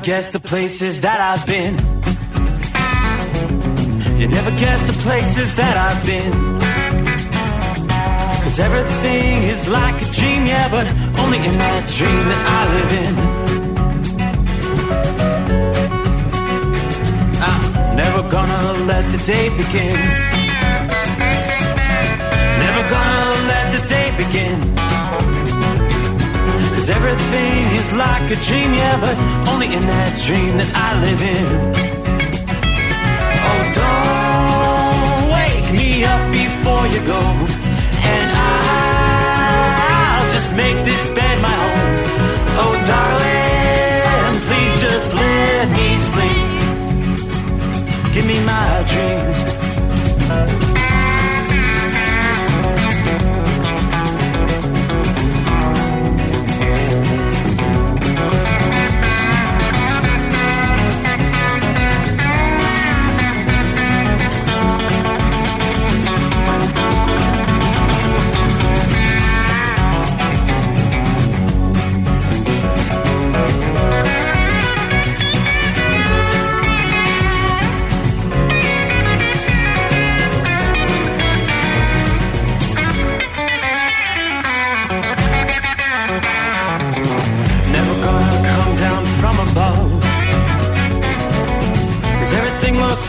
guess the places that I've been. You never guess the places that I've been. 'Cause everything is like a dream, yeah, but only in that dream that I live in. I'm never gonna let the day begin. Never gonna let the day begin. 'Cause everything is like a dream, yeah, but only in that dream that I live in. Oh, don't wake me up before you go, and I'll just make this bed my home. Oh, darling, please just let me sleep. Give me my dreams.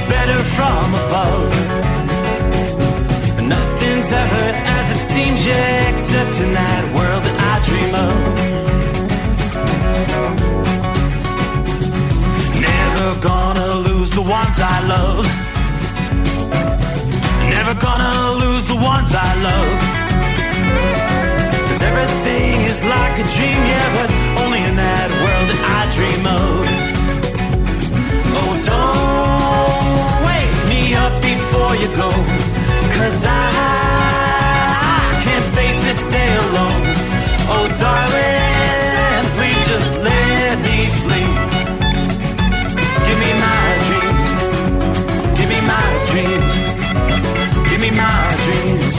Better from above. But nothing's ever as it seems, yeah, except in that world that I dream of. Never gonna lose the ones I love. Never gonna lose the ones I love. 'Cause everything is like a dream, yeah, but only in that world that I dream of. Oh, don't wake me up before you go, 'cause I can't face this day alone. Oh, darling, please just let me sleep. Give me my dreams. Give me my dreams. Give me my dreams.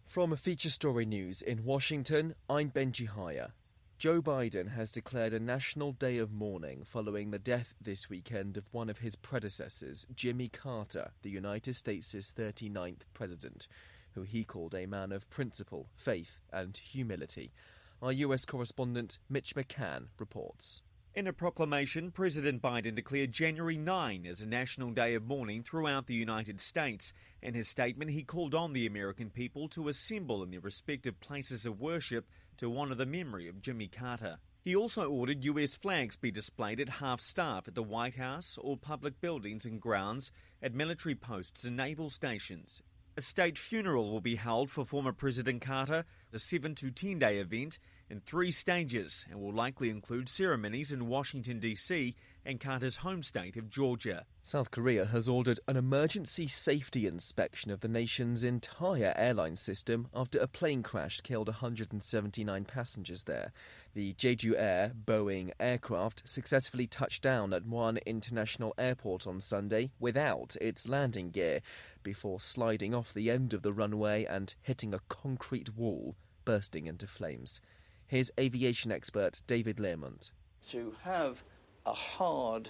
From a Feature Story News in Washington, I'm Benji Haya. Joe Biden has declared a national day of mourning following the death this weekend of one of his predecessors, Jimmy Carter, the United States' 39th president, who he called a man of principle, faith and humility. Our US correspondent Mitch McCann reports. In a proclamation, President Biden declared January 9 as a national day of mourning throughout the United States. In his statement, he called on the American people to assemble in their respective places of worship to honour the memory of Jimmy Carter. He also ordered US flags be displayed at half-staff at the White House or public buildings and grounds, at military posts and naval stations. A state funeral will be held for former President Carter, a 7 to 10 day event in 3 stages, and will likely include ceremonies in Washington, D.C. and Carter's home state of Georgia. South Korea has ordered an emergency safety inspection of the nation's entire airline system after a plane crash killed 179 passengers there. The Jeju Air Boeing aircraft successfully touched down at one international airport on Sunday without its landing gear before sliding off the end of the runway and hitting a concrete wall, bursting into flames. Here's aviation expert David Learmont. To have a hard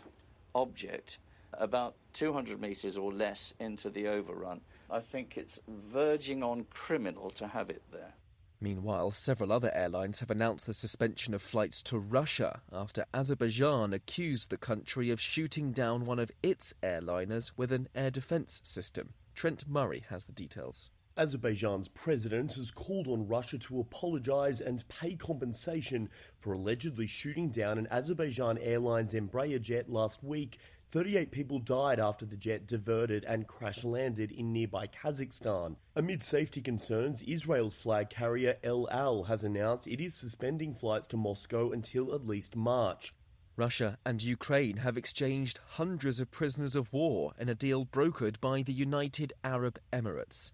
object about 200 metres or less into the overrun, I think it's verging on criminal to have it there. Meanwhile, several other airlines have announced the suspension of flights to Russia after Azerbaijan accused the country of shooting down one of its airliners with an air defence system. Trent Murray has the details. Azerbaijan's president has called on Russia to apologise and pay compensation for allegedly shooting down an Azerbaijan Airlines Embraer jet last week. 38 people died after the jet diverted and crash-landed in nearby Kazakhstan. Amid safety concerns, Israel's flag carrier El Al has announced it is suspending flights to Moscow until at least March. Russia and Ukraine have exchanged hundreds of prisoners of war in a deal brokered by the United Arab Emirates.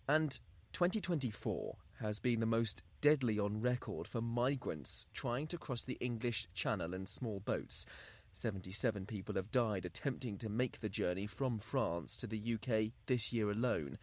And 2024 has been the most deadly on record for migrants trying to cross the English Channel in small boats. 77 people have died attempting to make the journey from France to the UK this year alone.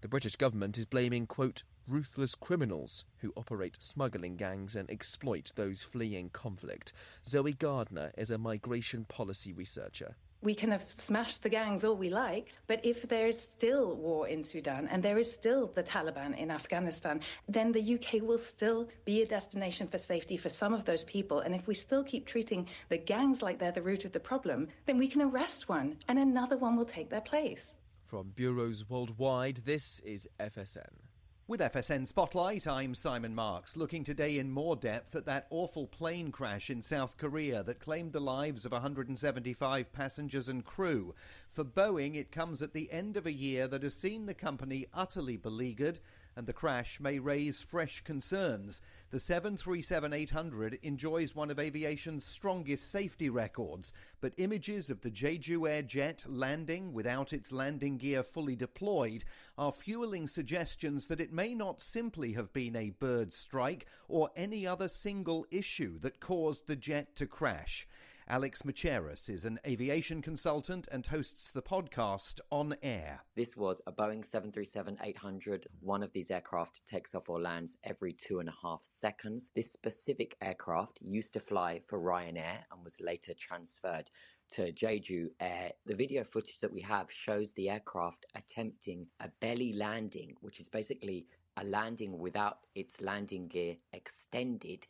The British government is blaming, quote, ruthless criminals who operate smuggling gangs and exploit those fleeing conflict. Zoe Gardner is a migration policy researcher. We can have smashed the gangs all we like, but if there is still war in Sudan and there is still the Taliban in Afghanistan, then the UK will still be a destination for safety for some of those people. And if we still keep treating the gangs like they're the root of the problem, then we can arrest one and another one will take their place. From bureaus worldwide, this is FSN. With FSN Spotlight, I'm Simon Marks, looking today in more depth at that awful plane crash in South Korea that claimed the lives of 175 passengers and crew. For Boeing, it comes at the end of a year that has seen the company utterly beleaguered, and the crash may raise fresh concerns. The 737-800 enjoys one of aviation's strongest safety records, but images of the Jeju Air jet landing without its landing gear fully deployed are fueling suggestions that it may not simply have been a bird strike or any other single issue that caused the jet to crash. Alex Macheras is an aviation consultant and hosts the podcast On Air. This was a Boeing 737-800. One of these aircraft takes off or lands every 2.5 seconds. This specific aircraft used to fly for Ryanair and was later transferred to Jeju Air. The video footage that we have shows the aircraft attempting a belly landing, which is basically a landing without its landing gear extended.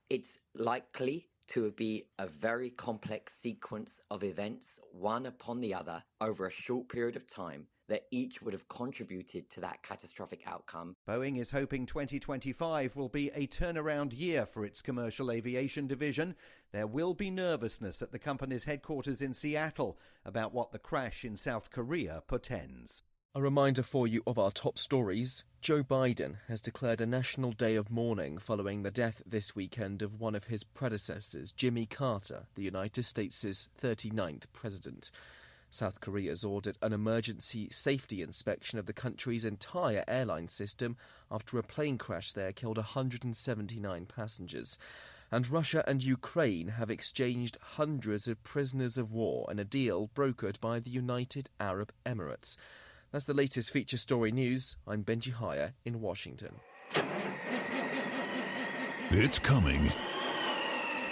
It's likely to be a very complex sequence of events, one upon the other, over a short period of time, that each would have contributed to that catastrophic outcome. Boeing is hoping 2025 will be a turnaround year for its commercial aviation division. There will be nervousness at the company's headquarters in Seattle about what the crash in South Korea portends. A reminder for you of our top stories. Joe Biden has declared a national day of mourning following the death this weekend of one of his predecessors, Jimmy Carter, the United States' 39th president. South Korea has ordered an emergency safety inspection of the country's entire airline system after a plane crash there killed 179 passengers. And Russia and Ukraine have exchanged hundreds of prisoners of war in a deal brokered by the United Arab Emirates. That's the latest feature story news. I'm Benji Hire in Washington. It's coming.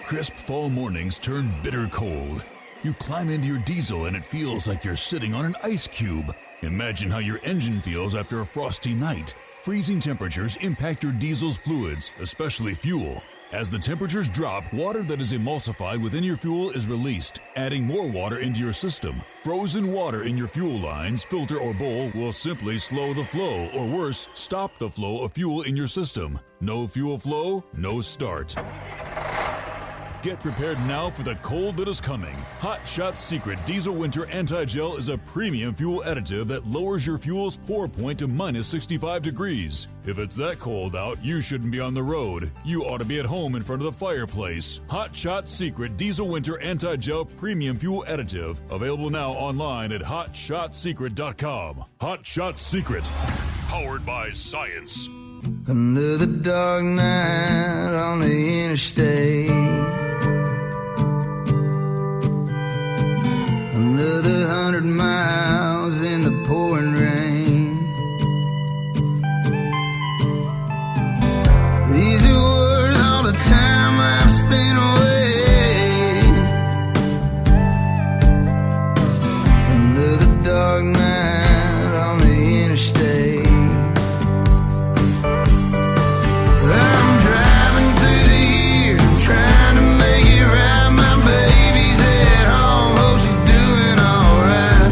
Crisp fall mornings turn bitter cold. You climb into your diesel and it feels like you're sitting on an ice cube. Imagine how your engine feels after a frosty night. Freezing temperatures impact your diesel's fluids, especially fuel. As the temperatures drop, water that is emulsified within your fuel is released, adding more water into your system. Frozen water in your fuel lines, filter, or bowl will simply slow the flow, or worse, stop the flow of fuel in your system. No fuel flow, no start. Get prepared now for the cold that is coming. Hot Shot Secret Diesel Winter Anti-Gel is a premium fuel additive that lowers your fuel's pour point to minus 65 degrees. If it's that cold out, you shouldn't be on the road. You ought to be at home in front of the fireplace. Hot Shot Secret Diesel Winter Anti-Gel Premium Fuel Additive. Available now online at HotShotSecret.com. Hot Shot Secret. Powered by science. Another dark night on the interstate. Another 100 miles in the pouring rain. These are worth all the time I've spent away. Another dark night on the interstate. I'm driving through the year, trying to make it right. My baby's at home, hope she's doing alright.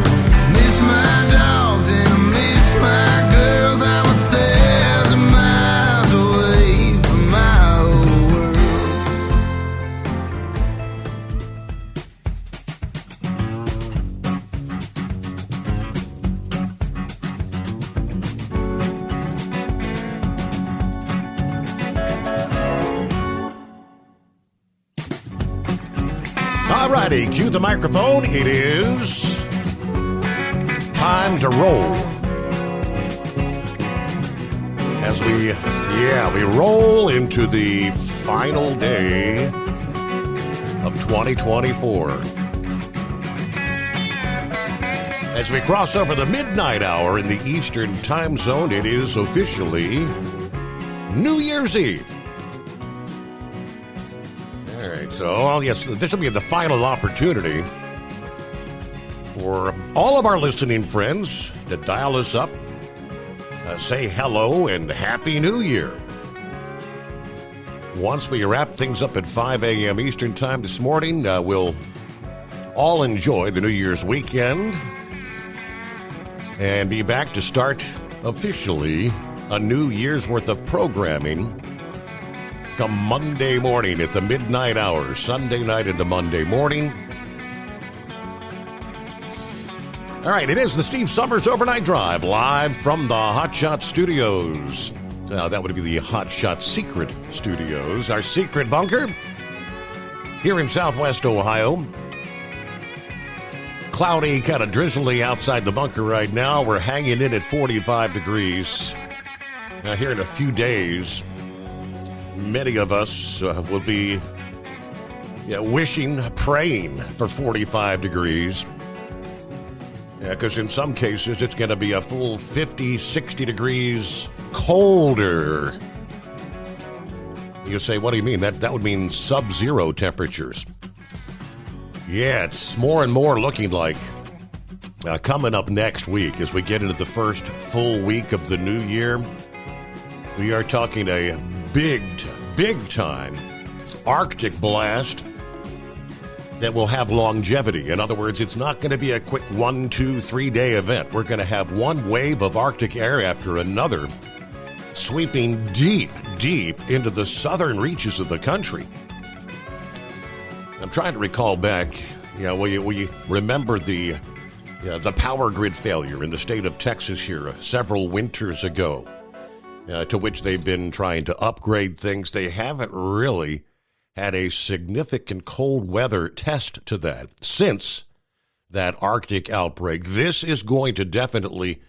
Miss my dogs and I miss my girls. I'm 1,000 miles away from my old world. Alrighty, cue the microphone. It is time to roll. As we roll into the final day of 2024. As we cross over the midnight hour in the Eastern time zone, it is officially New Year's Eve. All right, so, yes, this will be the final opportunity for all of our listening friends to dial us up, say hello, and Happy New Year. Once we wrap things up at 5 a.m. Eastern Time this morning, we'll all enjoy the New Year's weekend and be back to start officially a new year's worth of programming come Monday morning at the midnight hour, Sunday night into Monday morning. All right, it is the Steve Summers Overnight Drive, live from the Hot Shot Studios. That would be the Hot Shot Secret Studios, our secret bunker here in Southwest Ohio. Cloudy, kind of drizzly outside the bunker right now. We're hanging in at 45 degrees. Now, here in a few days, many of us will be wishing, praying for 45 degrees. Because in some cases, it's going to be a full 50, 60 degrees colder. You say, what do you mean? That would mean sub-zero temperatures. Yeah, it's more and more looking like coming up next week as we get into the first full week of the new year. We are talking a big time Arctic blast that will have longevity. In other words, it's not going to be a quick 1, 2, 3 day event. We're going to have one wave of Arctic air after another, sweeping deep into the southern reaches of the country. I'm trying to recall back, will you remember the power grid failure in the state of Texas here several winters ago, to which they've been trying to upgrade things. They haven't really had a significant cold weather test to that since that Arctic outbreak. This is going to definitely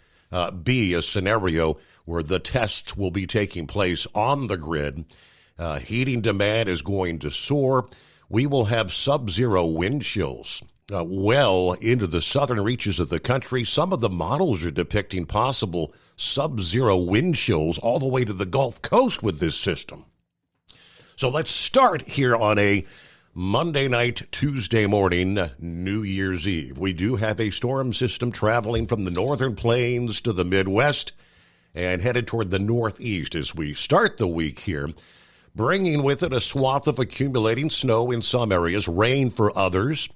be a scenario where the tests will be taking place on the grid. Heating demand is going to soar. We will have sub-zero wind chills well into the southern reaches of the country. Some of the models are depicting possible sub-zero wind chills all the way to the Gulf Coast with this system. So let's start here on a Monday night, Tuesday morning, New Year's Eve. We do have a storm system traveling from the northern plains to the Midwest and headed toward the northeast as we start the week here, bringing with it a swath of accumulating snow in some areas, rain for others.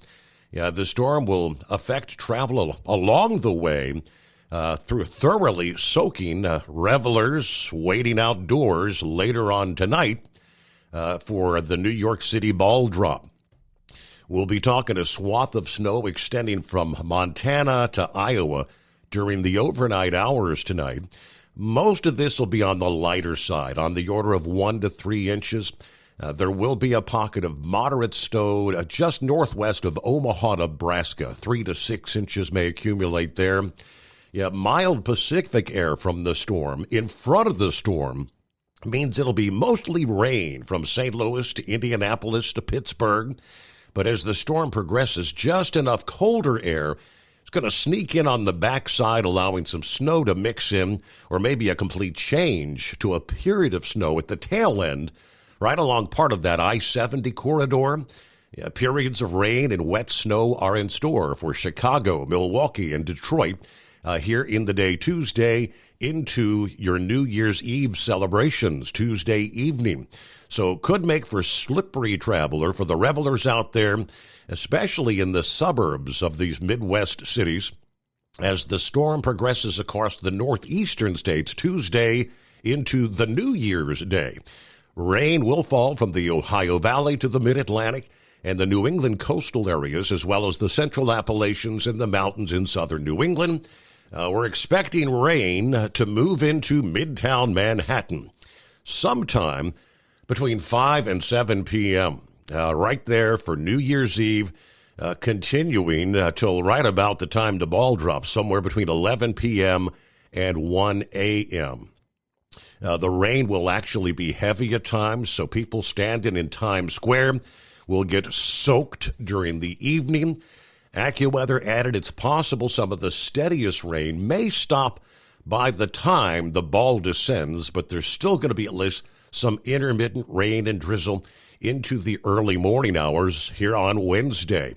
The storm will affect travel along the way through thoroughly soaking revelers waiting outdoors later on tonight for the New York City ball drop. We'll be talking a swath of snow extending from Montana to Iowa during the overnight hours tonight. Most of this will be on the lighter side, on the order of 1 to 3 inches. There will be a pocket of moderate snow just northwest of Omaha, Nebraska. 3 to 6 inches may accumulate there. Mild Pacific air from the storm in front of the storm means it'll be mostly rain from St. Louis to Indianapolis to Pittsburgh. But as the storm progresses, just enough colder air is going to sneak in on the backside, allowing some snow to mix in, or maybe a complete change to a period of snow at the tail end, right along part of that I-70 corridor. Periods of rain and wet snow are in store for Chicago, Milwaukee, and Detroit here in the day Tuesday into your New Year's Eve celebrations Tuesday evening. So could make for slippery traveler for the revelers out there, especially in the suburbs of these Midwest cities, as the storm progresses across the northeastern states Tuesday into the New Year's Day. Rain will fall from the Ohio Valley to the Mid-Atlantic and the New England coastal areas, as well as the Central Appalachians and the mountains in southern New England. We're expecting rain to move into Midtown Manhattan sometime between 5 and 7 p.m. Right there for New Year's Eve, continuing till right about the time the ball drops, somewhere between 11 p.m. and 1 a.m. The rain will actually be heavy at times, so people standing in Times Square will get soaked during the evening. AccuWeather added it's possible some of the steadiest rain may stop by the time the ball descends, but there's still going to be at least some intermittent rain and drizzle into the early morning hours here on Wednesday.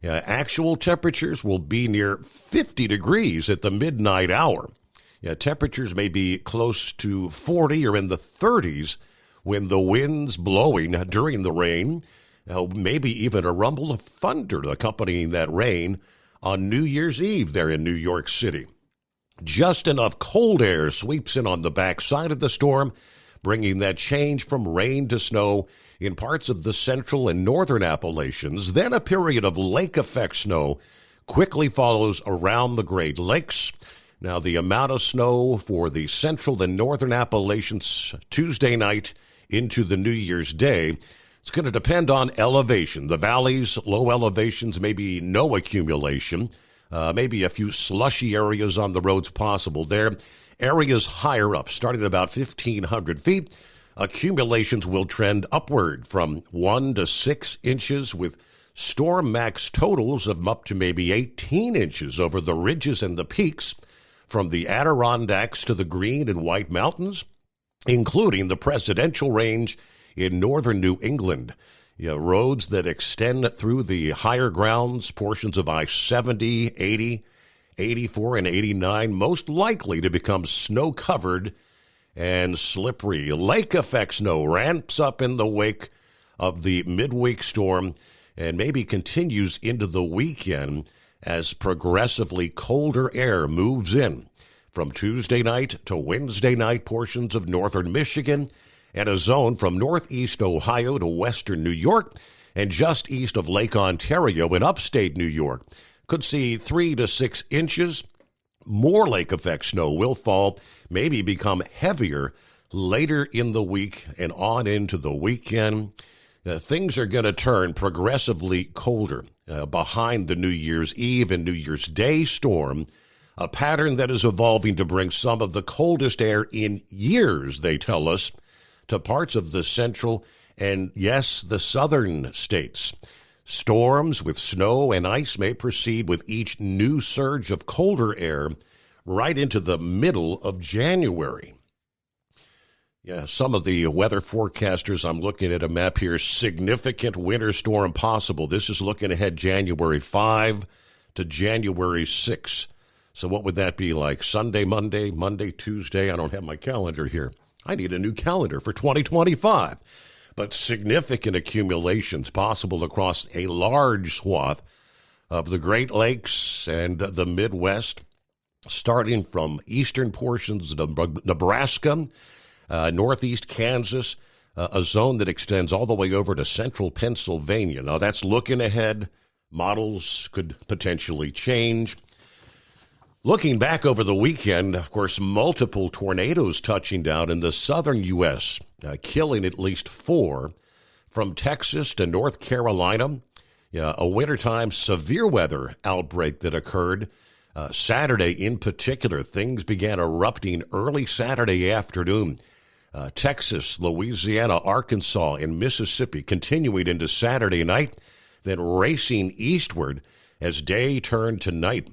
Actual temperatures will be near 50 degrees at the midnight hour. Temperatures may be close to 40 or in the 30s when the wind's blowing during the rain. Maybe even a rumble of thunder accompanying that rain on New Year's Eve there in New York City. Just enough cold air sweeps in on the backside of the storm, bringing that change from rain to snow in parts of the central and northern Appalachians. Then a period of lake effect snow quickly follows around the Great Lakes. Now, the amount of snow for the central and northern Appalachians Tuesday night into the New Year's Day, it's going to depend on elevation. The valleys, low elevations, maybe no accumulation, maybe a few slushy areas on the roads possible there. Areas higher up, starting at about 1,500 feet, accumulations will trend upward from 1 to 6 inches with storm max totals of up to maybe 18 inches over the ridges and the peaks from the Adirondacks to the Green and White Mountains, including the Presidential Range in northern New England. Roads that extend through the higher grounds, portions of I-70, 80, 84, and 89, most likely to become snow-covered and slippery. Lake effect snow ramps up in the wake of the midweek storm and maybe continues into the weekend as progressively colder air moves in. From Tuesday night to Wednesday night, portions of northern Michigan and a zone from northeast Ohio to western New York and just east of Lake Ontario in upstate New York could see 3 to 6 inches. More lake effect snow will fall, maybe become heavier later in the week and on into the weekend. Things are going to turn progressively colder behind the New Year's Eve and New Year's Day storm, a pattern that is evolving to bring some of the coldest air in years, they tell us, to parts of the central and, yes, the southern states. Storms with snow and ice may proceed with each new surge of colder air right into the middle of January. Some of the weather forecasters, I'm looking at a map here, significant winter storm possible. This is looking ahead January 5 to January 6. So what would that be like? Sunday, Monday, Tuesday? I don't have my calendar here. I need a new calendar for 2025. But significant accumulations possible across a large swath of the Great Lakes and the Midwest, starting from eastern portions of Nebraska, northeast Kansas, a zone that extends all the way over to central Pennsylvania. Now, that's looking ahead. Models could potentially change. Looking back over the weekend, of course, multiple tornadoes touching down in the southern U.S., killing at least 4 from Texas to North Carolina. A wintertime severe weather outbreak that occurred Saturday in particular. Things began erupting early Saturday afternoon. Texas, Louisiana, Arkansas, and Mississippi continuing into Saturday night, then racing eastward as day turned to night.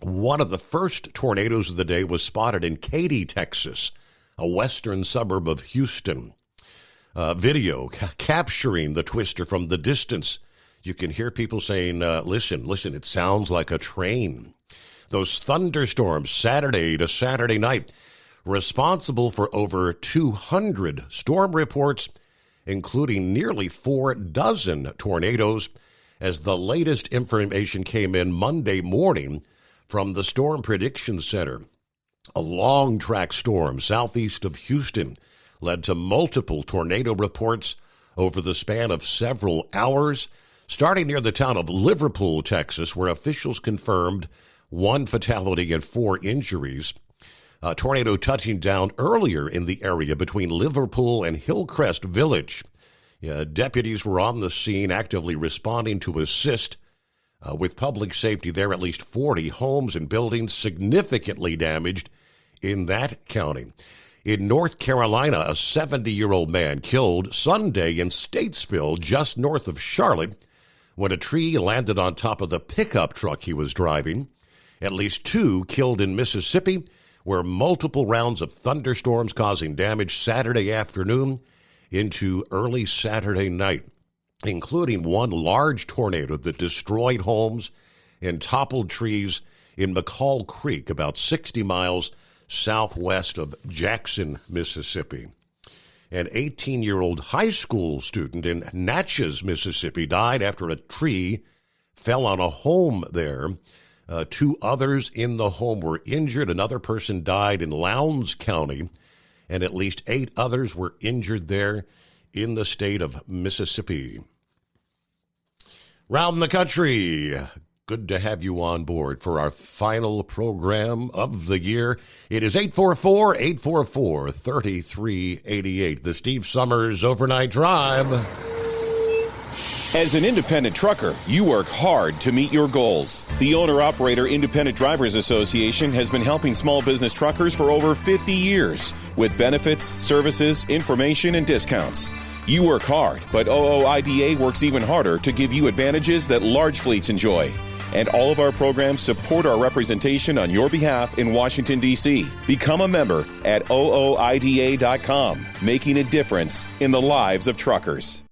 One of the first tornadoes of the day was spotted in Katy, Texas, a western suburb of Houston. Video capturing the twister from the distance. You can hear people saying, listen, it sounds like a train. Those thunderstorms Saturday to Saturday night, responsible for over 200 storm reports, including nearly 4 dozen tornadoes, as the latest information came in Monday morning from the Storm Prediction Center. A long-track storm southeast of Houston led to multiple tornado reports over the span of several hours, starting near the town of Liverpool, Texas, where officials confirmed 1 fatality and 4 injuries. A tornado touching down earlier in the area between Liverpool and Hillcrest Village. Deputies were on the scene actively responding to assist. With public safety there, at least 40 homes and buildings significantly damaged in that county. In North Carolina, a 70-year-old man killed Sunday in Statesville, just north of Charlotte, when a tree landed on top of the pickup truck he was driving. At least 2 killed in Mississippi, where multiple rounds of thunderstorms causing damage Saturday afternoon into early Saturday night, including one large tornado that destroyed homes and toppled trees in McCall Creek, about 60 miles southwest of Jackson, Mississippi. An 18-year-old high school student in Natchez, Mississippi, died after a tree fell on a home there. 2 others in the home were injured. Another person died in Lowndes County, and at least 8 others were injured there in the state of Mississippi. Round the country. Good to have you on board for our final program of the year. It is 844-844-3388, the Steve Summers Overnight Drive. As an independent trucker, you work hard to meet your goals. The Owner-Operator Independent Drivers Association has been helping small business truckers for over 50 years with benefits, services, information, and discounts. You work hard, but OOIDA works even harder to give you advantages that large fleets enjoy. And all of our programs support our representation on your behalf in Washington, D.C. Become a member at OOIDA.com, making a difference in the lives of truckers.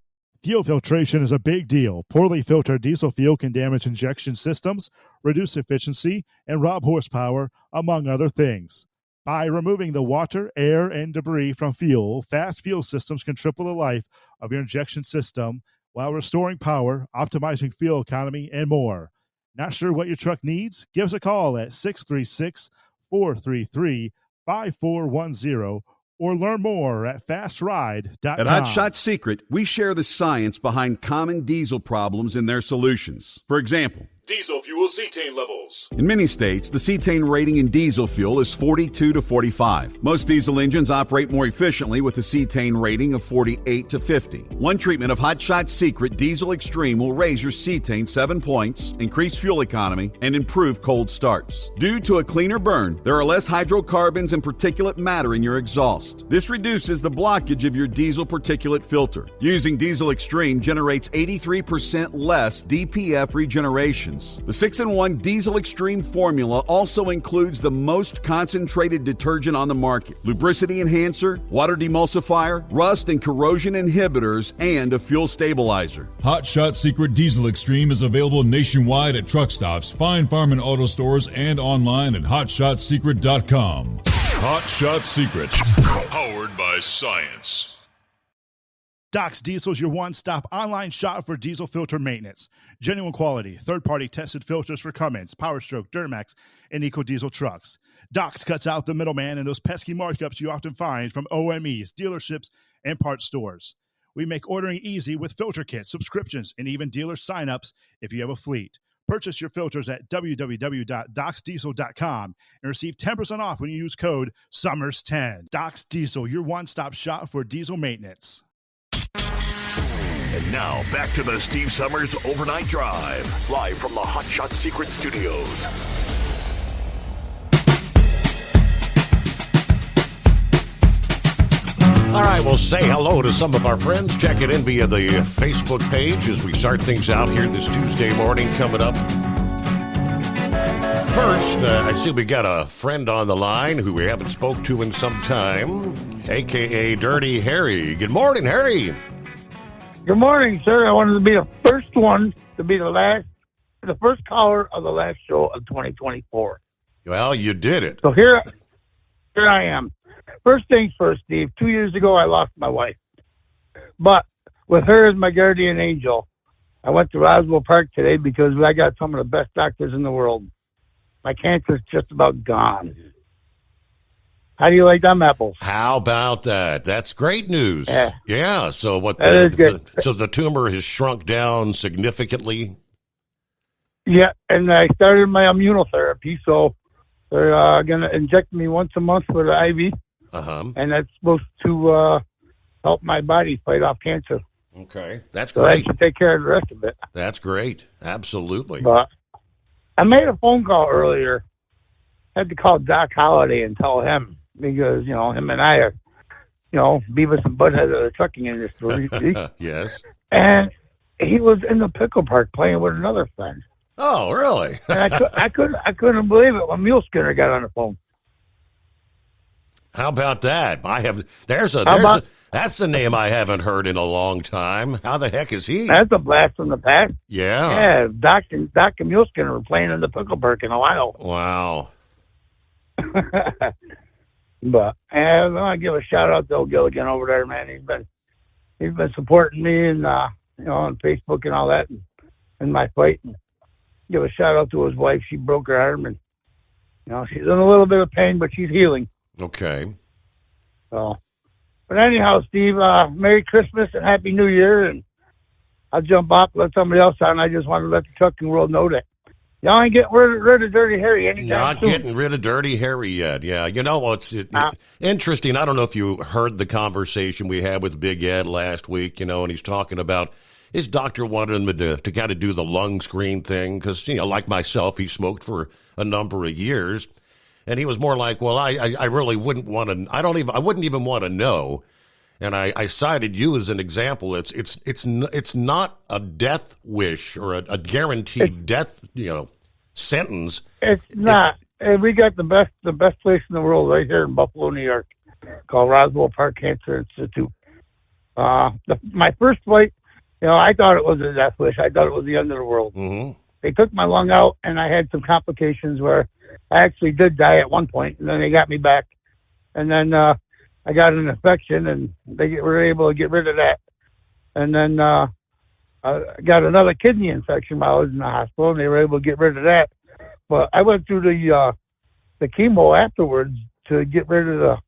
Fuel filtration is a big deal. Poorly filtered diesel fuel can damage injection systems, reduce efficiency, and rob horsepower, among other things. By removing the water, air, and debris from fuel, fast fuel systems can triple the life of your injection system while restoring power, optimizing fuel economy, and more. Not sure what your truck needs? Give us a call at 636-433-5410 or learn more at fastride.com. At Hot Shot Secret, we share the science behind common diesel problems and their solutions. For example, diesel fuel cetane levels. in many states, the cetane rating in diesel fuel is 42 to 45. Most diesel engines operate more efficiently with a cetane rating of 48 to 50. One treatment of Hot Shot Secret Diesel Extreme will raise your cetane 7 points, increase fuel economy, and improve cold starts. Due to a cleaner burn, there are less hydrocarbons and particulate matter in your exhaust. This reduces the blockage of your diesel particulate filter. Using Diesel Extreme generates 83% less DPF regeneration. The 6-in-1 Diesel Extreme formula also includes the most concentrated detergent on the market, lubricity enhancer, water demulsifier, rust and corrosion inhibitors, and a fuel stabilizer. Hot Shot Secret Diesel Extreme is available nationwide at truck stops, fine farm and auto stores, and online at hotshotsecret.com. Hot Shot Secret, powered by science. Doc's Diesel is your one-stop online shop for diesel filter maintenance. Genuine quality, third-party tested filters for Cummins, PowerStroke, Duramax, and EcoDiesel trucks. Doc's cuts out the middleman and those pesky markups you often find from OMEs, dealerships, and parts stores. We make ordering easy with filter kits, subscriptions, and even dealer sign-ups if you have a fleet. Purchase your filters at www.docsdiesel.com and receive 10% off when you use code SUMMERS10. Doc's Diesel, your one-stop shop for diesel maintenance. And now, back to the Steve Summers Overnight Drive, live from the Hot Shot Secret Studios. All right, we'll say hello to some of our friends. Check it in via the Facebook page as we start things out here this Tuesday morning coming up. First, I see we got a friend on the line who we haven't spoke to in some time, a.k.a. Dirty Harry. Good morning, Harry. Good morning, sir. I wanted to be the first one to be the first caller of the last show of 2024. Well, you did it. So here I am. First things first, Steve. 2 years ago, I lost my wife. But with her as my guardian angel, I went to Roswell Park today because I got some of the best doctors in the world. My cancer's just about gone. How do you like them apples? How about that? That's great news. Yeah. So what? That is good. So the tumor has shrunk down significantly. Yeah, and I started my immunotherapy, so they're going to inject me once a month with an IV, and that's supposed to help my body fight off cancer. Okay, that's so great. I should take care of the rest of it. That's great. Absolutely. But I made a phone call earlier. I had to call Doc Holliday and tell him because, him and I are, Beavis and Butthead of the trucking industry. Yes. And he was in the pickle park playing with another friend. Oh, really? And I couldn't believe it when Mule Skinner got on the phone. How about that? That's a name I haven't heard in a long time. How the heck is he? That's a blast from the past. Yeah. Yeah, Doc and Muleskin were playing in the Pickleberg in Ohio. Wow. But I want to give a shout out to old Gilligan over there, man. He's been supporting me and on Facebook and all that, and my fight. And give a shout out to his wife. She broke her arm, and she's in a little bit of pain, but she's healing. Okay. So, but anyhow, Steve, Merry Christmas and Happy New Year, and I'll jump off, let somebody else on. I just want to let the trucking world know that y'all ain't getting rid of Dirty Harry anytime Not soon. getting rid of Dirty Harry yet. Yeah, it's interesting. I don't know if you heard the conversation we had with Big Ed last week, and he's talking about his doctor wanted him to kind of do the lung screen thing because, like myself, he smoked for a number of years. And he was more like, well, I really wouldn't want to, I wouldn't even want to know. And I cited you as an example. It's not a death wish or a guaranteed death, sentence. It's not. And we got the best place in the world right here in Buffalo, New York, called Roswell Park Cancer Institute. My first flight, I thought it was a death wish. I thought it was the end of the world. Mm-hmm. They took my lung out, and I had some complications where I actually did die at one point, and then they got me back. And then I got an infection, and they were able to get rid of that. And then I got another kidney infection while I was in the hospital, and they were able to get rid of that. But I went through the chemo afterwards to get rid of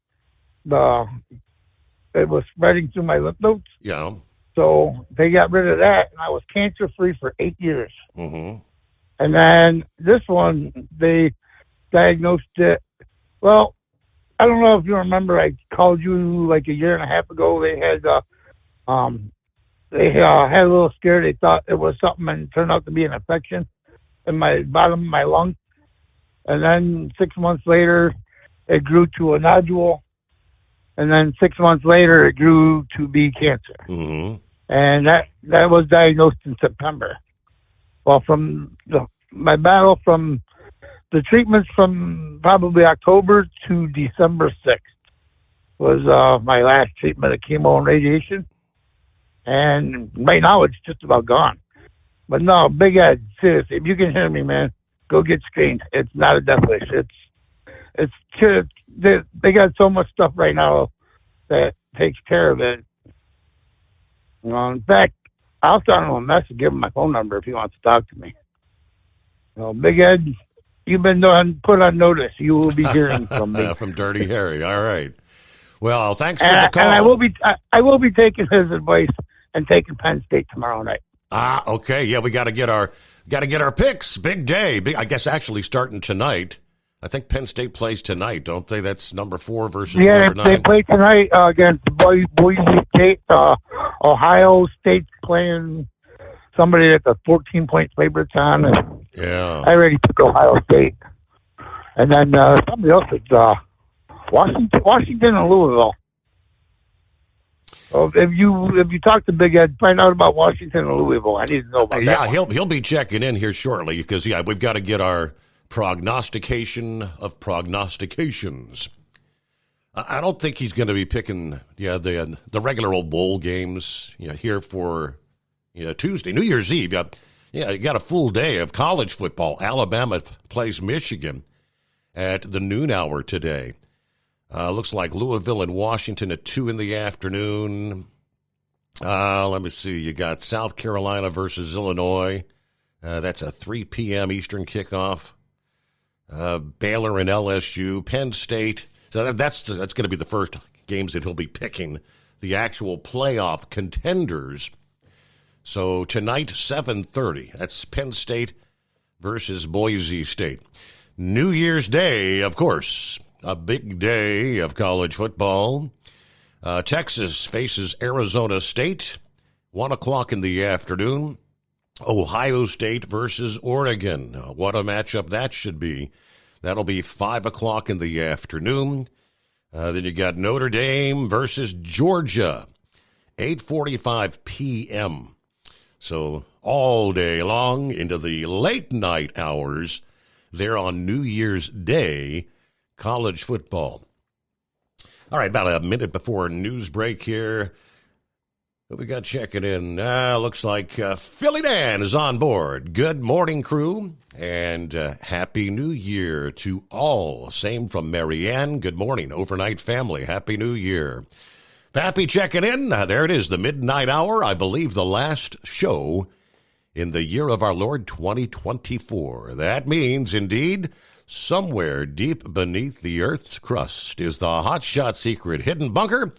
it was spreading through my lymph nodes. Yeah. So they got rid of that, and I was cancer-free for 8 years. Mm-hmm. And then this one, they diagnosed it. Well, I don't know if you remember, I called you like a year and a half ago. They had a little scare. They thought it was something, and it turned out to be an infection in my bottom of my lung. And then 6 months later, it grew to a nodule. And then 6 months later, it grew to be cancer. Mm-hmm. And that was diagnosed in September. Well, from my battle from the treatments from probably October to December 6th was my last treatment of chemo and radiation. And right now it's just about gone. But no, Big Ed, seriously, if you can hear me, man, go get screened. It's not a death wish. They got so much stuff right now that takes care of it. In fact, I'll send him a message, give him my phone number if he wants to talk to me. Big Ed, you've been put on notice. You will be hearing from me. From Dirty Harry. All right. Well, thanks for the call. And I will be taking his advice and taking Penn State tomorrow night. Okay. Yeah, we got to get our picks. Big day. I guess actually starting tonight. I think Penn State plays tonight, don't they? That's number 4 versus number 9. They play tonight against Boise State. Ohio State's playing somebody that's a 14-point favorites on. And yeah. I already took Ohio State. And then somebody else is Washington and Louisville. So if you talk to Big Ed, find out about Washington and Louisville. I need to know about that. Yeah, he'll be checking in here shortly because we've got to get our prognostication of prognostications. I don't think he's going to be picking the regular old bowl games here for Tuesday, New Year's Eve. You got a full day of college football. Alabama plays Michigan at the noon hour today. Looks like Louisville and Washington at 2 in the afternoon. Let me see. You got South Carolina versus Illinois. That's a 3 p.m. Eastern kickoff. Baylor and LSU, Penn State. So that's going to be the first games that he'll be picking, the actual playoff contenders. So tonight, 7:30. That's Penn State versus Boise State. New Year's Day, of course, a big day of college football. Texas faces Arizona State, 1 o'clock in the afternoon. Ohio State versus Oregon. What a matchup that should be. That'll be 5 o'clock in the afternoon. Then you got Notre Dame versus Georgia, 8:45 p.m. So all day long into the late night hours there on New Year's Day, college football. All right, about a minute before news break here. Who we got checking in? Looks like Philly Dan is on board. Good morning, crew, and Happy New Year to all. Same from Marianne. Good morning, overnight family. Happy New Year. Pappy checking in. There it is, the midnight hour. I believe the last show in the year of our Lord 2024. That means, indeed, somewhere deep beneath the Earth's crust is the Hotshot Secret hidden bunker.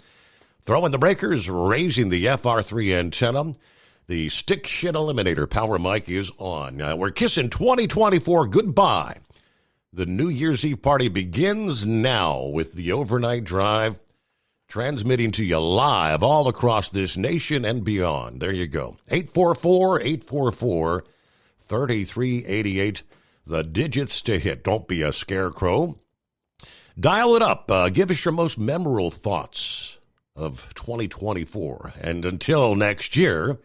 Throwing the breakers, raising the FR3 antenna. The Stick Shit Eliminator power mic is on. We're kissing 2024 goodbye. The New Year's Eve party begins now with the overnight drive, transmitting to you live all across this nation and beyond. There you go. 844-844-3388. The digits to hit. Don't be a scarecrow. Dial it up. Give us your most memorable thoughts of 2024. And until next year,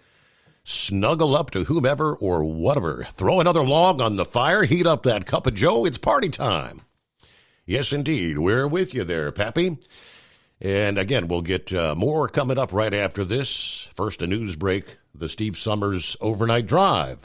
snuggle up to whomever or whatever. Throw another log on the fire. Heat up that cup of joe. It's party time. Yes, indeed. We're with you there, Pappy. And again, we'll get more coming up right after this. First, a news break. The Steve Summers Overnight Drive.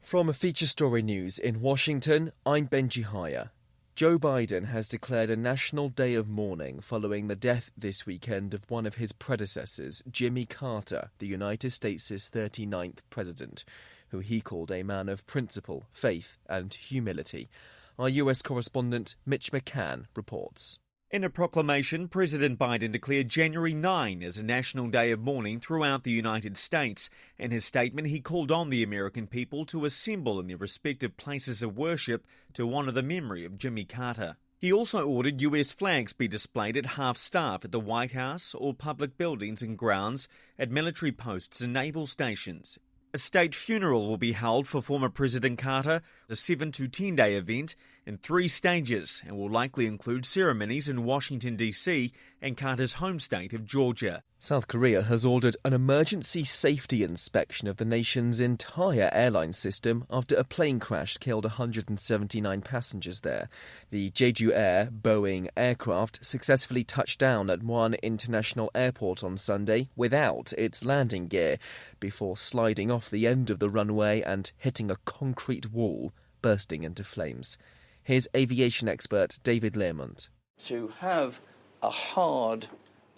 From Feature Story News in Washington, I'm Benji Haya. Joe Biden has declared a national day of mourning following the death this weekend of one of his predecessors, Jimmy Carter, the United States' 39th president, who he called a man of principle, faith, and humility. Our US correspondent Mitch McCann reports. In a proclamation, President Biden declared January 9 as a national day of mourning throughout the United States. In his statement, he called on the American people to assemble in their respective places of worship to honour the memory of Jimmy Carter. He also ordered US flags be displayed at half-staff at the White House or public buildings and grounds, at military posts and naval stations. A state funeral will be held for former President Carter, a 7 to 10 day event in 3 stages, and will likely include ceremonies in Washington, D.C. and Carter's home state of Georgia. South Korea has ordered an emergency safety inspection of the nation's entire airline system after a plane crash killed 179 passengers there. The Jeju Air Boeing aircraft successfully touched down at one international airport on Sunday without its landing gear before sliding off the end of the runway and hitting a concrete wall, bursting into flames. Here's aviation expert David Learmont. To have a hard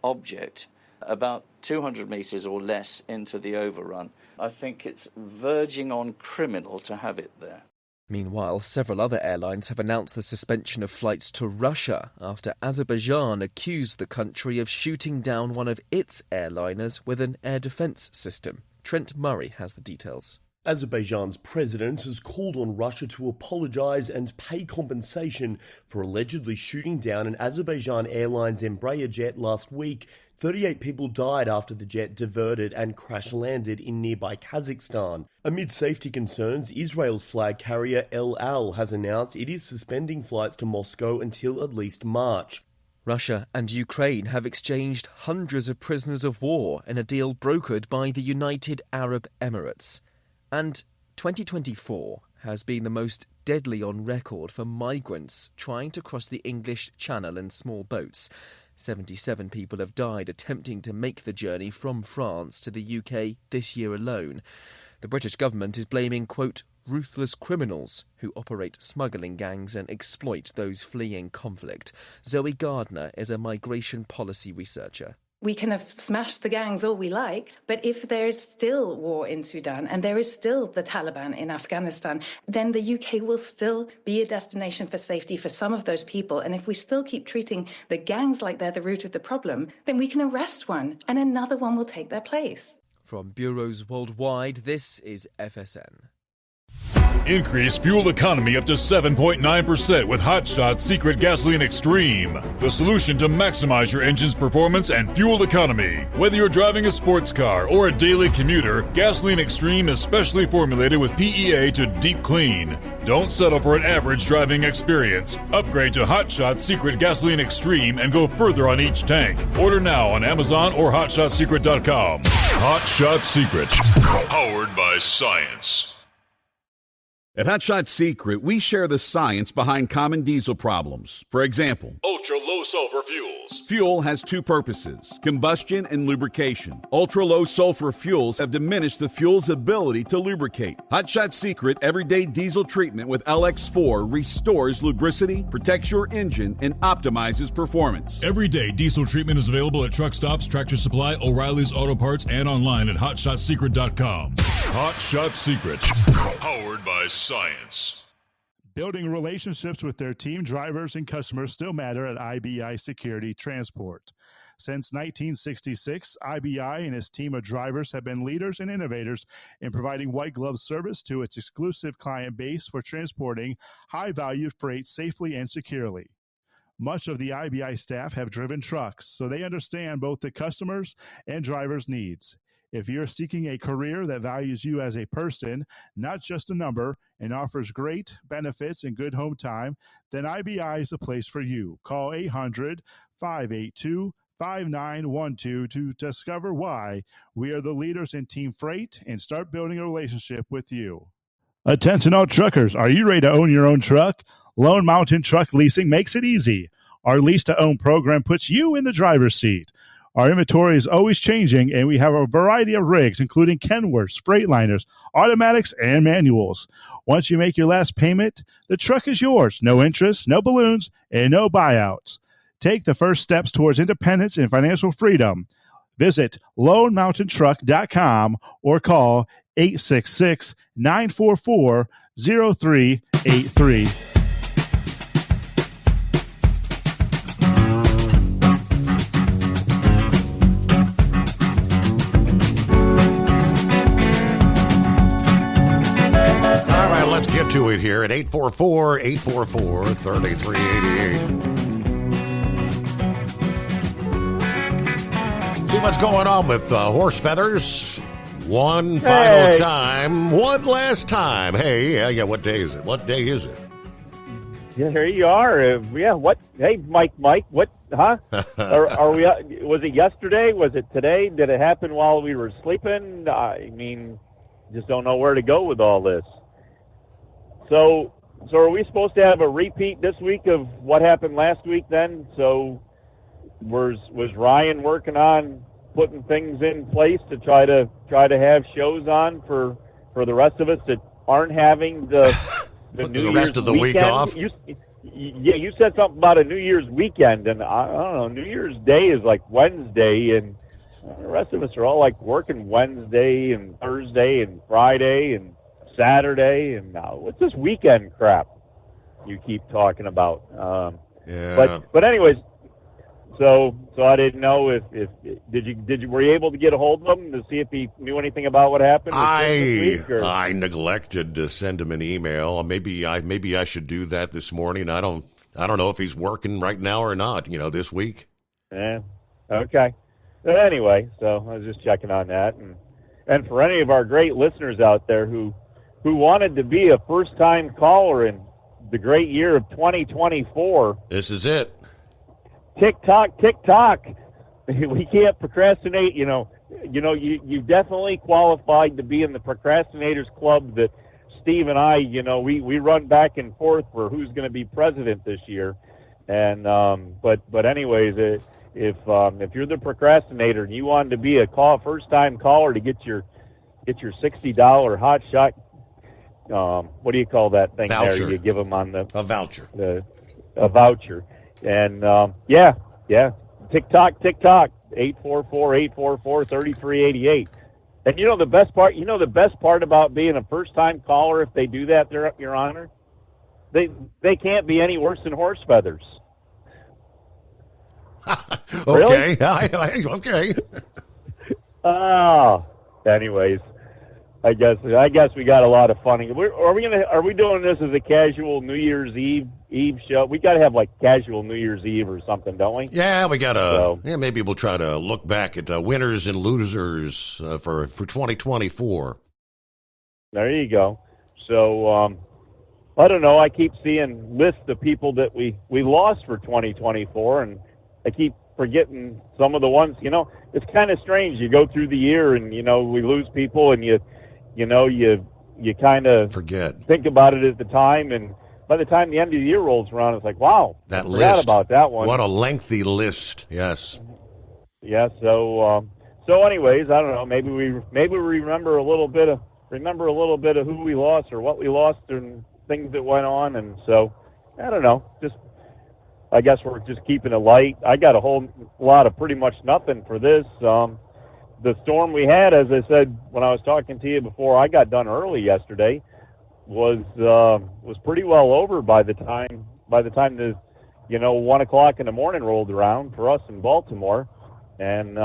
object about 200 metres or less into the overrun, I think it's verging on criminal to have it there. Meanwhile, several other airlines have announced the suspension of flights to Russia after Azerbaijan accused the country of shooting down one of its airliners with an air defence system. Trent Murray has the details. Azerbaijan's president has called on Russia to apologise and pay compensation for allegedly shooting down an Azerbaijan Airlines Embraer jet last week. 38 people died after the jet diverted and crash-landed in nearby Kazakhstan. Amid safety concerns, Israel's flag carrier El Al has announced it is suspending flights to Moscow until at least March. Russia and Ukraine have exchanged hundreds of prisoners of war in a deal brokered by the United Arab Emirates. And 2024 has been the most deadly on record for migrants trying to cross the English Channel in small boats. 77 people have died attempting to make the journey from France to the UK this year alone. The British government is blaming, quote, ruthless criminals who operate smuggling gangs and exploit those fleeing conflict. Zoe Gardner is a migration policy researcher. We can have smashed the gangs all we like, but if there is still war in Sudan and there is still the Taliban in Afghanistan, then the UK will still be a destination for safety for some of those people. And if we still keep treating the gangs like they're the root of the problem, then we can arrest one and another one will take their place. From bureaus worldwide, this is FSN. Increase fuel economy up to 7.9% with Hot Shot Secret Gasoline Extreme. The solution to maximize your engine's performance and fuel economy. Whether you're driving a sports car or a daily commuter, Gasoline Extreme is specially formulated with PEA to deep clean. Don't settle for an average driving experience. Upgrade to Hot Shot Secret Gasoline Extreme and go further on each tank. Order now on Amazon or HotShotSecret.com. Hot Shot Secret. Powered by science. At Hot Shot Secret, we share the science behind common diesel problems. For example, Ultra-low sulfur fuels. fuel has two purposes, combustion and lubrication. Ultra-low sulfur fuels have diminished the fuel's ability to lubricate. Hot Shot Secret Everyday Diesel Treatment with LX4 restores lubricity, protects your engine, and optimizes performance. Everyday diesel treatment is available at truck stops, Tractor Supply, O'Reilly's Auto Parts, and online at HotShotSecret.com. Hot Shot Secret. Powered by science. Building relationships with their team drivers and customers still matter at IBI Security Transport. Since 1966, IBI and its team of drivers have been leaders and innovators in providing white glove service to its exclusive client base for transporting high-value freight safely and securely. Much of the IBI staff have driven trucks, so they understand both the customers' and drivers' needs. If you're seeking a career that values you as a person, not just a number, and offers great benefits and good home time, then IBI is the place for you. Call 800-582-5912 to discover why we are the leaders in team freight and start building a relationship with you. Attention all truckers, are you ready to own your own truck? Lone Mountain Truck Leasing makes it easy. Our lease-to-own program puts you in the driver's seat. Our inventory is always changing, and we have a variety of rigs, including Kenworths, Freightliners, automatics, and manuals. Once you make your last payment, the truck is yours. No interest, no balloons, and no buyouts. Take the first steps towards independence and financial freedom. Visit LoneMountainTruck.com or call 866-944-0383. Let's get to it here at 844-844-3388. See what's going on with horse feathers. One final time. One last time. Hey, yeah, what day is it? What day is it? Yeah, here you are. What? Hey, Mike, what? Huh? are we? Was it yesterday? Was it today? Did it happen while we were sleeping? I mean, just don't know where to go with all this. So are we supposed to have a repeat this week of what happened last week then? So was Ryan working on putting things in place to try to have shows on for the rest of us that aren't having the the rest of the week off? You said something about a New Year's weekend, and I don't know, New Year's Day is like Wednesday, and the rest of us are all like working Wednesday and Thursday and Friday and Saturday, and what's this weekend crap you keep talking about? Yeah. But anyways, so I didn't know if were you able to get a hold of him to see if he knew anything about what happened this week? I neglected to send him an email. Maybe I should do that this morning. I don't know if he's working right now or not. This week. Yeah. Okay. But anyway, so I was just checking on that, and for any of our great listeners out there who wanted to be a first-time caller in the great year of 2024. This is it. Tick-tock, tick-tock. We can't procrastinate. You definitely qualified to be in the procrastinators club that Steve and I, we run back and forth for who's going to be president this year. And but anyways, if you're the procrastinator and you wanted to be a first-time caller to get your $60 hot shot, what do you call that thing voucher. there? You give them on a voucher. A voucher. And yeah. Tick-tock, 844-844-3388. And the best part about being a first-time caller, if they do that, Your Honor, they can't be any worse than horse feathers. Okay. Okay. Anyways, I guess we got a lot of fun. Are we doing this as a casual New Year's Eve show? We got to have like casual New Year's Eve or something, don't we? Yeah, we got to. Yeah, maybe we'll try to look back at winners and losers for 2024. There you go. So I don't know. I keep seeing lists of people that we lost for 2024, and I keep forgetting some of the ones. It's kind of strange. You go through the year, and we lose people, and you you kind of think about it at the time, and by the time the end of the year rolls around, it's like, wow, that I forgot list about that one. What a lengthy list. Yes. Yeah. So anyways, I don't know. Maybe we remember a little bit of who we lost or what we lost and things that went on, and so I don't know. I guess we're just keeping it light. I got a whole lot of pretty much nothing for this. The storm we had, as I said when I was talking to you before I got done early yesterday, was pretty well over by the time the 1 o'clock in the morning rolled around for us in Baltimore, and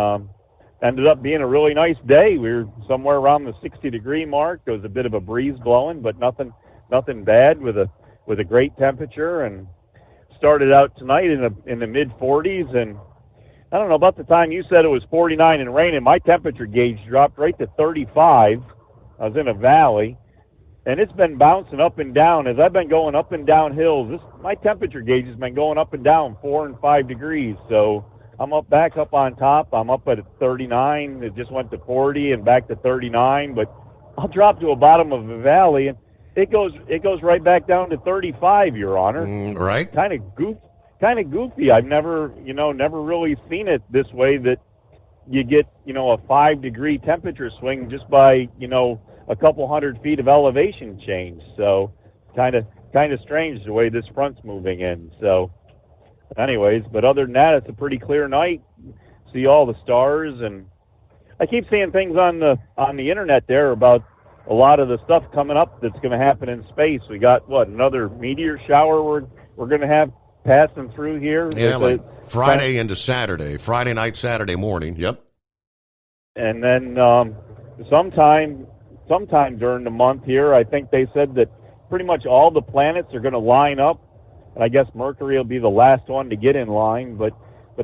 ended up being a really nice day. We were somewhere around the 60-degree mark. There was a bit of a breeze blowing, but nothing bad with a great temperature, and started out tonight in the mid 40s, and I don't know, about the time you said it was 49 and raining, my temperature gauge dropped right to 35. I was in a valley, and it's been bouncing up and down. As I've been going up and down hills, my temperature gauge has been going up and down 4 and 5 degrees. So I'm back up on top. I'm up at 39. It just went to 40 and back to 39. But I'll drop to the bottom of the valley, and it goes right back down to 35, Your Honor. Right. Kind of goofy. I've never really seen it this way, that you get, a 5-degree temperature swing just by, a couple hundred feet of elevation change. So kind of strange the way this front's moving in. So anyways, but other than that, it's a pretty clear night. See all the stars, and I keep seeing things on the internet there about a lot of the stuff coming up that's going to happen in space. We got another meteor shower we're going to have passing through here. Yeah, like Friday into Saturday, Friday night, Saturday morning. Yep. And then sometime during the month here, I think they said that pretty much all the planets are going to line up, and I guess Mercury will be the last one to get in line. But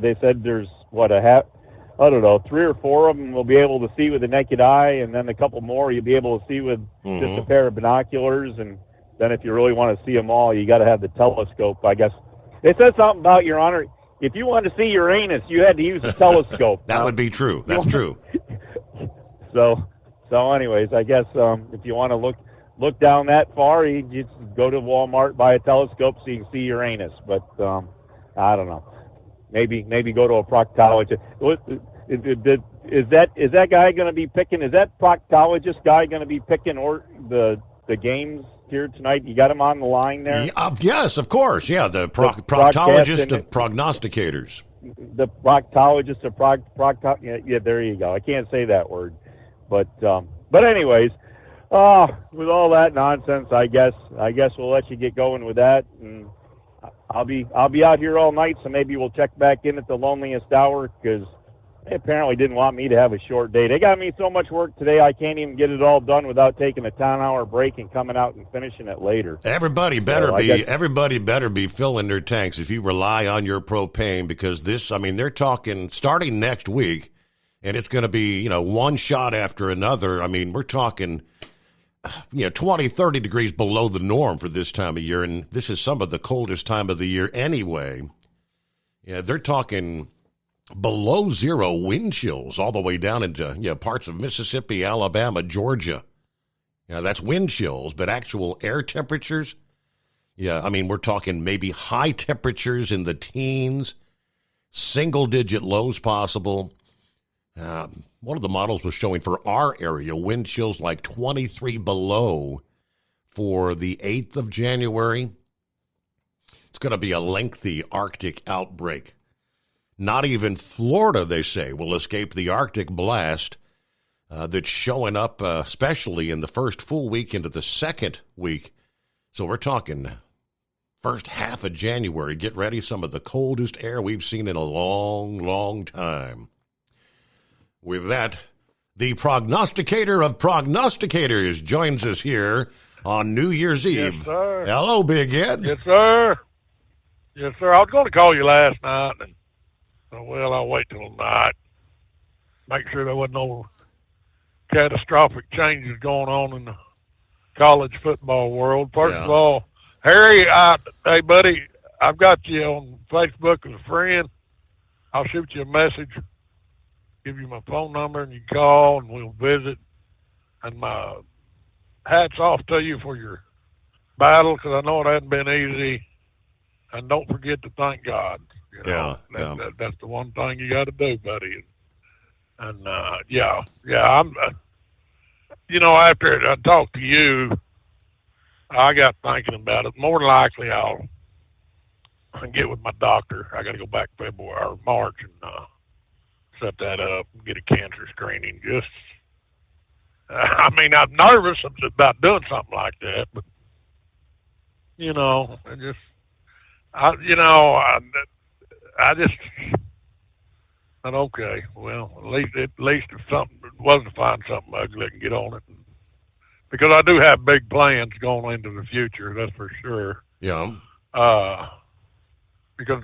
they said there's 3 or 4 of them we'll be able to see with the naked eye, and then a couple more you'll be able to see with just a pair of binoculars. And then if you really want to see them all, you got to have the telescope, I guess. It says something about, Your Honor, if you wanted to see Uranus, you had to use a telescope. That would be true. That's true. So anyways, I guess if you want to look down that far, you just go to Walmart, buy a telescope so you can see Uranus. But I don't know. Maybe go to a proctologist. Is that guy going to be picking? Is that proctologist guy going to be picking the games here tonight? You got him on the line there? Yes, of course. Yeah, the proctologist of prognosticators. The proctologist of yeah, there you go. I can't say that word, but anyways, with all that nonsense, I guess we'll let you get going with that, and I'll be out here all night, so maybe we'll check back in at the loneliest hour, because they apparently didn't want me to have a short day. They got me so much work today, I can't even get it all done without taking a 10-hour break and coming out and finishing it later. Everybody better be filling their tanks if you rely on your propane, because they're talking starting next week, and it's going to be, one shot after another. I mean, we're talking 20, 30 degrees below the norm for this time of year, and this is some of the coldest time of the year anyway. Yeah, they're talking below zero wind chills all the way down into parts of Mississippi, Alabama, Georgia. Yeah, that's wind chills, but actual air temperatures, we're talking maybe high temperatures in the teens, single-digit lows possible. One of the models was showing for our area wind chills like 23 below for the 8th of January. It's going to be a lengthy Arctic outbreak. Not even Florida, they say, will escape the Arctic blast that's showing up, especially in the first full week into the second week. So we're talking first half of January. Get ready, some of the coldest air we've seen in a long, long time. With that, the prognosticator of prognosticators joins us here on New Year's Eve. Yes, sir. Hello, Big Ed. Yes, sir. Yes, sir. I was going to call you last night, and I'll wait till tonight. Make sure there wasn't no catastrophic changes going on in the college football world. First of all, Harry, hey, buddy, I've got you on Facebook as a friend. I'll shoot you a message, give you my phone number, and you call, and we'll visit. And hats off to you for your battle, because I know it hadn't been easy. And don't forget to thank God. You know? That's the one thing you got to do, buddy. And I'm. After I talked to you, I got thinking about it. More than likely, I'll get with my doctor. I got to go back February or March and set that up and get a cancer screening. I'm nervous about doing something like that, but but okay. Well, at least if something was to find something ugly, I can get on it. Because I do have big plans going into the future, that's for sure. Yeah. Because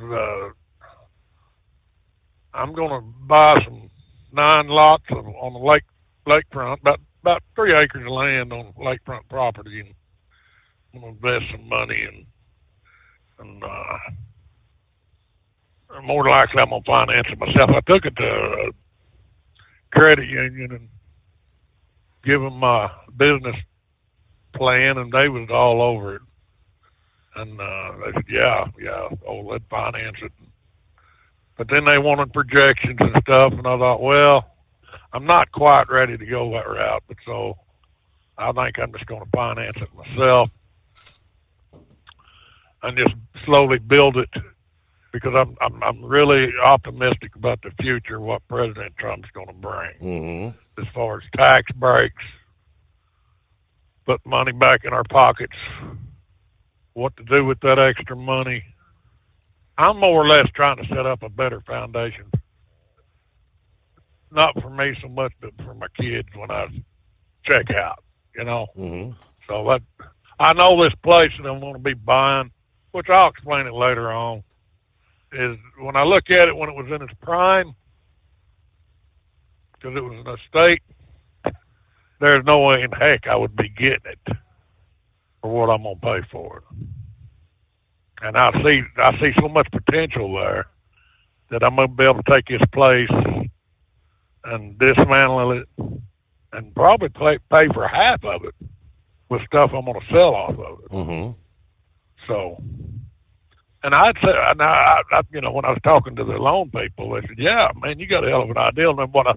I'm going to buy some 9 lots on the lakefront, about 3 acres of land on lakefront property, and I'm going to invest some money and more than likely I'm going to finance it myself. I took it to a credit union and give them my business plan, and they was all over it. And they said, let's finance it. But then they wanted projections and stuff, and I thought, well, I'm not quite ready to go that route, but so I think I'm just going to finance it myself and just slowly build it, because I'm really optimistic about the future, what President Trump's going to bring as far as tax breaks, put money back in our pockets, what to do with that extra money. I'm more or less trying to set up a better foundation, not for me so much, but for my kids when I check out, So that I know this place that I'm going to be buying, which I'll explain it later on, is when I look at it when it was in its prime, because it was an estate, there's no way in heck I would be getting it for what I'm going to pay for it. And I see so much potential there that I'm going to be able to take this place and dismantle it and probably pay for half of it with stuff I'm going to sell off of it. So, and I'd say, when I was talking to the loan people, they said, yeah, man, you got a hell of an idea. And then what I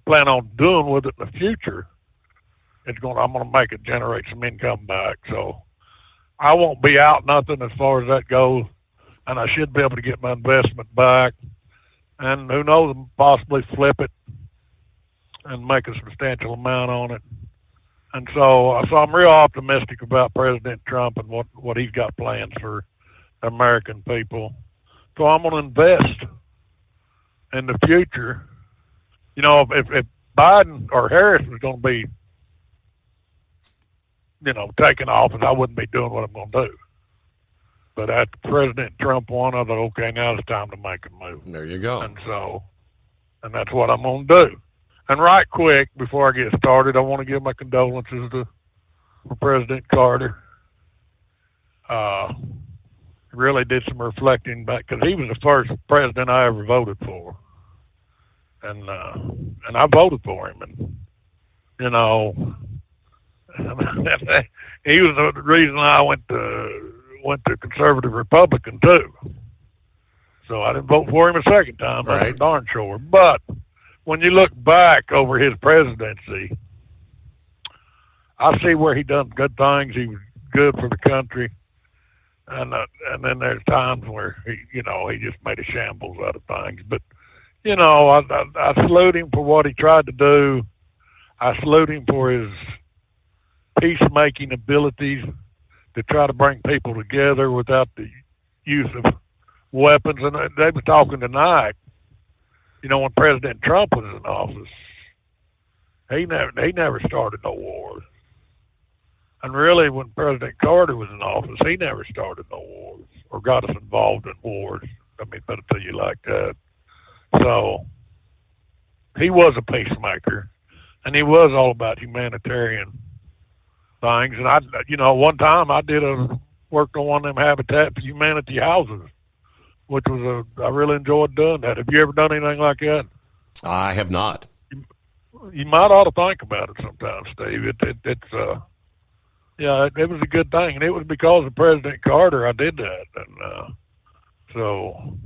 plan on doing with it in the future, I'm going to make it generate some income back. So I won't be out nothing as far as that goes. And I should be able to get my investment back. And who knows, possibly flip it and make a substantial amount on it. And so I'm real optimistic about President Trump and what he's got plans for the American people. So I'm going to invest in the future. If Biden or Harris was going to be, taking office, I wouldn't be doing what I'm going to do. But after President Trump won, I thought, okay, now it's time to make a move. There you go. And that's what I'm going to do. And right quick, before I get started, I want to give my condolences to President Carter. Really did some reflecting back, because he was the first president I ever voted for. And I voted for him. And, he was the reason I went to conservative Republican too. So I didn't vote for him a second time. That's for darn sure. But when you look back over his presidency, I see where he done good things. He was good for the country, and then there's times where he just made a shambles out of things. But I salute him for what he tried to do. I salute him for his peacemaking abilities to try to bring people together without the use of weapons. And they were talking tonight. When President Trump was in office, he never started no wars. And really, when President Carter was in office, he never started no wars or got us involved in wars. Let me put it to you like that. So he was a peacemaker, and he was all about humanitarian things. And one time I worked on one of them Habitat for Humanity houses, which was I really enjoyed doing that. Have you ever done anything like that? I have not. You might ought to think about it sometime, Steve. Yeah, it was a good thing, and it was because of President Carter I did that, and so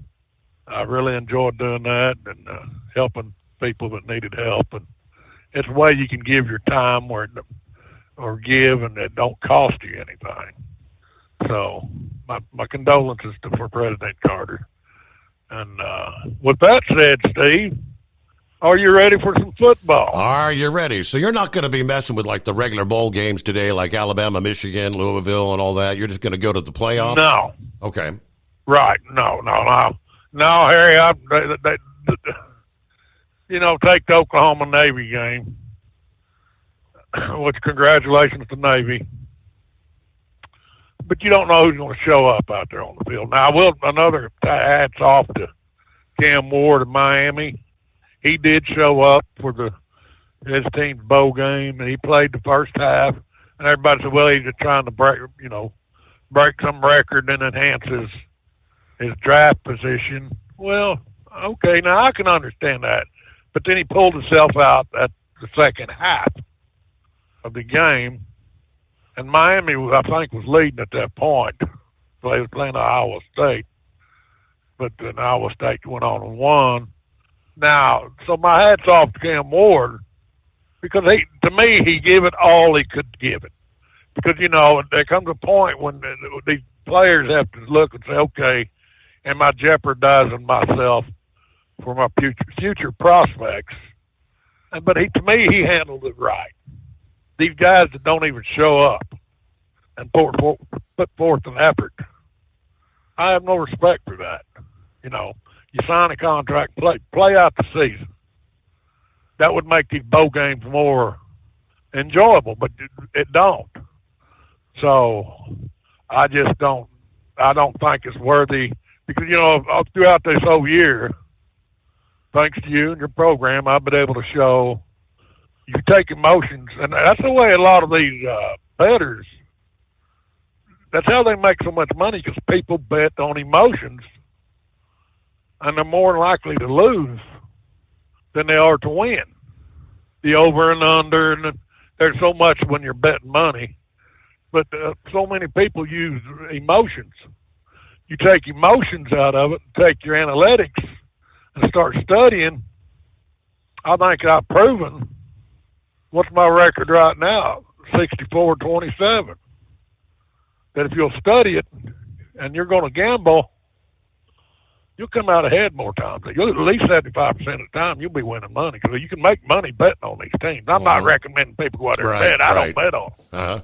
I really enjoyed doing that and helping people that needed help. And it's a way you can give your time or give, and it don't cost you anything. So my condolences for President Carter. And with that said, Steve, are you ready for some football? Are you ready? So you're not going to be messing with like the regular bowl games today, like Alabama, Michigan, Louisville, and all that. You're just going to go to the playoffs? No. Okay. Right. No, Harry. Take the Oklahoma Navy game. Which congratulations to Navy. But you don't know who's going to show up out there on the field. Now, another hats off to Cam Ward of Miami. He did show up for his team's bowl game, and he played the first half. And everybody said, well, he's just trying to break some record and enhance his draft position. Well, okay, now I can understand that. But then he pulled himself out at the second half of the game. And Miami, I think, was leading at that point. They was playing Iowa State. But then Iowa State went on and won. Now, so my hat's off to Cam Ward, because to me, he gave it all he could give it. Because, there comes a point when these players have to look and say, okay, am I jeopardizing myself for my future prospects? But to me, he handled it right. These guys that don't even show up and put forth an effort, I have no respect for that. You sign a contract, play out the season. That would make these bowl games more enjoyable, but it don't. So I just don't think it's worthy, because, throughout this whole year, thanks to you and your program, I've been able to show you take emotions, and that's the way a lot of these bettors, that's how they make so much money, because people bet on emotions, and they're more likely to lose than they are to win. The over and under, and there's so much when you're betting money, but so many people use emotions. You take emotions out of it, and take your analytics, and start studying. I think I've proven. What's my record right now? 64-27. That if you'll study it and you're going to gamble, you'll come out ahead more times. At least 75% of the time, you'll be winning money, because you can make money betting on these teams. I'm not recommending people go out there and bet. I don't bet on them. Uh-huh.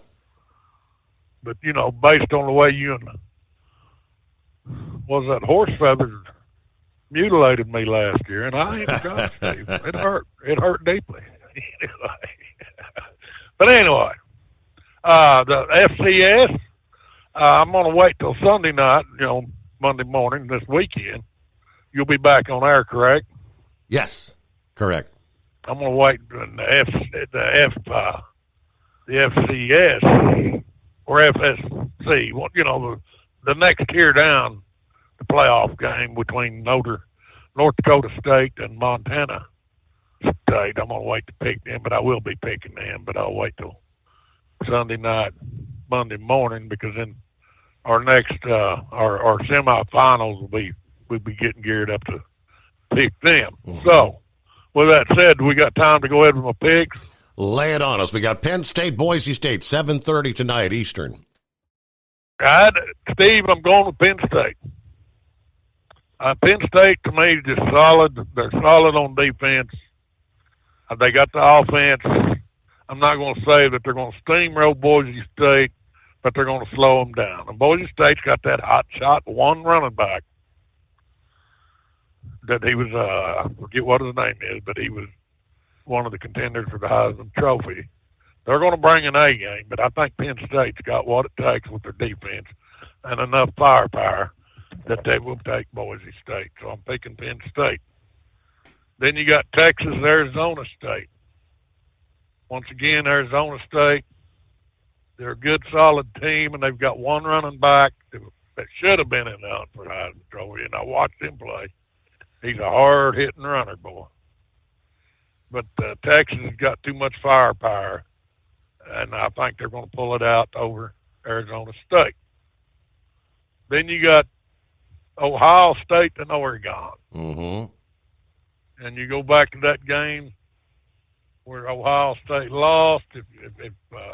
But, based on the way that horse feathers mutilated me last year, and I ain't a Steve. It hurt. It hurt deeply. But anyway, the FCS, I'm going to wait till Sunday night, Monday morning this weekend. You'll be back on air, correct? Yes, correct. I'm going to wait the FCS or FSC, the next tier down, the playoff game between North Dakota State and Montana State. I'm going to wait to pick them, but I will be picking them, but I'll wait till Sunday night, Monday morning, because then our next, our semifinals we'll be getting geared up to pick them. Mm-hmm. So, with that said, we got time to go ahead with my picks. Lay it on us. We got Penn State, Boise State, 7:30 tonight Eastern. Steve, I'm going with Penn State. Penn State, to me, is just solid. They're solid on defense. They got the offense. I'm not going to say that they're going to steamroll Boise State, but they're going to slow them down. And Boise State's got that hot shot, one running back that he was, I forget what his name is, but he was one of the contenders for the Heisman Trophy. They're going to bring an A game, but I think Penn State's got what it takes with their defense and enough firepower that they will take Boise State. So I'm picking Penn State. Then you got Texas, Arizona State. Once again, Arizona State, they're a good, solid team, and they've got one running back that should have been in the hunt for the Heisman Trophy, and I watched him play. He's a hard-hitting runner, boy. But Texas has got too much firepower, and I think they're going to pull it out over Arizona State. Then you got Ohio State and Oregon. Mm-hmm. And you go back to that game where Ohio State lost. If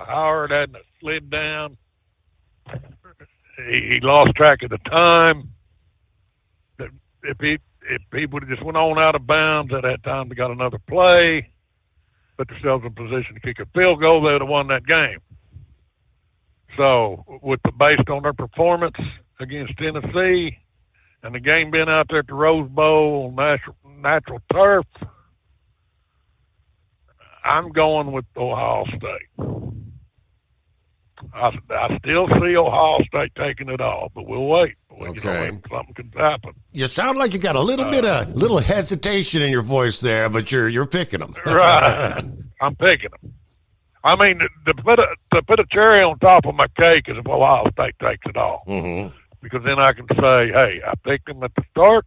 Howard hadn't slid down, he lost track of the time. If he would have just went on out of bounds at that time, they got another play, put themselves in position to kick a field goal, they would have won that game. So, based on their performance against Tennessee and the game being out there at the Rose Bowl on natural turf, I'm going with Ohio State. I still see Ohio State taking it all, but we'll wait. Okay. Something can happen. You sound like you got a little hesitation in your voice there, but you're picking them. Right. I'm picking them. I mean, to put a cherry on top of my cake is if Ohio State takes it all. Mm-hmm. Because then I can say, hey, I picked them at the start,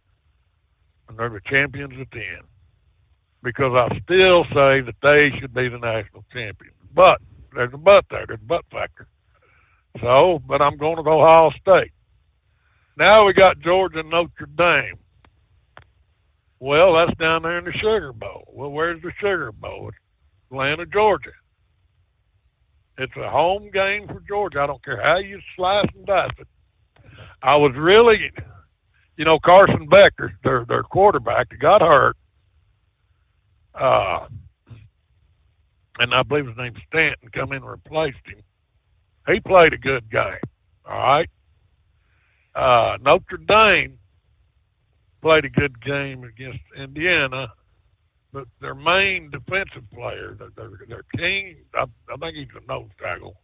and they're the champions at the end. Because I still say that they should be the national champions. But there's a but there. There's a but factor. So, but I'm going to Ohio State. Now we got Georgia and Notre Dame. Well, that's down there in the Sugar Bowl. Well, where's the Sugar Bowl? It's Atlanta, Georgia. It's a home game for Georgia. I don't care how you slice and dice it. I was really, Carson Becker, their quarterback, that got hurt. And I believe his name's Stanton, come in and replaced him. He played a good game, all right? Notre Dame played a good game against Indiana, but their main defensive player, their king, I think he's a nose tackle,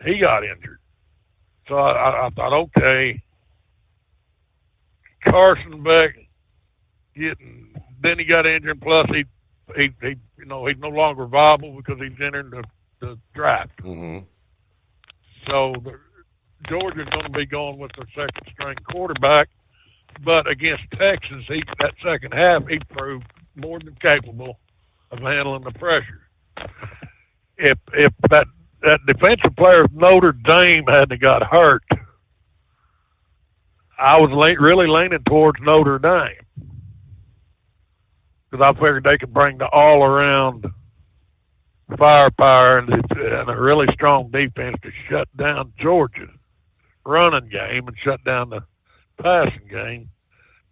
he got injured. So I thought, okay, Carson Beck then he got injured, plus he's no longer viable because he's entering the draft. Mm-hmm. So Georgia's going to be going with their second-string quarterback, but against Texas, that second half, he proved more than capable of handling the pressure. If that defensive player of Notre Dame hadn't got hurt, I was really leaning towards Notre Dame because I figured they could bring the all-around firepower and a really strong defense to shut down Georgia's running game and shut down the passing game.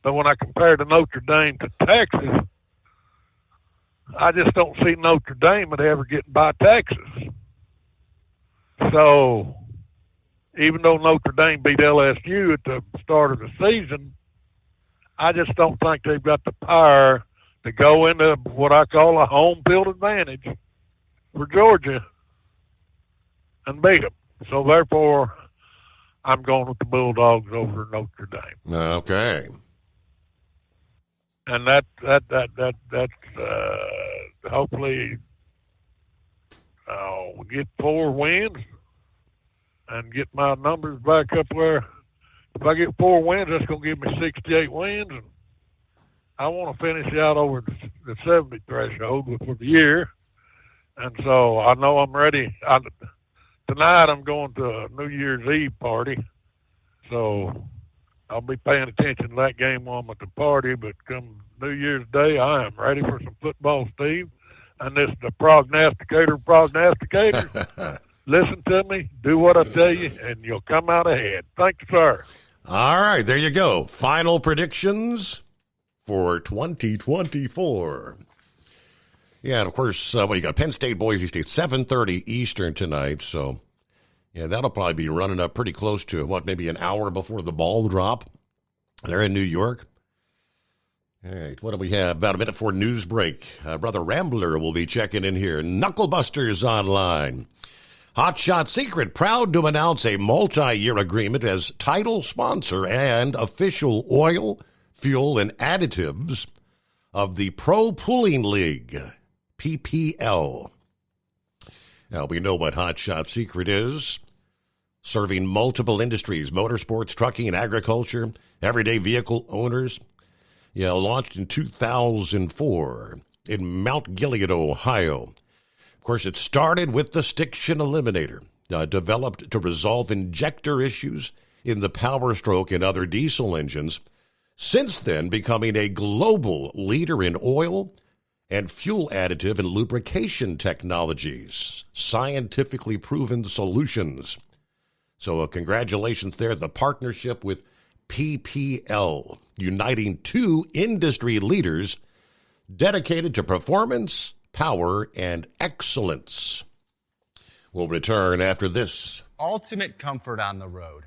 But when I compare the Notre Dame to Texas, I just don't see Notre Dame ever getting by Texas. So even though Notre Dame beat LSU at the start of the season, I just don't think they've got the power to go into what I call a home field advantage for Georgia and beat them. So therefore, I'm going with the Bulldogs over Notre Dame. Okay. And that's hopefully we'll get 4 wins and get my numbers back up where if I get 4 wins, that's going to give me 68 wins. And I want to finish out over the 70 threshold for the year. And so I know I'm ready. Tonight I'm going to a New Year's Eve party. So I'll be paying attention to that game while I'm at the party. But come New Year's Day, I am ready for some football, Steve. And this is the prognosticator. Listen to me, do what I tell you, and you'll come out ahead. Thank you, sir. All right, there you go. Final predictions for 2024. Yeah, and of course, you got Penn State, Boise State, 7:30 Eastern tonight. So, yeah, that'll probably be running up pretty close to, maybe an hour before the ball drop. They're in New York. All right, what do we have? About a minute for news break. Brother Rambler will be checking in here. Knucklebusters online. Hot Shot Secret, proud to announce a multi-year agreement as title sponsor and official oil, fuel, and additives of the Pro Pooling League, PPL. Now, we know what Hot Shot Secret is. Serving multiple industries, motorsports, trucking, and agriculture, everyday vehicle owners. Launched in 2004 in Mount Gilead, Ohio. Of course, it started with the Stiction Eliminator, developed to resolve injector issues in the Power Stroke and other diesel engines, since then becoming a global leader in oil and fuel additive and lubrication technologies, scientifically proven solutions. So congratulations there, the partnership with PPL, uniting two industry leaders dedicated to performance, power, and excellence. We'll return after this. Ultimate comfort on the road.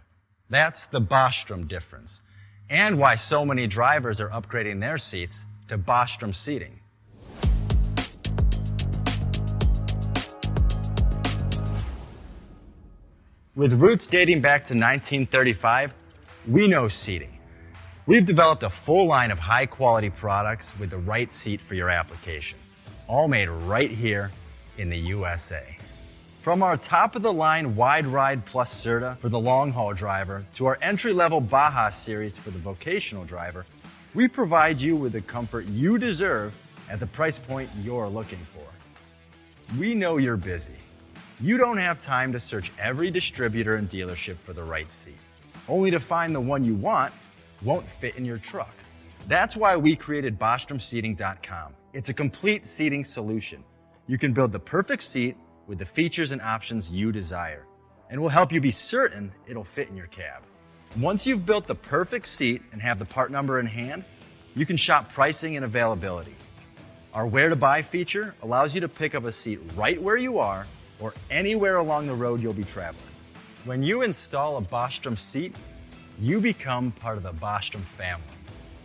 That's the Bostrom difference, and why so many drivers are upgrading their seats to Bostrom seating. With roots dating back to 1935, we know seating. We've developed a full line of high-quality products with the right seat for your application, all made right here in the USA. From our top-of-the-line Wide Ride Plus Certa for the long-haul driver to our entry-level Baja series for the vocational driver, we provide you with the comfort you deserve at the price point you're looking for. We know you're busy. You don't have time to search every distributor and dealership for the right seat, only to find the one you want won't fit in your truck. That's why we created BostromSeating.com. It's a complete seating solution. You can build the perfect seat with the features and options you desire, and we'll help you be certain it'll fit in your cab. Once you've built the perfect seat and have the part number in hand, you can shop pricing and availability. Our Where to Buy feature allows you to pick up a seat right where you are or anywhere along the road you'll be traveling. When you install a Bostrom seat, you become part of the Bostrom family.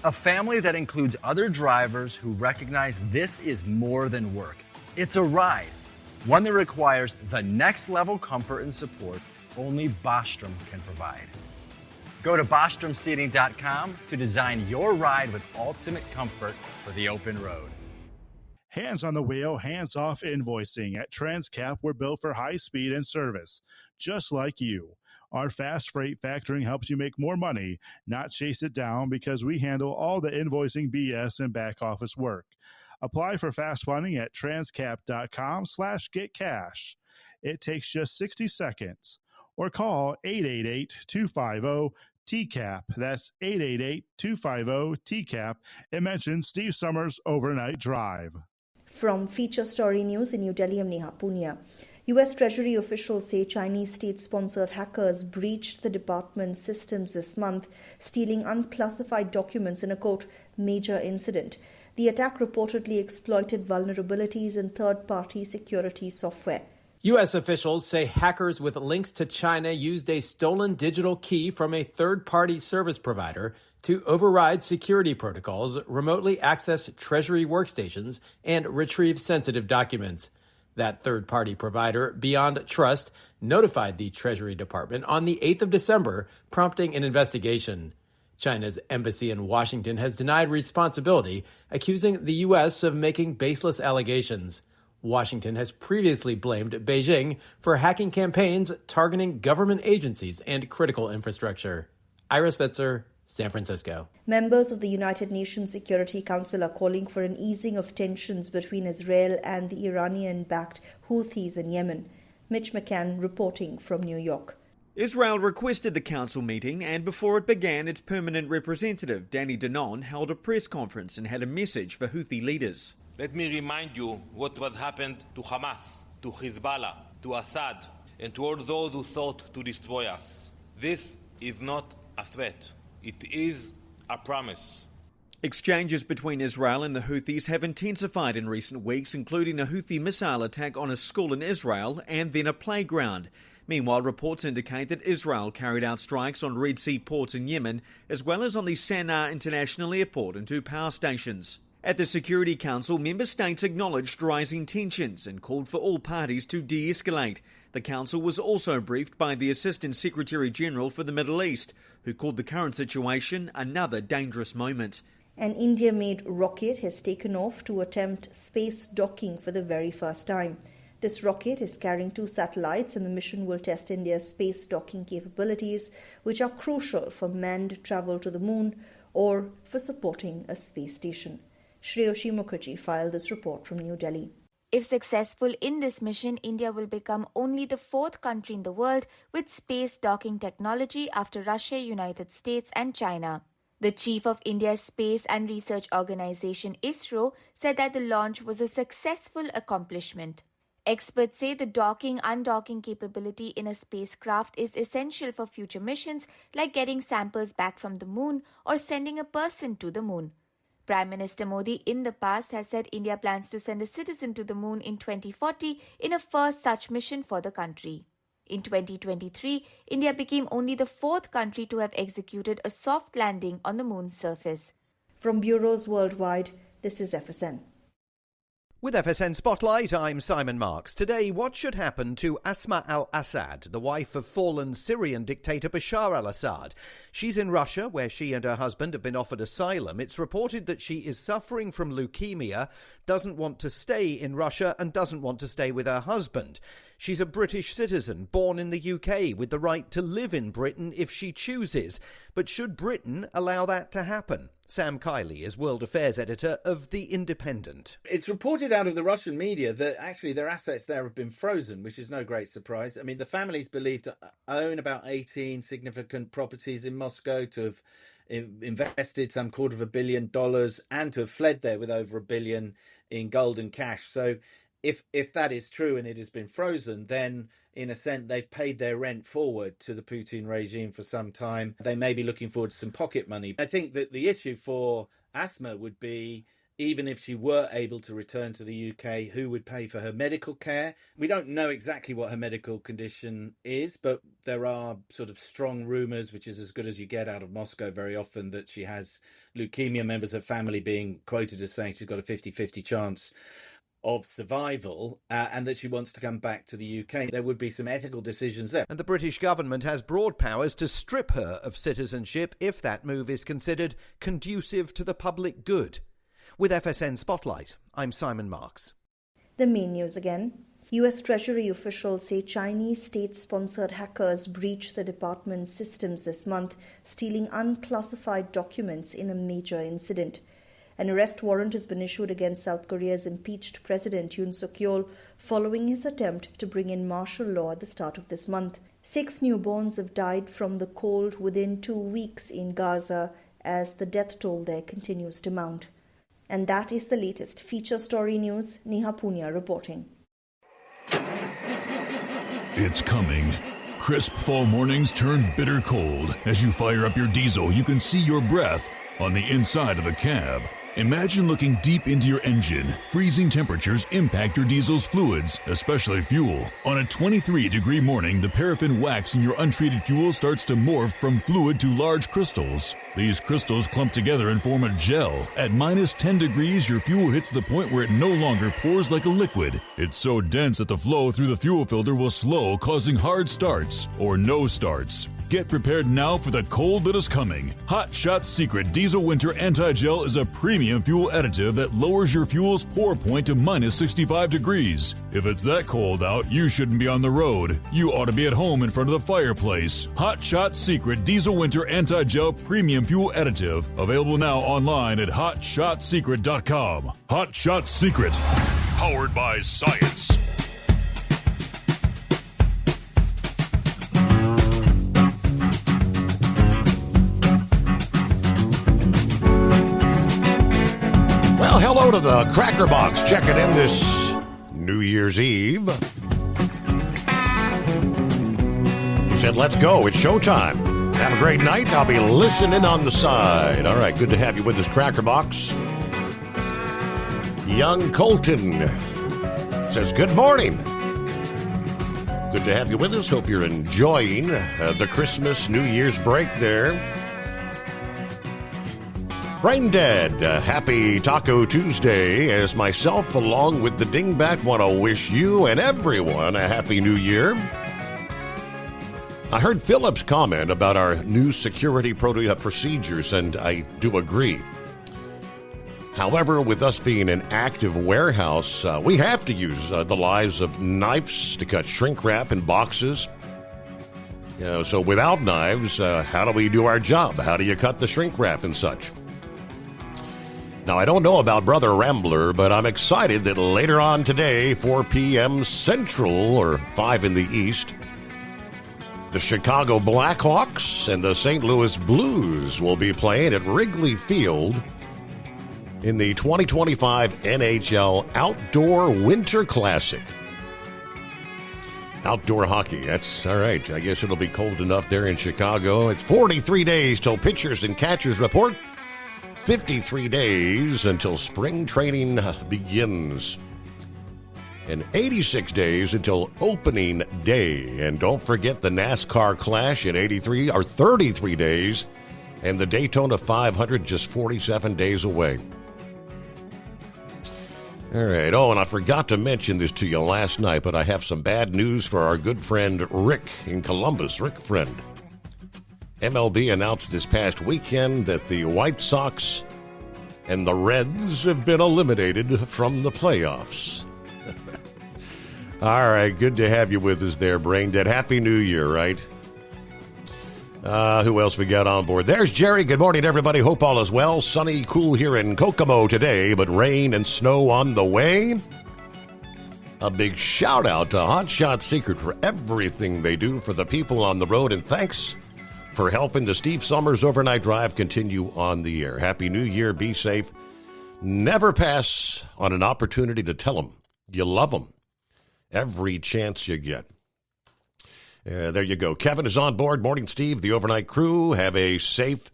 A family that includes other drivers who recognize this is more than work. It's a ride, one that requires the next level comfort and support only Bostrom can provide. Go to BostromSeating.com to design your ride with ultimate comfort for the open road. Hands on the wheel, hands off invoicing. At Transcap, we're built for high speed and service, just like you. Our fast freight factoring helps you make more money, not chase it down, because we handle all the invoicing BS and back office work. Apply for fast funding at transcap.com/getcash. It takes just 60 seconds. Or call 888-250-TCAP. That's 888-250-TCAP. And mention Steve Summers' Overnight Drive. From Feature Story News in New Delhi, I'm Neha Punya. U.S. Treasury officials say Chinese state-sponsored hackers breached the department's systems this month, stealing unclassified documents in a, quote, major incident. The attack reportedly exploited vulnerabilities in third-party security software. U.S. officials say hackers with links to China used a stolen digital key from a third-party service provider to override security protocols, remotely access Treasury workstations, and retrieve sensitive documents. That third-party provider, Beyond Trust, notified the Treasury Department on the 8th of December, prompting an investigation. China's embassy in Washington has denied responsibility, accusing the U.S. of making baseless allegations. Washington has previously blamed Beijing for hacking campaigns targeting government agencies and critical infrastructure. Ira Spitzer, San Francisco. Members of the United Nations Security Council are calling for an easing of tensions between Israel and the Iranian-backed Houthis in Yemen. Mitch McCann reporting from New York. Israel requested the council meeting, and before it began, its permanent representative, Danny Danon, held a press conference and had a message for Houthi leaders. Let me remind you what happened to Hamas, to Hezbollah, to Assad, and to all those who sought to destroy us. This is not a threat. It is a promise. Exchanges between Israel and the Houthis have intensified in recent weeks, including a Houthi missile attack on a school in Israel and then a playground. Meanwhile, reports indicate that Israel carried out strikes on Red Sea ports in Yemen, as well as on the Sana'a International Airport and 2 power stations. At the Security Council, member states acknowledged rising tensions and called for all parties to de-escalate. The Council was also briefed by the Assistant Secretary General for the Middle East, who called the current situation another dangerous moment. An India-made rocket has taken off to attempt space docking for the very first time. This rocket is carrying 2 satellites, and the mission will test India's space docking capabilities, which are crucial for manned travel to the moon or for supporting a space station. Shreyoshi Mukherjee filed this report from New Delhi. If successful in this mission, India will become only the fourth country in the world with space docking technology after Russia, United States, and China. The chief of India's Space and Research Organization, ISRO, said that the launch was a successful accomplishment. Experts say the docking-undocking capability in a spacecraft is essential for future missions like getting samples back from the moon or sending a person to the moon. Prime Minister Modi in the past has said India plans to send a citizen to the moon in 2040 in a first such mission for the country. In 2023, India became only the fourth country to have executed a soft landing on the moon's surface. From bureaus worldwide, this is FSN. With FSN Spotlight, I'm Simon Marks. Today, what should happen to Asma al-Assad, the wife of fallen Syrian dictator Bashar al-Assad? She's in Russia, where she and her husband have been offered asylum. It's reported that she is suffering from leukemia, doesn't want to stay in Russia, and doesn't want to stay with her husband. She's a British citizen, born in the UK, with the right to live in Britain if she chooses. But should Britain allow that to happen? Sam Kiley is World Affairs Editor of The Independent. It's reported out of the Russian media that actually their assets there have been frozen, which is no great surprise. I mean, the family's believed to own about 18 significant properties in Moscow, to have invested some $250 million and to have fled there with over $1 billion in gold and cash. So if that is true and it has been frozen, then in a sense they've paid their rent forward to the Putin regime for some time. They may be looking forward to some pocket money. I think that the issue for Asma would be, even if she were able to return to the UK, who would pay for her medical care? We don't know exactly what her medical condition is, but there are sort of strong rumours, which is as good as you get out of Moscow very often, that she has leukemia, members of her family being quoted as saying she's got a 50-50 chance of survival, and that she wants to come back to the UK. There would be some ethical decisions there. And the British government has broad powers to strip her of citizenship if that move is considered conducive to the public good. With FSN Spotlight, I'm Simon Marks. The main news again. US Treasury officials say Chinese state-sponsored hackers breached the department's systems this month, stealing unclassified documents in a major incident. An arrest warrant has been issued against South Korea's impeached President Yoon Suk-yeol following his attempt to bring in martial law at the start of this month. 6 newborns have died from the cold within 2 weeks in Gaza as the death toll there continues to mount. And that is the latest feature story news. Neha Punya reporting. It's coming. Crisp fall mornings turn bitter cold. As you fire up your diesel, you can see your breath on the inside of a cab. Imagine looking deep into your engine. Freezing temperatures impact your diesel's fluids, especially fuel. On a 23-degree morning, the paraffin wax in your untreated fuel starts to morph from fluid to large crystals. These crystals clump together and form a gel. At minus 10 degrees, your fuel hits the point where it no longer pours like a liquid. It's so dense that the flow through the fuel filter will slow, causing hard starts or no starts. Get prepared now for the cold that is coming. Hot Shot Secret Diesel Winter Anti-Gel is a premium fuel additive that lowers your fuel's pour point to minus 65 degrees. If it's that cold out, you shouldn't be on the road. You ought to be at home in front of the fireplace. Hot Shot Secret Diesel Winter Anti-Gel Premium Fuel Additive. Available now online at hotshotsecret.com. Hot Shot Secret. Powered by science. Well, hello to the Cracker Box checking in this New Year's Eve. He said, let's go. It's showtime. Have a great night. I'll be listening on the side. All right, good to have you with us, Cracker Box. Young Colton says, good morning. Good to have you with us. Hope you're enjoying the Christmas, New Year's break there. Brain Dead, happy Taco Tuesday, as myself, along with the Dingbat, want to wish you and everyone a happy new year. I heard Philip's comment about our new security procedures, and I do agree. However, with us being an active warehouse, we have to use the lives of knives to cut shrink wrap in boxes. So without knives, how do we do our job? How do you cut the shrink wrap and such? Now, I don't know about Brother Rambler, but I'm excited that later on today, 4 p.m. Central, or 5 in the East, the Chicago Blackhawks and the St. Louis Blues will be playing at Wrigley Field in the 2025 NHL Outdoor Winter Classic. Outdoor hockey, that's all right. I guess it'll be cold enough there in Chicago. It's 43 days till pitchers and catchers report. 53 days until spring training begins. And 86 days until opening day. And don't forget the NASCAR Clash in 83 or 33 days. And the Daytona 500 just 47 days away. All right. Oh, and I forgot to mention this to you last night, but I have some bad news for our good friend Rick in Columbus. Rick Friend. MLB announced this past weekend that the White Sox and the Reds have been eliminated from the playoffs. All right, good to have you with us there, Brain Dead. Happy New Year, right? Who else we got on board? There's Jerry. Good morning, everybody. Hope all is well. Sunny, cool here in Kokomo today, but rain and snow on the way. A big shout out to Hot Shot Secret for everything they do for the people on the road, and thanks for helping the Steve Summers Overnight Drive continue on the air. Happy New Year. Be safe. Never pass on an opportunity to tell them you love them every chance you get. There you go. Kevin is on board. Morning, Steve. The overnight crew. Have a safe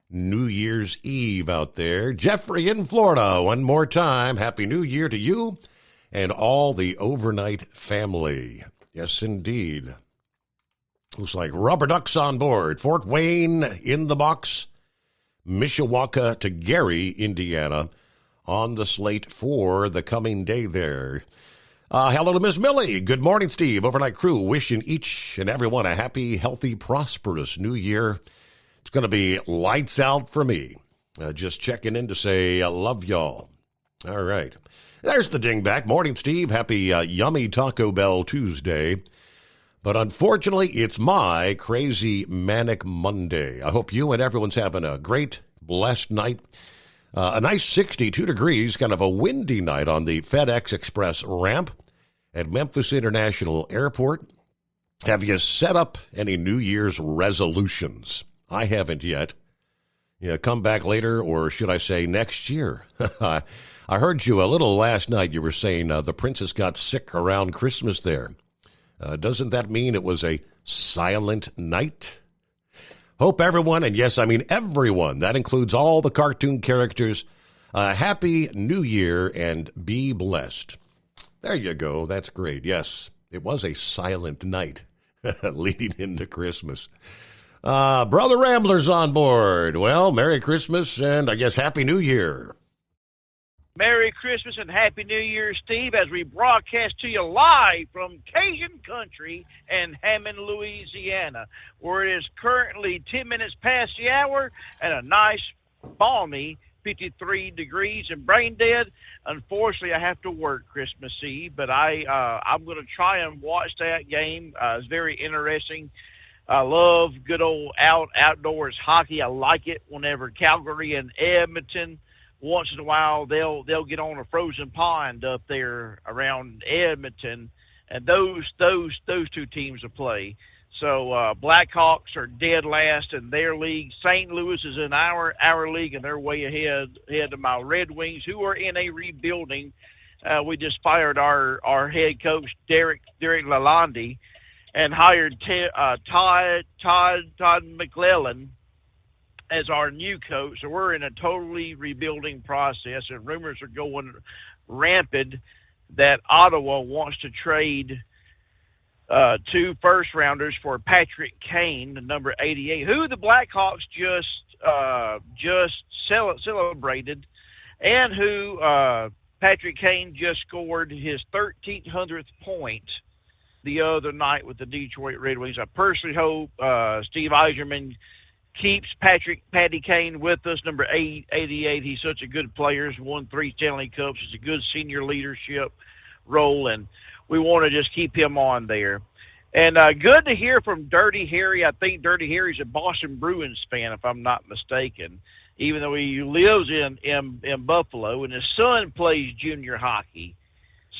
New Year's Eve out there. Jeffrey in Florida. One more time. Happy New Year to you and all the overnight family. Yes, indeed. Looks like Rubber Ducks on board. Fort Wayne in the box. Mishawaka to Gary, Indiana, on the slate for the coming day there. Hello to Miss Millie. Good morning, Steve. Overnight crew wishing each and everyone a happy, healthy, prosperous new year. It's going to be lights out for me. Just checking in to say I love y'all. All right. There's the dingback. Morning, Steve. Happy yummy Taco Bell Tuesday. But unfortunately, it's my crazy manic Monday. I hope you and everyone's having a great, blessed night. A nice 62 degrees, kind of a windy night on the FedEx Express ramp at Memphis International Airport. Have you set up any New Year's resolutions? I haven't yet. Yeah, come back later, or should I say next year? I heard you a little last night. You were saying the princess got sick around Christmas there. Doesn't that mean it was a silent night? Hope everyone, and yes, I mean everyone, that includes all the cartoon characters, happy New Year and be blessed. There you go. That's great. Yes, it was a silent night leading into Christmas. Brother Rambler's on board. Well, Merry Christmas and I guess Happy New Year. Merry Christmas and Happy New Year, Steve, as we broadcast to you live from Cajun Country in Hammond, Louisiana, where it is currently 10 minutes past the hour and a nice, balmy 53 degrees and brain dead. Unfortunately, I have to work Christmas Eve, but I'm going to try and watch that game. It's very interesting. I love good old outdoors hockey. I like it whenever Calgary and Edmonton, once in a while, they'll get on a frozen pond up there around Edmonton, and those two teams will play. So Blackhawks are dead last in their league. St. Louis is in our league, and they're way ahead of my Red Wings, who are in a rebuilding. We just fired our head coach Derek Lalonde, and hired Todd McClellan as our new coach. So we're in a totally rebuilding process, and rumors are going rampant that Ottawa wants to trade 2 first-rounders for Patrick Kane, number 88, who the Blackhawks just celebrated, and who Patrick Kane just scored his 1,300th point the other night with the Detroit Red Wings. I personally hope Steve Yzerman keeps Patty Kane with us, number 88. He's such a good player. He's won 3 Stanley Cups. It's a good senior leadership role, and we want to just keep him on there. And good to hear from Dirty Harry. I think Dirty Harry's a Boston Bruins fan, if I'm not mistaken. even though he lives in Buffalo, and his son plays junior hockey.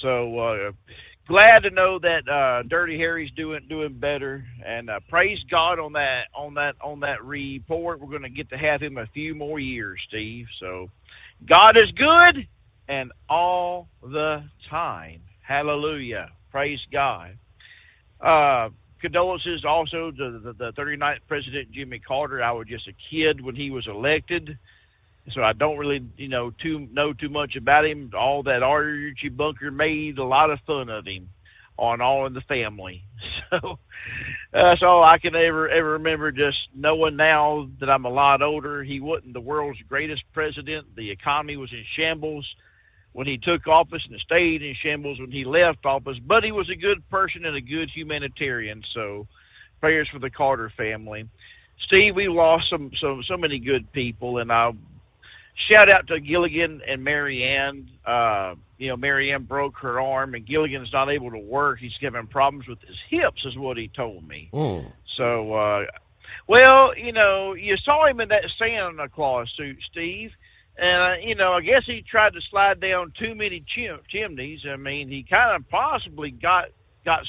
So glad to know that Dirty Harry's doing better, and praise God on that report. We're going to get to have him a few more years, Steve. So God is good, and all the time. Hallelujah. Praise God. Condolences also to the 39th President Jimmy Carter. I was just a kid when he was elected, so I don't really know too much about him. All that Archie Bunker made a lot of fun of him on All in the Family. So that's all I can ever remember, just knowing now that I'm a lot older. He wasn't the world's greatest president. The economy was in shambles when he took office, and it stayed in shambles when he left office. But he was a good person and a good humanitarian. So prayers for the Carter family. Steve, we lost so many good people, and I'll shout out to Gilligan and Marianne. Marianne broke her arm, and Gilligan's not able to work. He's having problems with his hips, is what he told me. Oh. So, you saw him in that Santa Claus suit, Steve. And, I guess he tried to slide down too many chimneys. I mean, he kind of possibly got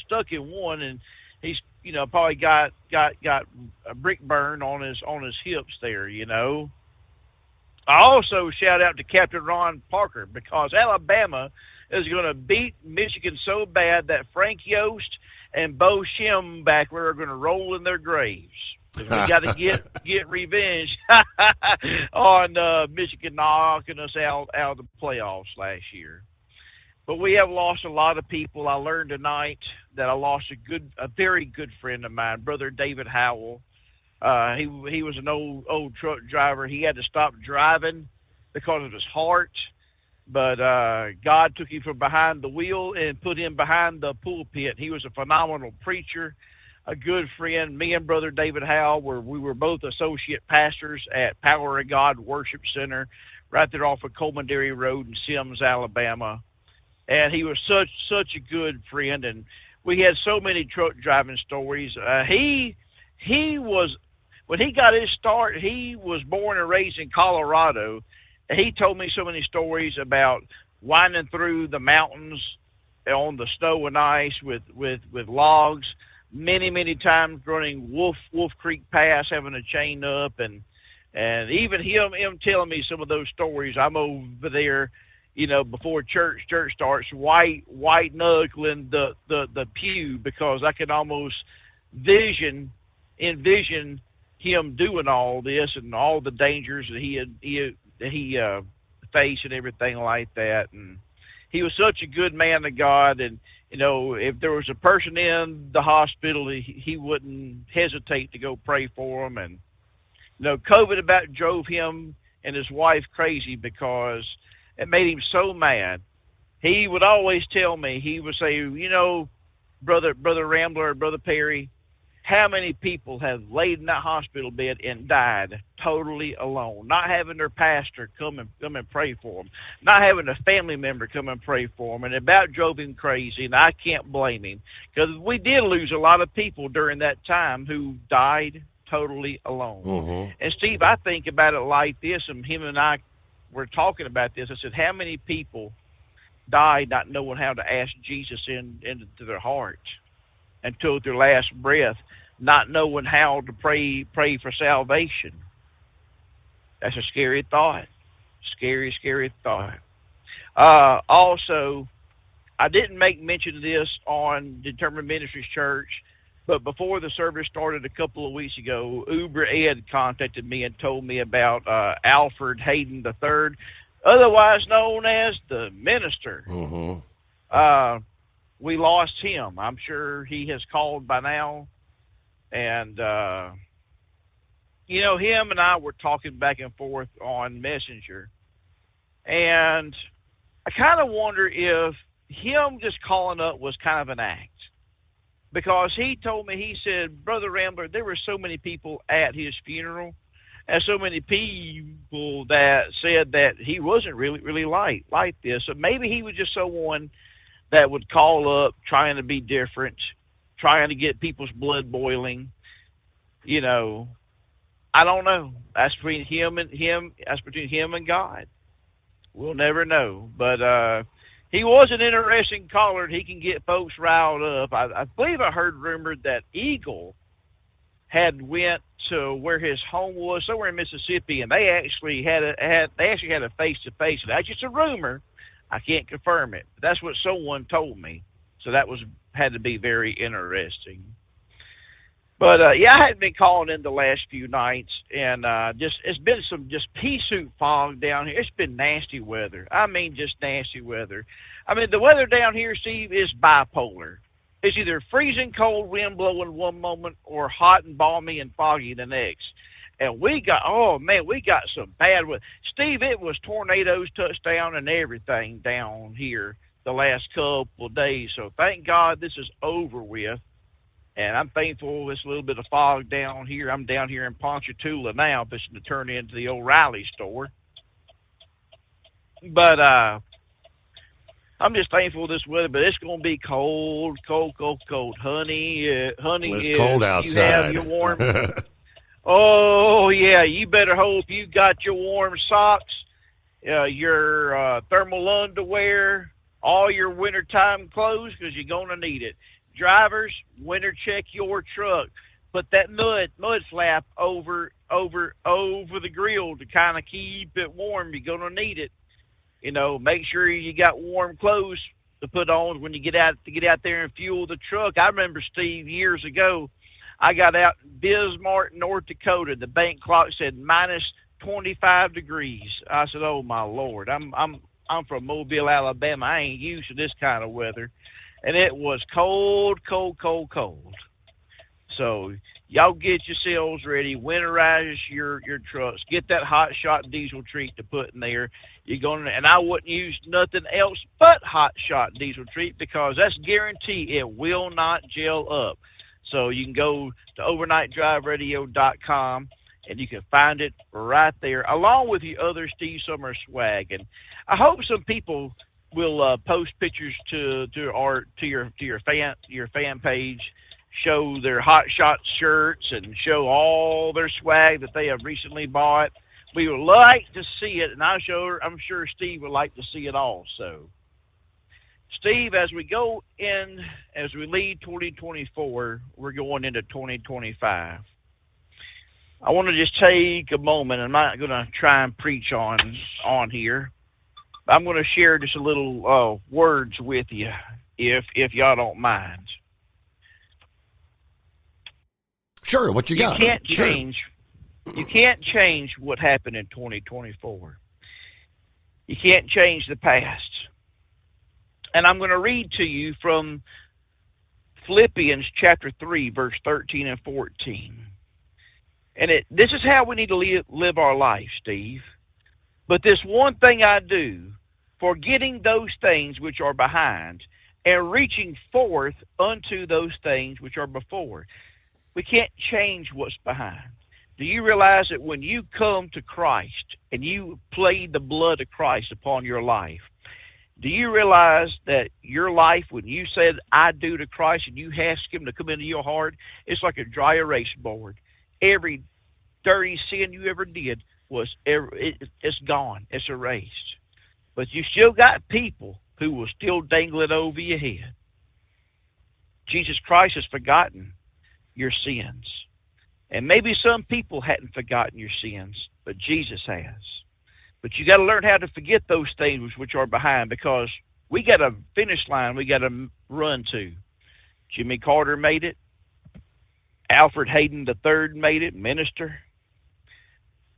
stuck in one, and he's, probably got a brick burn on his hips there, I also shout out to Captain Ron Parker, because Alabama is going to beat Michigan so bad that Frank Yost and Bo Schembechler are going to roll in their graves. We got to get revenge on Michigan knocking us out of the playoffs last year. But we have lost a lot of people. I learned tonight that I lost a very good friend of mine, Brother David Howell. He was an old truck driver. He had to stop driving because of his heart. But God took him from behind the wheel and put him behind the pulpit. He was a phenomenal preacher, a good friend. Me and Brother David Howell we were both associate pastors at Power of God Worship Center right there off of Coleman Dairy Road in Sims, Alabama. And he was such a good friend, and we had so many truck driving stories. He was, when he got his start, he was born and raised in Colorado. And he told me so many stories about winding through the mountains on the snow and ice with logs, many times running Wolf Creek Pass, having a chain up, and even him telling me some of those stories. I'm over there, before church starts, white knuckling the pew, because I can almost envision him doing all this and all the dangers that he faced and everything like that. And he was such a good man of God, and if there was a person in the hospital, he wouldn't hesitate to go pray for them. And COVID about drove him and his wife crazy, because it made him so mad. He would always tell me, he would say, Brother Rambler, Brother Perry, how many people have laid in that hospital bed and died totally alone, not having their pastor come and pray for them, not having a family member come and pray for them, and it about drove him crazy, and I can't blame him, because we did lose a lot of people during that time who died totally alone. Mm-hmm. And Steve, I think about it like this, and him and I were talking about this. I said, how many people died not knowing how to ask Jesus into their heart until their last breath, not knowing how to pray for salvation? That's a scary thought. Scary thought. Also, I didn't make mention of this on Determined Ministries Church, but before the service started a couple of weeks ago, Uber Ed contacted me and told me about Alfred Hayden III, otherwise known as the minister. Mm-hmm. We lost him. I'm sure he has called by now. And, him and I were talking back and forth on Messenger. And I kind of wonder if him just calling up was kind of an act. Because he told me, he said, Brother Rambler, there were so many people at his funeral, and so many people that said that he wasn't really like this. So maybe he was just someone that would call up trying to be different, trying to get people's blood boiling, I don't know. That's between him and him. That's between him and God. We'll never know. But he was an interesting caller. He can get folks riled up. I believe I heard rumored that Eagle had went to where his home was, somewhere in Mississippi, and they actually had a face-to-face. That's just a rumor. I can't confirm it. But that's what someone told me. So that had to be very interesting. But yeah, I hadn't been calling in the last few nights, and it's been some just pea soup fog down here. It's been nasty weather. I mean, just nasty weather. I mean, the weather down here, Steve, is bipolar. It's either freezing cold, wind blowing one moment, or hot and balmy and foggy the next. And we got some bad weather. Steve, it was tornadoes, touchdown, and everything down here the last couple of days. So thank God this is over with. And I'm thankful it's a little bit of fog down here. I'm down here in Ponchatoula now, fishing to turn into the O'Reilly store. But I'm just thankful this weather, but it's going to be cold. Honey, it's cold outside. You have your warm. Oh, yeah, you better hope you got your warm socks, your thermal underwear, all your wintertime clothes, because you're going to need it. Drivers, winter check your truck. Put that mud flap over the grill to kind of keep it warm. You're going to need it. You know, make sure you got warm clothes to put on when you get out there and fuel the truck. I remember, Steve, years ago, I got out in Bismarck, North Dakota. The bank clock said minus 25 degrees. I said, "Oh my Lord, I'm from Mobile, Alabama. I ain't used to this kind of weather." And it was cold. So y'all get yourselves ready. Winterize your trucks. Get that hot shot diesel treat to put in there. And I wouldn't use nothing else but hot shot diesel treat, because that's guaranteed it will not gel up. So you can go to overnightdriveradio.com and you can find it right there, along with the other Steve Summers swag. And I hope some people will post pictures to your fan page, show their hot shot shirts and show all their swag that they have recently bought. We would like to see it, and I'm sure Steve would like to see it also. Steve, as we lead 2024, we're going into 2025. I want to just take a moment. I'm not going to try and preach on here. I'm going to share just a little words with you, if y'all don't mind. Sure, what you got? You can't change what happened in 2024. You can't change the past. And I'm going to read to you from Philippians chapter 3, verse 13 and 14. And this is how we need to live our life, Steve. But this one thing I do, forgetting those things which are behind, and reaching forth unto those things which are before. We can't change what's behind. Do you realize that when you come to Christ and you plead the blood of Christ upon your life, do you realize that your life, when you said, "I do" to Christ, and you ask him to come into your heart, it's like a dry erase board. Every dirty sin you ever did, it's gone. It's erased. But you still got people who will still dangle it over your head. Jesus Christ has forgotten your sins. And maybe some people hadn't forgotten your sins, but Jesus has. But you got to learn how to forget those things which are behind, because we got a finish line we got to run to. Jimmy Carter made it. Alfred Hayden III made it, minister.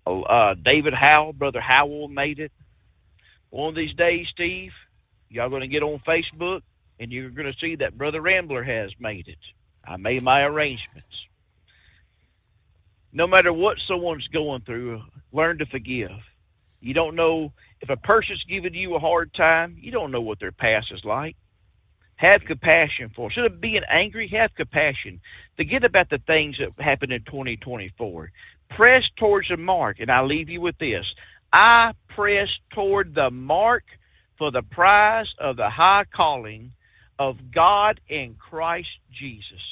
David Howell, Brother Howell, made it. One of these days, Steve, y'all going to get on Facebook, and you're going to see that Brother Rambler has made it. I made my arrangements. No matter what someone's going through, learn to forgive. You don't know if a person's giving you a hard time, you don't know what their past is like. Have compassion for. Instead of being angry, have compassion. Forget about the things that happened in 2024. Press towards the mark, and I leave you with this. I press toward the mark for the prize of the high calling of God in Christ Jesus.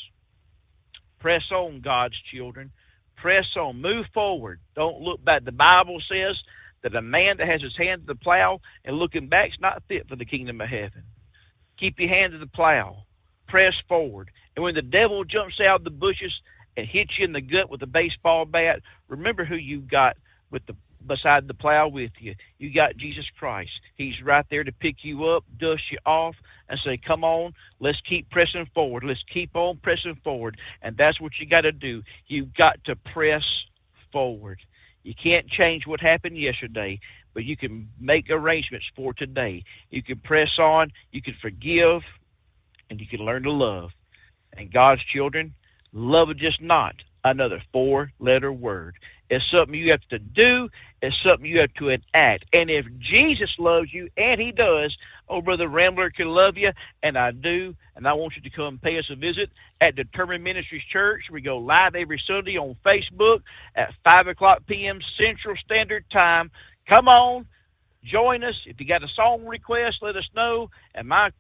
Press on, God's children. Press on. Move forward. Don't look back. The Bible says that a man that has his hand to the plow and looking back is not fit for the kingdom of heaven. Keep your hand to the plow. Press forward. And when the devil jumps out of the bushes and hits you in the gut with a baseball bat, remember who you got beside the plow with you. You got Jesus Christ. He's right there to pick you up, dust you off, and say, come on, let's keep pressing forward. Let's keep on pressing forward. And that's what you got to do. You've got to press forward. You can't change what happened yesterday, but you can make arrangements for today. You can press on, you can forgive, and you can learn to love. And God's children, love is just not another 4-letter word. It's something you have to do. It's something you have to enact. And if Jesus loves you, and he does, oh, Brother Rambler can love you, and I do, and I want you to come pay us a visit at Determined Ministries Church. We go live every Sunday on Facebook at 5 o'clock p.m. Central Standard Time. Come on, join us. If you got a song request, let us know. And my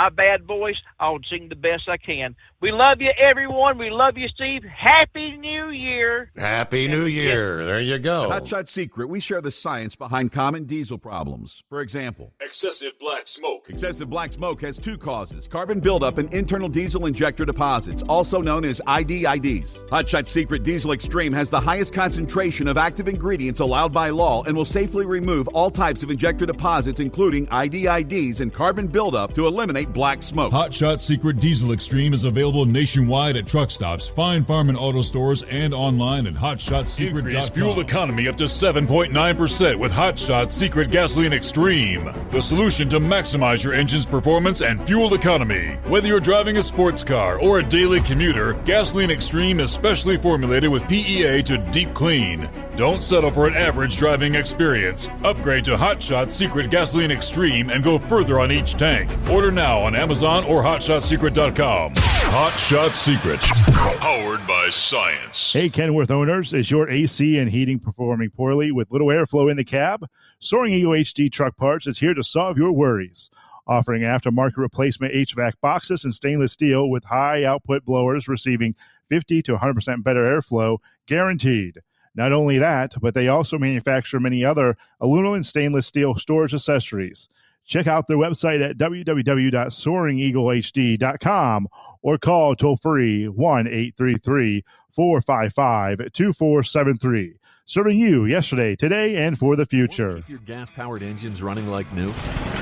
bad voice, I'll sing the best I can. We love you, everyone. We love you, Steve. Happy New Year. Happy New Year. There you go. Hot Shot Secret, we share the science behind common diesel problems. For example, Excessive black smoke. excessive black smoke has two causes: carbon buildup and internal diesel injector deposits, also known as IDIDs. Hot Shot Secret Diesel Extreme has the highest concentration of active ingredients allowed by law and will safely remove all types of injector deposits, including IDIDs and carbon buildup, to eliminate black smoke. Hot Shot Secret Diesel Extreme is available nationwide at truck stops, fine farm and auto stores, and online at hotshotsecret.com. Increase fuel economy up to 7.9% with Hot Shot Secret Gasoline Extreme, the solution to maximize your engine's performance and fuel economy. Whether you're driving a sports car or a daily commuter, Gasoline Extreme is specially formulated with PEA to deep clean. Don't settle for an average driving experience. Upgrade to Hot Shot Secret Gasoline Extreme and go further on each tank. Order now on Amazon or hotshotsecret.com. Hot Shot Secret, powered by science. Hey, Kenworth owners, is your AC and heating performing poorly with little airflow in the cab? Soaring Eagle HD Truck Parts is here to solve your worries. Offering aftermarket replacement HVAC boxes and stainless steel with high output blowers receiving 50 to 100% better airflow, guaranteed. Not only that, but they also manufacture many other aluminum and stainless steel storage accessories. Check out their website at www.soaringeaglehd.com or call toll-free 1-833-455-2473. Serving you yesterday, today, and for the future. Keep your gas-powered engines running like new?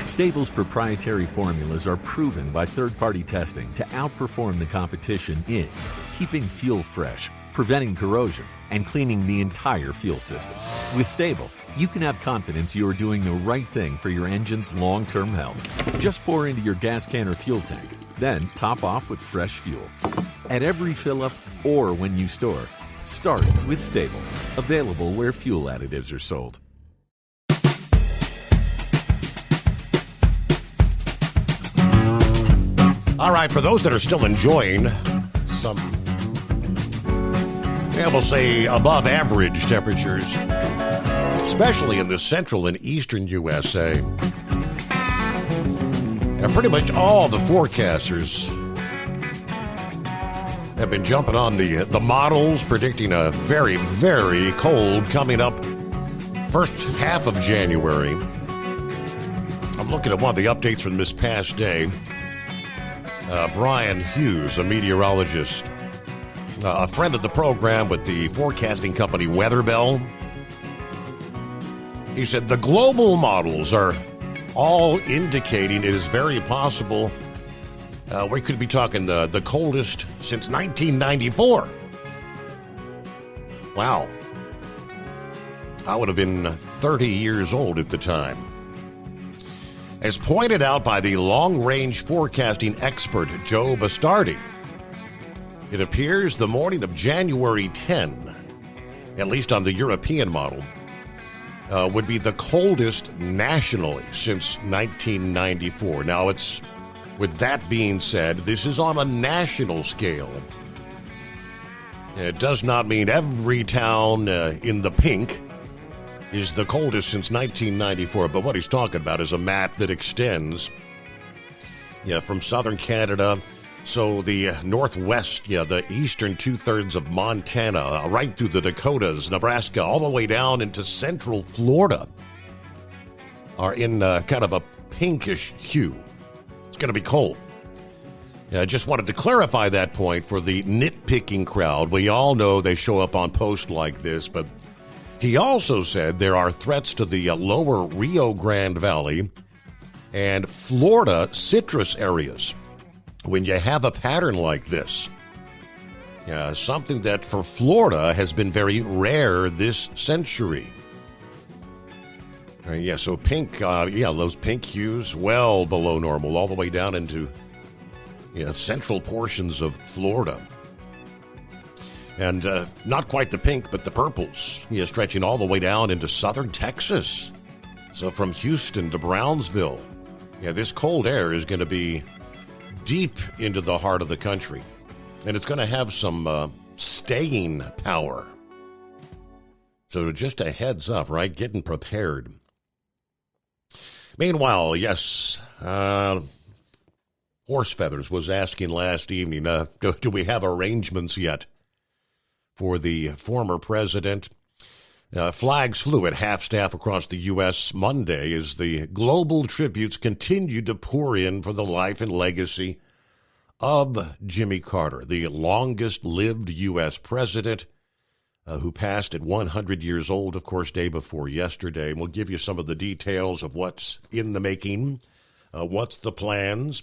Stable's proprietary formulas are proven by third-party testing to outperform the competition in keeping fuel fresh, preventing corrosion, and cleaning the entire fuel system. With Stable, you can have confidence you are doing the right thing for your engine's long-term health. Just pour into your gas can or fuel tank, then top off with fresh fuel. At every fill-up or when you store, start with Stable. Available where fuel additives are sold. All right, for those that are still enjoying some, we'll say, above average temperatures, especially in the central and eastern USA, and pretty much all the forecasters have been jumping on the models, predicting a very, very cold coming up first half of January. I'm looking at one of the updates from this past day. Brian Hughes, a meteorologist, a friend of the program with the forecasting company Weatherbell. He said the global models are all indicating it is very possible we could be talking the coldest since 1994. Wow. I would have been 30 years old at the time. As pointed out by the long-range forecasting expert Joe Bastardi, it appears the morning of January 10, at least on the European model, would be the coldest nationally since 1994. Now, with that being said, this is on a national scale. It does not mean every town in the pink is the coldest since 1994, but what he's talking about is a map that extends from southern Canada So the northwest, the eastern two-thirds of Montana, right through the Dakotas, Nebraska, all the way down into central Florida are in kind of a pinkish hue. It's going to be cold. I just wanted to clarify that point for the nitpicking crowd. We all know they show up on posts like this, but he also said there are threats to the lower Rio Grande Valley and Florida citrus areas. When you have a pattern like this, something that for Florida has been very rare this century. So pink, those pink hues well below normal, all the way down into central portions of Florida. And not quite the pink, but the purples, stretching all the way down into southern Texas. So from Houston to Brownsville, this cold air is going to be deep into the heart of the country. And it's going to have some staying power. So just a heads up, right? Getting prepared. Meanwhile, Horse Feathers was asking last evening, do we have arrangements yet for the former president? Flags flew at half-staff across the U.S. Monday as the global tributes continued to pour in for the life and legacy of Jimmy Carter, the longest-lived U.S. president, who passed at 100 years old, of course, day before yesterday. And we'll give you some of the details of what's in the making, what's the plans.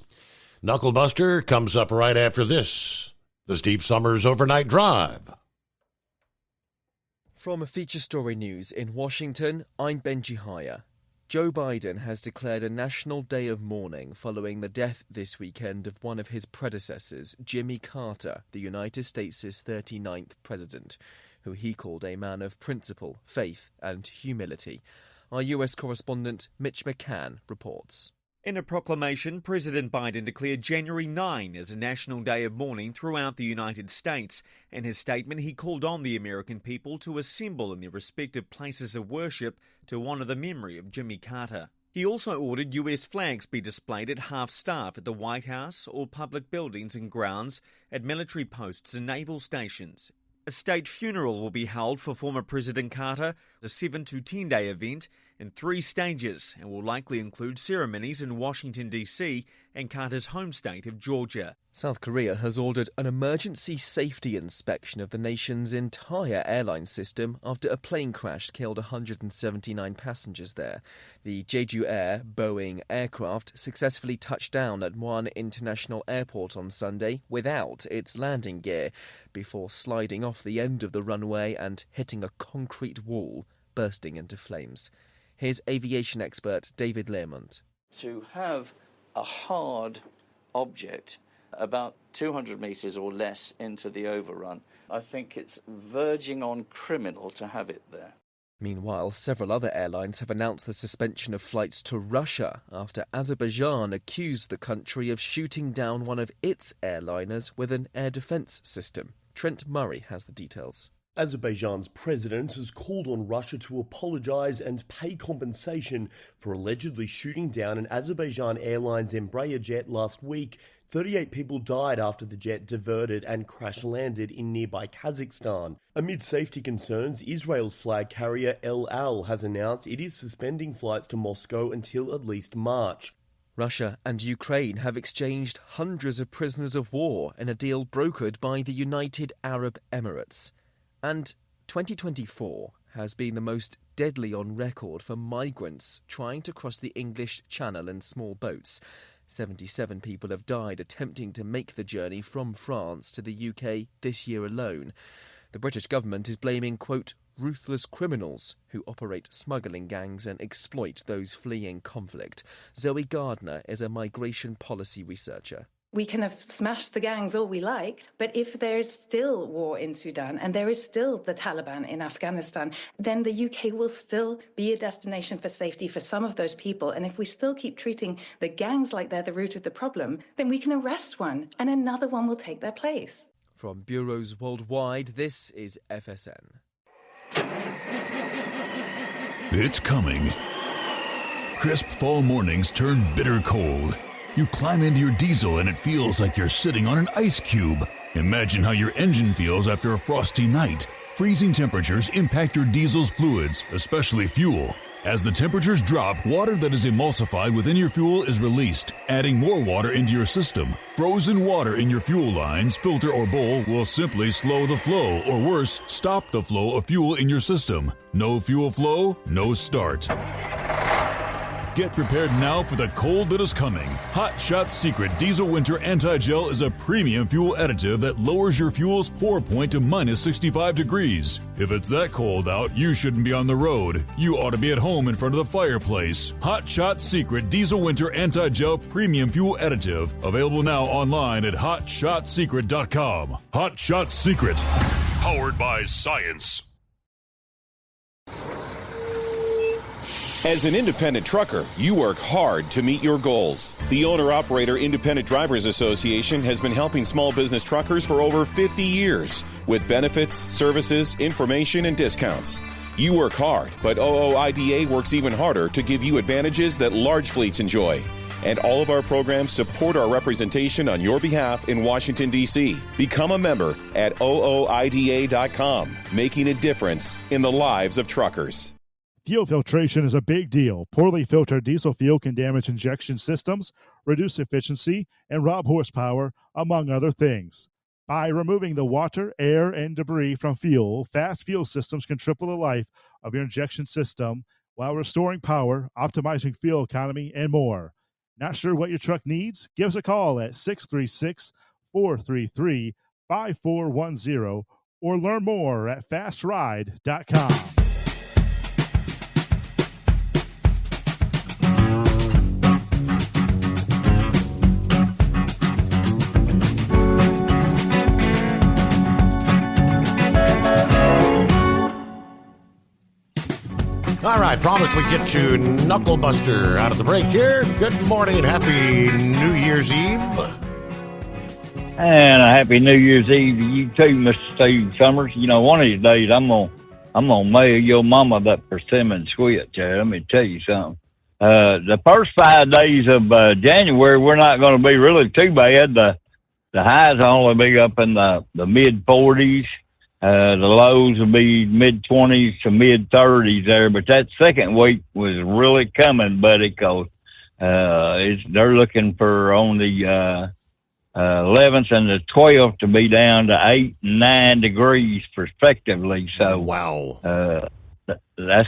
Knucklebuster comes up right after this. The Steve Summers Overnight Drive. From Feature Story News in Washington, I'm Benji Haya. Joe Biden has declared a national day of mourning following the death this weekend of one of his predecessors, Jimmy Carter, the United States' 39th president, who he called a man of principle, faith, and humility. Our U.S. correspondent Mitch McCann reports. In a proclamation, President Biden declared January 9 as a national day of mourning throughout the United States. In his statement, he called on the American people to assemble in their respective places of worship to honour the memory of Jimmy Carter. He also ordered U.S. flags be displayed at half-staff at the White House or public buildings and grounds, at military posts and naval stations. A state funeral will be held for former President Carter, a 7 to 10-day event in 3 stages, and will likely include ceremonies in Washington, D.C. and Carter's home state of Georgia. South Korea has ordered an emergency safety inspection of the nation's entire airline system after a plane crash killed 179 passengers there. The Jeju Air Boeing aircraft successfully touched down at Muan International Airport on Sunday without its landing gear before sliding off the end of the runway and hitting a concrete wall, bursting into flames. Here's aviation expert David Learmont. To have a hard object about 200 metres or less into the overrun, I think it's verging on criminal to have it there. Meanwhile, several other airlines have announced the suspension of flights to Russia after Azerbaijan accused the country of shooting down one of its airliners with an air defence system. Trent Murray has the details. Azerbaijan's president has called on Russia to apologise and pay compensation for allegedly shooting down an Azerbaijan Airlines Embraer jet last week. 38 people died after the jet diverted and crash-landed in nearby Kazakhstan. Amid safety concerns, Israel's flag carrier El Al has announced it is suspending flights to Moscow until at least March. Russia and Ukraine have exchanged hundreds of prisoners of war in a deal brokered by the United Arab Emirates. And 2024 has been the most deadly on record for migrants trying to cross the English Channel in small boats. 77 people have died attempting to make the journey from France to the UK this year alone. The British government is blaming, quote, ruthless criminals who operate smuggling gangs and exploit those fleeing conflict. Zoe Gardner is a migration policy researcher. We can have smashed the gangs all we like, but if there is still war in Sudan and there is still the Taliban in Afghanistan, then the UK will still be a destination for safety for some of those people. And if we still keep treating the gangs like they're the root of the problem, then we can arrest one and another one will take their place. From bureaus worldwide, this is FSN. It's coming. Crisp fall mornings turn bitter cold. You climb into your diesel and it feels like you're sitting on an ice cube. Imagine how your engine feels after a frosty night. Freezing temperatures impact your diesel's fluids, especially fuel. As the temperatures drop, water that is emulsified within your fuel is released, adding more water into your system. Frozen water in your fuel lines, filter, or bowl will simply slow the flow, or worse, stop the flow of fuel in your system. No fuel flow, no start. Get prepared now for the cold that is coming. Hot Shot Secret Diesel Winter Anti-Gel is a premium fuel additive that lowers your fuel's pour point to minus 65 degrees. If it's that cold out, you shouldn't be on the road. You ought to be at home in front of the fireplace. Hot Shot Secret Diesel Winter Anti-Gel Premium Fuel Additive. Available now online at hotshotsecret.com. Hot Shot Secret. Powered by science. As an independent trucker, you work hard to meet your goals. The Owner-Operator Independent Drivers Association has been helping small business truckers for over 50 years with benefits, services, information, and discounts. You work hard, but OOIDA works even harder to give you advantages that large fleets enjoy. And all of our programs support our representation on your behalf in Washington, D.C. Become a member at OOIDA.com, making a difference in the lives of truckers. Fuel filtration is a big deal. Poorly filtered diesel fuel can damage injection systems, reduce efficiency, and rob horsepower, among other things. By removing the water, air, and debris from fuel, fast fuel systems can triple the life of your injection system while restoring power, optimizing fuel economy, and more. Not sure what your truck needs? Give us a call at 636-433-5410 or learn more at fastride.com. All right, promised we'd get you Knucklebuster out of the break here. Good morning and happy New Year's Eve. And a happy New Year's Eve to you too, Mr. Steve Summers. You know, one of these days I'm gonna mail your mama that persimmon switch. Let me tell you something. The first 5 days of January we're not going to be really too bad. The highs will only be up in the mid 40s. The lows will be mid-20s to mid-30s there, but that second week was really coming, buddy, because they're looking for on the 11th and the 12th to be down to 8 and 9 degrees respectively. So wow, that's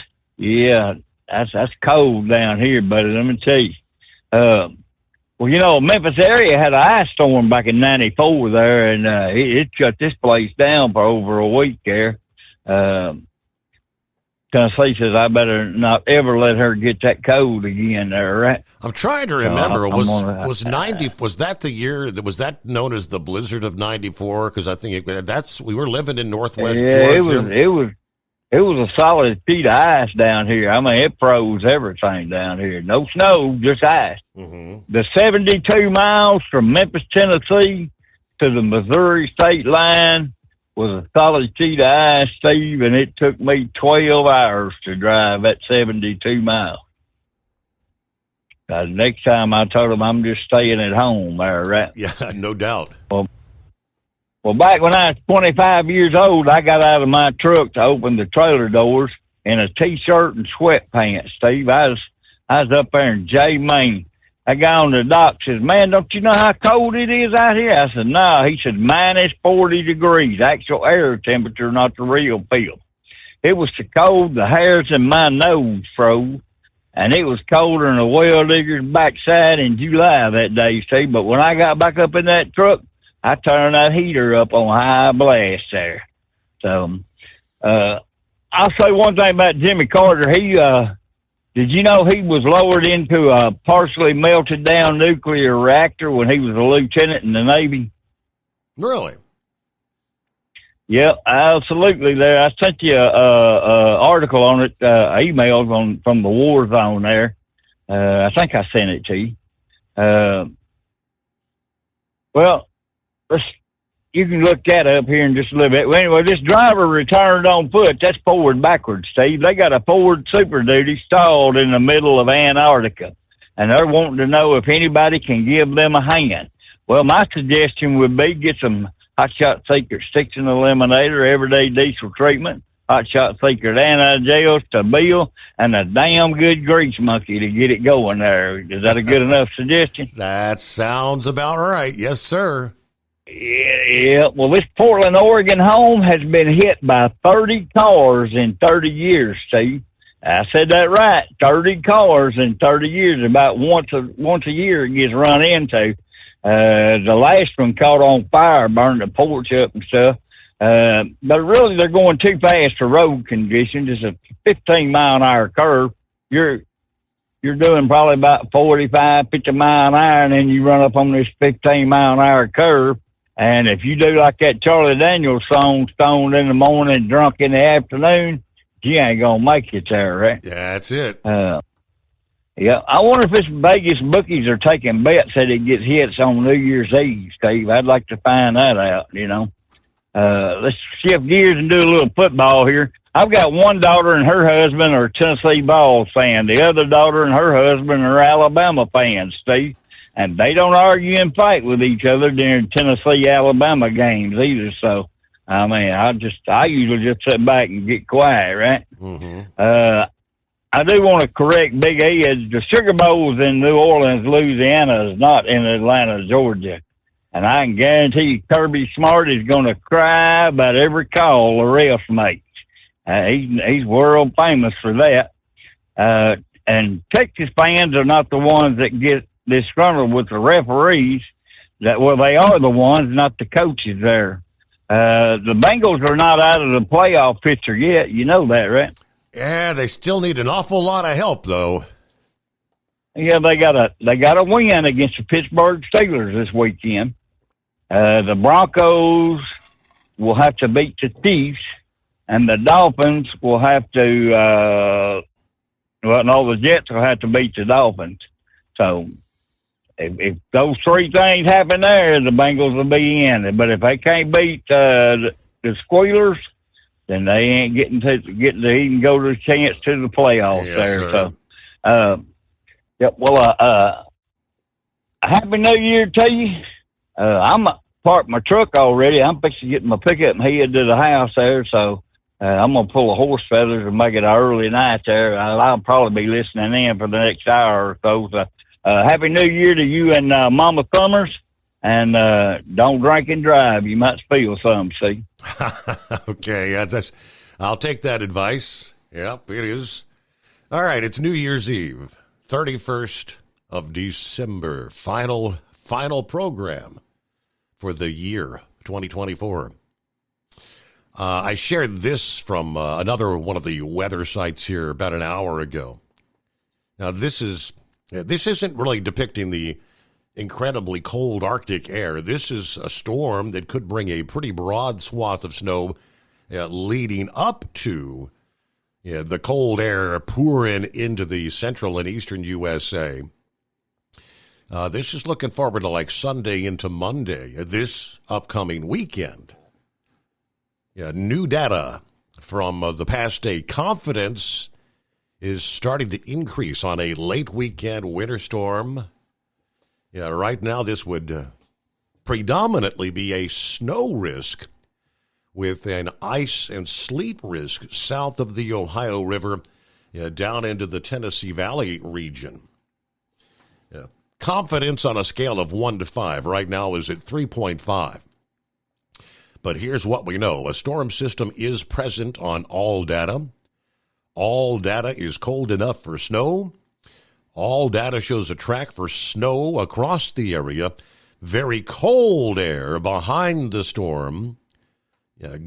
cold down here, buddy. Let me tell you. Well, you know, Memphis area had an ice storm back in '94 there, and it shut this place down for over a week there. Tennessee says I better not ever let her get that cold again there, right? I'm trying to remember. Was that the year that was that known as the blizzard of '94? Because I think we were living in Northwest Georgia. It was a solid sheet of ice down here. I mean, it froze everything down here. No snow, just ice. Mm-hmm. The 72 miles from Memphis, Tennessee to the Missouri state line was a solid sheet of ice, Steve, and it took me 12 hours to drive that 72 miles. Next time I told them I'm just staying at home there, right? Yeah, no doubt. Well, back when I was 25 years old, I got out of my truck to open the trailer doors in a T-shirt and sweatpants, Steve. I was up there in J, Maine. I got on the dock, says, man, don't you know how cold it is out here? I said, no. He said, minus 40 degrees, actual air temperature, not the real feel. It was so cold, the hairs in my nose froze, and it was colder than a well digger's backside in July that day, Steve. But when I got back up in that truck, I turned that heater up on high blast there. So, I'll say one thing about Jimmy Carter. He, did you know he was lowered into a partially melted down nuclear reactor when he was a lieutenant in the Navy? Really? Yeah, absolutely. There, I sent you a article on it, emails from the war zone there. I think I sent it to you. Well, you can look that up here in just a little bit. Well, anyway, this driver returned on foot. That's forward backwards, Steve. They got a Ford Super Duty stalled in the middle of Antarctica. and they're wanting to know if anybody can give them a hand. Well, my suggestion would be get some Hot Shot Secret Sticks in the Eliminator, Everyday Diesel Treatment, Hot Shot Secret Anti-Gels, Bill, and a damn good grease monkey to get it going there. Is that a good enough suggestion? That sounds about right. Yes, sir. Yeah. Well, this Portland, Oregon home has been hit by 30 cars in 30 years, Steve. I said that right. 30 cars in 30 years. About once a year it gets run into. The last one caught on fire, burned the porch up and stuff. But really, they're going too fast for road conditions. It's a 15-mile-an-hour curve. You're doing probably about 45, 50 mile an hour, and then you run up on this 15-mile-an-hour curve. And if you do like that Charlie Daniels song, stoned in the morning, drunk in the afternoon, you ain't going to make it there, right? Yeah, that's it. Yeah, I wonder if this Vegas bookies are taking bets that it gets hits on New Year's Eve, Steve. I'd like to find that out, you know. Let's shift gears and do a little football here. I've got one daughter and her husband are Tennessee Vols fan. The other daughter and her husband are Alabama fans, Steve. And they don't argue and fight with each other during Tennessee-Alabama games either. So, I mean, I usually just sit back and get quiet, right? Mm-hmm. I do want to correct Big Ed. The Sugar Bowl's in New Orleans, Louisiana, is not in Atlanta, Georgia. And I can guarantee you Kirby Smart is going to cry about every call the ref makes. He's world famous for that. And Texas fans are not the ones that get disgruntled with the referees. They are the ones, not the coaches there. The Bengals are not out of the playoff picture yet. You know that, right? Yeah, they still need an awful lot of help, though. Yeah, they got a win against the Pittsburgh Steelers this weekend. The Broncos will have to beat the Chiefs, and the Dolphins will have to. The Jets will have to beat the Dolphins. So, if those three things happen there, the Bengals will be in. But if they can't beat the Squealers, then they ain't getting to even go to the chance to the playoffs there. Sir. So, Happy New Year to you. I'm parked my truck already. I'm fixing to get my pickup and head to the house there. So I'm going to pull a horse feathers and make it an early night there. I'll probably be listening in for the next hour or so. Happy New Year to you and Mama Thumbers. And don't drink and drive. You might spill some, see? Okay, I'll take that advice. Yep, it is. All right, it's New Year's Eve, 31st of December. Final program for the year 2024. I shared this from another one of the weather sites here about an hour ago. Now, this isn't really depicting the incredibly cold Arctic air. This is a storm that could bring a pretty broad swath of snow leading up to the cold air pouring into the central and eastern USA. This is looking forward to like Sunday into Monday, this upcoming weekend. New data from the past day. Confidence is starting to increase on a late weekend winter storm. Right now this would predominantly be a snow risk with an ice and sleet risk south of the Ohio River down into the Tennessee Valley region. Confidence on a scale of 1 to 5 right now is at 3.5. But here's what we know. A storm system is present on all data. All data is cold enough for snow. All data shows a track for snow across the area. Very cold air behind the storm.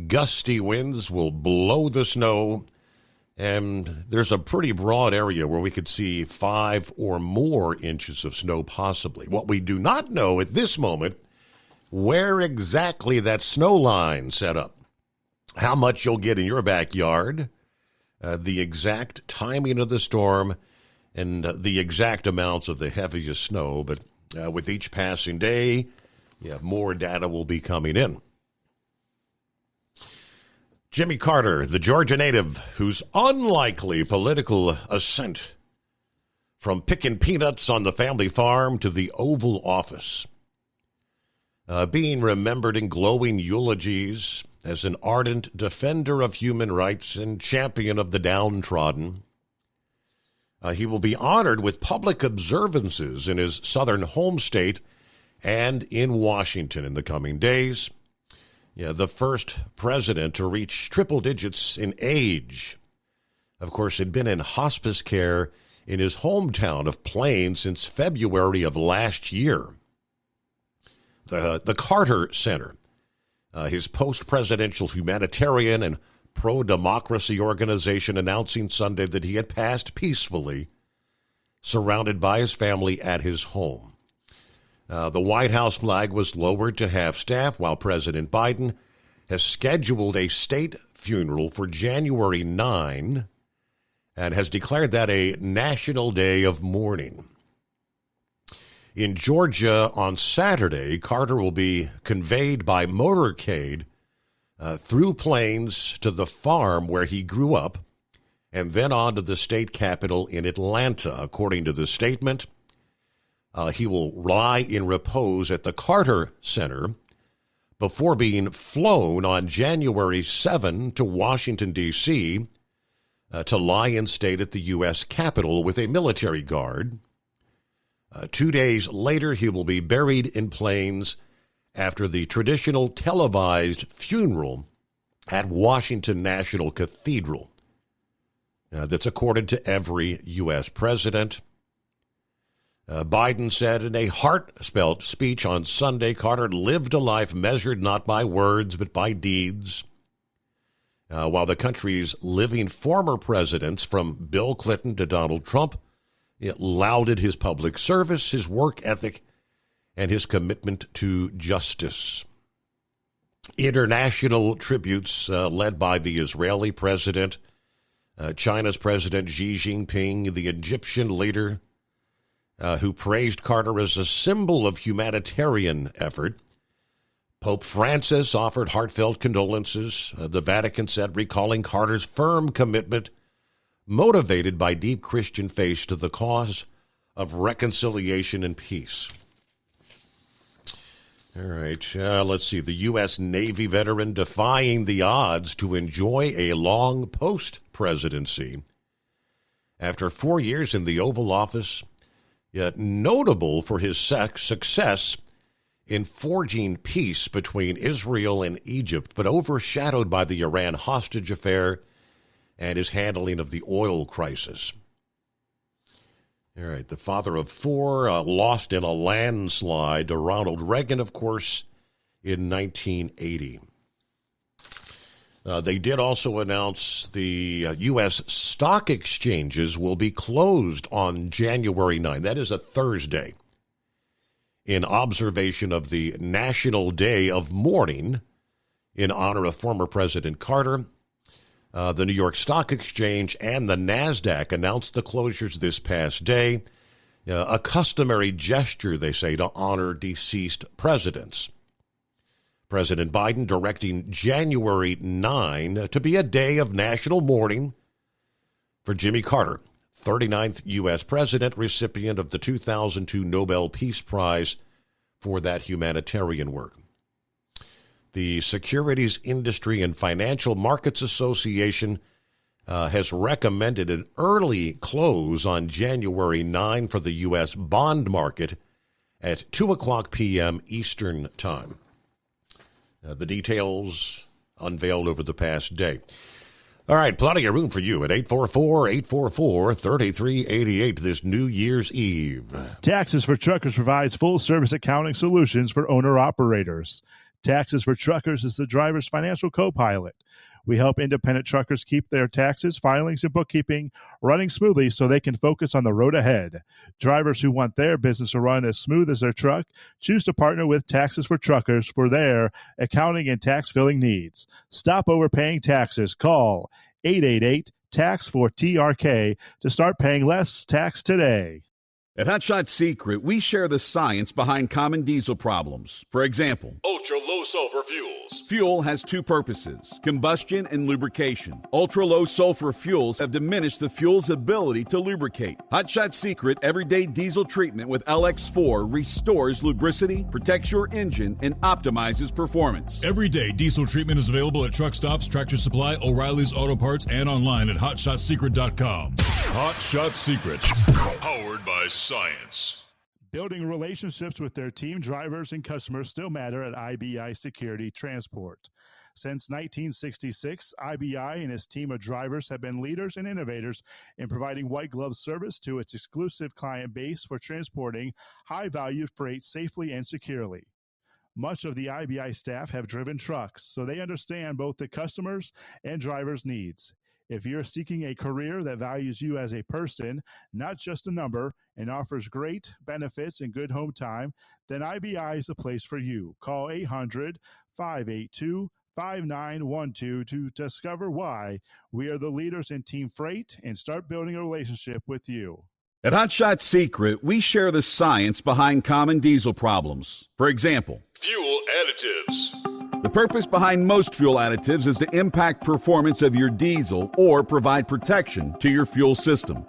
Gusty winds will blow the snow. And there's a pretty broad area where we could see 5 or more inches of snow possibly. What we do not know at this moment, where exactly that snow line set up, how much you'll get in your backyard, the exact timing of the storm, and the exact amounts of the heaviest snow. But with each passing day, more data will be coming in. Jimmy Carter, the Georgia native whose unlikely political ascent From picking peanuts on the family farm to the Oval Office. Being remembered in glowing eulogies as an ardent defender of human rights and champion of the downtrodden. He will be honored with public observances in his southern home state and in Washington in the coming days. The first president to reach triple digits in age. Of course, had been in hospice care in his hometown of Plain since February of last year. The Carter Center, his post-presidential humanitarian and pro-democracy organization, announcing Sunday that he had passed peacefully, surrounded by his family at his home. The White House flag was lowered to half-staff, while President Biden has scheduled a state funeral for January 9 and has declared that a national day of mourning. In Georgia on Saturday, Carter will be conveyed by motorcade through Plains to the farm where he grew up, and then on to the state capitol in Atlanta. According to the statement, he will lie in repose at the Carter Center before being flown on January 7 to Washington, D.C., to lie in state at the U.S. Capitol with a military guard. 2 days later, he will be buried in Plains after the traditional televised funeral at Washington National Cathedral that's accorded to every U.S. president. Biden said in a heartfelt speech on Sunday, Carter lived a life measured not by words but by deeds. While the country's living former presidents, from Bill Clinton to Donald Trump, lauded his public service, his work ethic, and his commitment to justice. International tributes led by the Israeli president, China's President Xi Jinping, the Egyptian leader, who praised Carter as a symbol of humanitarian effort. Pope Francis offered heartfelt condolences, the Vatican said, recalling Carter's firm commitment, motivated by deep Christian faith, to the cause of reconciliation and peace. All right, let's see. The U.S. Navy veteran defying the odds to enjoy a long post-presidency. After 4 years in the Oval Office, yet notable for his success in forging peace between Israel and Egypt, but overshadowed by the Iran hostage affair and his handling of the oil crisis. All right, the father of four, lost in a landslide to Ronald Reagan, of course, in 1980. They did also announce the U.S. stock exchanges will be closed on January 9. That is a Thursday, in observation of the National Day of Mourning in honor of former President Carter. The New York Stock Exchange and the NASDAQ announced the closures this past day, a customary gesture, they say, to honor deceased presidents. President Biden directing January 9 to be a day of national mourning for Jimmy Carter, 39th U.S. president, recipient of the 2002 Nobel Peace Prize for that humanitarian work. The Securities Industry and Financial Markets Association has recommended an early close on January 9 for the U.S. bond market at 2 o'clock p.m. Eastern Time. The details unveiled over the past day. All right, plenty of room for you at 844-844-3388 this New Year's Eve. Taxes for Truckers provides full-service accounting solutions for owner-operators. Taxes for Truckers is the driver's financial co-pilot. We help independent truckers keep their taxes, filings, and bookkeeping running smoothly so they can focus on the road ahead. Drivers who want their business to run as smooth as their truck choose to partner with Taxes for Truckers for their accounting and tax filing needs. Stop overpaying taxes. Call 888-TAX-4-TRK to start paying less tax today. At Hot Shot Secret, we share the science behind common diesel problems. For example, Ultra-low sulfur fuels. fuel has two purposes, combustion and lubrication. Ultra-low sulfur fuels have diminished the fuel's ability to lubricate. Hot Shot Secret Everyday Diesel Treatment with LX4 restores lubricity, protects your engine, and optimizes performance. Everyday diesel treatment is available at truck stops, Tractor Supply, O'Reilly's Auto Parts, and online at HotShotSecret.com. Hot Shot Secret, powered by science. Building relationships with their team drivers and customers still matter at IBI Security Transport. Since 1966, IBI and its team of drivers have been leaders and innovators in providing white glove service to its exclusive client base for transporting high-value freight safely and securely. Much of the IBI staff have driven trucks, so they understand both the customers' and drivers' needs. If you're seeking a career that values you as a person, not just a number, and offers great benefits and good home time, then IBI is the place for you. Call 800-582-5912 to discover why we are the leaders in team freight and start building a relationship with you. At Hot Shot Secret, we share the science behind common diesel problems. For example, Fuel additives. the purpose behind most fuel additives is to impact performance of your diesel or provide protection to your fuel system.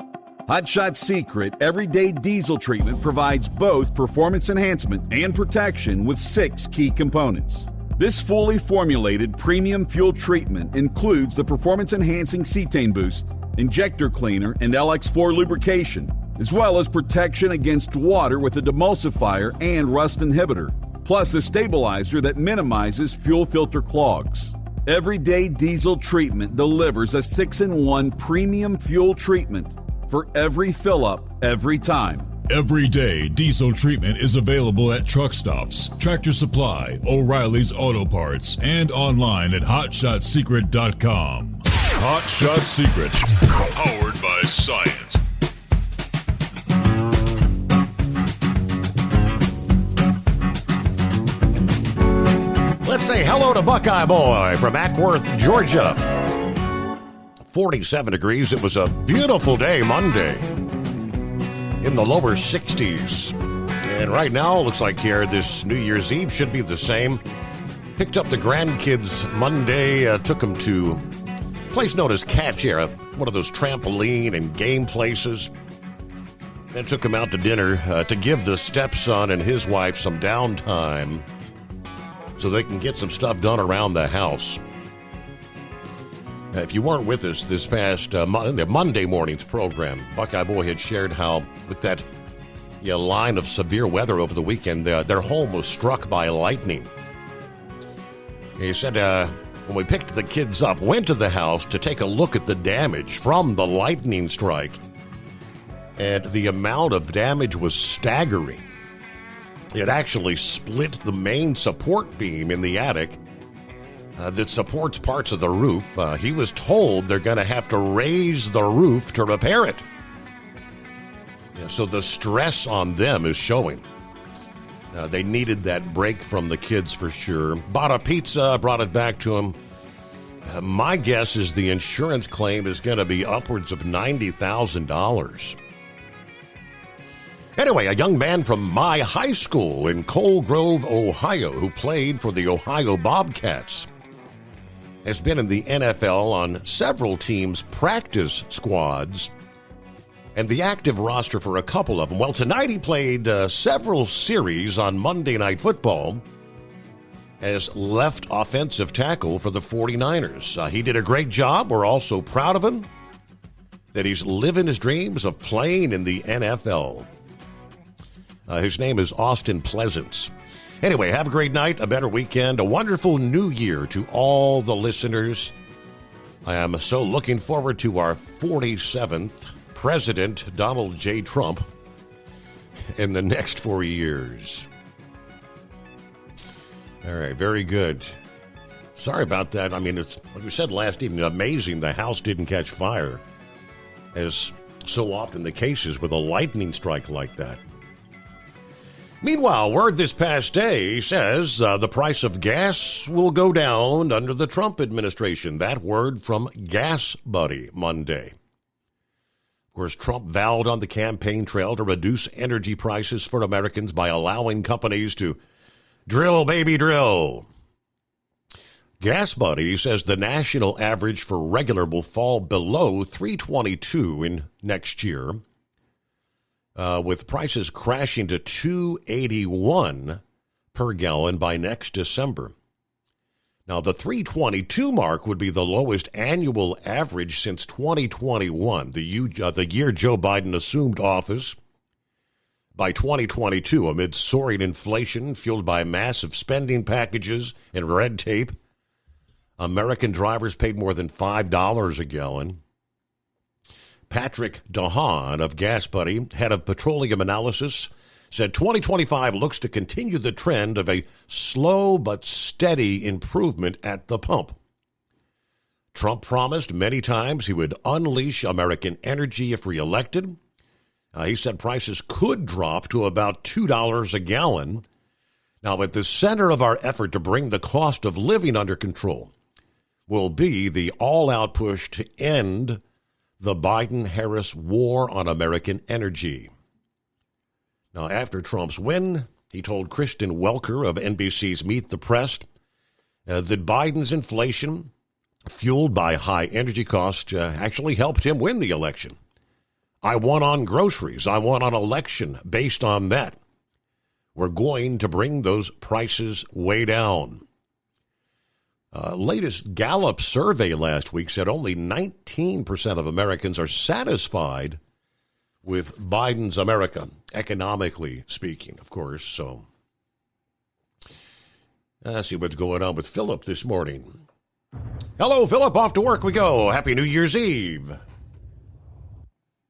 Hot Shot Secret Everyday Diesel Treatment provides both performance enhancement and protection with 6 key components. This fully formulated premium fuel treatment includes the performance-enhancing cetane boost, injector cleaner, and LX4 lubrication, as well as protection against water with a demulsifier and rust inhibitor, plus a stabilizer that minimizes fuel filter clogs. Everyday Diesel Treatment delivers a 6-in-1 premium fuel treatment for every fill-up, every time. Everyday diesel treatment is available at truck stops, Tractor Supply, O'Reilly's Auto Parts, and online at HotShotSecret.com. Hot Shot Secret, powered by science. Let's say hello to Buckeye Boy from Ackworth, Georgia. 47 degrees. It was a beautiful day Monday. In the lower 60s. And right now, looks like here, this New Year's Eve should be the same. Picked up the grandkids Monday, took them to a place known as Catch Air, one of those trampoline and game places. Then took them out to dinner to give the stepson and his wife some downtime so they can get some stuff done around the house. If you weren't with us this past Monday morning's program, Buckeye Boy had shared how with that line of severe weather over the weekend, their home was struck by lightning. He said when we picked the kids up, went to the house to take a look at the damage from the lightning strike, and the amount of damage was staggering. It actually split the main support beam in the attic that supports parts of the roof. He was told they're going to have to raise the roof to repair it. So the stress on them is showing. They needed that break from the kids for sure. Bought a pizza, brought it back to them. My guess is the insurance claim is going to be upwards of $90,000. Anyway, a young man from my high school in Coal Grove, Ohio, who played for the Ohio Bobcats, has been in the NFL on several teams' practice squads and the active roster for a couple of them. Well, tonight he played several series on Monday Night Football as left offensive tackle for the 49ers. He did a great job. We're also proud of him that he's living his dreams of playing in the NFL. His name is Austin Pleasance. Anyway, have a great night, a better weekend, a wonderful new year to all the listeners. I am so looking forward to our 47th President, Donald J. Trump, in the next 4 years. All right, very good. Sorry about that. I mean, it's like we said last evening, amazing the house didn't catch fire, as so often the case is with a lightning strike like that. Meanwhile, word this past day says the price of gas will go down under the Trump administration. That word from Gas Buddy Monday. Of course, Trump vowed on the campaign trail to reduce energy prices for Americans by allowing companies to drill, baby, drill. Gas Buddy says the national average for regular will fall below $3.22 in next year, with prices crashing to $2.81 per gallon by next December. Now, the $3.22 mark would be the lowest annual average since 2021, the year Joe Biden assumed office. By 2022, amid soaring inflation fueled by massive spending packages and red tape, American drivers paid more than $5 a gallon. Patrick DeHaan of Gas Buddy, head of petroleum analysis, said 2025 looks to continue the trend of a slow but steady improvement at the pump. Trump promised many times he would unleash American energy if reelected. He said prices could drop to about $2 a gallon. Now, at the center of our effort to bring the cost of living under control will be the all-out push to end the Biden-Harris war on American energy. Now, after Trump's win, he told Kristen Welker of NBC's Meet the Press that Biden's inflation, fueled by high energy costs, actually helped him win the election. I won on groceries. I won on election based on that. We're going to bring those prices way down. Latest Gallup survey last week said only 19% of Americans are satisfied with Biden's America, economically speaking, of course. So let's see what's going on with Philip this morning. Hello, Philip. Off to work we go. Happy New Year's Eve.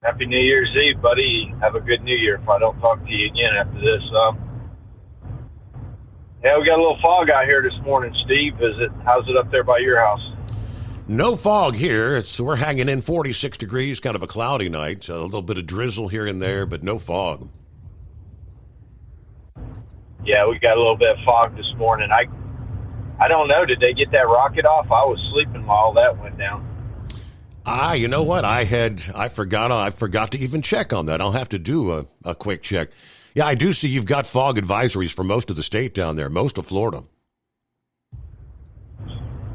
Happy New Year's Eve, buddy. Have a good New Year if I don't talk to you again after this. Yeah, we got a little fog out here this morning, Steve. How's it up there by your house? No fog here. We're hanging in 46 degrees, kind of a cloudy night. A little bit of drizzle here and there, but no fog. Yeah, we got a little bit of fog this morning. I don't know. Did they get that rocket off? I was sleeping while all that went down. You know what? I forgot to even check on that. I'll have to do a quick check. Yeah, I do see you've got fog advisories for most of the state down there, most of Florida.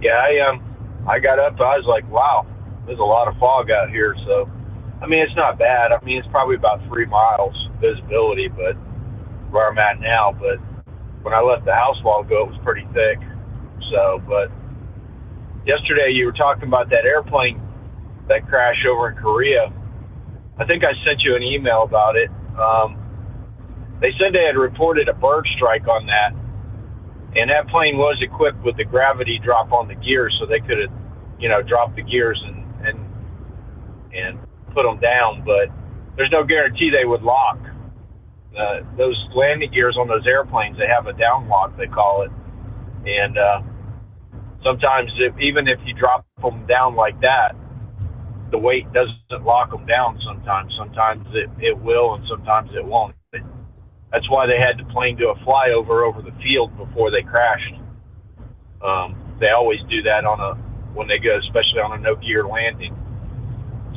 Yeah, I got up, I was like, wow, there's a lot of fog out here. So, I mean, it's not bad. I mean, it's probably about 3 miles visibility, but where I'm at now. But when I left the house a while ago, it was pretty thick. So, but yesterday you were talking about that airplane that crashed over in Korea. I think I sent you an email about it. They said they had reported a bird strike on that. And that plane was equipped with the gravity drop on the gears, so they could have, dropped the gears and put them down. But there's no guarantee they would lock. Those landing gears on those airplanes, they have a down lock, they call it. And sometimes, even if you drop them down like that, the weight doesn't lock them down sometimes. Sometimes it will, and sometimes it won't. That's why they had the plane do a flyover over the field before they crashed. They always do that when they go, especially on a no-gear landing.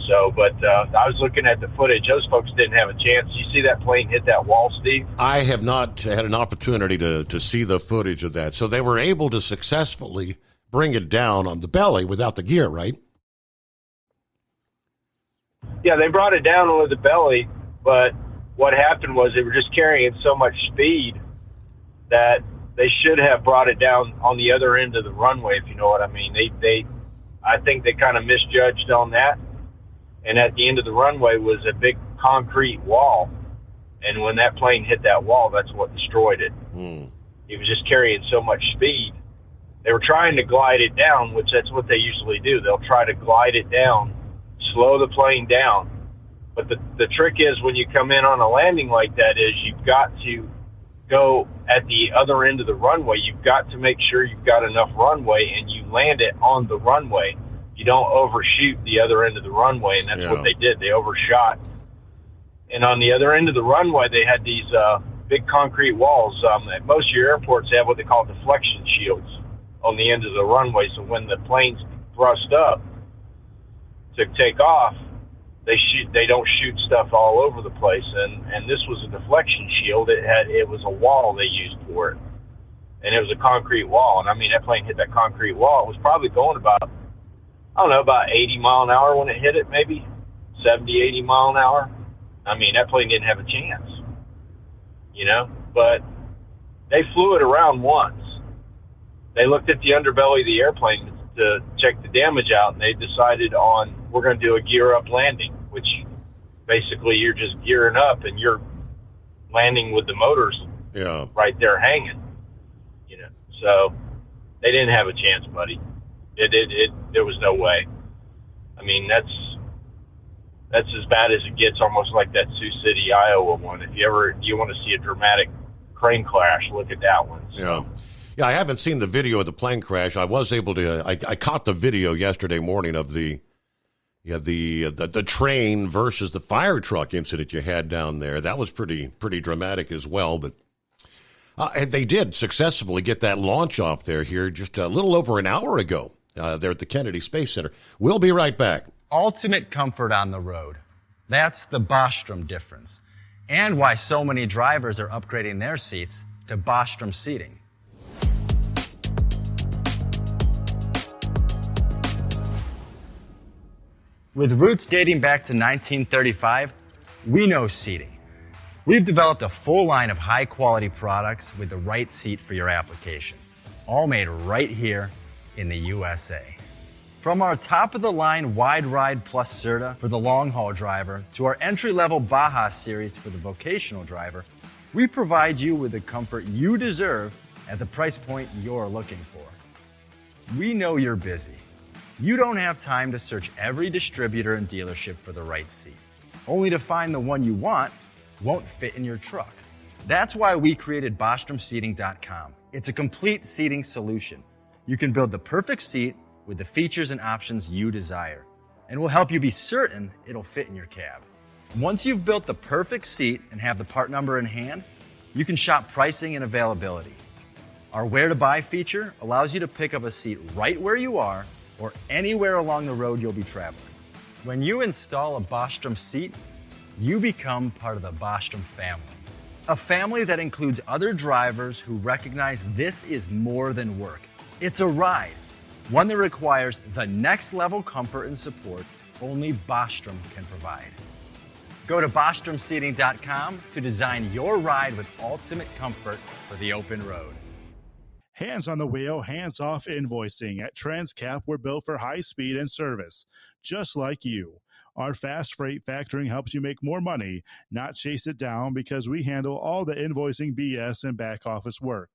So, but I was looking at the footage. Those folks didn't have a chance. You see that plane hit that wall, Steve? I have not had an opportunity to see the footage of that. So they were able to successfully bring it down on the belly without the gear, right? Yeah, they brought it down with the belly, but what happened was they were just carrying so much speed that they should have brought it down on the other end of the runway, if you know what I mean. I think they kind of misjudged on that. And at the end of the runway was a big concrete wall. And when that plane hit that wall, that's what destroyed it. It was just carrying so much speed. They were trying to glide it down, which that's what they usually do. They'll try to glide it down, slow the plane down. But the trick is when you come in on a landing like that is you've got to go at the other end of the runway. You've got to make sure you've got enough runway and you land it on the runway. You don't overshoot the other end of the runway, and that's what they did. They overshot. And on the other end of the runway, they had these big concrete walls. At most of your airports, they have what they call deflection shields on the end of the runway. So when the plane's thrust up to take off, they don't shoot stuff all over the place, and this was a deflection shield. It was a wall they used for it, and it was a concrete wall. And I mean, that plane hit that concrete wall. It was probably going about 80 mile an hour when it hit it, maybe 70, 80 mile an hour. I mean, that plane didn't have a chance, but they flew it around once. They looked at the underbelly of the airplane to check the damage out, and they decided we're going to do a gear up landing, which basically you're just gearing up and you're landing with the motors right there hanging, so they didn't have a chance, buddy. There was no way. I mean, that's as bad as it gets, almost like that Sioux City, Iowa one. If you want to see a dramatic crane crash, look at that one. So. Yeah, I haven't seen the video of the plane crash. I was able to. I caught the video yesterday morning of the train versus the fire truck incident you had down there. That was pretty dramatic as well. But and they did successfully get that launch off there here just a little over an hour ago there at the Kennedy Space Center. We'll be right back. Ultimate comfort on the road. That's the Bostrom difference, and why so many drivers are upgrading their seats to Bostrom seating. With roots dating back to 1935, we know seating. We've developed a full line of high-quality products with the right seat for your application, all made right here in the USA. From our top-of-the-line Wide Ride Plus Certa for the long-haul driver to our entry-level Baja series for the vocational driver, we provide you with the comfort you deserve at the price point you're looking for. We know you're busy. You don't have time to search every distributor and dealership for the right seat, only to find the one you want won't fit in your truck. That's why we created BostromSeating.com. It's a complete seating solution. You can build the perfect seat with the features and options you desire, and we'll help you be certain it'll fit in your cab. Once you've built the perfect seat and have the part number in hand, you can shop pricing and availability. Our Where to Buy feature allows you to pick up a seat right where you are or anywhere along the road you'll be traveling. When you install a Bostrom seat, you become part of the Bostrom family. A family that includes other drivers who recognize this is more than work. It's a ride, one that requires the next level comfort and support only Bostrom can provide. Go to BostromSeating.com to design your ride with ultimate comfort for the open road. Hands on the wheel, hands off invoicing. At Transcap, we're built for high speed and service, just like you. Our fast freight factoring helps you make more money, not chase it down, because we handle all the invoicing BS and back office work.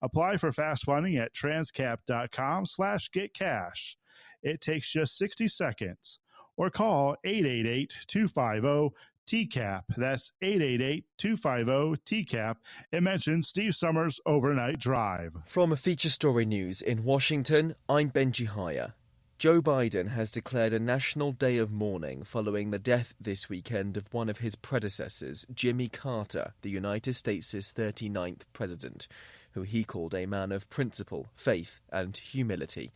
Apply for fast funding at transcap.com/getcash. It takes just 60 seconds. Or call 888-250-TCAP. That's 888-250-TCAP. And mention Steve Summers' Overnight Drive. From Feature Story News in Washington, I'm Benji Haya. Joe Biden has declared a national day of mourning following the death this weekend of one of his predecessors, Jimmy Carter, the United States' 39th president, who he called a man of principle, faith, and humility.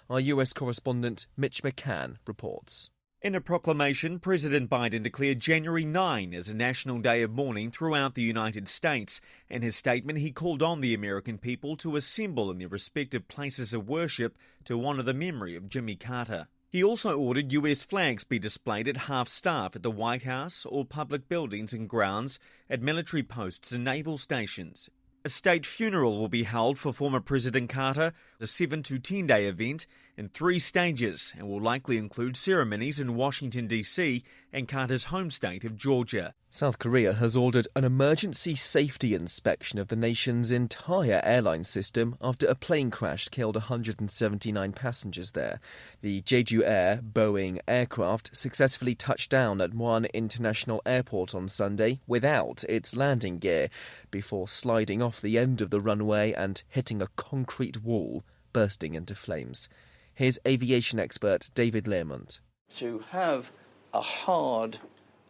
Our US correspondent Mitch McCann reports. In a proclamation, President Biden declared January 9 as a national day of mourning throughout the United States. In his statement, he called on the American people to assemble in their respective places of worship to honour the memory of Jimmy Carter. He also ordered US flags be displayed at half-staff at the White House or public buildings and grounds, at military posts and naval stations. A state funeral will be held for former President Carter, a 7 to 10-day event in 3 stages, and will likely include ceremonies in Washington, D.C. and Carter's home state of Georgia. South Korea has ordered an emergency safety inspection of the nation's entire airline system after a plane crash killed 179 passengers there. The Jeju Air Boeing aircraft successfully touched down at one international airport on Sunday without its landing gear before sliding off the end of the runway and hitting a concrete wall, bursting into flames. Here's aviation expert David Learmont. To have a hard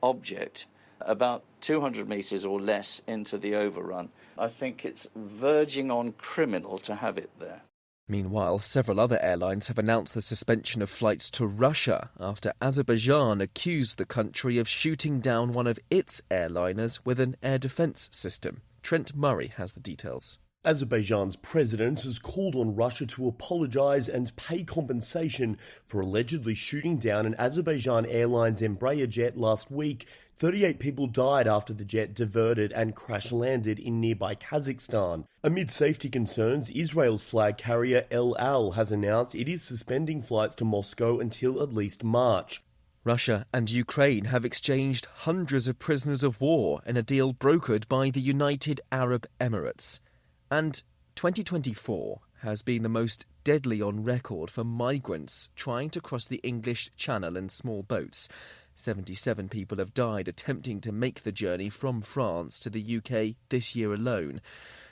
object about 200 metres or less into the overrun, I think it's verging on criminal to have it there. Meanwhile, several other airlines have announced the suspension of flights to Russia after Azerbaijan accused the country of shooting down one of its airliners with an air defence system. Trent Murray has the details. Azerbaijan's president has called on Russia to apologise and pay compensation for allegedly shooting down an Azerbaijan Airlines Embraer jet last week. 38 people died after the jet diverted and crash-landed in nearby Kazakhstan. Amid safety concerns, Israel's flag carrier El Al has announced it is suspending flights to Moscow until at least March. Russia and Ukraine have exchanged hundreds of prisoners of war in a deal brokered by the United Arab Emirates. And 2024 has been the most deadly on record for migrants trying to cross the English Channel in small boats. 77 people have died attempting to make the journey from France to the UK this year alone.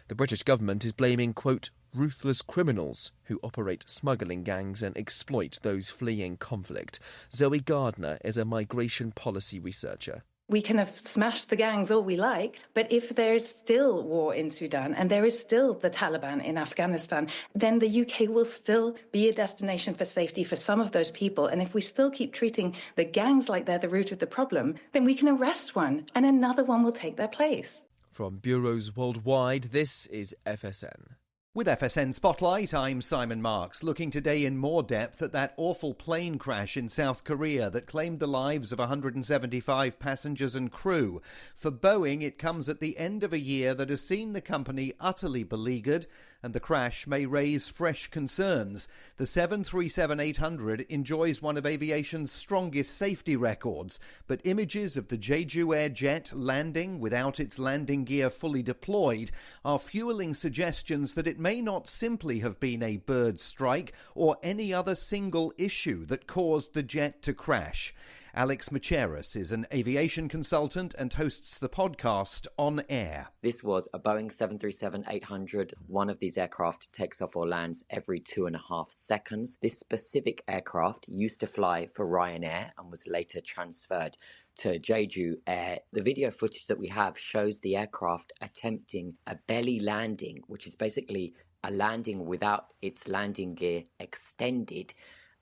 The British government is blaming, quote, ruthless criminals who operate smuggling gangs and exploit those fleeing conflict. Zoe Gardner is a migration policy researcher. We can have smashed the gangs all we like, but if there is still war in Sudan and there is still the Taliban in Afghanistan, then the UK will still be a destination for safety for some of those people. And if we still keep treating the gangs like they're the root of the problem, then we can arrest one and another one will take their place. From bureaus worldwide, this is FSN. With FSN Spotlight, I'm Simon Marks, looking today in more depth at that awful plane crash in South Korea that claimed the lives of 175 passengers and crew. For Boeing, it comes at the end of a year that has seen the company utterly beleaguered, and the crash may raise fresh concerns. The 737-800 enjoys one of aviation's strongest safety records, but images of the Jeju Air jet landing without its landing gear fully deployed are fueling suggestions that it may not simply have been a bird strike or any other single issue that caused the jet to crash. Alex Macheras is an aviation consultant and hosts the podcast On Air. This was a Boeing 737-800. One of these aircraft takes off or lands every 2.5 seconds. This specific aircraft used to fly for Ryanair and was later transferred to Jeju Air. The video footage that we have shows the aircraft attempting a belly landing, which is basically a landing without its landing gear extended.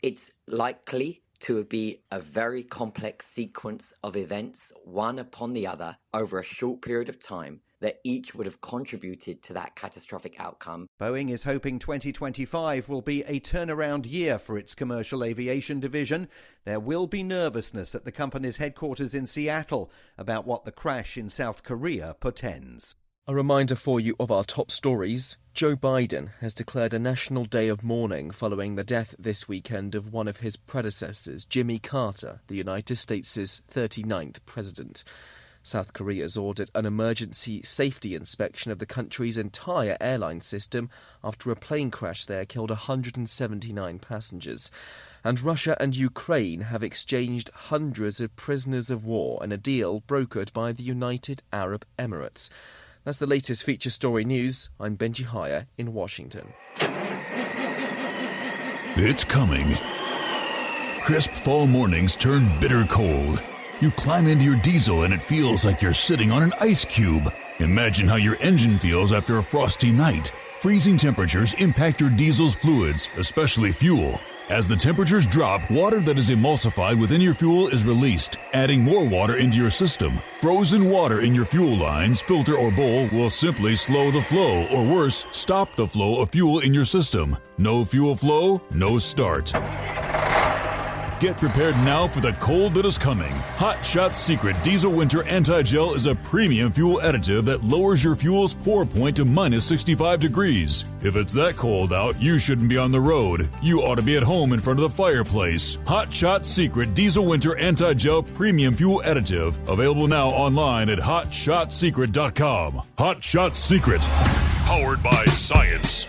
It's likely to be a very complex sequence of events, one upon the other, over a short period of time, that each would have contributed to that catastrophic outcome. Boeing is hoping 2025 will be a turnaround year for its commercial aviation division. There will be nervousness at the company's headquarters in Seattle about what the crash in South Korea portends. A reminder for you of our top stories. Joe Biden has declared a national day of mourning following the death this weekend of one of his predecessors, Jimmy Carter, the United States' 39th president. South Korea's ordered an emergency safety inspection of the country's entire airline system after a plane crash there killed 179 passengers. And Russia and Ukraine have exchanged hundreds of prisoners of war in a deal brokered by the United Arab Emirates. That's the latest feature story news. I'm Benji Hire in Washington. It's coming. Crisp fall mornings turn bitter cold. You climb into your diesel and it feels like you're sitting on an ice cube. Imagine how your engine feels after a frosty night. Freezing temperatures impact your diesel's fluids, especially fuel. As the temperatures drop, water that is emulsified within your fuel is released, adding more water into your system. Frozen water in your fuel lines, filter, or bowl will simply slow the flow, or worse, stop the flow of fuel in your system. No fuel flow, no start. Get prepared now for the cold that is coming. Hot Shot Secret Diesel Winter Anti-Gel is a premium fuel additive that lowers your fuel's pour point to minus 65 degrees. If it's that cold out, you shouldn't be on the road. You ought to be at home in front of the fireplace. Hot Shot Secret Diesel Winter Anti-Gel Premium Fuel Additive. Available now online at hotshotsecret.com. Hot Shot Secret. Powered by science.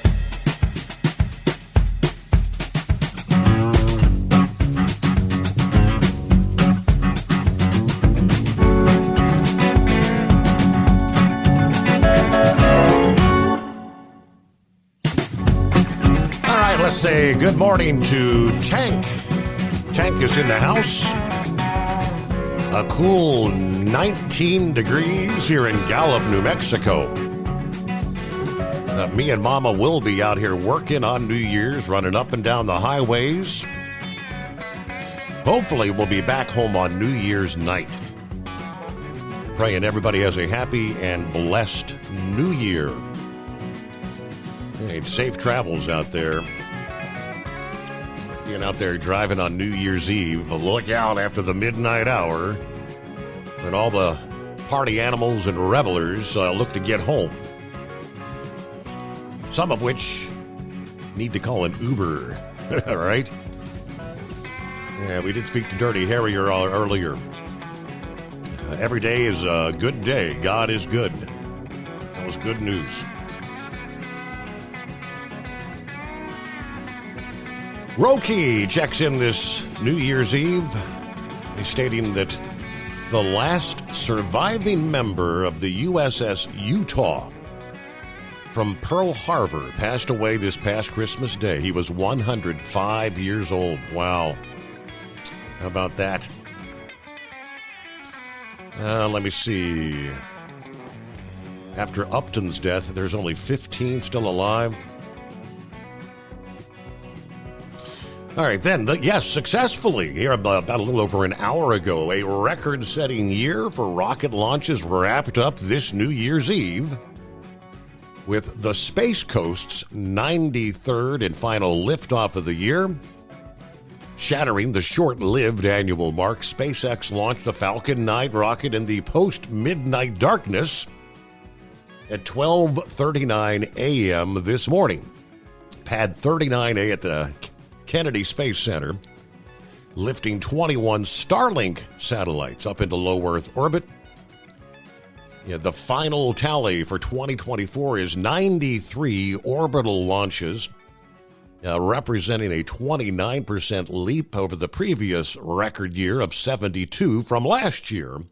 Let's say good morning to Tank. Tank is in the house. A cool 19 degrees here in Gallup, New Mexico. Me and Mama will be out here working on New Year's, running up and down the highways. Hopefully, we'll be back home on New Year's night. Praying everybody has a happy and blessed New Year. Hey, safe travels out there. Being out there driving on New Year's Eve, look out after the midnight hour when all the party animals and revelers look to get home. Some of which need to call an Uber, all right? Yeah, we did speak to Dirty Harry earlier. Every day is a good day. God is good. That was good news. Roki checks in this New Year's Eve, stating that the last surviving member of the USS Utah from Pearl Harbor passed away this past Christmas Day. He was 105 years old. Wow. How about that? Let me see. After Upton's death, there's only 15 still alive. All right, then, yes, successfully, here about a little over an hour ago, a record-setting year for rocket launches wrapped up this New Year's Eve with the Space Coast's 93rd and final liftoff of the year. Shattering the short-lived annual mark, SpaceX launched the Falcon 9 rocket in the post-midnight darkness at 12:39 a.m. this morning. Pad 39A at the Kennedy Space Center, lifting 21 Starlink satellites up into low Earth orbit. Yeah, the final tally for 2024 is 93 orbital launches, representing a 29% leap over the previous record year of 72 from last year.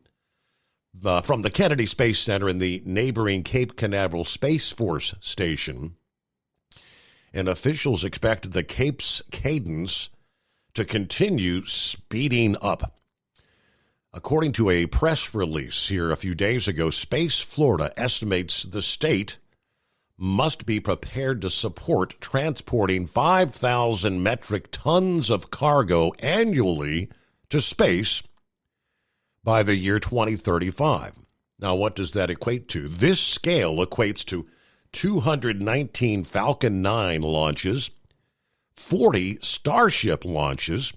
From the Kennedy Space Center and the neighboring Cape Canaveral Space Force Station. And officials expect the Cape's cadence to continue speeding up. According to a press release here a few days ago, Space Florida estimates the state must be prepared to support transporting 5,000 metric tons of cargo annually to space by the year 2035. Now, what does that equate to? This scale equates to 219 Falcon 9 launches, 40 Starship launches,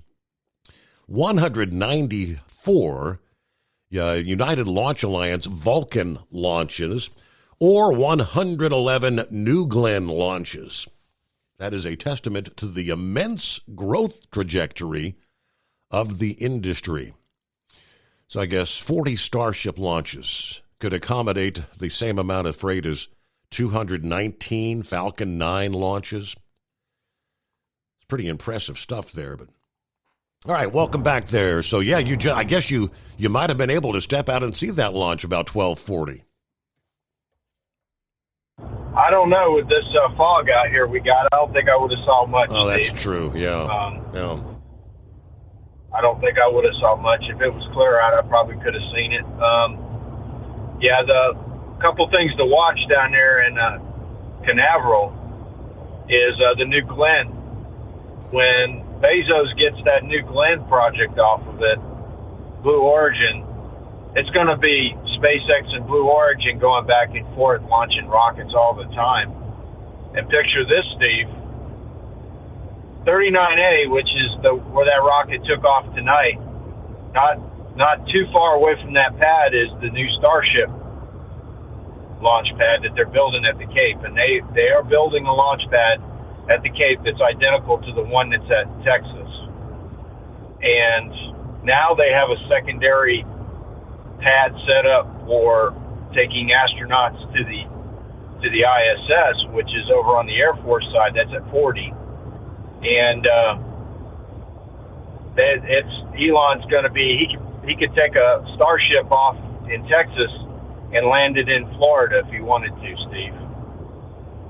194 United Launch Alliance Vulcan launches, or 111 New Glenn launches. That is a testament to the immense growth trajectory of the industry. So I guess 40 Starship launches could accommodate the same amount of freight as 219 Falcon 9 launches. It's pretty impressive stuff there. But all right, welcome back there. So yeah, I guess you might have been able to step out and see that launch about 12:40. I don't know with this fog out here we got. I don't think I would have saw much. Oh, that's true. Yeah. Yeah. I don't think I would have saw much. If it was clear out, I probably could have seen it. Yeah, the couple things to watch down there in Canaveral is the New Glenn. When Bezos gets that New Glenn project off of it, Blue Origin, it's going to be SpaceX and Blue Origin going back and forth launching rockets all the time. And picture this, Steve. 39A, which is where that rocket took off tonight, not too far away from that pad is the new Starship launch pad that they're building at the Cape. And they are building a launch pad at the Cape that's identical to the one that's at Texas. And now they have a secondary pad set up for taking astronauts to the ISS, which is over on the Air Force side. That's at 40. And Elon's going to be, he could take a Starship off in Texas and land it in Florida if he wanted to, Steve.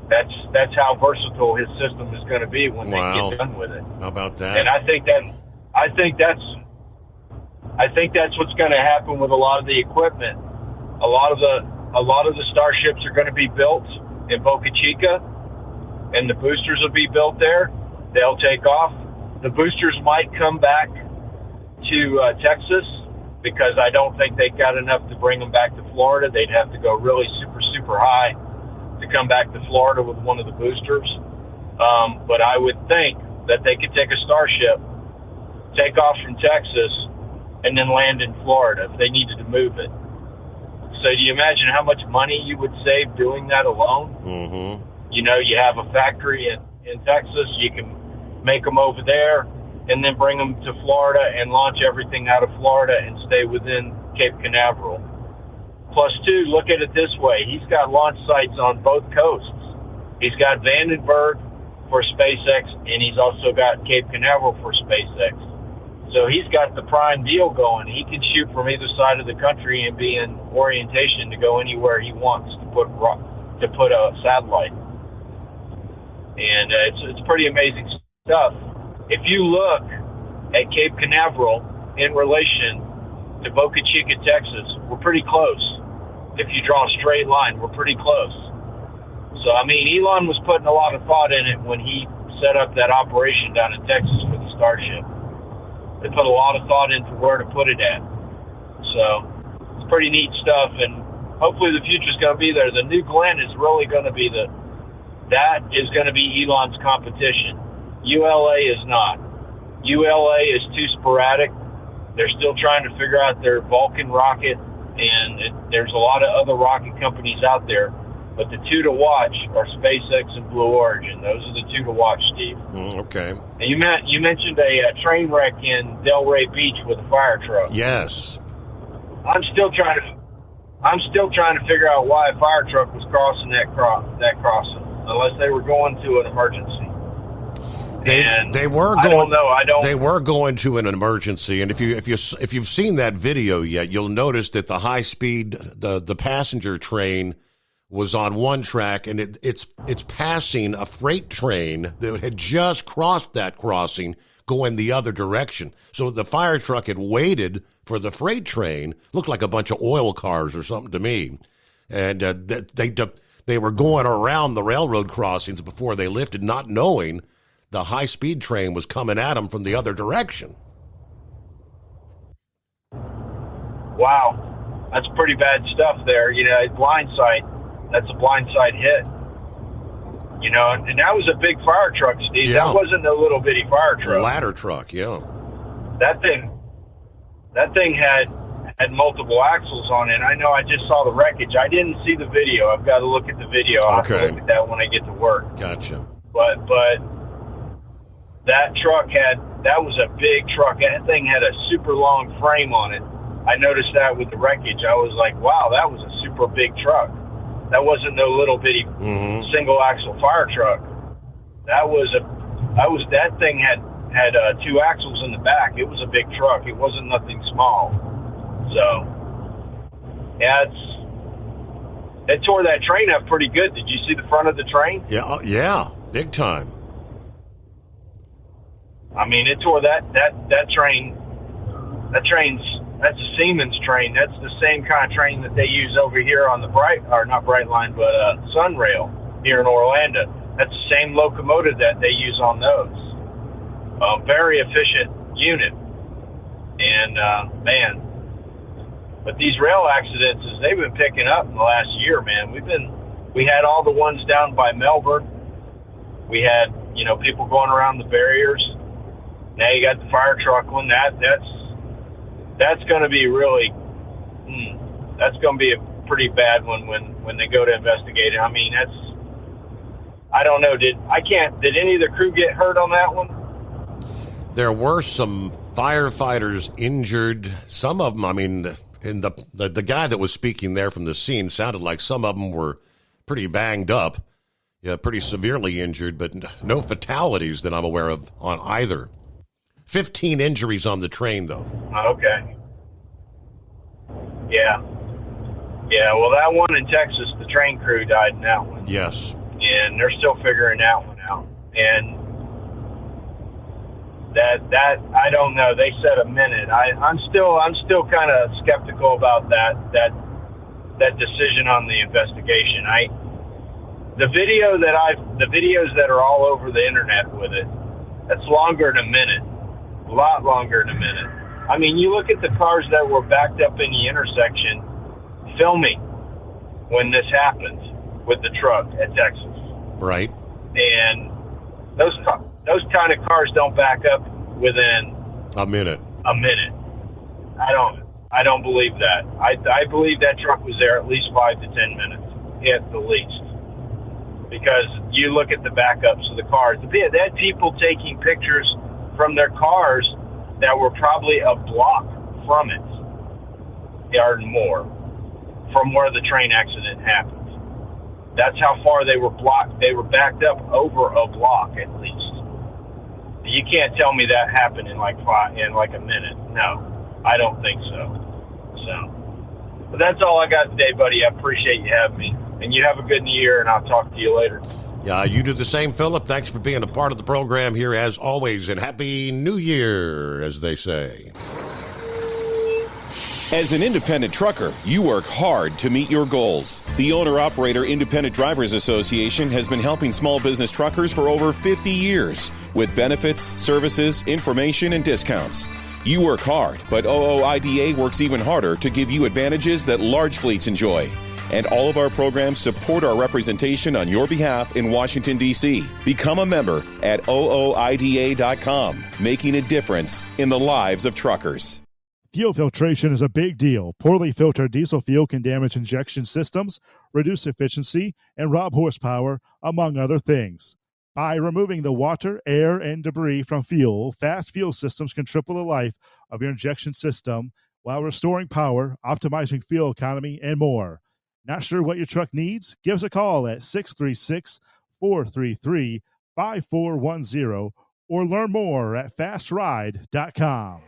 That's how versatile his system is going to be when they get done with it. How about that? And I think that's what's going to happen with a lot of the equipment. A lot of the Starships are going to be built in Boca Chica, and the boosters will be built there. They'll take off. The boosters might come back to Texas, because I don't think they've got enough to bring them back to Florida. They'd have to go really super, super high to come back to Florida with one of the boosters. But I would think that they could take a Starship, take off from Texas, and then land in Florida if they needed to move it. So do you imagine how much money you would save doing that alone? Mm-hmm. You know, you have a factory in Texas, you can make them over there, and then bring them to Florida and launch everything out of Florida and stay within Cape Canaveral. Plus, two, look at it this way. He's got launch sites on both coasts. He's got Vandenberg for SpaceX, and he's also got Cape Canaveral for SpaceX. So he's got the prime deal going. He can shoot from either side of the country and be in orientation to go anywhere he wants to put a satellite. And it's pretty amazing stuff. If you look at Cape Canaveral in relation to Boca Chica, Texas, we're pretty close. If you draw a straight line, we're pretty close. So, I mean, Elon was putting a lot of thought in it when he set up that operation down in Texas with the Starship. They put a lot of thought into where to put it at. So, it's pretty neat stuff, and hopefully the future's going to be there. The New Glenn is really going to be that is going to be Elon's competition. ULA is not. ULA is too sporadic. They're still trying to figure out their Vulcan rocket, and there's a lot of other rocket companies out there. But the two to watch are SpaceX and Blue Origin. Those are the two to watch, Steve. Okay. And you mentioned a train wreck in Delray Beach with a fire truck. Yes. I'm still trying to figure out why a fire truck was crossing that crossing, unless they were going to an emergency. They were going. I don't know. They were going to an emergency, and if you've seen that video yet, you'll notice that the high speed the passenger train was on one track, and it's passing a freight train that had just crossed that crossing, going the other direction. So the fire truck had waited for the freight train. Looked like a bunch of oil cars or something to me, and they were going around the railroad crossings before they lifted, not knowing the high-speed train was coming at them from the other direction. Wow, that's pretty bad stuff there. You know, blindside. That's a blindside hit. You know, and that was a big fire truck, Steve. Yeah. That wasn't a little bitty fire truck. A ladder truck, yeah. That thing had multiple axles on it. I know I just saw the wreckage. I didn't see the video. I've got to look at the video. I'll have to look at that when I get to work. Gotcha. But that was a big truck. That thing had a super long frame on it. I noticed that with the wreckage. I was like, wow, that was a super big truck. That wasn't no little bitty single axle fire truck. That thing had two axles in the back. It was a big truck. It wasn't nothing small. So, yeah, it tore that train up pretty good. Did you see the front of the train? Yeah, big time. I mean, it tore that train. That's a Siemens train. That's the same kind of train that they use over here on the not Brightline, but Sunrail here in Orlando. That's the same locomotive that they use on those. Very efficient unit. And man, but these rail accidents, they've been picking up in the last year, man. We had all the ones down by Melbourne. We had, people going around the barriers. Now you got the fire truck one. That's going to be really, that's going to be a pretty bad one when they go to investigate it. I mean, I don't know. Did any of the crew get hurt on that one? There were some firefighters injured. Some of them, I mean, and the guy that was speaking there from the scene sounded like some of them were pretty banged up, pretty severely injured, but no fatalities that I'm aware of on either. 15 injuries on the train, though. Okay. Yeah. Well, that one in Texas, the train crew died in that one. Yes. And they're still figuring that one out. And that I don't know. They said a minute. I'm still kind of skeptical about that decision on the investigation. The videos that are all over the internet with it, that's longer than a minute. A lot longer than a minute. I mean, you look at the cars that were backed up in the intersection filming when this happened with the truck at Texas. Right. And those kind of cars don't back up within a minute. I don't believe that. I believe that truck was there at least 5 to 10 minutes at the least. Because you look at the backups of the cars. They had people taking pictures from their cars that were probably a block from it, or more, from where the train accident happened. That's how far they were blocked. They were backed up over a block at least. You can't tell me that happened in like a minute. No, I don't think so. But that's all I got today, buddy. I appreciate you having me. And you have a good New Year, and I'll talk to you later. Yeah, you do the same, Philip. Thanks for being a part of the program here as always, and Happy New Year, as they say. As an independent trucker, you work hard to meet your goals. The Owner-Operator Independent Drivers Association has been helping small business truckers for over 50 years with benefits, services, information, and discounts. You work hard, but OOIDA works even harder to give you advantages that large fleets enjoy. And all of our programs support our representation on your behalf in Washington, D.C. Become a member at OOIDA.com, making a difference in the lives of truckers. Fuel filtration is a big deal. Poorly filtered diesel fuel can damage injection systems, reduce efficiency, and rob horsepower, among other things. By removing the water, air, and debris from fuel, fast fuel systems can triple the life of your injection system while restoring power, optimizing fuel economy, and more. Not sure what your truck needs? Give us a call at 636-433-5410 or learn more at fastride.com.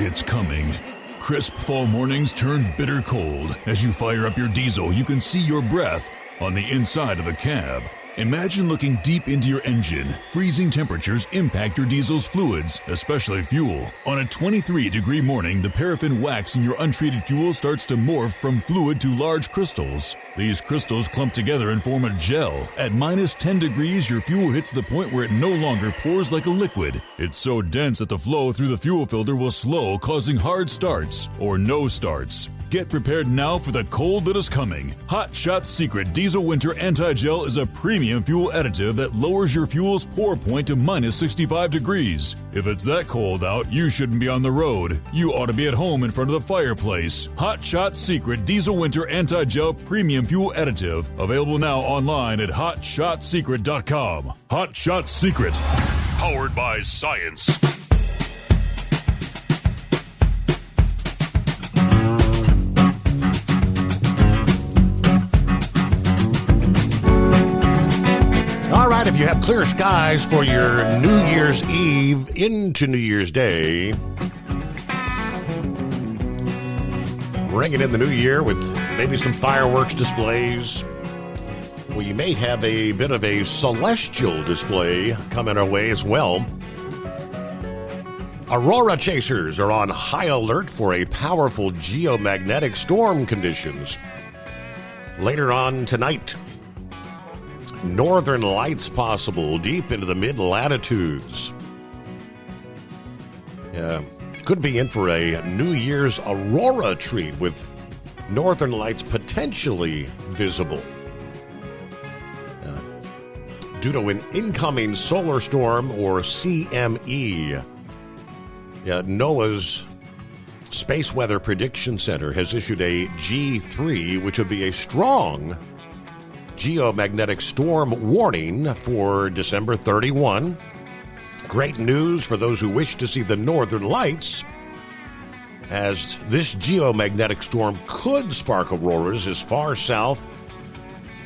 It's coming. Crisp fall mornings turn bitter cold. As you fire up your diesel, you can see your breath on the inside of the cab. Imagine looking deep into your engine. Freezing temperatures impact your diesel's fluids, especially fuel. On a 23-degree morning, the paraffin wax in your untreated fuel starts to morph from fluid to large crystals. These crystals clump together and form a gel. At minus 10 degrees, your fuel hits the point where it no longer pours like a liquid. It's so dense that the flow through the fuel filter will slow, causing hard starts or no starts. Get prepared now for the cold that is coming. Hot Shot Secret Diesel Winter Anti-Gel is a premium fuel additive that lowers your fuel's pour point to minus 65 degrees. If it's that cold out, you shouldn't be on the road. You ought to be at home in front of the fireplace. Hot Shot Secret Diesel Winter Anti-Gel Premium Fuel Additive. Available now online at HotShotSecret.com. Hot Shot Secret. Powered by science. If you have clear skies for your New Year's Eve into New Year's Day, ringing in the new year with maybe some fireworks displays. Well, you may have a bit of a celestial display coming our way as well. Aurora chasers are on high alert for a powerful geomagnetic storm conditions. Later on tonight, northern lights possible deep into the mid-latitudes. Could be in for a New Year's aurora treat with northern lights potentially visible. Due to an incoming solar storm, or CME, NOAA's Space Weather Prediction Center has issued a G3, which would be a strong geomagnetic storm warning for December 31. Great news for those who wish to see the northern lights, as this geomagnetic storm could spark auroras as far south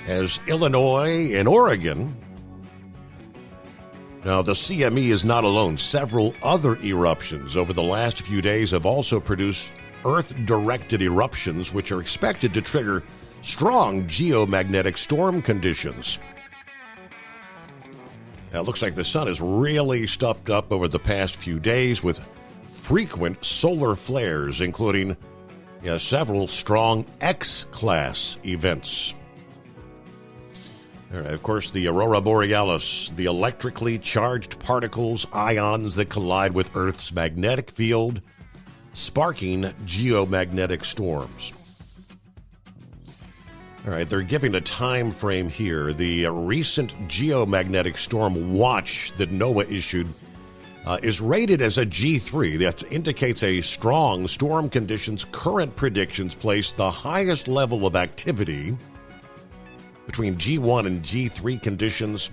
as Illinois and Oregon. Now, the CME is not alone. Several other eruptions over the last few days have also produced Earth-directed eruptions, which are expected to trigger strong geomagnetic storm conditions. Now, it looks like the sun has really stepped up over the past few days with frequent solar flares, including several strong X-class events. All right, of course, the aurora borealis, the electrically charged particles, ions that collide with Earth's magnetic field, sparking geomagnetic storms. All right, they're giving a time frame here. The recent geomagnetic storm watch that NOAA issued is rated as a G3. That indicates a strong storm conditions. Current predictions place the highest level of activity between G1 and G3 conditions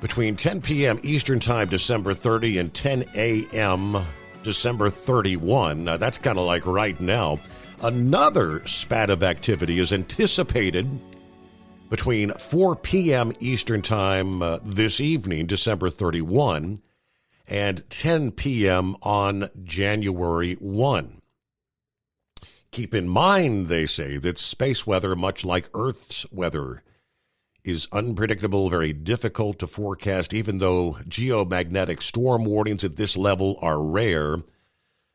between 10 p.m. Eastern Time, December 30, and 10 a.m. December 31. That's kind of like right now. Another spat of activity is anticipated between 4 p.m. Eastern Time this evening, December 31, and 10 p.m. on January 1. Keep in mind, they say, that space weather, much like Earth's weather, is unpredictable, very difficult to forecast. Even though geomagnetic storm warnings at this level are rare,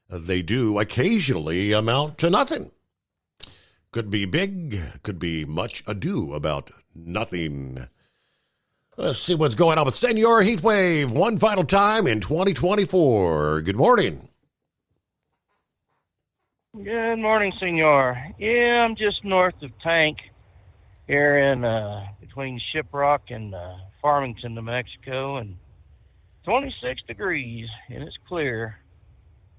they do occasionally amount to nothing. Could be big, could be much ado about nothing. Let's see what's going on with Senor Heatwave one final time in 2024. Good morning. Good morning, Senor. Yeah, I'm just north of Tank here in between Shiprock and Farmington, New Mexico, and 26 degrees, and it's clear.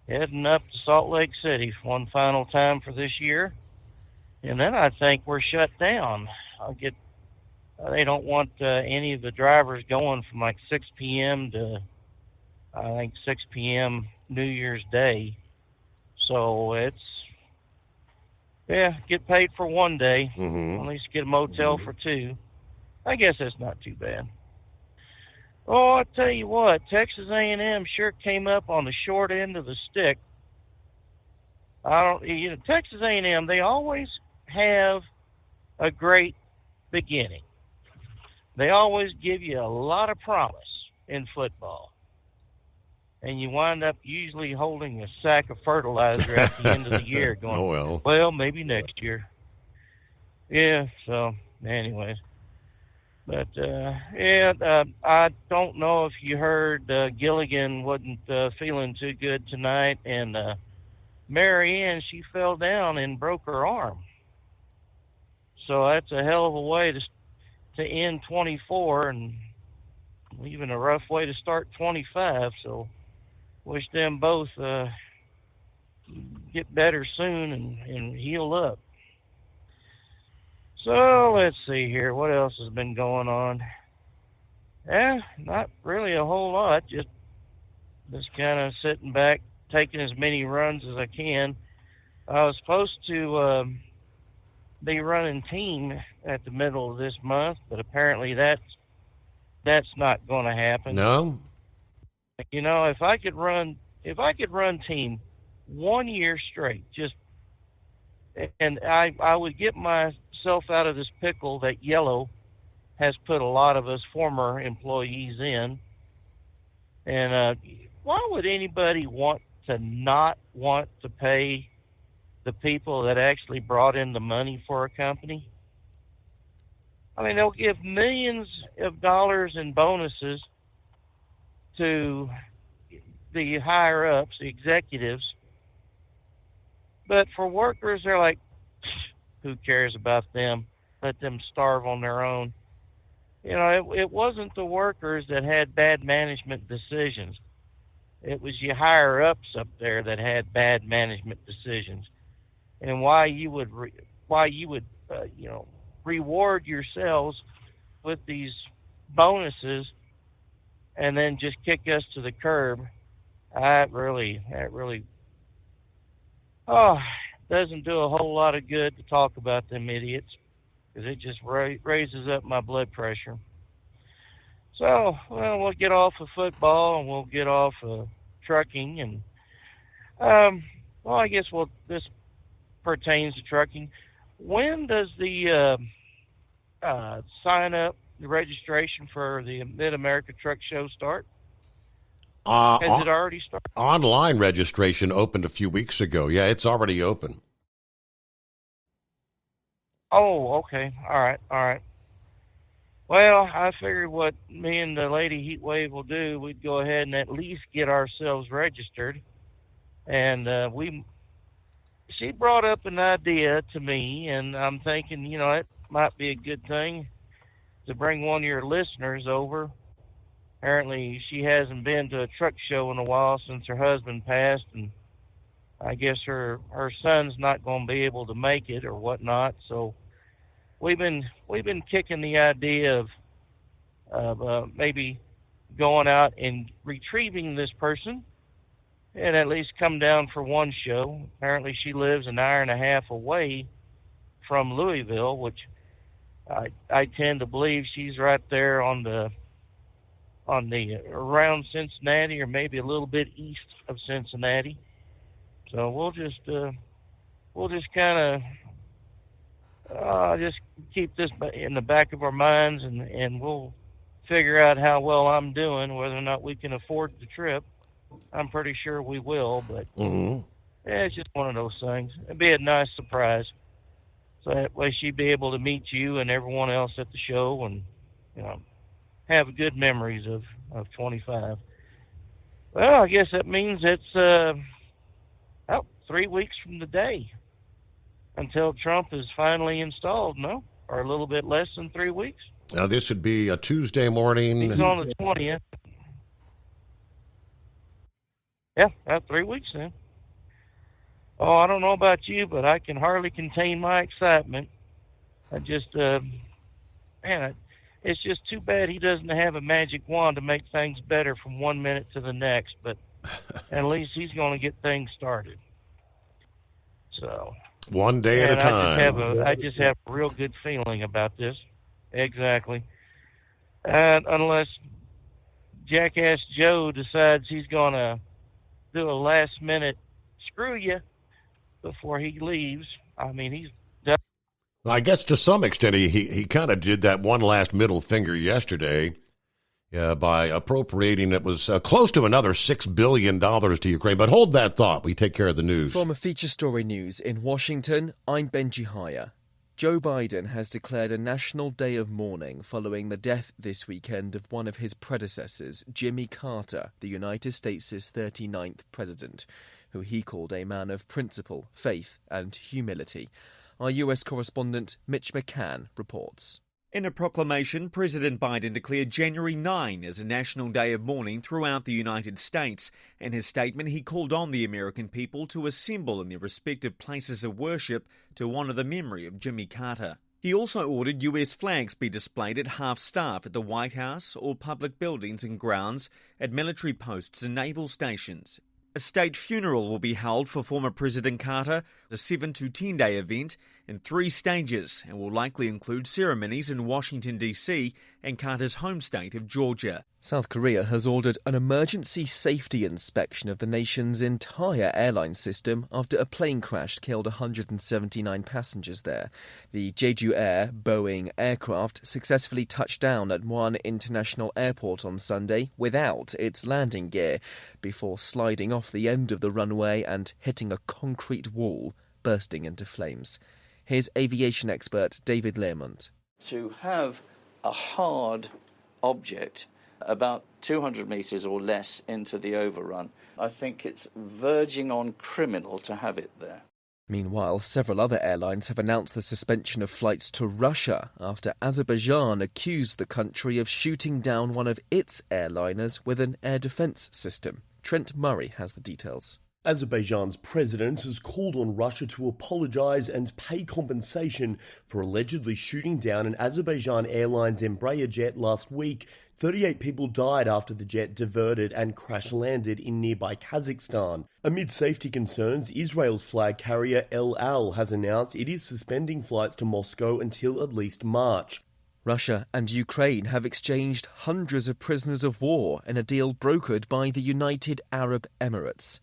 Heading up to Salt Lake City for one final time for this year, and then I think we're shut down. They don't want any of the drivers going from like 6 p.m. to I think 6 p.m. New Year's Day. So it's get paid for one day, at least get a motel for two. I guess that's not too bad. Oh, I tell you what, Texas A&M sure came up on the short end of the stick. Texas A&M, they always have a great beginning. They always give you a lot of promise in football. And you wind up usually holding a sack of fertilizer at the end of the year going, well, maybe next year. Yeah, so anyways. But, I don't know if you heard Gilligan wasn't feeling too good tonight, and Mary Ann, she fell down and broke her arm. So that's a hell of a way to end 24 and even a rough way to start 25. So wish them both get better soon and heal up. So let's see here. What else has been going on? Not really a whole lot. Just kind of sitting back, taking as many runs as I can. I was supposed to be running team at the middle of this month, but apparently that's not going to happen. No. You know, if I could run team 1 year straight, and I would get myself out of this pickle that Yellow has put a lot of us former employees in. And why would anybody not want to pay the people that actually brought in the money for a company? I mean, they'll give millions of dollars in bonuses to the higher ups, the executives. But for workers, they're like, who cares about them? Let them starve on their own. You know, it wasn't the workers that had bad management decisions. It was your higher ups up there that had bad management decisions. And why you would reward yourselves with these bonuses and then just kick us to the curb. That really doesn't do a whole lot of good to talk about them idiots, because it just raises up my blood pressure. So, we'll get off of football and we'll get off of trucking, and I guess this pertains to trucking. When does the sign up, the registration for the Mid-America Truck Show start? Has it already started? Online registration opened a few weeks ago. Yeah, it's already open. Oh, okay. All right. Well, I figured what me and the Lady Heatwave will do, we'd go ahead and at least get ourselves registered. And she brought up an idea to me, and I'm thinking, it might be a good thing to bring one of your listeners over. Apparently, she hasn't been to a truck show in a while since her husband passed, and I guess her son's not going to be able to make it or whatnot. So we've been kicking the idea of maybe going out and retrieving this person and at least come down for one show. Apparently, she lives an hour and a half away from Louisville, which I tend to believe she's right there on the around Cincinnati, or maybe a little bit east of Cincinnati. So we'll just kind of just keep this in the back of our minds, and we'll figure out how well I'm doing, whether or not we can afford the trip. I'm pretty sure we will, but it's just one of those things. It'd be a nice surprise. So that way she'd be able to meet you and everyone else at the show, and have good memories of 25. Well, I guess that means it's 3 weeks from today until Trump is finally installed, no? Or a little bit less than 3 weeks? Now, this would be a Tuesday morning. He's on the 20th. Yeah, about 3 weeks then. Oh, I don't know about you, but I can hardly contain my excitement. I just, it's just too bad he doesn't have a magic wand to make things better from 1 minute to the next, but at least he's going to get things started. So one day at a time. I just have a real good feeling about this. Exactly. Unless Jackass Joe decides he's going to do a last-minute screw you before he leaves. I mean, he's done. I guess to some extent he kind of did that one last middle finger yesterday by appropriating it was close to another $6 billion to Ukraine. But hold that thought. We take care of the news. From a feature story news in Washington, I'm Benji Haya. Joe Biden has declared a national day of mourning following the death this weekend of one of his predecessors, Jimmy Carter, the United States' 39th president, who he called a man of principle, faith and humility. Our US correspondent Mitch McCann reports. In a proclamation, President Biden declared January 9 as a national day of mourning throughout the United States. In his statement, he called on the American people to assemble in their respective places of worship to honour the memory of Jimmy Carter. He also ordered US flags be displayed at half-staff at the White House, all public buildings and grounds, at military posts and naval stations. A state funeral will be held for former President Carter, a 7 to 10 day event in 3 stages, and will likely include ceremonies in Washington, D.C. and Carter's home state of Georgia. South Korea has ordered an emergency safety inspection of the nation's entire airline system after a plane crash killed 179 passengers there. The Jeju Air Boeing aircraft successfully touched down at one international airport on Sunday without its landing gear before sliding off the end of the runway and hitting a concrete wall, bursting into flames. Here's aviation expert David Learmont. To have a hard object about 200 metres or less into the overrun, I think it's verging on criminal to have it there. Meanwhile, several other airlines have announced the suspension of flights to Russia after Azerbaijan accused the country of shooting down one of its airliners with an air defence system. Trent Murray has the details. Azerbaijan's president has called on Russia to apologise and pay compensation for allegedly shooting down an Azerbaijan Airlines Embraer jet last week. 38 people died after the jet diverted and crash-landed in nearby Kazakhstan. Amid safety concerns, Israel's flag carrier El Al has announced it is suspending flights to Moscow until at least March. Russia and Ukraine have exchanged hundreds of prisoners of war in a deal brokered by the United Arab Emirates.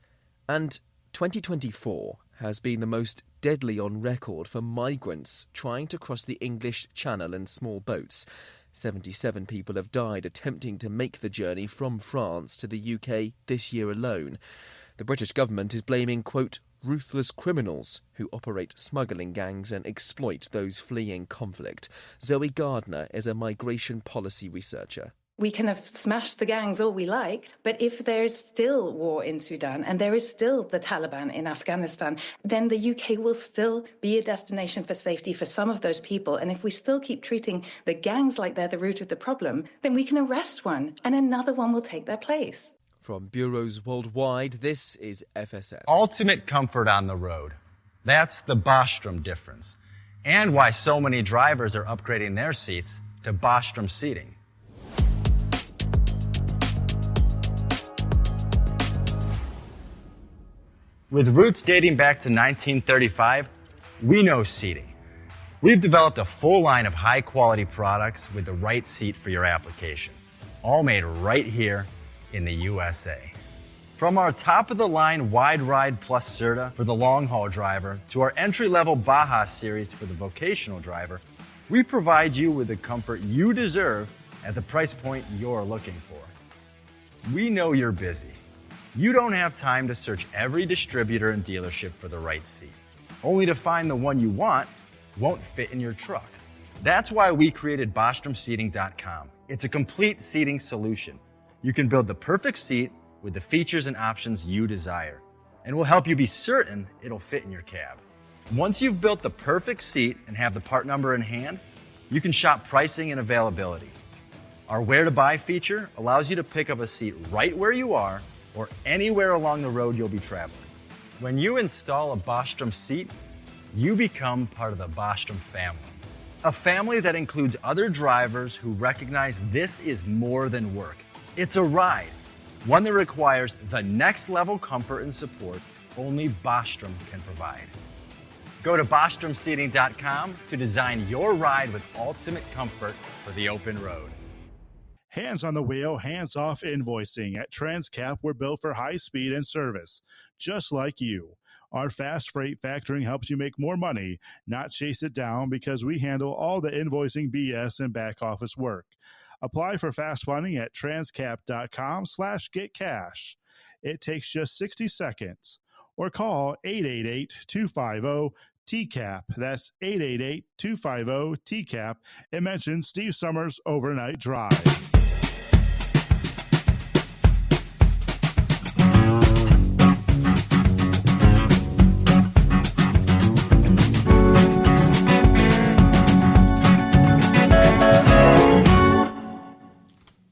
And 2024 has been the most deadly on record for migrants trying to cross the English Channel in small boats. 77 people have died attempting to make the journey from France to the UK this year alone. The British government is blaming, quote, ruthless criminals who operate smuggling gangs and exploit those fleeing conflict. Zoe Gardner is a migration policy researcher. We can have smashed the gangs all we like, but if there is still war in Sudan and there is still the Taliban in Afghanistan, then the UK will still be a destination for safety for some of those people. And if we still keep treating the gangs like they're the root of the problem, then we can arrest one and another one will take their place. From bureaus worldwide, this is FSN. Ultimate comfort on the road. That's the Bostrom difference. And why so many drivers are upgrading their seats to Bostrom seating. With roots dating back to 1935, we know seating. We've developed a full line of high-quality products with the right seat for your application, all made right here in the USA. From our top-of-the-line Wide Ride Plus Certa for the long-haul driver to our entry-level Baja series for the vocational driver, we provide you with the comfort you deserve at the price point you're looking for. We know you're busy. You don't have time to search every distributor and dealership for the right seat, only to find the one you want won't fit in your truck. That's why we created BostromSeating.com. It's a complete seating solution. You can build the perfect seat with the features and options you desire, and we'll help you be certain it'll fit in your cab. Once you've built the perfect seat and have the part number in hand, you can shop pricing and availability. Our Where to Buy feature allows you to pick up a seat right where you are or anywhere along the road you'll be traveling. When you install a Bostrom seat, you become part of the Bostrom family. A family that includes other drivers who recognize this is more than work. It's a ride, one that requires the next level comfort and support only Bostrom can provide. Go to BostromSeating.com to design your ride with ultimate comfort for the open road. Hands on the wheel, hands off invoicing. At Transcap, we're built for high speed and service, just like you. Our fast freight factoring helps you make more money, not chase it down, because we handle all the invoicing BS and back office work. Apply for fast funding at transcap.com/getcash. It takes just 60 seconds. Or call 888-250-TCAP. That's 888-250-TCAP. And mention Steve Summers' Overnight Drive.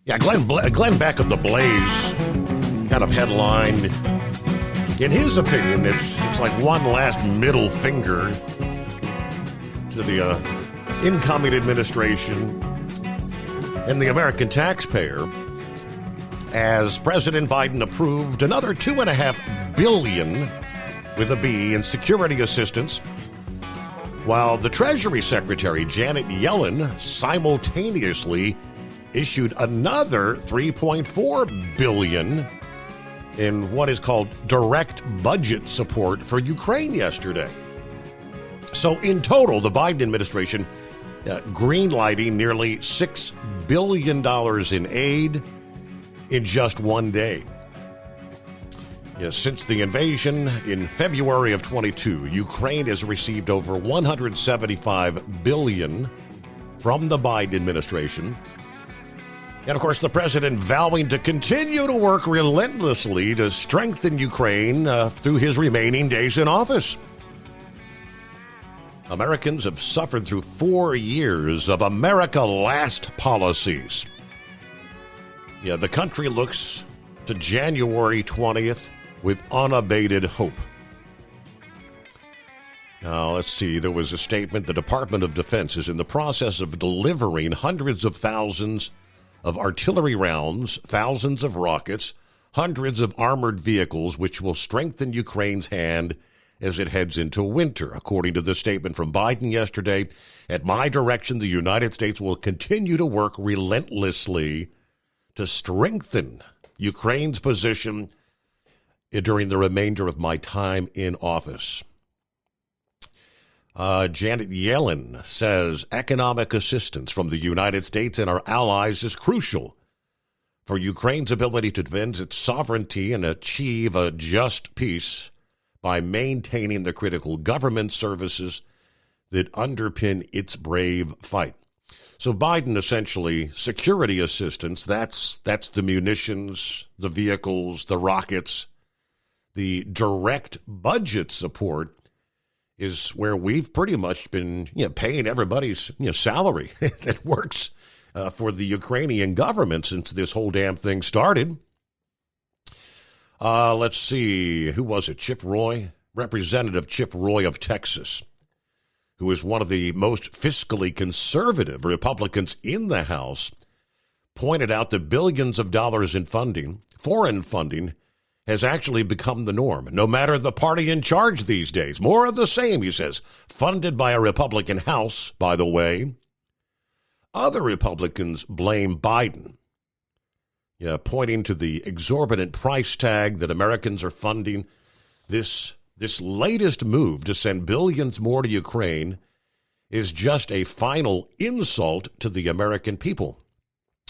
Yeah, Glenn Beck of The Blaze kind of headlined. In his opinion, it's like one last middle finger to the incoming administration and the American taxpayer as President Biden approved another $2.5 billion with a B in security assistance, while the Treasury Secretary Janet Yellen simultaneously issued another $3.4 billion in what is called direct budget support for Ukraine yesterday. So in total, the Biden administration greenlighting nearly $6 billion in aid in just one day. Since the invasion in February of 22, Ukraine has received over $175 billion from the Biden administration. And, of course, the president vowing to continue to work relentlessly to strengthen Ukraine through his remaining days in office. Americans have suffered through 4 years of America Last policies. Yeah, the country looks to January 20th with unabated hope. Now, let's see. There was a statement. The Department of Defense is in the process of delivering hundreds of thousands of artillery rounds, thousands of rockets, hundreds of armored vehicles, which will strengthen Ukraine's hand as it heads into winter. According to the statement from Biden yesterday, at my direction, the United States will continue to work relentlessly to strengthen Ukraine's position during the remainder of my time in office. Janet Yellen says economic assistance from the United States and our allies is crucial for Ukraine's ability to defend its sovereignty and achieve a just peace by maintaining the critical government services that underpin its brave fight. So Biden essentially, security assistance, that's the munitions, the vehicles, the rockets, the direct budget support is where we've pretty much been paying everybody's salary that works for the Ukrainian government since this whole damn thing started. Let's see, who was it? Chip Roy? Representative Chip Roy of Texas, who is one of the most fiscally conservative Republicans in the House, pointed out that billions of dollars in funding, foreign funding, has actually become the norm, no matter the party in charge these days. More of the same, he says, funded by a Republican House, by the way. Other Republicans blame Biden, pointing to the exorbitant price tag that Americans are funding. This latest move to send billions more to Ukraine is just a final insult to the American people.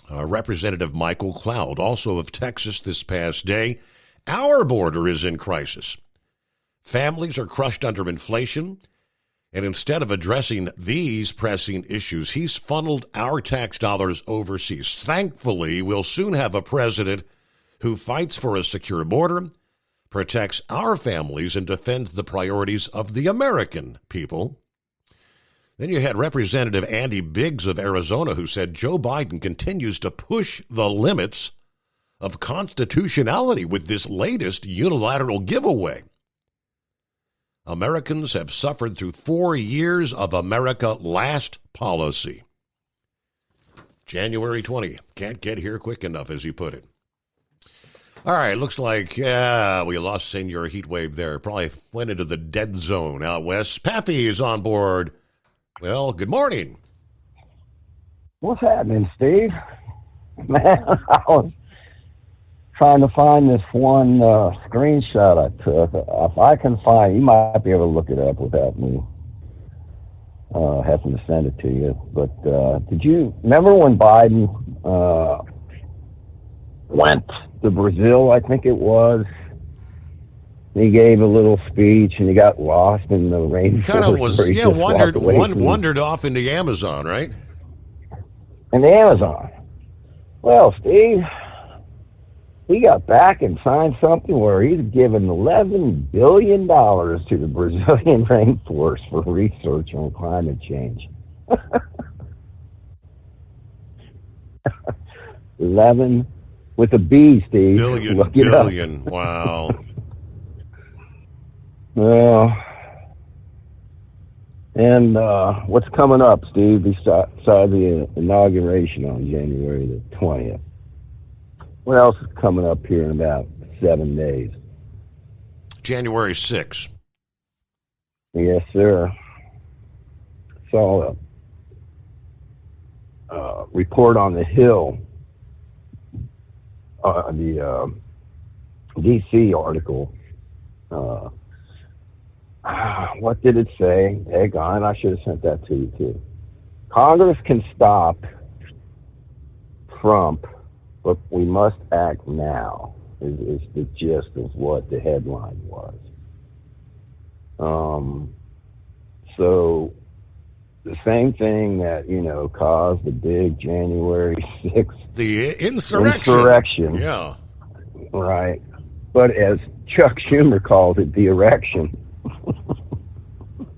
Representative Michael Cloud, also of Texas this past day, our border is in crisis. Families are crushed under inflation, and instead of addressing these pressing issues, he's funneled our tax dollars overseas. Thankfully, we'll soon have a president who fights for a secure border, protects our families, and defends the priorities of the American people. Then you had Representative Andy Biggs of Arizona, who said Joe Biden continues to push the limits of constitutionality with this latest unilateral giveaway. Americans have suffered through 4 years of America Last policy. January 20. Can't get here quick enough, as you put it. All right, looks like we lost Senor Heatwave there. Probably went into the dead zone out west. Pappy is on board. Well, good morning. What's happening, Steve? Man, I was trying to find this one screenshot I took. If I can find, you might be able to look it up without me having to send it to you. But did you remember when Biden went to Brazil, I think it was? He gave a little speech and he got lost in the rainforest. Kind of was, wandered off in the Amazon, right? In the Amazon. Well, Steve, he got back and signed something where he's given $11 billion to the Brazilian rainforest for research on climate change. 11 with a B, Steve. Billion. Wow. Well, and what's coming up, Steve, besides the inauguration on January the 20th? What else is coming up here in about 7 days? January 6th. Yes, sir. Saw a report on the Hill, the D.C. article. What did it say? Egon, I should have sent that to you, too. Congress can stop Trump, but we must act now, is the gist of what the headline was. So the same thing that, caused the big January 6th. The insurrection. Yeah. Right. But as Chuck Schumer calls it, the erection.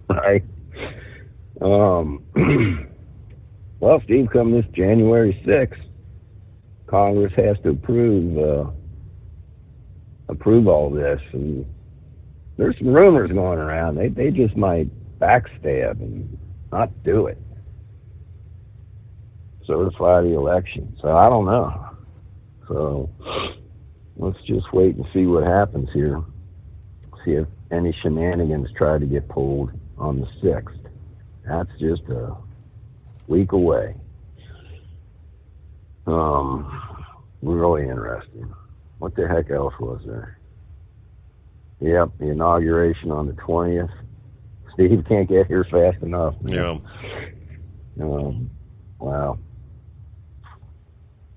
Right. Well, Steve, come this January 6th, Congress has to approve all this, and there's some rumors going around. They just might backstab and not do it. Certify the election. So I don't know. So let's just wait and see what happens here. See if any shenanigans try to get pulled on the 6th. That's just a week away. Really interesting. What the heck else was there? Yep, the inauguration on the 20th. Steve can't get here fast enough. Yeah. Wow.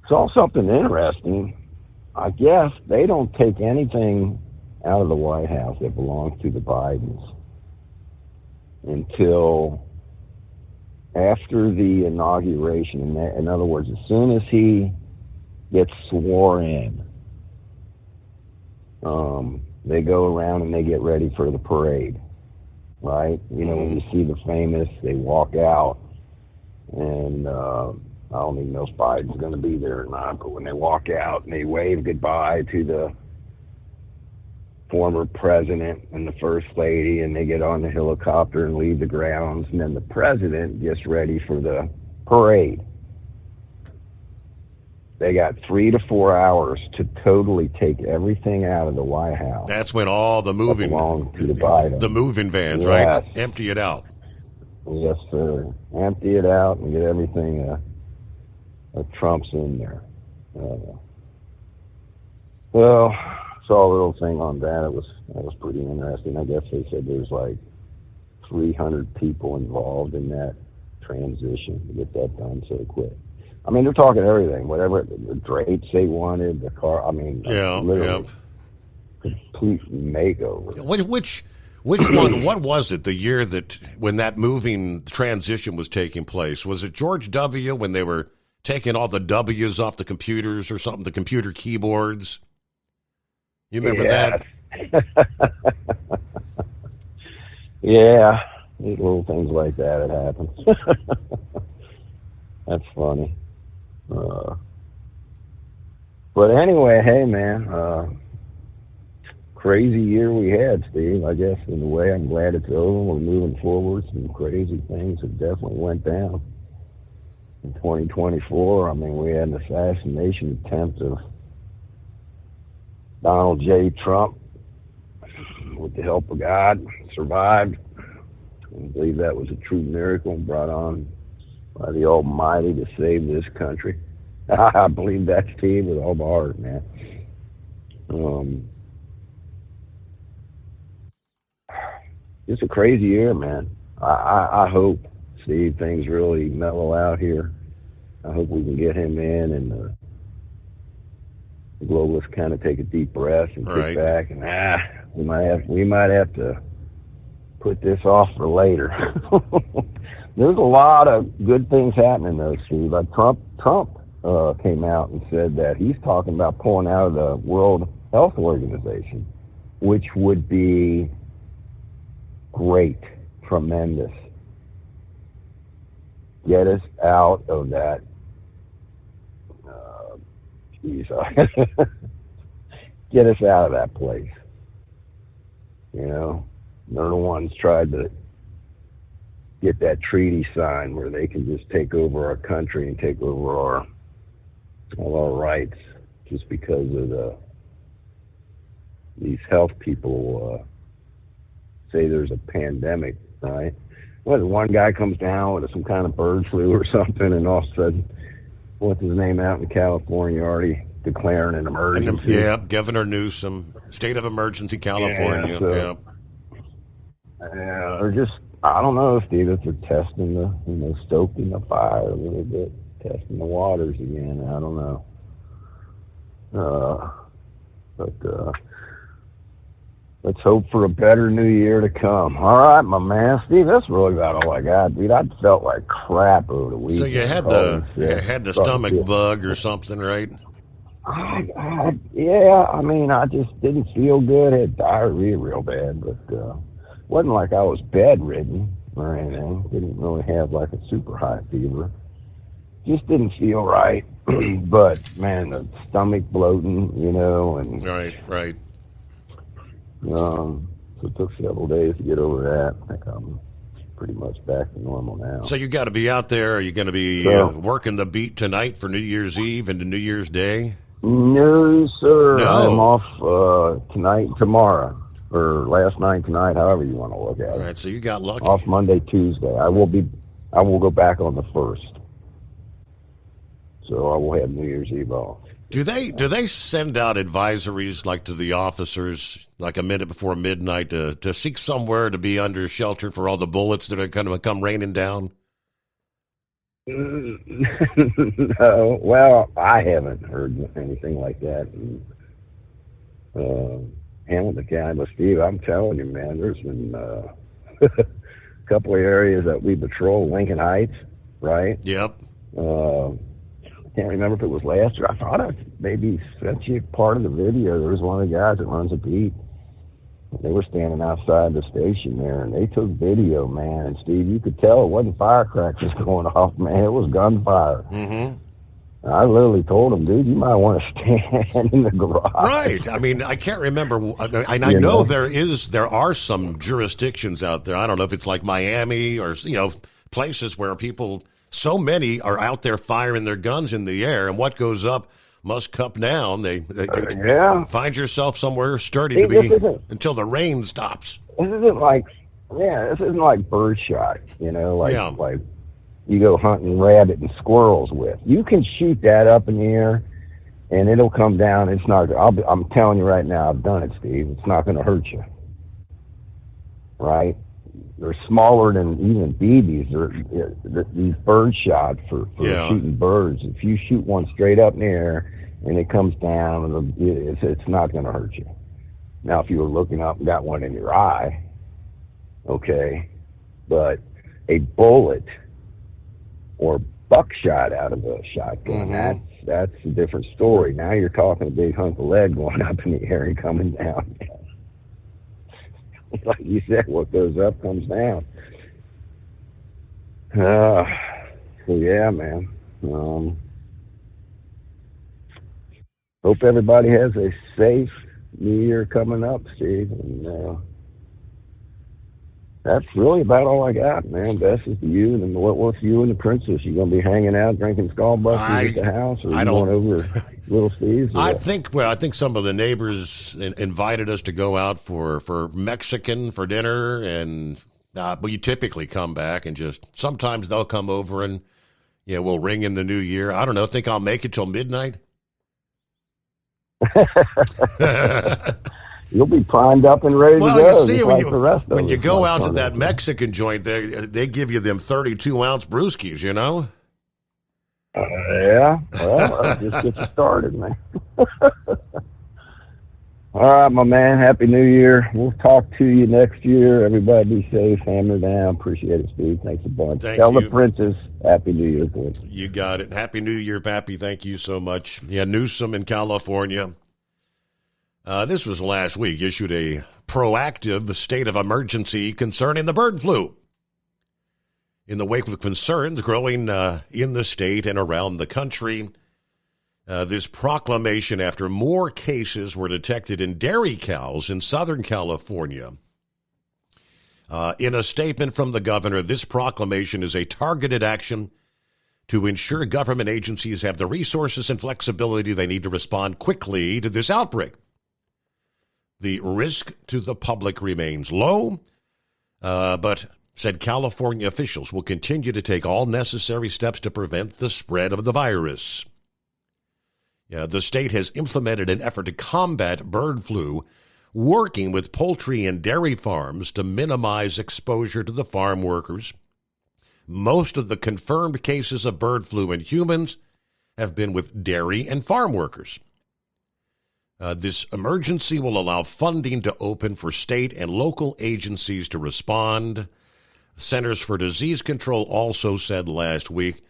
Saw something interesting. I guess they don't take anything out of the White House that belongs to the Bidens until after the inauguration. In other words, as soon as he gets sworn in, they go around and they get ready for the parade, right? You know, when you see the famous, they walk out, and I don't even know if Biden's going to be there or not, but when they walk out and they wave goodbye to the former president and the first lady, and they get on the helicopter and leave the grounds, and then the president gets ready for the parade. They got 3 to 4 hours to totally take everything out of the White House. That's when all the moving, to the moving vans, yes. right? Empty it out. Yes, sir. Empty it out and get everything that Trump's in there. Well, saw a little thing on that. That was pretty interesting. I guess they said there's like 300 people involved in that transition to get that done so quick. I mean, they're talking everything, whatever the drapes they wanted, the car. I mean, literally complete makeover. Which one? What was it? The year that when that moving transition was taking place? Was it George W. when they were taking all the W's off the computers or something? The computer keyboards. You remember that? Yeah, little things like that had happened. That's funny. But anyway, hey man, crazy year we had, Steve. I guess in a way, I'm glad it's over. We're moving forward. Some crazy things have definitely went down. In 2024, I mean, we had an assassination attempt of Donald J. Trump. With the help of God, survived. I believe that was a true miracle brought on by the Almighty to save this country. I believe that, Steve, with all my heart, man. It's a crazy year, man. I hope, Steve, things really mellow out here. I hope we can get him in and the globalists kind of take a deep breath and kick back and we might have to put this off for later. There's a lot of good things happening though, Steve. Like Trump came out and said that he's talking about pulling out of the World Health Organization, which would be great, tremendous. Get us out of that. Get us out of that place. You know, they're the ones tried to get that treaty signed where they can just take over our country and take over all our rights just because of these health people say there's a pandemic, right? Well, one guy comes down with some kind of bird flu or something, and all of a sudden, what's his name out in California already declaring an emergency? Yeah, Governor Newsom, state of emergency, California. Yeah, they're just, I don't know, Steve, if they're testing stoking the fire a little bit, testing the waters again. I don't know. But let's hope for a better new year to come. All right, my man. Steve, that's really about all I got, dude. I felt like crap over the weekend. So you had the stomach bug or something, right? Yeah, I mean, I just didn't feel good. I had diarrhea real bad, but wasn't like I was bedridden or anything. Didn't really have like a super high fever. Just didn't feel right. But man, the stomach bloating, and right. So it took several days to get over that. I think I'm pretty much back to normal now. So you got to be out there. Are you going to be working the beat tonight for New Year's Eve into New Year's Day? No, sir. No. I'm off tonight and tomorrow, or last night, tonight, however you want to look at it. All right, so you got lucky. Off Monday, Tuesday. I will go back on the 1st. So I will have New Year's Eve off. Do they send out advisories like to the officers like a minute before midnight to seek somewhere to be under shelter for all the bullets that are going to come raining down? No. Well, I haven't heard anything like that. Hamilton County. But Steve, I'm telling you, man, there's been a couple of areas that we patrol, Lincoln Heights, right? Yep. Can't remember if it was last year. I thought I maybe sent you part of the video. There was one of the guys that runs a beat. They were standing outside the station there, and they took video, man. And Steve, you could tell it wasn't firecrackers going off, man. It was gunfire. Mm-hmm. I literally told him, dude, you might want to stand in the garage. Right. I mean, I can't remember. I know there are some jurisdictions out there. I don't know if it's like Miami or, places where people, so many are out there firing their guns in the air, and what goes up must come down. They find yourself somewhere sturdy to be until the rain stops. This isn't like birdshot, like you go hunting rabbit and squirrels with. You can shoot that up in the air, and it'll come down. It's not. I'm telling you right now, I've done it, Steve. It's not going to hurt you. Right? They're smaller than even BBs. These bird shots for shooting birds. If you shoot one straight up in the air and it comes down, it's not going to hurt you. Now, if you were looking up and got one in your eye, okay, but a bullet or buckshot out of a shotgun, that's a different story. Now you're talking a big hunk of lead going up in the air and coming down. Like you said, what goes up comes down. So yeah, man. Hope everybody has a safe New Year coming up, Steve. And that's really about all I got, man. Best is to you. And what's you and the princess? You gonna be hanging out, drinking Skullbusters at the house, or going over Little Steve's? I think some of the neighbors invited us to go out for Mexican for dinner, and we typically come back and sometimes they'll come over and we'll ring in the new year. I don't know. Think I'll make it till midnight. You'll be primed up and ready to go. Well, you see, when you go out to that Mexican joint, they give you them 32-ounce brewskis, Yeah. Well, just get you started, man. All right, my man. Happy New Year. We'll talk to you next year. Everybody be safe. Hammer down. Appreciate it, Steve. Thanks a bunch. Tell the princess Happy New Year, please. You got it. Happy New Year, Pappy. Thank you so much. Yeah, Newsom in California. This was last week, issued a proactive state of emergency concerning the bird flu. In the wake of concerns growing in the state and around the country, this proclamation after more cases were detected in dairy cows in Southern California. In a statement from the governor, this proclamation is a targeted action to ensure government agencies have the resources and flexibility they need to respond quickly to this outbreak. The risk to the public remains low, but said California officials will continue to take all necessary steps to prevent the spread of the virus. The state has implemented an effort to combat bird flu, working with poultry and dairy farms to minimize exposure to the farm workers. Most of the confirmed cases of bird flu in humans have been with dairy and farm workers. This emergency will allow funding to open for state and local agencies to respond. The Centers for Disease Control also said last week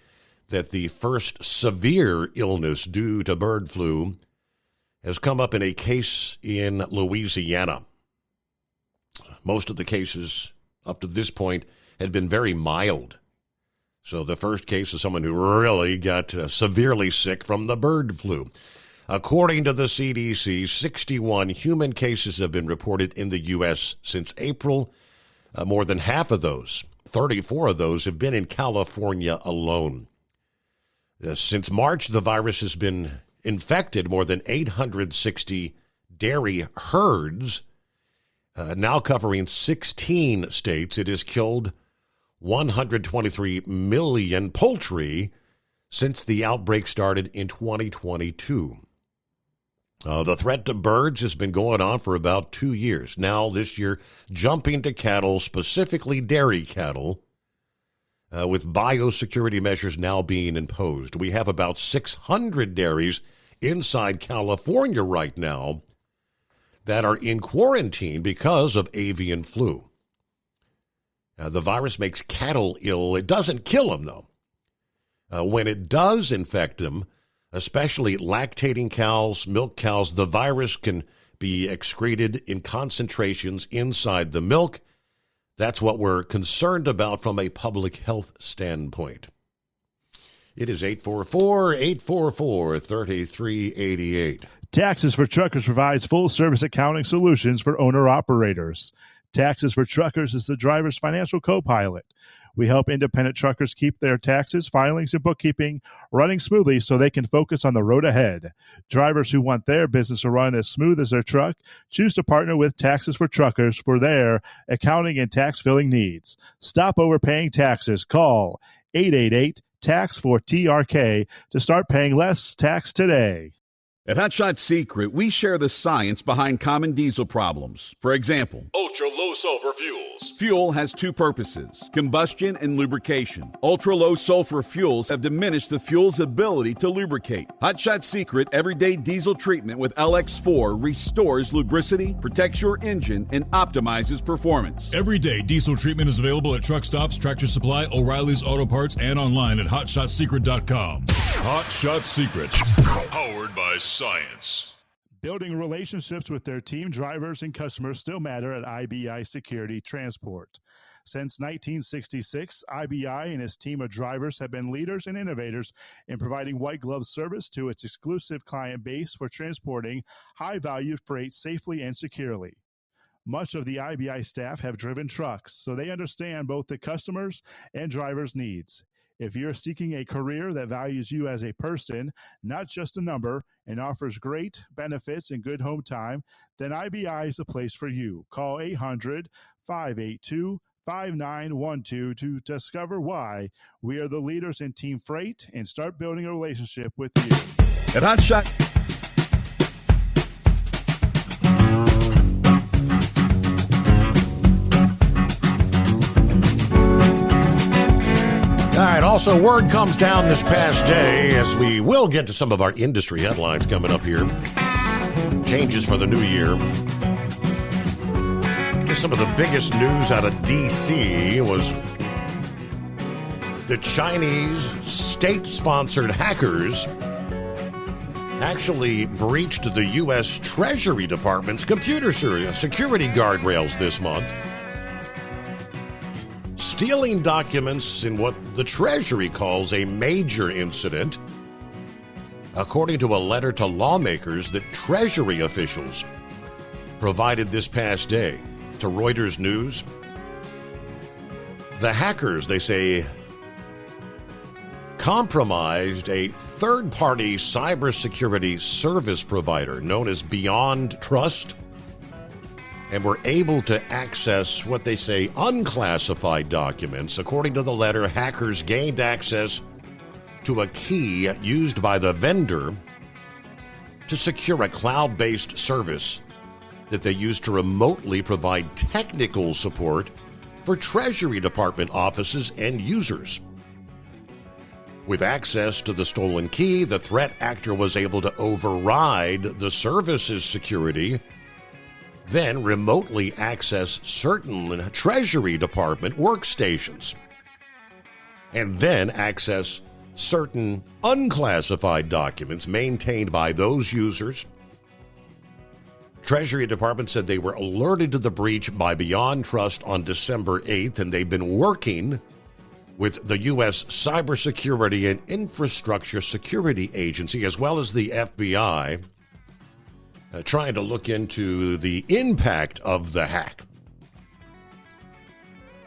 that the first severe illness due to bird flu has come up in a case in Louisiana. Most of the cases up to this point had been very mild. So the first case is someone who really got severely sick from the bird flu. According to the CDC, 61 human cases have been reported in the U.S. since April. More than half of those, 34 of those, have been in California alone. Since March, the virus has been infected more than 860 dairy herds, now covering 16 states. It has killed 123 million poultry since the outbreak started in 2022. The threat to birds has been going on for about 2 years. Now, this year, jumping to cattle, specifically dairy cattle, with biosecurity measures now being imposed. We have about 600 dairies inside California right now that are in quarantine because of avian flu. The virus makes cattle ill. It doesn't kill them, though. When it does infect them, especially lactating cows, milk cows, the virus can be excreted in concentrations inside the milk. That's what we're concerned about from a public health standpoint. It is 844-844-3388. Taxes for Truckers provides full-service accounting solutions for owner-operators. Taxes for Truckers is the driver's financial co-pilot. We help independent truckers keep their taxes, filings, and bookkeeping running smoothly so they can focus on the road ahead. Drivers who want their business to run as smooth as their truck choose to partner with Taxes for Truckers for their accounting and tax filing needs. Stop overpaying taxes. Call 888-TAX-4TRK to start paying less tax today. At Hot Shot Secret, we share the science behind common diesel problems. For example, ultra-low sulfur fuels. Fuel has two purposes, combustion and lubrication. Ultra-low sulfur fuels have diminished the fuel's ability to lubricate. Hot Shot Secret Everyday Diesel Treatment with LX4 restores lubricity, protects your engine, and optimizes performance. Everyday diesel treatment is available at truck stops, Tractor Supply, O'Reilly's Auto Parts, and online at hotshotsecret.com. Hot Shot Secret, powered by science. Building relationships with their team drivers and customers still matter at IBI Security Transport. Since 1966, IBI and its team of drivers have been leaders and innovators in providing white glove service to its exclusive client base for transporting high-value freight safely and securely. Much of the IBI staff have driven trucks, so they understand both the customers' and drivers' needs. If you're seeking a career that values you as a person, not just a number, and offers great benefits and good home time, then IBI is the place for you. Call 800-582-5912 to discover why we are the leaders in team freight and start building a relationship with you. At Hot Shot... All right, also word comes down this past day, as we will get to some of our industry headlines coming up here. Changes for the new year. Just some of the biggest news out of D.C. was the Chinese state-sponsored hackers actually breached the U.S. Treasury Department's computer security guardrails this month, stealing documents in what the Treasury calls a major incident, according to a letter to lawmakers that Treasury officials provided this past day to Reuters News. The hackers, they say, compromised a third-party cybersecurity service provider known as Beyond Trust, and were able to access what they say unclassified documents. According to the letter, hackers gained access to a key used by the vendor to secure a cloud-based service that they use to remotely provide technical support for Treasury Department offices and users. With access to the stolen key, the threat actor was able to override the service's security, then remotely access certain Treasury Department workstations, and then access certain unclassified documents maintained by those users. Treasury Department said they were alerted to the breach by Beyond Trust on December 8th, and they've been working with the U.S. Cybersecurity and Infrastructure Security Agency, as well as the FBI, trying to look into the impact of the hack.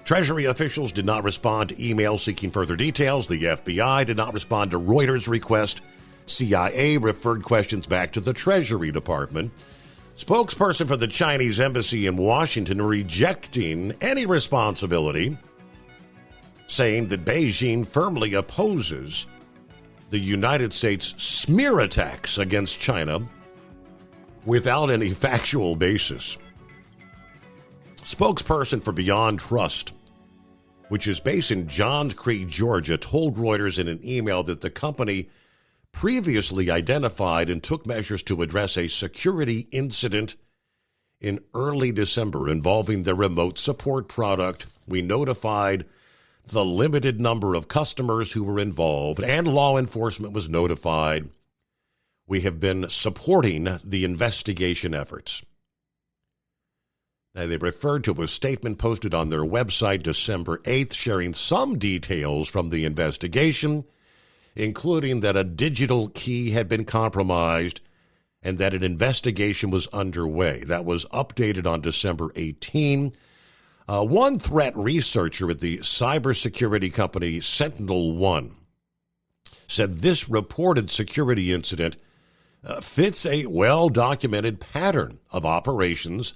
Treasury officials did not respond to emails seeking further details. The FBI did not respond to Reuters' request. CIA referred questions back to the Treasury Department. Spokesperson for the Chinese embassy in Washington rejecting any responsibility, saying that Beijing firmly opposes the United States' smear attacks against China without any factual basis. Spokesperson for Beyond Trust, which is based in Johns Creek, Georgia, told Reuters in an email that the company previously identified and took measures to address a security incident in early December involving the remote support product. We notified the limited number of customers who were involved, and law enforcement was notified. We have been supporting the investigation efforts. Now, they referred to a statement posted on their website December 8th, sharing some details from the investigation, including that a digital key had been compromised and that an investigation was underway. That was updated on December 18. One threat researcher at the cybersecurity company SentinelOne said this reported security incident fits a well-documented pattern of operations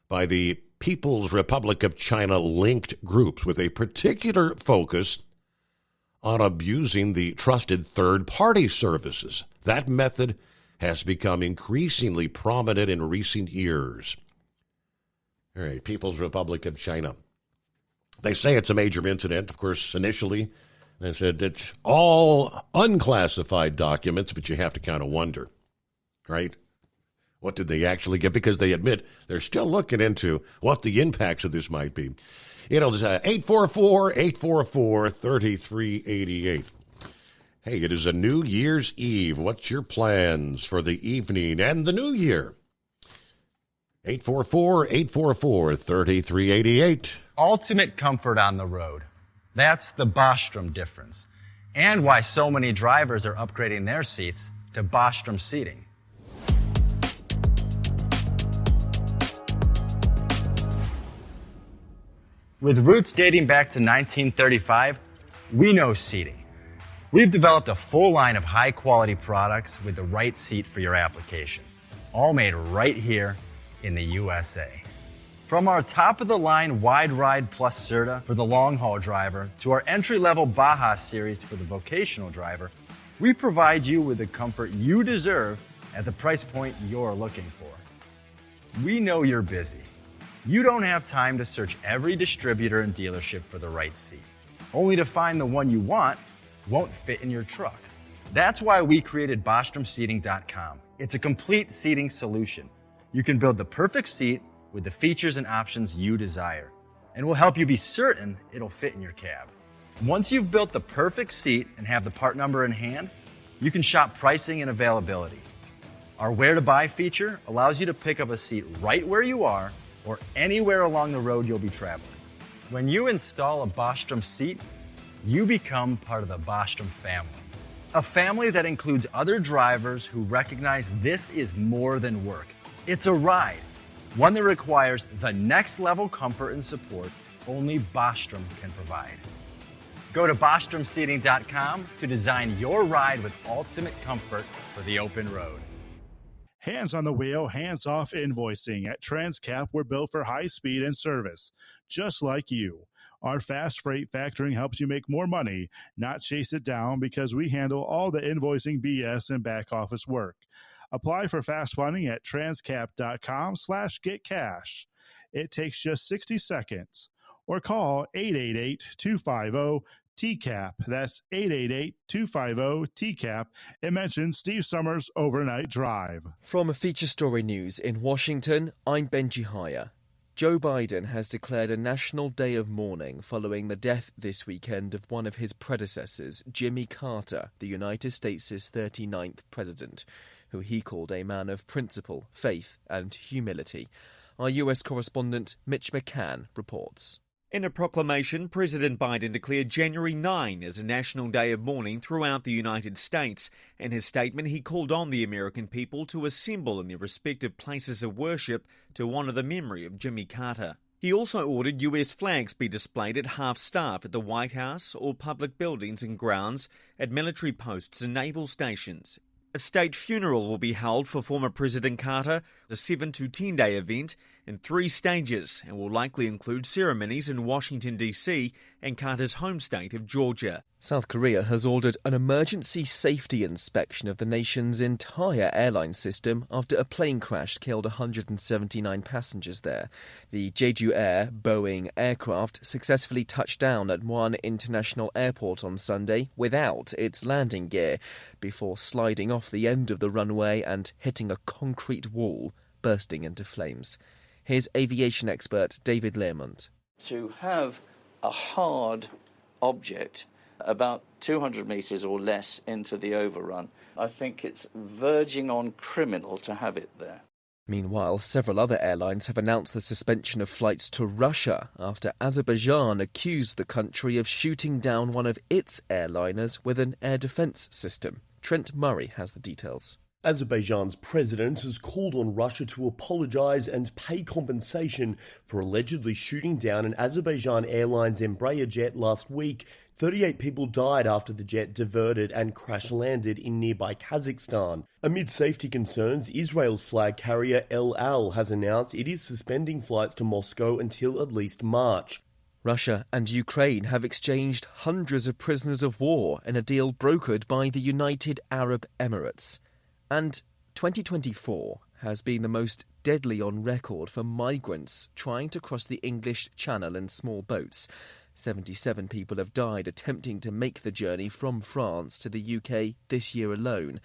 by the People's Republic of China linked groups with a particular focus on abusing the trusted third-party services. That method has become increasingly prominent in recent years. All right, People's Republic of China. They say it's a major incident. Of course, initially, they said it's all unclassified documents, but you have to kind of wonder, right? What did they actually get? Because they admit they're still looking into what the impacts of this might be. You know, 844-844-3388. Hey, it is a New Year's Eve. What's your plans for the evening and the new year? 844-844-3388. Ultimate comfort on the road. That's the Bostrom difference. And why so many drivers are upgrading their seats to Bostrom seating. With roots dating back to 1935, we know seating. We've developed a full line of high-quality products with the right seat for your application, all made right here in the USA. From our top-of-the-line Wide Ride Plus Certa for the long-haul driver to our entry-level Baja series for the vocational driver, we provide you with the comfort you deserve at the price point you're looking for. We know you're busy. You don't have time to search every distributor and dealership for the right seat, only to find the one you want won't fit in your truck. That's why we created BostromSeating.com. It's a complete seating solution. You can build the perfect seat with the features and options you desire, and we'll help you be certain it'll fit in your cab. Once you've built the perfect seat and have the part number in hand, you can shop pricing and availability. Our Where to Buy feature allows you to pick up a seat right where you are or anywhere along the road you'll be traveling. When you install a Bostrom seat, you become part of the Bostrom family. A family that includes other drivers who recognize this is more than work. It's a ride, one that requires the next level comfort and support only Bostrom can provide. Go to BostromSeating.com to design your ride with ultimate comfort for the open road. Hands on the wheel, hands off invoicing. At Transcap, we're built for high speed and service, just like you. Our fast freight factoring helps you make more money, not chase it down, because we handle all the invoicing BS and back office work. Apply for fast funding at transcap.com/getcash. It takes just 60 seconds. Or call 888-250-TCAP. That's 888-250-TCAP. And mention Steve Summers' Overnight Drive. From Feature Story News in Washington, I'm Benji Haya. Joe Biden has declared a national day of mourning following the death this weekend of one of his predecessors, Jimmy Carter, the United States' 39th president, who he called a man of principle, faith, and humility. Our US correspondent Mitch McCann reports. In a proclamation, President Biden declared January 9 as a national day of mourning throughout the United States. In his statement, he called on the American people to assemble in their respective places of worship to honour the memory of Jimmy Carter. He also ordered US flags be displayed at half-staff at the White House or public buildings and grounds, at military posts and naval stations. A state funeral will be held for former President Carter, a 7 to 10 day event in 3 stages, and will likely include ceremonies in Washington, D.C. and Carter's home state of Georgia. South Korea has ordered an emergency safety inspection of the nation's entire airline system after a plane crash killed 179 passengers there. The Jeju Air Boeing aircraft successfully touched down at one international airport on Sunday without its landing gear before sliding off the end of the runway and hitting a concrete wall, bursting into flames. Here's aviation expert David Learmont. To have a hard object about 200 metres or less into the overrun, I think it's verging on criminal to have it there. Meanwhile, several other airlines have announced the suspension of flights to Russia after Azerbaijan accused the country of shooting down one of its airliners with an air defence system. Trent Murray has the details. Azerbaijan's president has called on Russia to apologise and pay compensation for allegedly shooting down an Azerbaijan Airlines Embraer jet last week. 38 people died after the jet diverted and crash-landed in nearby Kazakhstan. Amid safety concerns, Israel's flag carrier El Al has announced it is suspending flights to Moscow until at least March. Russia and Ukraine have exchanged hundreds of prisoners of war in a deal brokered by the United Arab Emirates. And 2024 has been the most deadly on record for migrants trying to cross the English Channel in small boats. 77 people have died attempting to make the journey from France to the UK this year alone.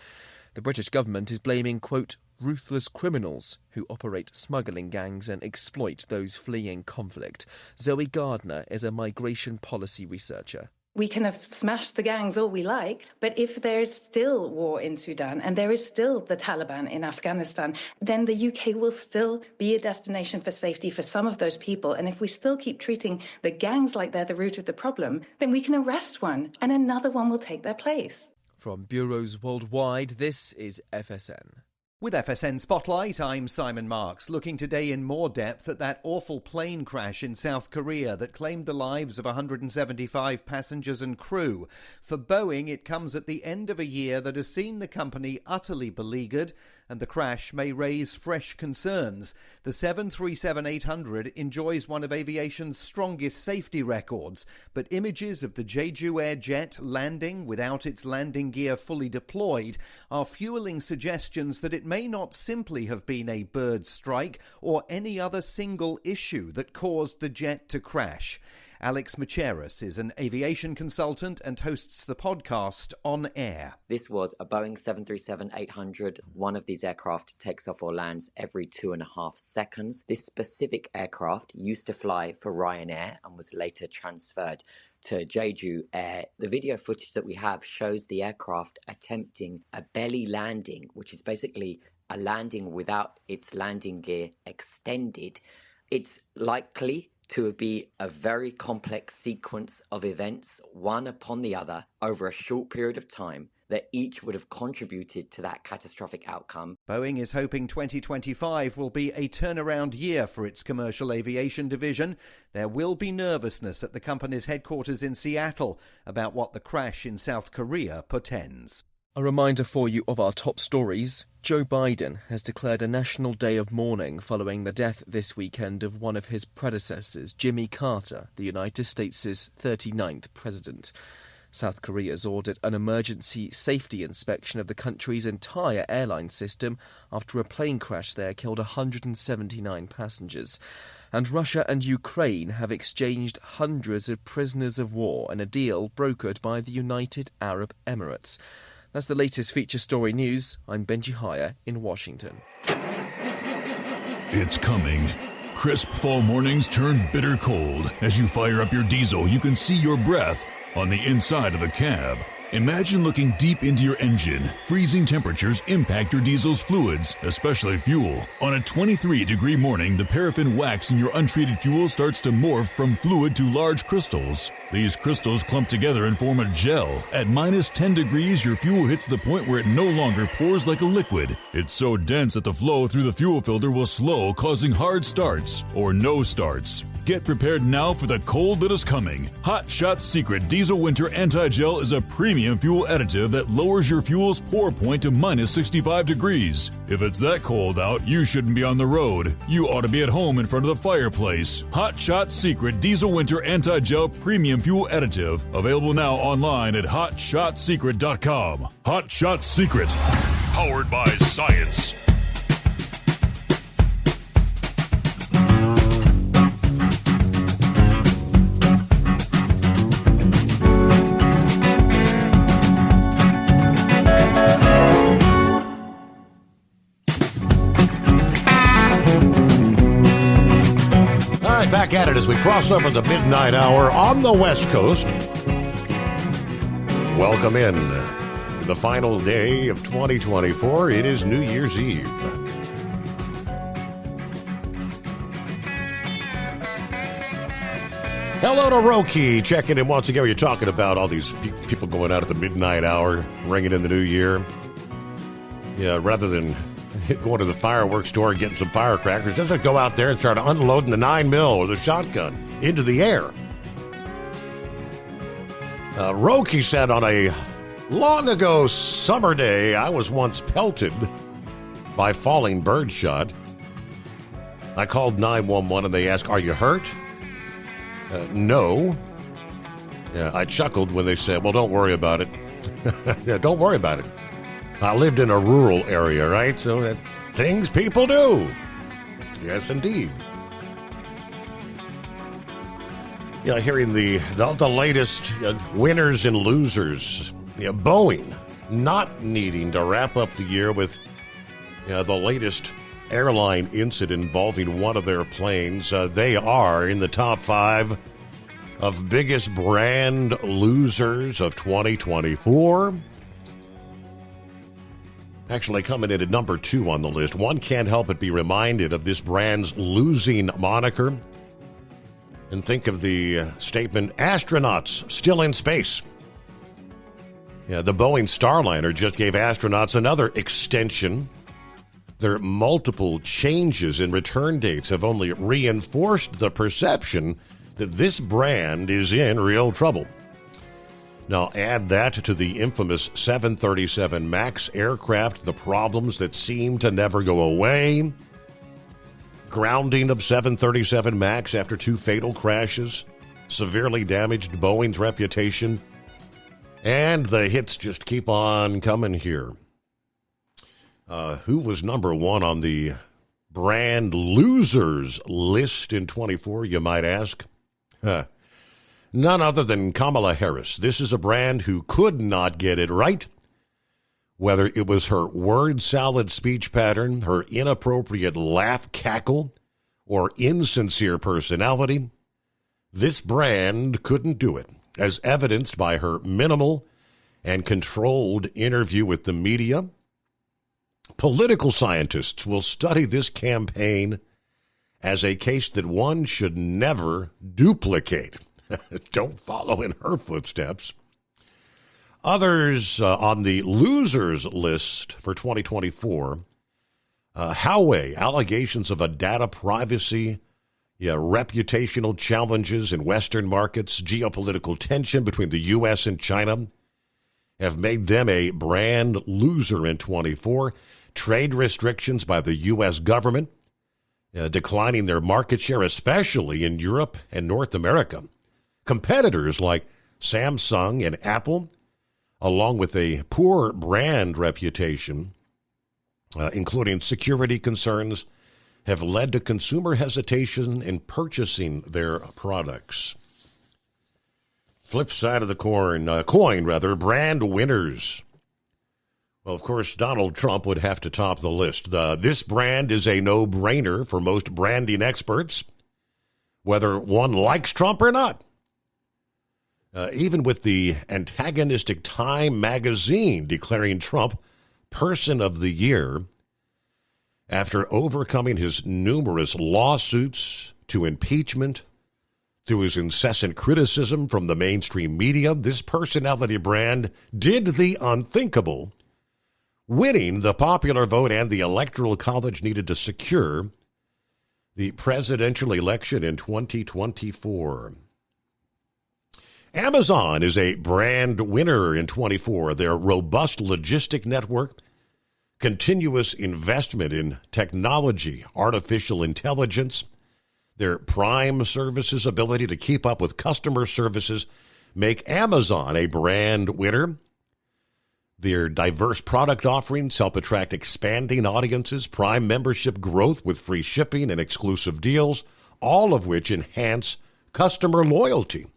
The British government is blaming, quote, ruthless criminals who operate smuggling gangs and exploit those fleeing conflict. Zoe Gardner is a migration policy researcher. We can have smashed the gangs all we like, but if there is still war in Sudan and there is still the Taliban in Afghanistan, then the UK will still be a destination for safety for some of those people. And if we still keep treating the gangs like they're the root of the problem, then we can arrest one and another one will take their place. From bureaus worldwide, this is FSN. With FSN Spotlight, I'm Simon Marks, looking today in more depth at that awful plane crash in South Korea that claimed the lives of 175 passengers and crew. For Boeing, it comes at the end of a year that has seen the company utterly beleaguered, and the crash may raise fresh concerns. The 737-800 enjoys one of aviation's strongest safety records, but images of the Jeju Air jet landing without its landing gear fully deployed are fueling suggestions that it may not simply have been a bird strike or any other single issue that caused the jet to crash. Alex Macheras is an aviation consultant and hosts the podcast On Air. This was a Boeing 737-800. One of these aircraft takes off or lands every 2.5 seconds. This specific aircraft used to fly for Ryanair and was later transferred to Jeju Air. The video footage that we have shows the aircraft attempting a belly landing, which is basically a landing without its landing gear extended. It's likely to be a very complex sequence of events, one upon the other, over a short period of time, that each would have contributed to that catastrophic outcome. Boeing is hoping 2025 will be a turnaround year for its commercial aviation division. There will be nervousness at the company's headquarters in Seattle about what the crash in South Korea portends. A reminder for you of our top stories. Joe Biden has declared a national day of mourning following the death this weekend of one of his predecessors, Jimmy Carter, the United States' 39th president. South Korea's ordered an emergency safety inspection of the country's entire airline system after a plane crash there killed 179 passengers. And Russia and Ukraine have exchanged hundreds of prisoners of war in a deal brokered by the United Arab Emirates. That's the latest feature story news. I'm Benji Hire in Washington. It's coming. Crisp fall mornings turn bitter cold. As you fire up your diesel, you can see your breath on the inside of a cab. Imagine looking deep into your engine. Freezing temperatures impact your diesel's fluids, especially fuel. On a 23-degree morning, the paraffin wax in your untreated fuel starts to morph from fluid to large crystals. These crystals clump together and form a gel. At minus 10 degrees, your fuel hits the point where it no longer pours like a liquid. It's so dense that the flow through the fuel filter will slow, causing hard starts or no starts. Get prepared now for the cold that is coming. Hot Shot's Secret Diesel Winter Anti-Gel is a premium fuel additive that lowers your fuel's pour point to minus 65 degrees. If it's that cold out, you shouldn't be on the road. You ought to be at home in front of the fireplace. Hot Shot's Secret Diesel Winter Anti-Gel Premium Fuel Additive. Available now online at hotshotsecret.com. Hot Shot Secret. Powered by science. back at it as we cross over the midnight hour on the West Coast. Welcome in to the final day of 2024. It is New Year's Eve. Hello to Roki, checking in once again. You're talking about all these people going out at the midnight hour, ringing in the new year. Yeah, rather than going to the fireworks store and getting some firecrackers, just go out there and start unloading the 9mm or the shotgun into the air. Roki said, on a long ago summer day, I was once pelted by falling birdshot. I called 911 and they asked, "Are you hurt?" No. Yeah, I chuckled when they said, "Well, don't worry about it." Yeah, don't worry about it. I lived in a rural area, right? So that's things people do. Yes, indeed. Yeah, hearing the latest winners and losers. Yeah, Boeing not needing to wrap up the year with the latest airline incident involving one of their planes. They are in the top 5 of biggest brand losers of 2024. Actually, coming in at number 2 on the list, one can't help but be reminded of this brand's losing moniker and think of the statement, "Astronauts still in space." Yeah, the Boeing Starliner just gave astronauts another extension. Their multiple changes in return dates have only reinforced the perception that this brand is in real trouble. Now, add that to the infamous 737 MAX aircraft, the problems that seem to never go away. Grounding of 737 MAX after 2 fatal crashes severely damaged Boeing's reputation. And the hits just keep on coming here. Who was number 1 on the brand losers list in 24, you might ask? None other than Kamala Harris. This is a brand who could not get it right. Whether it was her word salad speech pattern, her inappropriate laugh cackle, or insincere personality, this brand couldn't do it, as evidenced by her minimal and controlled interview with the media. Political scientists will study this campaign as a case that one should never duplicate. Don't follow in her footsteps. Others on the losers list for 2024, Huawei, allegations of a data privacy, reputational challenges in Western markets, geopolitical tension between the U.S. and China have made them a brand loser in 24. Trade restrictions by the U.S. government, declining their market share, especially in Europe and North America. Competitors like Samsung and Apple, along with a poor brand reputation, including security concerns, have led to consumer hesitation in purchasing their products. Flip side of the coin, brand winners. Well, of course, Donald Trump would have to top the list. This brand is a no-brainer for most branding experts, whether one likes Trump or not. Even with the antagonistic Time magazine declaring Trump Person of the Year after overcoming his numerous lawsuits to impeachment, through his incessant criticism from the mainstream media, this personality brand did the unthinkable, winning the popular vote and the Electoral College needed to secure the presidential election in 2024. Amazon is a brand winner in 24. Their robust logistic network, continuous investment in technology, artificial intelligence, their Prime services ability to keep up with customer services make Amazon a brand winner. Their diverse product offerings help attract expanding audiences, Prime membership growth with free shipping and exclusive deals, all of which enhance customer loyalty.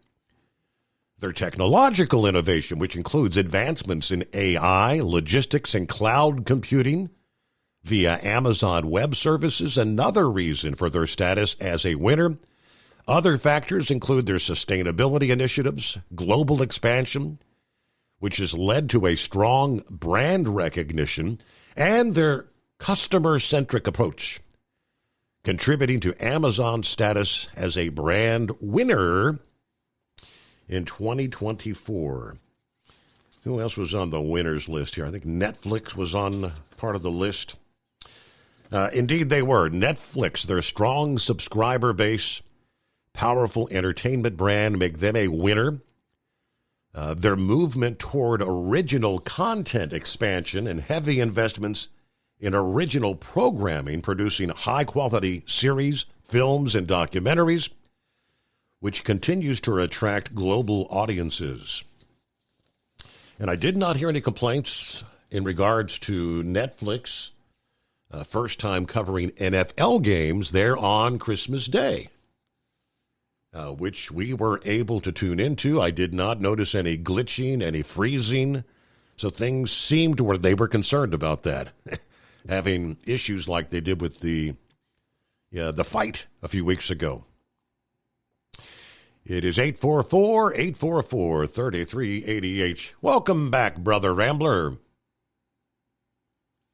Their technological innovation, which includes advancements in AI, logistics, and cloud computing via Amazon Web Services, another reason for their status as a winner. Other factors include their sustainability initiatives, global expansion, which has led to a strong brand recognition, and their customer-centric approach, contributing to Amazon's status as a brand winner in 2024. Who else was on the winners list here? I think Netflix was on part of the list. Indeed, they were. Netflix, their strong subscriber base, powerful entertainment brand, make them a winner. Their movement toward original content expansion and heavy investments in original programming, producing high-quality series, films, and documentaries, which continues to attract global audiences. And I did not hear any complaints in regards to Netflix, first time covering NFL games there on Christmas Day, which we were able to tune into. I did not notice any glitching, any freezing, so things seemed where they were concerned about that, having issues like they did with the fight a few weeks ago. It is 844-844-3388. Welcome back, Brother Rambler.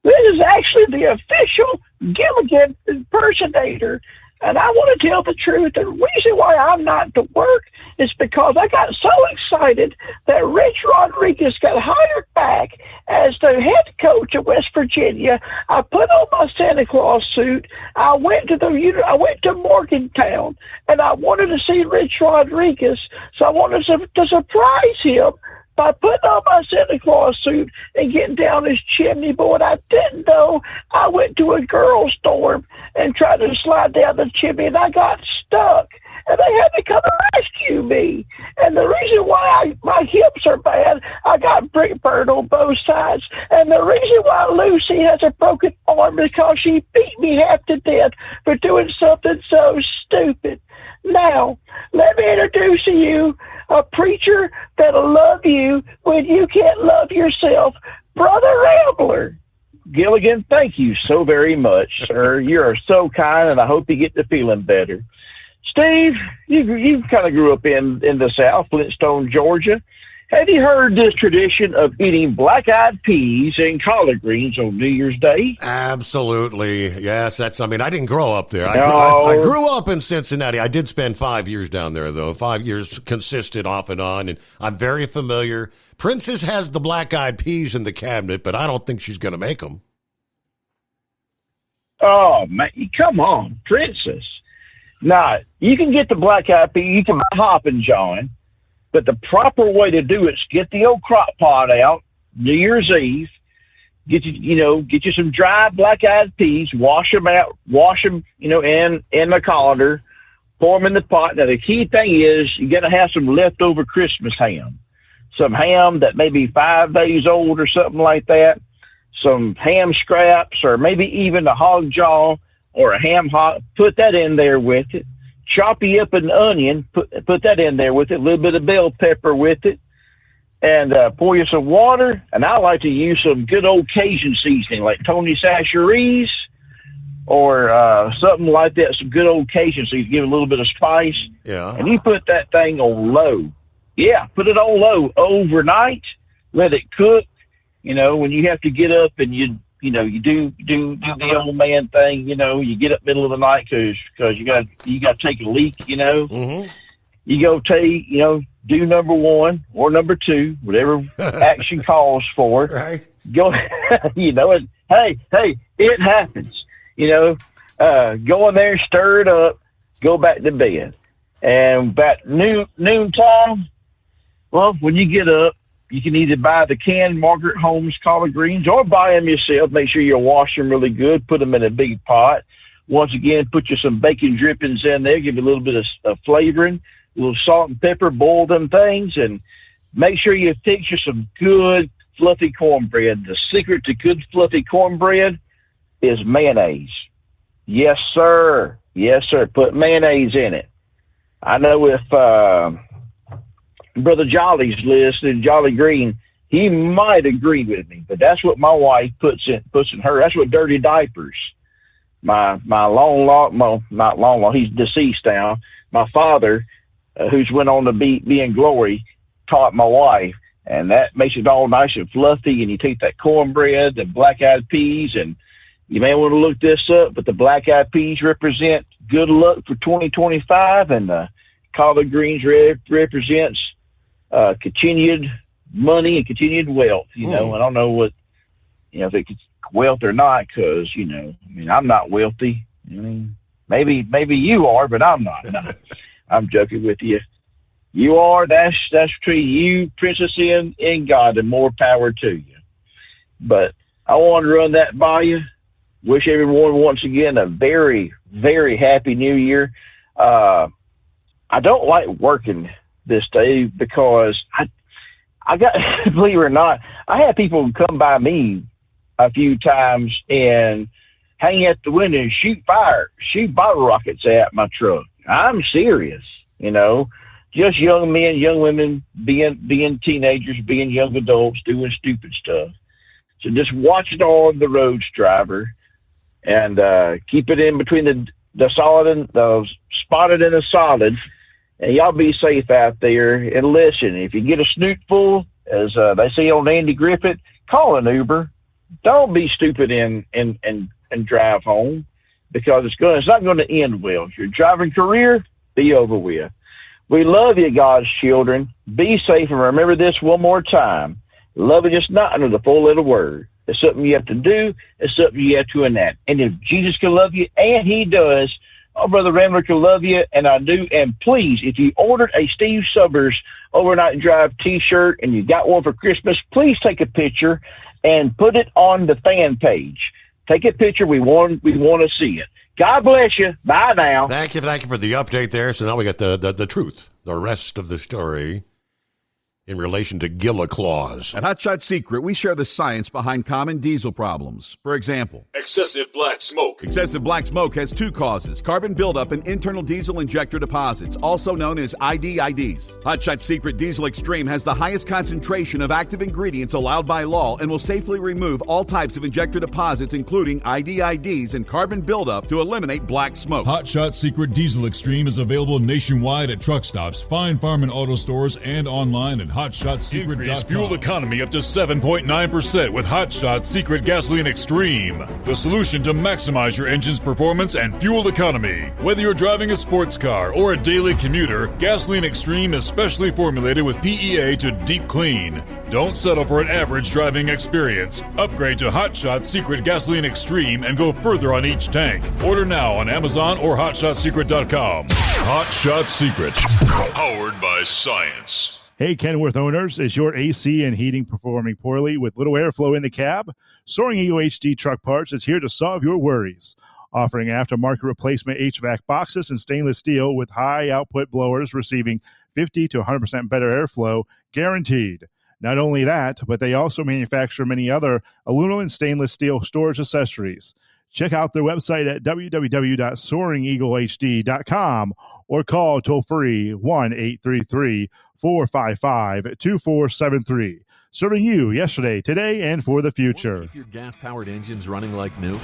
This is actually the official Gilligan impersonator. And I want to tell the truth. The reason why I'm not to work is because I got so excited that Rich Rodriguez got hired back as the head coach of West Virginia. I put on my Santa Claus suit. I went to Morgantown, and I wanted to see Rich Rodriguez. So I wanted to surprise him by putting on my Santa Claus suit and getting down his chimney. But what I didn't know, I went to a girls' dorm and tried to slide down the chimney, and I got stuck. And they had to come and rescue me. And the reason why my hips are bad, I got brick burn on both sides. And the reason why Lucy has a broken arm is because she beat me half to death for doing something so stupid. Now, let me introduce to you a preacher that'll love you when you can't love yourself, Brother Rambler. Gilligan, thank you so very much, sir. You are so kind, and I hope you get to feeling better. Steve, you kind of grew up in the South, Flintstone, Georgia. Have you heard this tradition of eating black-eyed peas and collard greens on New Year's Day? Absolutely. Yes, I didn't grow up there. I grew up in Cincinnati. I did spend 5 years down there, though. 5 years consistent off and on, and I'm very familiar. Princess has the black-eyed peas in the cabinet, but I don't think she's going to make them. Oh, man, come on, Princess. Now, you can get the black-eyed pea. You can buy Hoppin' John. But the proper way to do it is get the old crock pot out New Year's Eve. Get you some dry black-eyed peas. Wash them out. In the colander. Pour them in the pot. Now the key thing is you got to have some leftover Christmas ham. Some ham that may be 5 days old or something like that. Some ham scraps or maybe even a hog jaw or a ham hock. Put that in there with it. Chop you up an onion, put that in there with it, a little bit of bell pepper with it, and pour you some water. And I like to use some good old Cajun seasoning like Tony Chachere's or something like that, some good old Cajun seasoning, give it a little bit of spice. Yeah. And you put that thing on low. Yeah, put it on low overnight, let it cook. When you have to get up and you do the old man thing. You get up middle of the night because you got to take a leak. Mm-hmm. You go take do number 1 or number 2, whatever action calls for. Right. Go, and hey, it happens. Go in there, stir it up, go back to bed, and about noon time. Well, when you get up, you can either buy the canned Margaret Holmes collard greens or buy them yourself. Make sure you wash them really good. Put them in a big pot. Once again, put you some bacon drippings in there. Give you a little bit of flavoring, a little salt and pepper. Boil them things and make sure you fix you some good fluffy cornbread. The secret to good fluffy cornbread is mayonnaise. Yes, sir. Yes, sir. Put mayonnaise in it. I know if Brother Jolly's listening, Jolly Green, he might agree with me, but that's what my wife puts in her. That's what dirty diapers. he's deceased now. My father, who's went on to be in glory, taught my wife, and that makes it all nice and fluffy. And you take that cornbread, the black-eyed peas, and you may want to look this up, but the black-eyed peas represent good luck for 2025, and the collard greens represents continued money and continued wealth. You know, I don't know what, if it's wealth or not, because, I'm not wealthy. I mean, maybe you are, but I'm not. No, I'm joking with you. You are, that's true. You, princess in God, and more power to you. But I want to run that by you. Wish everyone once again a very, very happy New Year. I don't like working this day because I got, believe it or not, I had people come by me a few times and hang at the window and shoot bottle rockets at my truck. I'm serious, just young men, young women being teenagers, being young adults, doing stupid stuff. So just watch it on the roads, driver, and keep it in between the solid and the spotted and the solid. And y'all be safe out there. And listen, if you get a snootful, as they say on Andy Griffith, call an Uber. Don't be stupid and drive home, because it's not going to end well. Your driving career be over with. We love you, God's children. Be safe, and remember this one more time. Loving is not under the four-letter word. It's something you have to do. It's something you have to enact. And if Jesus can love you, and he does, Brother Rambler can love you, and I do. And please, if you ordered a Steve Summers Overnight Drive T-shirt and you got one for Christmas, please take a picture and put it on the fan page. Take a picture. We want to see it. God bless you. Bye now. Thank you for the update there. So now we got the truth, the rest of the story in relation to Gila Claus. At Hot Shot Secret, we share the science behind common diesel problems. For example, excessive black smoke. Excessive black smoke has two causes: carbon buildup and internal diesel injector deposits, also known as IDIDs. Hot Shot Secret Diesel Extreme has the highest concentration of active ingredients allowed by law and will safely remove all types of injector deposits, including IDIDs and carbon buildup, to eliminate black smoke. Hot Shot Secret Diesel Extreme is available nationwide at truck stops, fine farm and auto stores, and online at HotShotSecret.com. Increase fuel economy up to 7.9% with Hot Shot Secret Gasoline Extreme, the solution to maximize your engine's performance and fuel economy. Whether you're driving a sports car or a daily commuter, Gasoline Extreme is specially formulated with PEA to deep clean. Don't settle for an average driving experience. Upgrade to Hot Shot Secret Gasoline Extreme and go further on each tank. Order now on Amazon or HotShotSecret.com. Hot Shot Secret, powered by science. Hey, Kenworth owners, is your AC and heating performing poorly with little airflow in the cab? Soaring Eagle HD Truck Parts is here to solve your worries. Offering aftermarket replacement HVAC boxes and stainless steel with high output blowers receiving 50 to 100% better airflow, guaranteed. Not only that, but they also manufacture many other aluminum and stainless steel storage accessories. Check out their website at www.soaringeaglehd.com or call toll-free 1-833-455-2473. Serving you yesterday, today, and for the future. Keep your gas-powered engines running like new?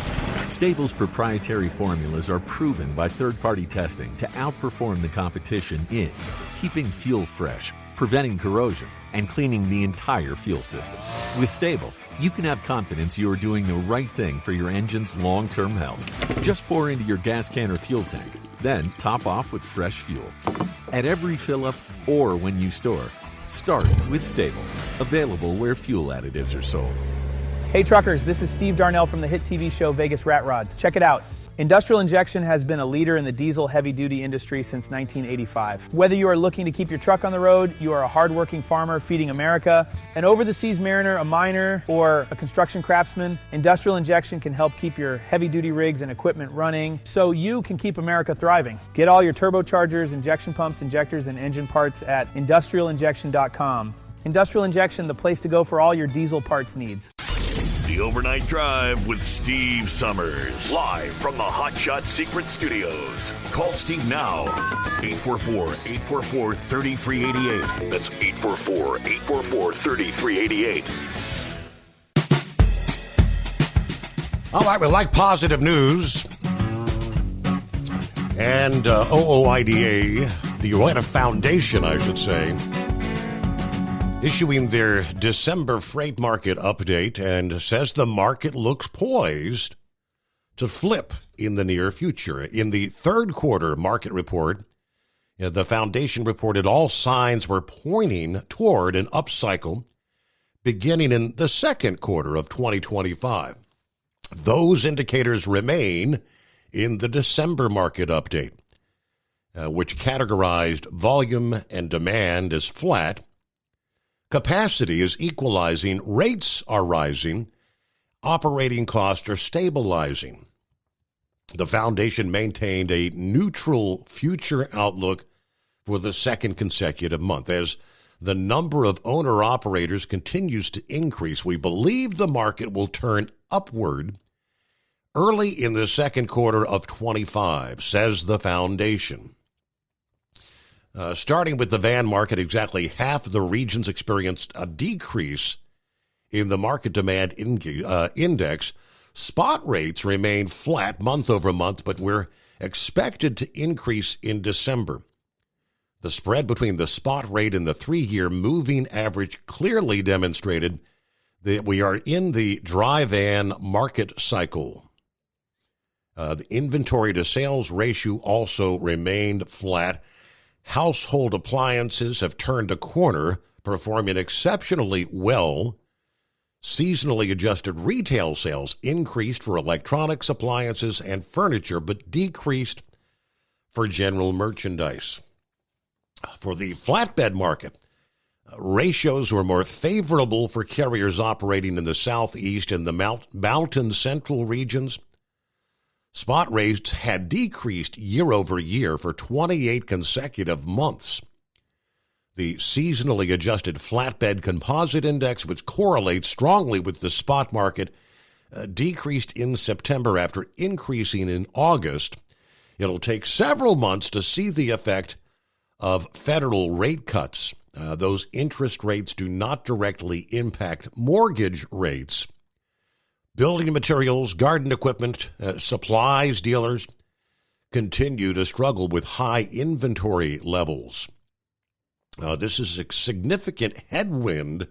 Stable's proprietary formulas are proven by third-party testing to outperform the competition in keeping fuel fresh, preventing corrosion, and cleaning the entire fuel system. With Stable, you can have confidence you are doing the right thing for your engine's long-term health. Just pour into your gas can or fuel tank, then top off with fresh fuel. At every fill-up or when you store, start with Stable. Available where fuel additives are sold. Hey truckers, this is Steve Darnell from the hit TV show Vegas Rat Rods. Check it out. Industrial Injection has been a leader in the diesel heavy-duty industry since 1985. Whether you are looking to keep your truck on the road, you are a hardworking farmer feeding America, an over-the-seas mariner, a miner, or a construction craftsman, Industrial Injection can help keep your heavy-duty rigs and equipment running so you can keep America thriving. Get all your turbochargers, injection pumps, injectors, and engine parts at industrialinjection.com. Industrial Injection, the place to go for all your diesel parts needs. The Overnight Drive with Steve Summers. Live from the Hot Shot Secret Studios. Call Steve now. 844-844-3388. That's 844-844-3388. All right, we like positive news. And OOIDA, the Atlanta Foundation, I should say, issuing their December freight market update and says the market looks poised to flip in the near future. In the third quarter market report, the foundation reported all signs were pointing toward an upcycle beginning in the second quarter of 2025. Those indicators remain in the December market update, which categorized volume and demand as flat. Capacity is equalizing, rates are rising, operating costs are stabilizing. The foundation maintained a neutral future outlook for the second consecutive month. As the number of owner-operators continues to increase, we believe the market will turn upward early in the second quarter of 25, says the foundation. Starting with the van market, exactly half of the regions experienced a decrease in the market demand index. Spot rates remain flat month over month, but we're expected to increase in December. The spread between the spot rate and the 3-year moving average clearly demonstrated that we are in the dry van market cycle. The inventory to sales ratio also remained flat. Household appliances have turned a corner, performing exceptionally well. Seasonally adjusted retail sales increased for electronics, appliances, and furniture, but decreased for general merchandise. For the flatbed market, ratios were more favorable for carriers operating in the southeast and the mountain central regions. Spot rates had decreased year over year for 28 consecutive months. The seasonally adjusted flatbed composite index, which correlates strongly with the spot market, decreased in September after increasing in August. It'll take several months to see the effect of federal rate cuts. Those interest rates do not directly impact mortgage rates. Building materials, garden equipment, supplies dealers continue to struggle with high inventory levels. This is a significant headwind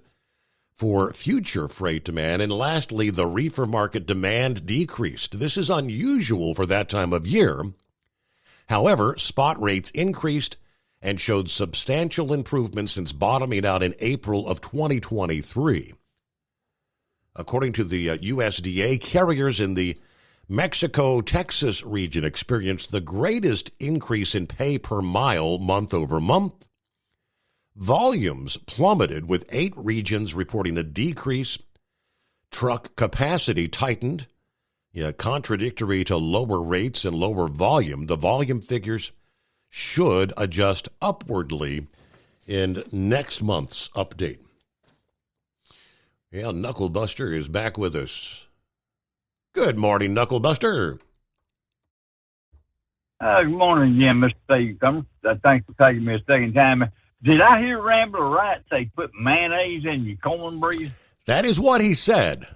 for future freight demand. And lastly, the reefer market demand decreased. This is unusual for that time of year. However, spot rates increased and showed substantial improvement since bottoming out in April of 2023. According to the USDA, carriers in the Mexico-Texas region experienced the greatest increase in pay per mile month over month. Volumes plummeted, with 8 regions reporting a decrease. Truck capacity tightened, contradictory to lower rates and lower volume. The volume figures should adjust upwardly in next month's update. Yeah, Knucklebuster is back with us. Good morning, Knucklebuster. Good morning again, Mr. Steve. Thanks for taking me a second time. Did I hear Rambler right say put mayonnaise in your cornbread? That is what he said.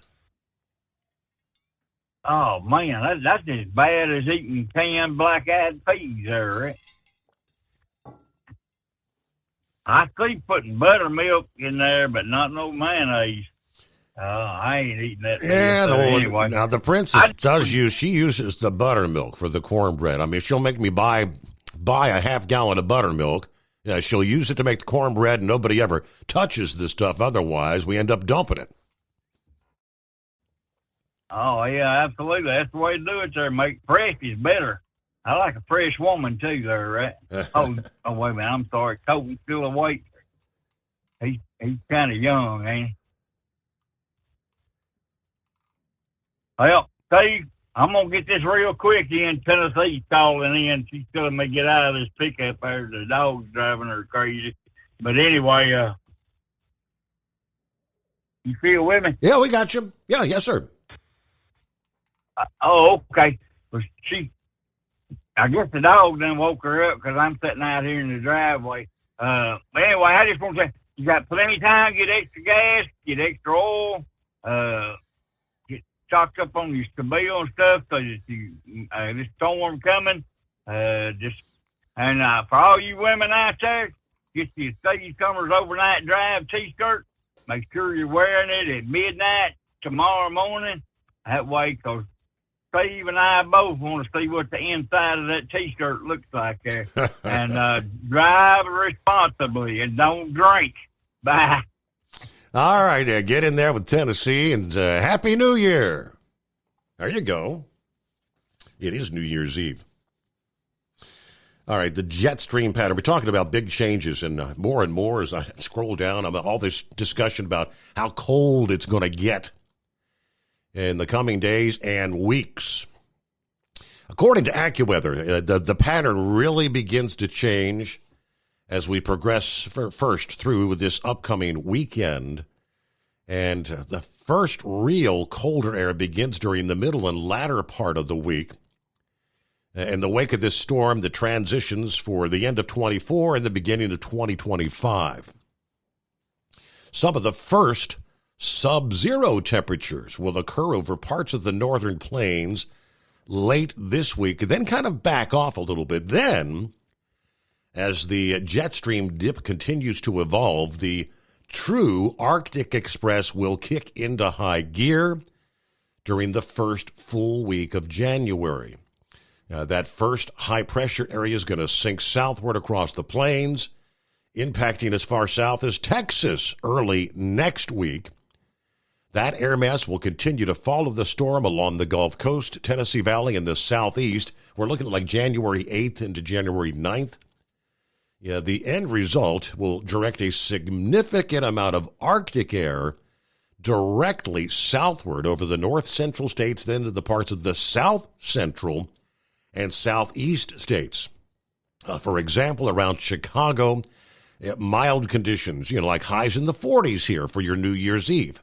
Oh, man, that's as bad as eating canned black-eyed peas there, right? I see putting buttermilk in there, but not no mayonnaise. I ain't eating that. Yeah, anyway. Now the princess she uses the buttermilk for the cornbread. I mean, she'll make me buy a half gallon of buttermilk. Yeah, she'll use it to make the cornbread, and nobody ever touches this stuff. Otherwise, we end up dumping it. Oh, yeah, absolutely. That's the way to do it there. Make fresh is better. I like a fresh woman, too, there, right? oh, wait a minute. I'm sorry. Colton's still awake. He's kind of young, ain't he? Well, Steve, I'm going to get this real quick in. Tennessee's calling in. She's telling me to get out of this pickup there. The dog's driving her crazy. But anyway, you feel with me? Yeah, we got you. Yeah, yes, sir. Okay. Well, I guess the dog done woke her up because I'm sitting out here in the driveway. But anyway, I just want to say, you got plenty of time, get extra gas, get extra oil, get stocked up on your stability and stuff, because this storm coming, And for all you women out there, get your Steve Cummers Overnight Drive t-shirt. Make sure you're wearing it at midnight tomorrow morning. That way, because Steve and I both want to see what the inside of that t-shirt looks like there. And drive responsibly and don't drink. Bye. All right, get in there with Tennessee, and Happy New Year. There you go. It is New Year's Eve. All right, the jet stream pattern. We're talking about big changes, and more as I scroll down. All this discussion about how cold it's going to get in the coming days and weeks. According to AccuWeather, the pattern really begins to change as we progress first through this upcoming weekend. And the first real colder air begins during the middle and latter part of the week. In the wake of this storm, the transitions for the end of 24 and the beginning of 2025. Some of the first sub-zero temperatures will occur over parts of the northern plains late this week, then kind of back off a little bit. Then, as the jet stream dip continues to evolve, the true Arctic Express will kick into high gear during the first full week of January. That first high-pressure area is going to sink southward across the plains, impacting as far south as Texas early next week. That air mass will continue to follow the storm along the Gulf Coast, Tennessee Valley, and the southeast. We're looking at like January 8th into January 9th. Yeah, the end result will direct a significant amount of Arctic air directly southward over the north-central states, then to the parts of the south-central and southeast states. For example, around Chicago, mild conditions, like highs in the 40s here for your New Year's Eve.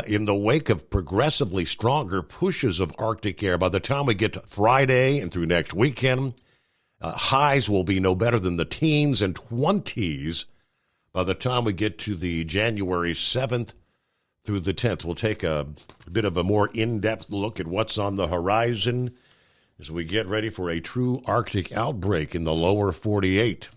In the wake of progressively stronger pushes of Arctic air, by the time we get to Friday and through next weekend, highs will be no better than the teens and 20s. By the time we get to the January 7th through the 10th, we'll take a bit of a more in-depth look at what's on the horizon as we get ready for a true Arctic outbreak in the lower 48.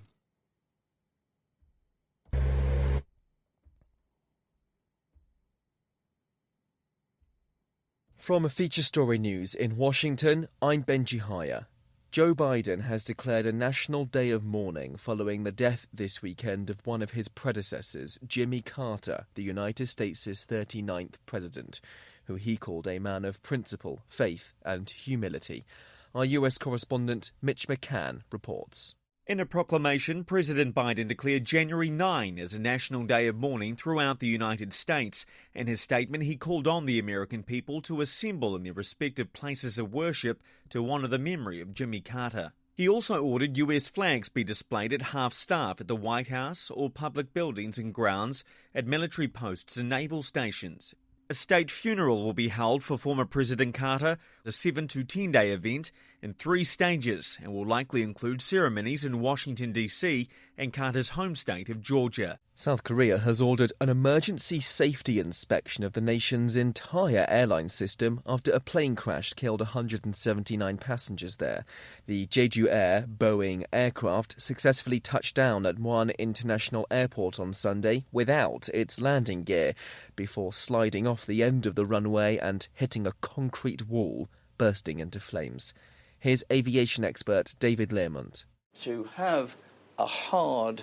From Feature Story News in Washington, I'm Benji Haya. Joe Biden has declared a national day of mourning following the death this weekend of one of his predecessors, Jimmy Carter, the United States' 39th president, who he called a man of principle, faith, and humility. Our US correspondent Mitch McCann reports. In a proclamation, President Biden declared January 9 as a national day of mourning throughout the United States. In his statement, he called on the American people to assemble in their respective places of worship to honour the memory of Jimmy Carter. He also ordered US flags be displayed at half-staff at the White House or public buildings and grounds, at military posts and naval stations. A state funeral will be held for former President Carter, a 7 to 10 day event in 3 stages, and will likely include ceremonies in Washington, D.C. and Carter's home state of Georgia. South Korea has ordered an emergency safety inspection of the nation's entire airline system after a plane crash killed 179 passengers there. The Jeju Air Boeing aircraft successfully touched down at Muan International Airport on Sunday without its landing gear before sliding off the end of the runway and hitting a concrete wall, bursting into flames. Here's aviation expert David Learmont. To have a hard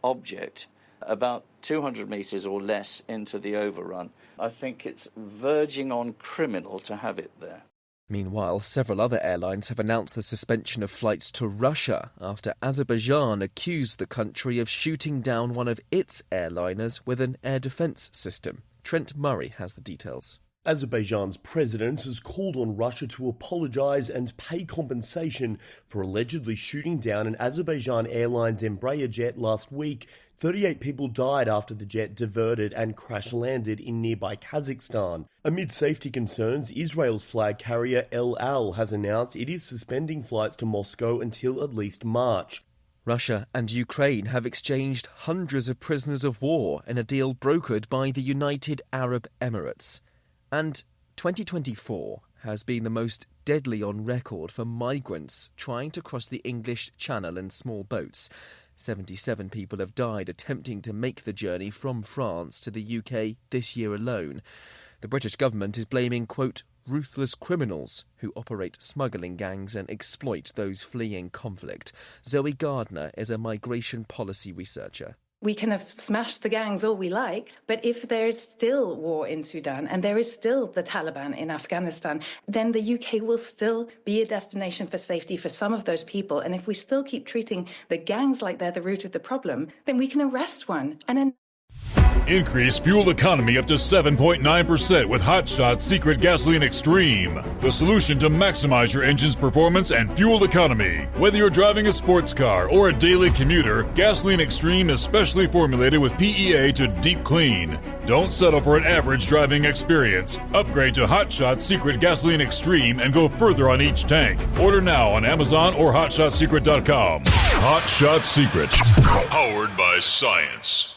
object about 200 metres or less into the overrun, I think it's verging on criminal to have it there. Meanwhile, several other airlines have announced the suspension of flights to Russia after Azerbaijan accused the country of shooting down one of its airliners with an air defence system. Trent Murray has the details. Azerbaijan's president has called on Russia to apologise and pay compensation for allegedly shooting down an Azerbaijan Airlines Embraer jet last week. 38 people died after the jet diverted and crash-landed in nearby Kazakhstan. Amid safety concerns, Israel's flag carrier El Al has announced it is suspending flights to Moscow until at least March. Russia and Ukraine have exchanged hundreds of prisoners of war in a deal brokered by the United Arab Emirates. And 2024 has been the most deadly on record for migrants trying to cross the English Channel in small boats. 77 people have died attempting to make the journey from France to the UK this year alone. The British government is blaming, quote, ruthless criminals who operate smuggling gangs and exploit those fleeing conflict. Zoe Gardner is a migration policy researcher. We can have smashed the gangs all we like, but if there is still war in Sudan and there is still the Taliban in Afghanistan, then the UK will still be a destination for safety for some of those people. And if we still keep treating the gangs like they're the root of the problem, then we can arrest one and then Increase fuel economy up to 7.9% with Hot Shots Secret Gasoline Extreme. The solution to maximize your engine's performance and fuel economy. Whether you're driving a sports car or a daily commuter, Gasoline Extreme is specially formulated with PEA to deep clean. Don't settle for an average driving experience. Upgrade to Hot Shots Secret Gasoline Extreme and go further on each tank. Order now on Amazon or HotShotSecret.com. Hot Shots Secret. Powered by science.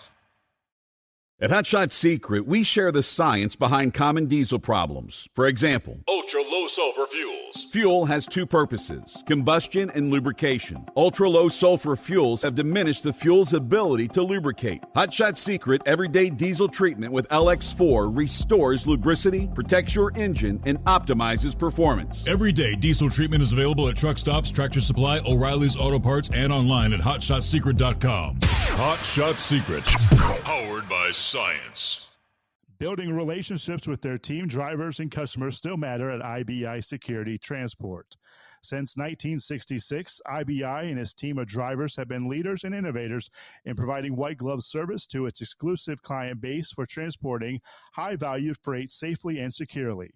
At Hot Shot Secret, we share the science behind common diesel problems. For example, ultra-low sulfur fuels. Fuel has two purposes, combustion and lubrication. Ultra-low sulfur fuels have diminished the fuel's ability to lubricate. Hot Shot Secret Everyday Diesel Treatment with LX4 restores lubricity, protects your engine, and optimizes performance. Everyday diesel treatment is available at truck stops, Tractor Supply, O'Reilly's Auto Parts, and online at HotShotSecret.com. Hot Shot Secret. Powered by science. Building relationships with their team drivers and customers still matter at IBI Security Transport. Since 1966, IBI and its team of drivers have been leaders and innovators in providing white glove service to its exclusive client base for transporting high-value freight safely and securely.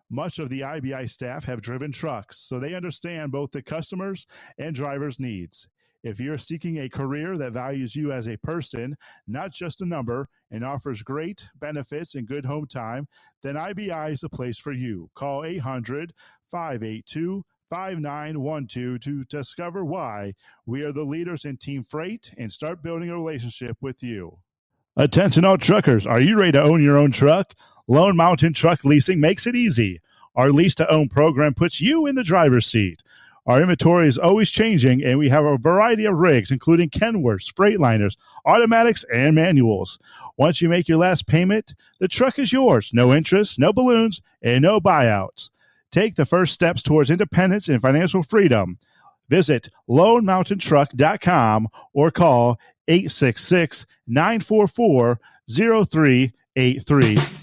Much of the IBI staff have driven trucks, so they understand both the customers' and drivers' needs. If you're seeking a career that values you as a person, not just a number, and offers great benefits and good home time, then IBI is the place for you. Call 800-582-5912 to discover why we are the leaders in team freight and start building a relationship with you. Attention all truckers, are you ready to own your own truck? Lone Mountain Truck Leasing makes it easy. Our lease-to-own program puts you in the driver's seat. Our inventory is always changing, and we have a variety of rigs, including Kenworths, Freightliners, automatics, and manuals. Once you make your last payment, the truck is yours. No interest, no balloons, and no buyouts. Take the first steps towards independence and financial freedom. Visit LoneMountainTruck.com or call 866-944-0383.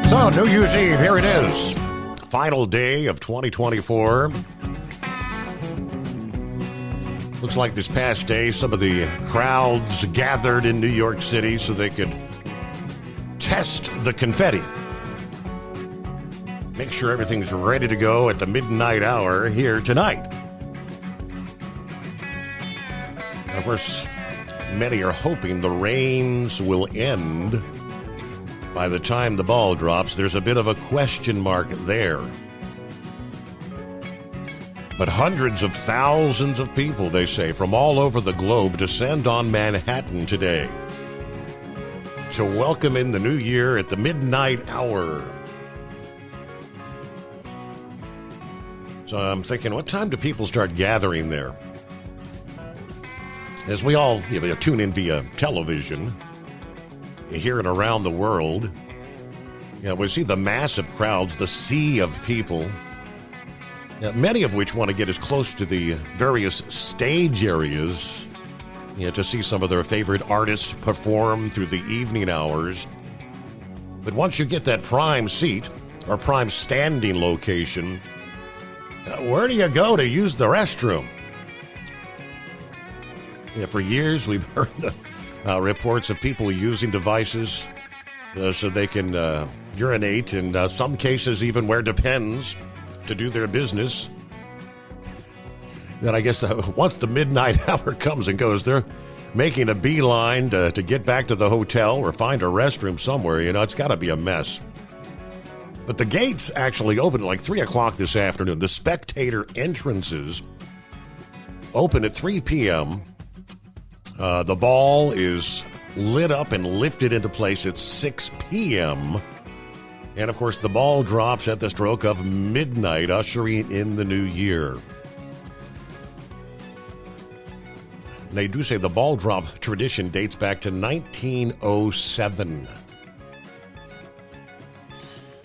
So, New Year's Eve, here it is. Final day of 2024. Looks like this past day, some of the crowds gathered in New York City so they could test the confetti. Make sure everything's ready to go at the midnight hour here tonight. Of course, many are hoping the rains will end by the time the ball drops. There's a bit of a question mark there. But hundreds of thousands of people, they say, from all over the globe descend on Manhattan today to welcome in the new year at the midnight hour. So I'm thinking, what time do people start gathering there? As we all tune in via television, here and around the world, we see the massive crowds, the sea of people, many of which want to get as close to the various stage areas to see some of their favorite artists perform through the evening hours. But once you get that prime seat or prime standing location, where do you go to use the restroom? For years, we've heard reports of people using devices so they can urinate, and some cases even wear Depends to do their business. Then I guess once the midnight hour comes and goes, they're making a beeline to get back to the hotel or find a restroom somewhere. It's got to be a mess. But the gates actually open at like 3 o'clock this afternoon. The spectator entrances open at 3 p.m. The ball is lit up and lifted into place at 6 p.m. And, of course, the ball drops at the stroke of midnight, ushering in the new year. They do say the ball drop tradition dates back to 1907.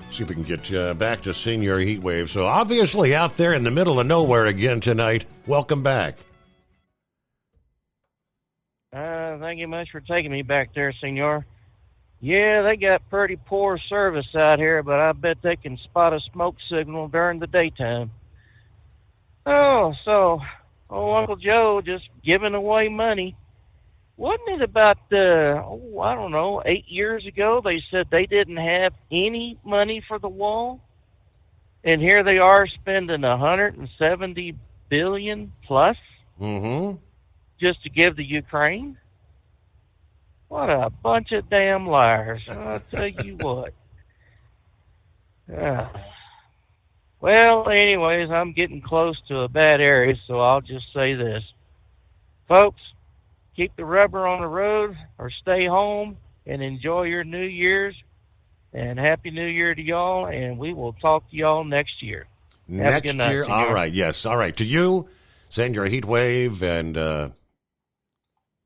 See if we can get back to Senior Heat Wave. So obviously out there in the middle of nowhere again tonight. Welcome back. Thank you much for taking me back there, Senor. Yeah, they got pretty poor service out here, but I bet they can spot a smoke signal during the daytime. Oh, so Uncle Joe just giving away money. Wasn't it about, 8 years ago, they said they didn't have any money for the wall? And here they are spending $170 billion plus just to give the Ukraine? What a bunch of damn liars. I'll tell you what. Well, anyways, I'm getting close to a bad area, so I'll just say this. Folks, keep the rubber on the road or stay home and enjoy your New Year's. And Happy New Year to y'all, and we will talk to y'all next year. Next year? All right, yes. All right. To you, send your Heat Wave and a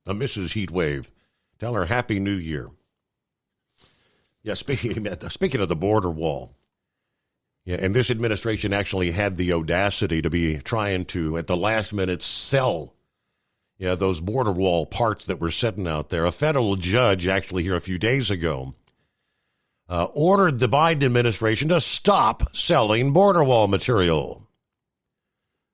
Mrs. Heat Wave. Tell her Happy New Year. Yeah, speaking of the border wall, yeah, and this administration actually had the audacity to be trying to, at the last minute, sell those border wall parts that were sitting out there. A federal judge actually here a few days ago ordered the Biden administration to stop selling border wall material.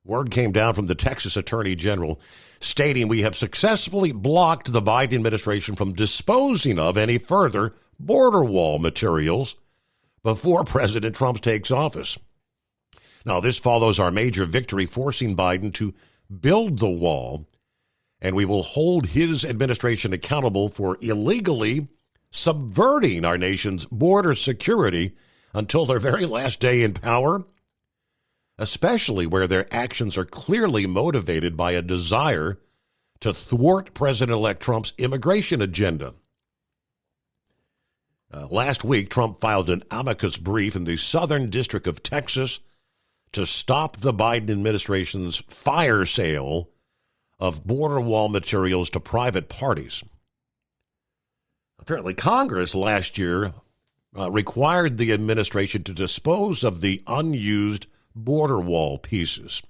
Word came down from the Texas Attorney General stating we have successfully blocked the Biden administration from disposing of any further border wall materials before President Trump takes office. Now, this follows our major victory forcing Biden to build the wall, and we will hold his administration accountable for illegally subverting our nation's border security until their very last day in power, especially where their actions are clearly motivated by a desire to thwart President-elect Trump's immigration agenda. Last week, Trump filed an amicus brief in the Southern District of Texas to stop the Biden administration's fire sale of border wall materials to private parties. Apparently, Congress last year required the administration to dispose of the unused border wall pieces.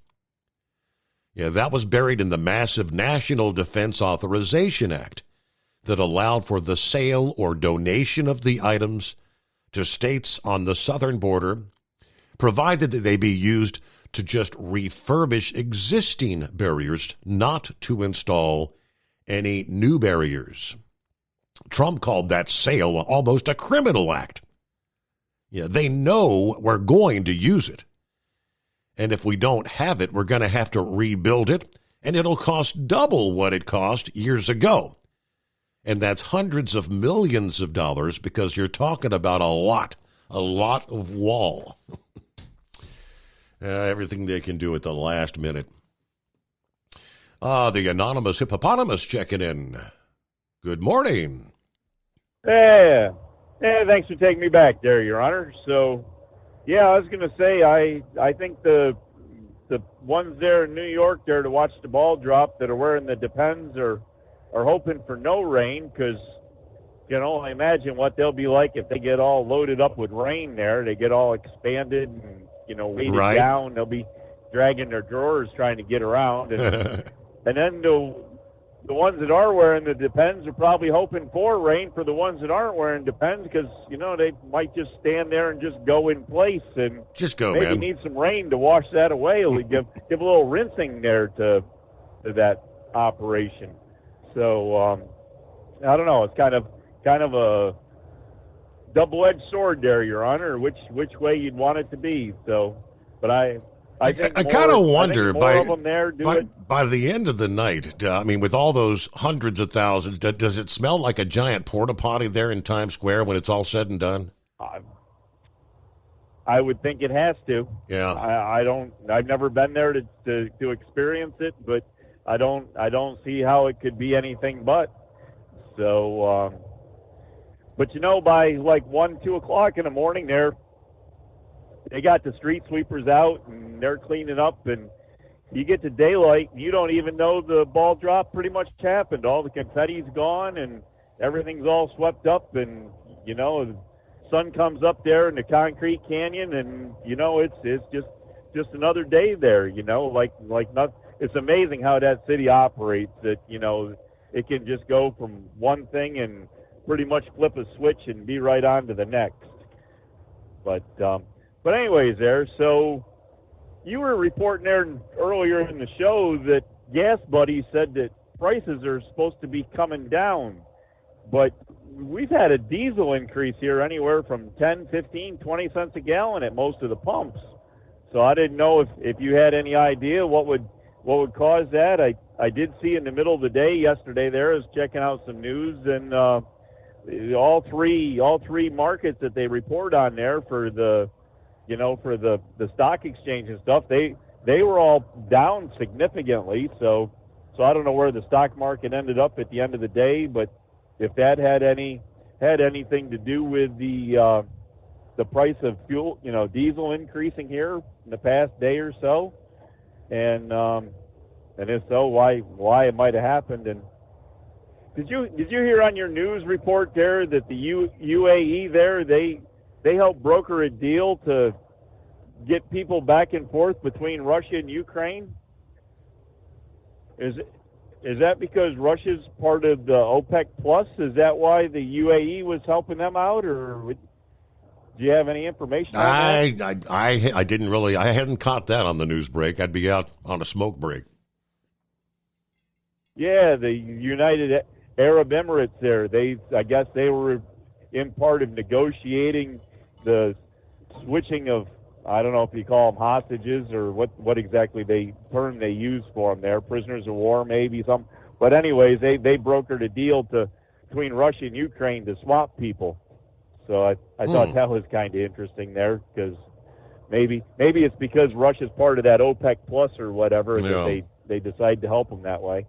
Yeah, that was buried in the massive National Defense Authorization Act that allowed for the sale or donation of the items to states on the southern border, provided that they be used to just refurbish existing barriers, not to install any new barriers. Trump called that sale almost a criminal act. Yeah, they know we're going to use it. And if we don't have it, we're going to have to rebuild it, and it'll cost double what it cost years ago. And that's hundreds of millions of dollars because you're talking about a lot of wall. Everything they can do at the last minute. The anonymous hippopotamus checking in. Good morning. Yeah, thanks for taking me back there, Your Honor. So, yeah, I was going to say, I think the ones there in New York there to watch the ball drop that are wearing the Depends are hoping for no rain because you can only imagine what they'll be like if they get all loaded up with rain there. They get all expanded and, weighted down. They'll be dragging their drawers trying to get around. And, and then the ones that are wearing the Depends are probably hoping for rain for the ones that aren't wearing Depends because, they might just stand there and just go in place and just go, maybe man. Need some rain to wash that away. It'll give a little rinsing there to that operation. So, I don't know. It's kind of a double-edged sword there, Your Honor, which way you'd want it to be. So, but I think I kind of wonder by the end of the night, with all those hundreds of thousands, does it smell like a giant porta potty there in Times Square when it's all said and done? I would think it has to. Yeah. I've never been there to experience it, but I don't see how it could be anything but. So, but by like 1, 2 o'clock in the morning there, they got the street sweepers out and they're cleaning up, and you get to daylight and you don't even know the ball drop pretty much happened. All the confetti's gone and everything's all swept up, and the sun comes up there in the concrete canyon, and it's just another day there. Like not. It's amazing how that city operates. That it can just go from one thing and pretty much flip a switch and be right on to the next. But anyways, there. So you were reporting there earlier in the show that Gas Buddy said that prices are supposed to be coming down, but we've had a diesel increase here anywhere from 10, 15, 20 cents a gallon at most of the pumps. So I didn't know if you had any idea what would cause that. I did see in the middle of the day yesterday there, I was checking out some news, and all three markets that they report on there for the stock exchange and stuff, they were all down significantly. So I don't know where the stock market ended up at the end of the day, but if that had anything to do with the price of fuel, diesel increasing here in the past day or so, and if so, why it might have happened. And did you hear on your news report there that the UAE there, they helped broker a deal to get people back and forth between Russia and Ukraine? Is that because Russia's part of the OPEC Plus? Is that why the UAE was helping them out, or do you have any information on that? I didn't really. I hadn't caught that on the news break. I'd be out on a smoke break. Yeah, the United Arab Emirates there. I guess they were in part of negotiating the switching of, I don't know if you call them hostages or what exactly term they use for them there, prisoners of war maybe some. But anyways, they brokered a deal between Russia and Ukraine to swap people. So I thought that was kind of interesting there, because maybe it's because Russia's part of that OPEC Plus or whatever, that they decide to help them that way.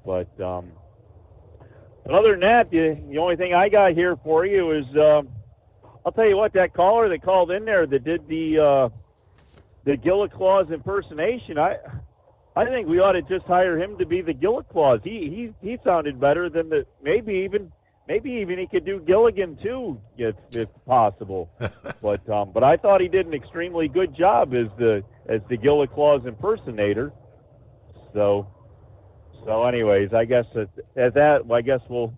But other than that, the only thing I got here for you is, I'll tell you what, that caller that called in there that did the Gilla Claus impersonation, I think we ought to just hire him to be the Gilla Claus. He sounded better than maybe even he could do Gilligan too, if possible. But I thought he did an extremely good job as the Gilla Claus impersonator. So anyways, I guess I guess we'll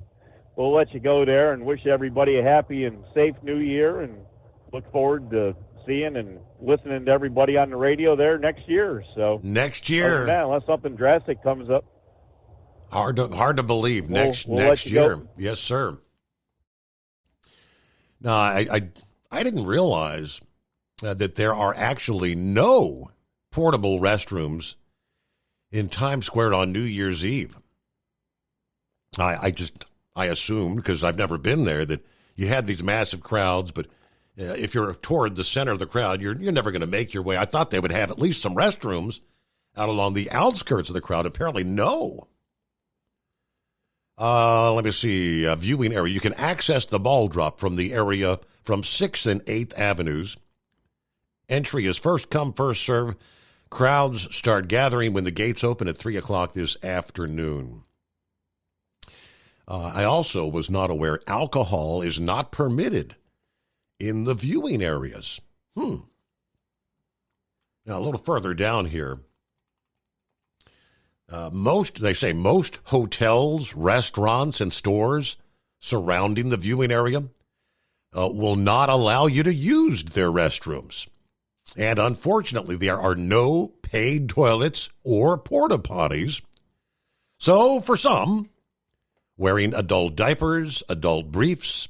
let you go there and wish everybody a happy and safe New Year, and look forward to seeing and listening to everybody on the radio there next year. So next year, unless something drastic comes up. Hard to believe. Next year. Go. Yes, sir. No, I didn't realize that there are actually no portable restrooms in Times Square on New Year's Eve. I assumed, because I've never been there, that you had these massive crowds, but if you're toward the center of the crowd, you're never going to make your way. I thought they would have at least some restrooms out along the outskirts of the crowd. Apparently, no. Let me see. Viewing area. You can access the ball drop from the area from 6th and 8th Avenues. Entry is first come, first serve. Crowds start gathering when the gates open at 3 o'clock this afternoon. I also was not aware alcohol is not permitted in the viewing areas. Now, a little further down here, most hotels, restaurants, and stores surrounding the viewing area will not allow you to use their restrooms. And unfortunately, there are no paid toilets or porta potties. So for some, wearing adult diapers, adult briefs,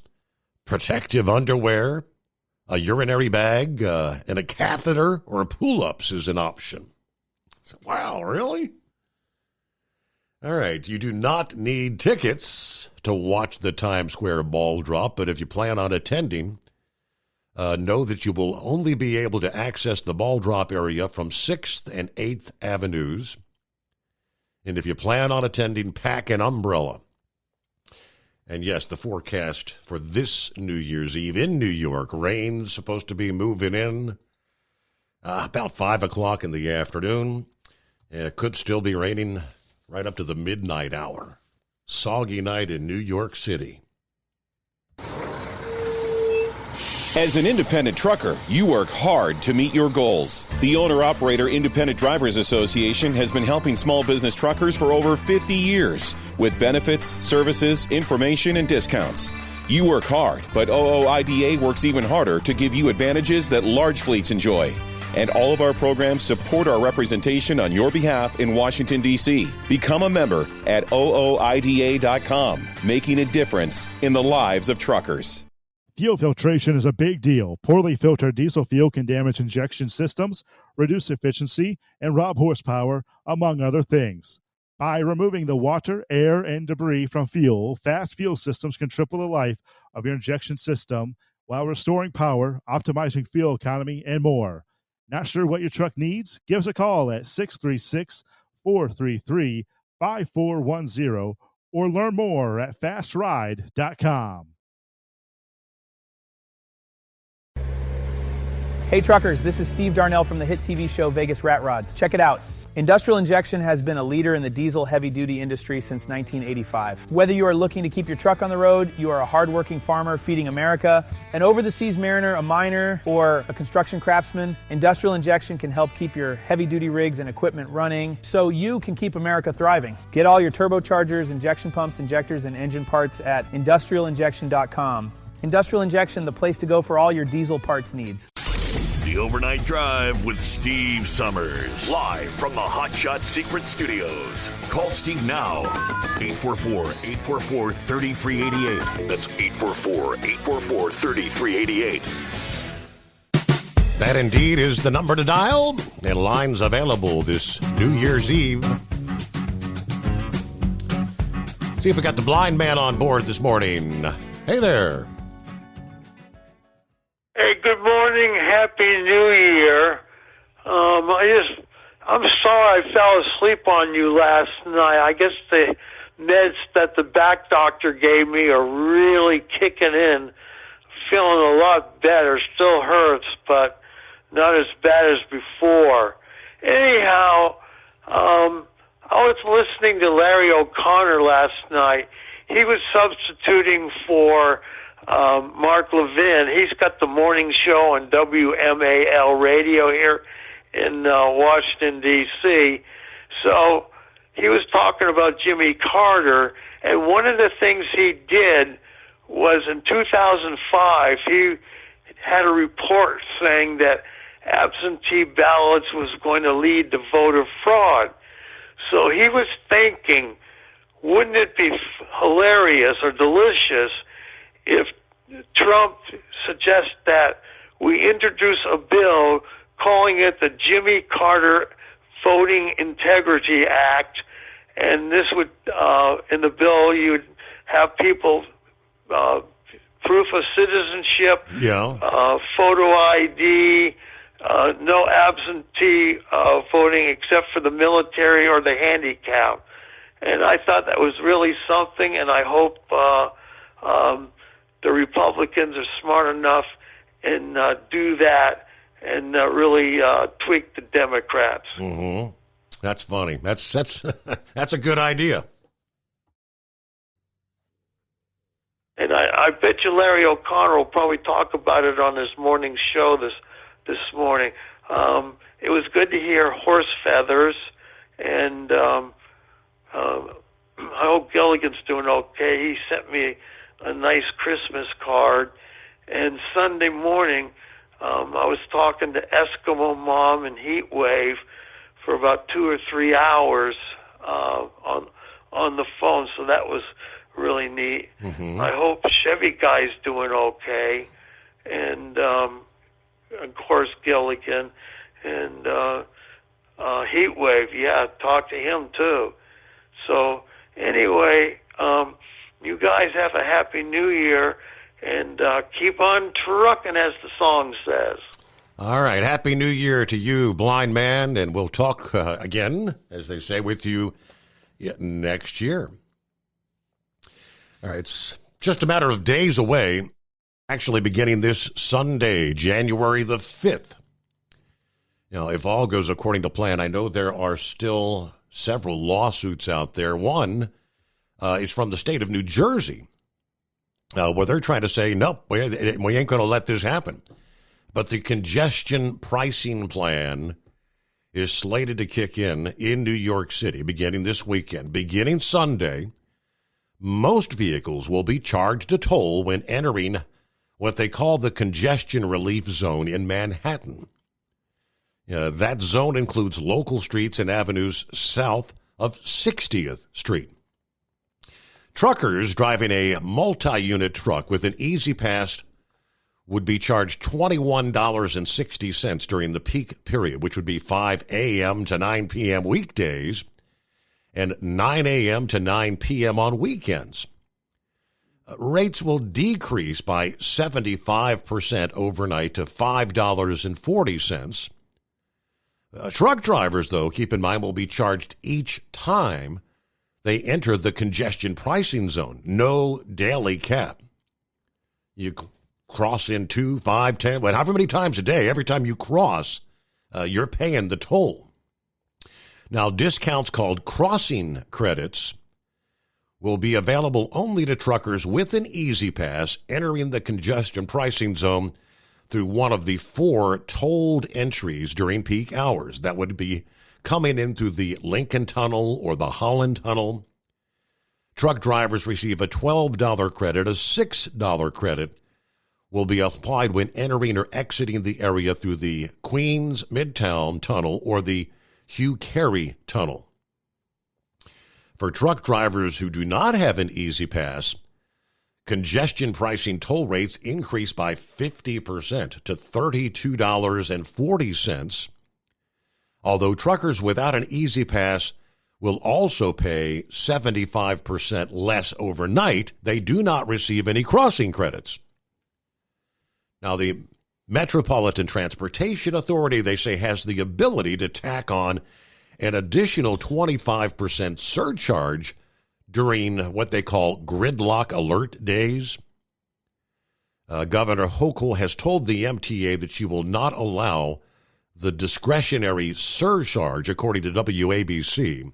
protective underwear, a urinary bag, and a catheter or pull-ups is an option. So, wow, really? All right, you do not need tickets to watch the Times Square ball drop, but if you plan on attending, know that you will only be able to access the ball drop area from 6th and 8th Avenues. And if you plan on attending, pack an umbrella. And yes, the forecast for this New Year's Eve in New York, rain's supposed to be moving in about 5 o'clock in the afternoon. And it could still be raining right up to the midnight hour. Soggy night in New York City. As an independent trucker, you work hard to meet your goals. The Owner-Operator Independent Drivers Association has been helping small business truckers for over 50 years with benefits, services, information, and discounts. You work hard, but OOIDA works even harder to give you advantages that large fleets enjoy. And all of our programs support our representation on your behalf in Washington, D.C. Become a member at OOIDA.com, making a difference in the lives of truckers. Fuel filtration is a big deal. Poorly filtered diesel fuel can damage injection systems, reduce efficiency, and rob horsepower, among other things. By removing the water, air, and debris from fuel, fast fuel systems can triple the life of your injection system while restoring power, optimizing fuel economy, and more. Not sure what your truck needs? Give us a call at 636-433-5410 or learn more at fastride.com. Hey truckers, this is Steve Darnell from the hit TV show Vegas Rat Rods. Check it out. Industrial Injection has been a leader in the diesel heavy-duty industry since 1985. Whether you are looking to keep your truck on the road, you are a hardworking farmer feeding America, an over-the-seas mariner, a miner, or a construction craftsman, Industrial Injection can help keep your heavy-duty rigs and equipment running so you can keep America thriving. Get all your turbochargers, injection pumps, injectors, and engine parts at industrialinjection.com. Industrial Injection, the place to go for all your diesel parts needs. The Overnight Drive with Steve Summers. Live from the Hot Shot Secret Studios. Call Steve now. 844-844-3388. That's 844-844-3388. That indeed is the number to dial. And lines available this New Year's Eve. See if we got the blind man on board this morning. Hey there. Hey, good morning. Happy New Year. I'm sorry I fell asleep on you last night. I guess the meds that the back doctor gave me are really kicking in. Feeling a lot better. Still hurts, but not as bad as before. Anyhow, I was listening to Larry O'Connor last night. He was substituting for Mark Levin. He's got the morning show on WMAL radio here in Washington, D.C. So he was talking about Jimmy Carter, and one of the things he did was in 2005, he had a report saying that absentee ballots was going to lead to voter fraud. So he was thinking, wouldn't it be hilarious or delicious if Trump suggests that we introduce a bill calling it the Jimmy Carter Voting Integrity Act, and this would, in the bill, you'd have people, proof of citizenship, photo ID, no absentee voting except for the military or the handicapped. And I thought that was really something, and I hope the Republicans are smart enough and do that and really tweak the Democrats. Mm-hmm. That's funny. That's that's a good idea. And I bet you Larry O'Connor will probably talk about it on his morning show this morning. It was good to hear Horse Feathers, and I hope Gilligan's doing okay. He sent me a nice Christmas card. And Sunday morning, I was talking to Eskimo Mom and Heat Wave for about 2 or 3 hours on the phone, so that was really neat. Mm-hmm. I hope Chevy Guy's doing okay, and of course Gilligan and Heat Wave. Yeah, talk to him too. So anyway, you guys have a happy New Year, and keep on trucking, as the song says. All right. Happy New Year to you, blind man, and we'll talk again, as they say, with you next year. All right, it's just a matter of days away, actually beginning this Sunday, January the 5th. Now, if all goes according to plan, I know there are still several lawsuits out there. One is from the state of New Jersey, where they're trying to say, nope, we ain't going to let this happen. But the congestion pricing plan is slated to kick in New York City beginning this weekend. Beginning Sunday, most vehicles will be charged a toll when entering what they call the congestion relief zone in Manhattan. That zone includes local streets and avenues south of 60th Street. Truckers driving a multi-unit truck with an Easy Pass would be charged $21.60 during the peak period, which would be 5 a.m. to 9 p.m. weekdays and 9 a.m. to 9 p.m. on weekends. Rates will decrease by 75% overnight to $5.40. Truck drivers, though, keep in mind, will be charged each time they enter the congestion pricing zone. No daily cap. You cross in 2, 5, 10, however many times a day. Every time you cross, you're paying the toll. Now, discounts called crossing credits will be available only to truckers with an Easy Pass entering the congestion pricing zone through one of the 4 tolled entries during peak hours. That would be coming in through the Lincoln Tunnel or the Holland Tunnel. Truck drivers receive a $12 credit. A $6 credit will be applied when entering or exiting the area through the Queens Midtown Tunnel or the Hugh Carey Tunnel. For truck drivers who do not have an Easy Pass, congestion pricing toll rates increase by 50% to $32.40. Although truckers without an Easy Pass will also pay 75% less overnight, they do not receive any crossing credits. Now, the Metropolitan Transportation Authority, they say, has the ability to tack on an additional 25% surcharge during what they call gridlock alert days. Governor Hochul has told the MTA that she will not allow the discretionary surcharge, according to WABC.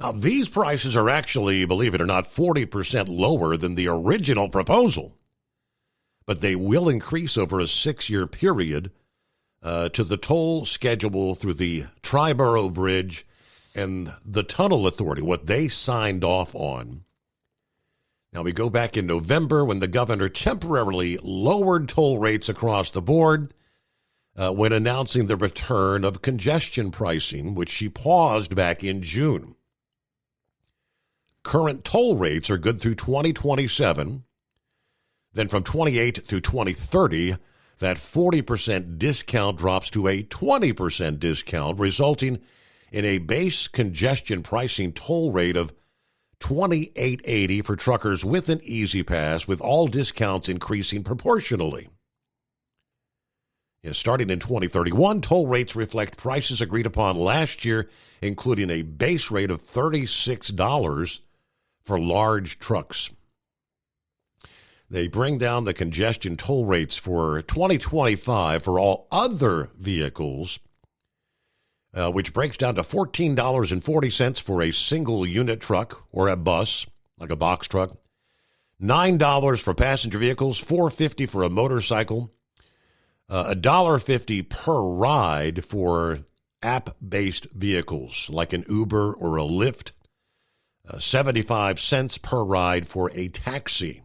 Now, these prices are actually, believe it or not, 40% lower than the original proposal, but they will increase over a 6-year period to the toll schedule through the Triborough Bridge and the Tunnel Authority, what they signed off on. Now, we go back in November when the governor temporarily lowered toll rates across the board when announcing the return of congestion pricing, which she paused back in June. Current toll rates are good through 2027. Then from 28 through 2030, that 40% discount drops to a 20% discount, resulting in a base congestion pricing toll rate of $28.80 for truckers with an Easy Pass, with all discounts increasing proportionally. Starting in 2031, toll rates reflect prices agreed upon last year, including a base rate of $36 for large trucks. They bring down the congestion toll rates for 2025 for all other vehicles, which breaks down to $14.40 for a single unit truck or a bus, like a box truck, $9 for passenger vehicles, $4.50 for a motorcycle, $1.50 per ride for app-based vehicles like an Uber or a Lyft, 75 cents per ride for a taxi.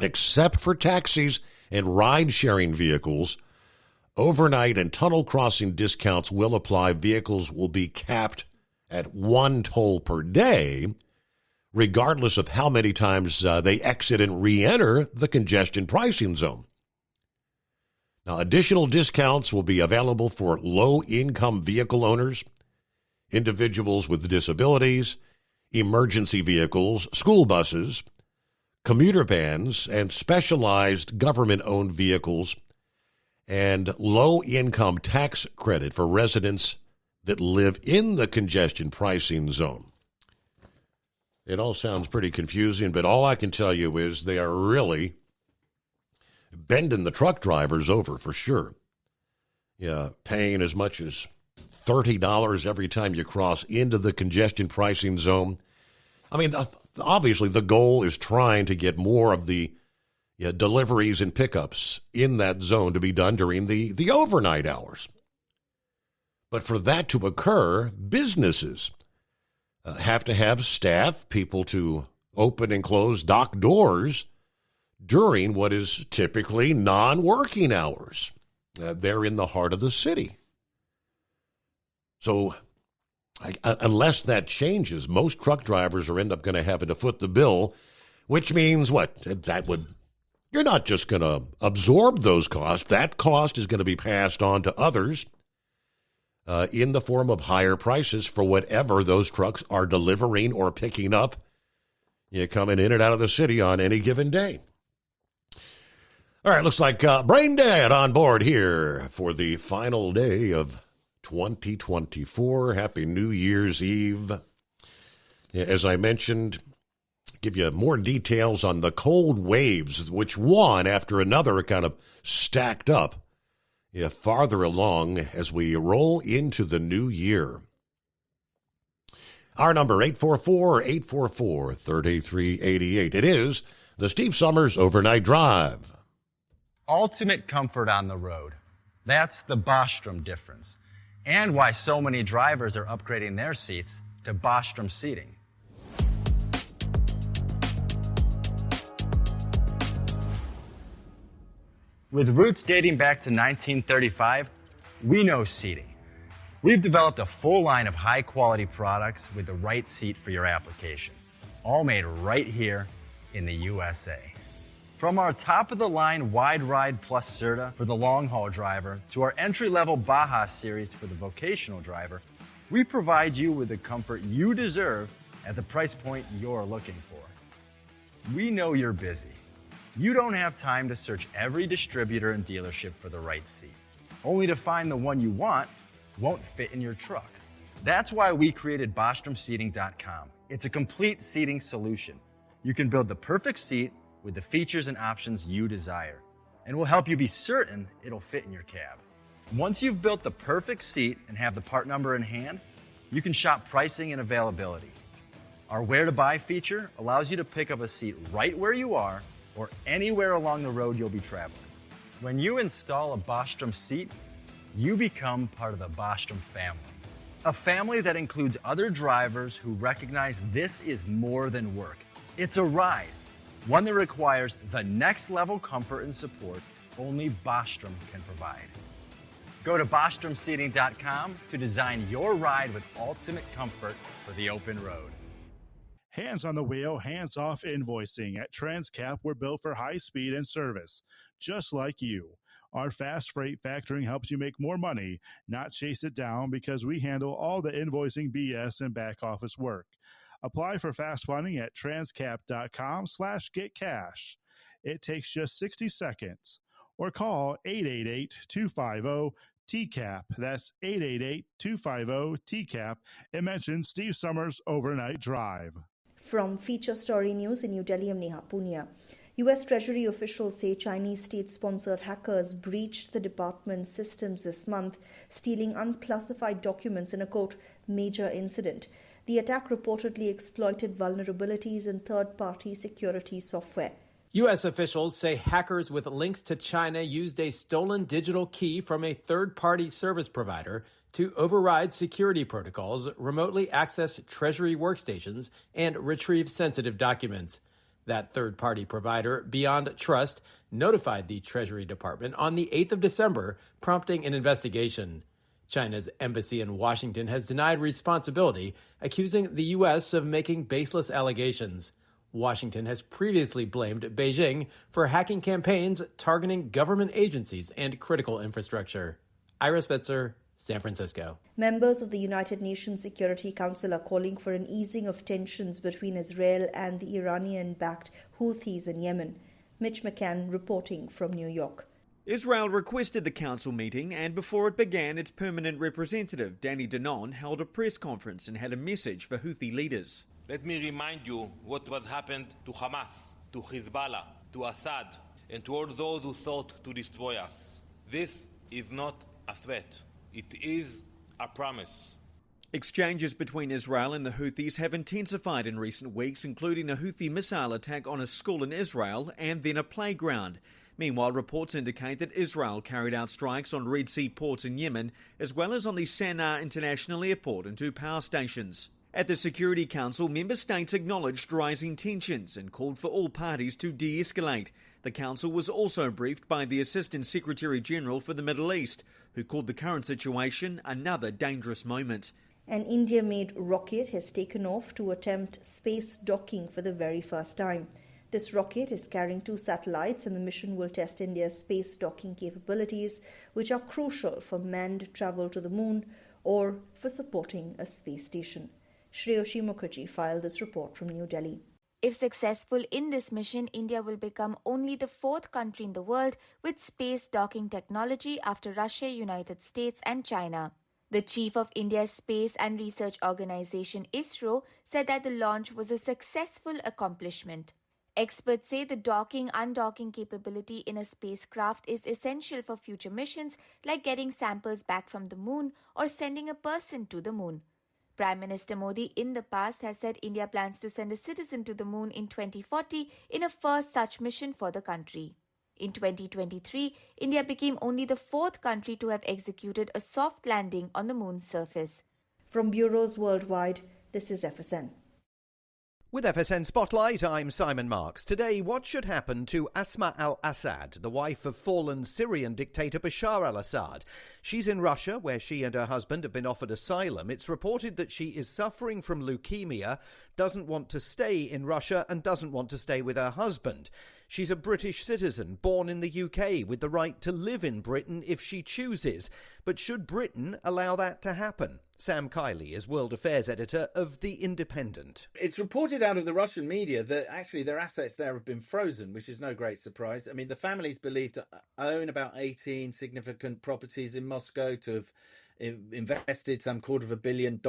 Except for taxis and ride-sharing vehicles, overnight and tunnel crossing discounts will apply. Vehicles will be capped at 1 toll per day, regardless of how many times they exit and re-enter the congestion pricing zone. Now, additional discounts will be available for low-income vehicle owners, individuals with disabilities, emergency vehicles, school buses, commuter vans, and specialized government-owned vehicles, and low-income tax credit for residents that live in the congestion pricing zone. It all sounds pretty confusing, but all I can tell you is they are really bending the truck drivers over for sure. Yeah, paying as much as $30 every time you cross into the congestion pricing zone. I mean, obviously the goal is trying to get more of the deliveries and pickups in that zone to be done during the overnight hours. But for that to occur, businesses have to have staff, people to open and close dock doors during what is typically non-working hours. They're in the heart of the city. So unless that changes, most truck drivers are end up going to having to foot the bill, which means what? You're not just going to absorb those costs. That cost is going to be passed on to others in the form of higher prices for whatever those trucks are delivering or picking up coming in and out of the city on any given day. All right, looks like Brain Dad on board here for the final day of 2024. Happy New Year's Eve. As I mentioned, give you more details on the cold waves, which one after another kind of stacked up farther along as we roll into the new year. Our number, 844-844-3388. It is the Steve Summers Overnight Drive. Ultimate comfort on the road. That's the Bostrom difference. And why so many drivers are upgrading their seats to Bostrom seating. With roots dating back to 1935, we know seating. We've developed a full line of high-quality products with the right seat for your application, all made right here in the USA. From our top-of-the-line Wide Ride Plus Certa for the long-haul driver to our entry-level Baja series for the vocational driver, we provide you with the comfort you deserve at the price point you're looking for. We know you're busy. You don't have time to search every distributor and dealership for the right seat, only to find the one you want won't fit in your truck. That's why we created BostromSeating.com. It's a complete seating solution. You can build the perfect seat with the features and options you desire, and we'll help you be certain it'll fit in your cab. Once you've built the perfect seat and have the part number in hand, you can shop pricing and availability. Our Where to Buy feature allows you to pick up a seat right where you are or anywhere along the road you'll be traveling. When you install a Bostrom seat, you become part of the Bostrom family. A family that includes other drivers who recognize this is more than work. It's a ride. One that requires the next level comfort and support only Bostrom can provide. Go to BostromSeating.com to design your ride with ultimate comfort for the open road. Hands on the wheel, hands off invoicing. At Transcap, we're built for high speed and service, just like you. Our fast freight factoring helps you make more money, not chase it down, because we handle all the invoicing BS and back office work. Apply for fast funding at transcap.com/getcash. It takes just 60 seconds. Or call 888-250-TCAP. That's 888-250-TCAP. And mention Steve Summers Overnight Drive. From Feature Story News in New Delhi, I'm Neha Punia. U.S. Treasury officials say Chinese state-sponsored hackers breached the department's systems this month, stealing unclassified documents in a, quote, major incident. The attack reportedly exploited vulnerabilities in third-party security software. U.S. officials say hackers with links to China used a stolen digital key from a third-party service provider to override security protocols, remotely access Treasury workstations, and retrieve sensitive documents. That third-party provider, Beyond Trust, notified the Treasury Department on the 8th of December, prompting an investigation. China's embassy in Washington has denied responsibility, accusing the U.S. of making baseless allegations. Washington has previously blamed Beijing for hacking campaigns targeting government agencies and critical infrastructure. Ira Spitzer, San Francisco. Members of the United Nations Security Council are calling for an easing of tensions between Israel and the Iranian-backed Houthis in Yemen. Mitch McCann reporting from New York. Israel requested the council meeting, and before it began, its permanent representative, Danny Danon, held a press conference and had a message for Houthi leaders. Let me remind you what happened to Hamas, to Hezbollah, to Assad, and to all those who thought to destroy us. This is not a threat. It is a promise. Exchanges between Israel and the Houthis have intensified in recent weeks, including a Houthi missile attack on a school in Israel and then a playground. Meanwhile, reports indicate that Israel carried out strikes on Red Sea ports in Yemen, as well as on the Sana'a International Airport and 2 power stations. At the Security Council, member states acknowledged rising tensions and called for all parties to de-escalate. The Council was also briefed by the Assistant Secretary General for the Middle East, who called the current situation another dangerous moment. An India-made rocket has taken off to attempt space docking for the very first time. This rocket is carrying 2 satellites, and the mission will test India's space docking capabilities, which are crucial for manned travel to the moon or for supporting a space station. Shreyoshi Mukherjee filed this report from New Delhi. If successful in this mission, India will become only the 4th country in the world with space docking technology after Russia, United States and China. The chief of India's Space and Research Organization, ISRO, said that the launch was a successful accomplishment. Experts say the docking-undocking capability in a spacecraft is essential for future missions like getting samples back from the moon or sending a person to the moon. Prime Minister Modi in the past has said India plans to send a citizen to the moon in 2040 in a first such mission for the country. In 2023, India became only the 4th country to have executed a soft landing on the moon's surface. From bureaus worldwide, this is FSN. With FSN Spotlight, I'm Simon Marks. Today, what should happen to Asma al-Assad, the wife of fallen Syrian dictator Bashar al-Assad? She's in Russia, where she and her husband have been offered asylum. It's reported that she is suffering from leukemia, doesn't want to stay in Russia, and doesn't want to stay with her husband. She's a British citizen, born in the UK, with the right to live in Britain if she chooses. But should Britain allow that to happen? Sam Kiley is World Affairs Editor of The Independent. It's reported out of the Russian media that actually their assets there have been frozen, which is no great surprise. I mean, the family's believed to own about 18 significant properties in Moscow, to have invested some $250 million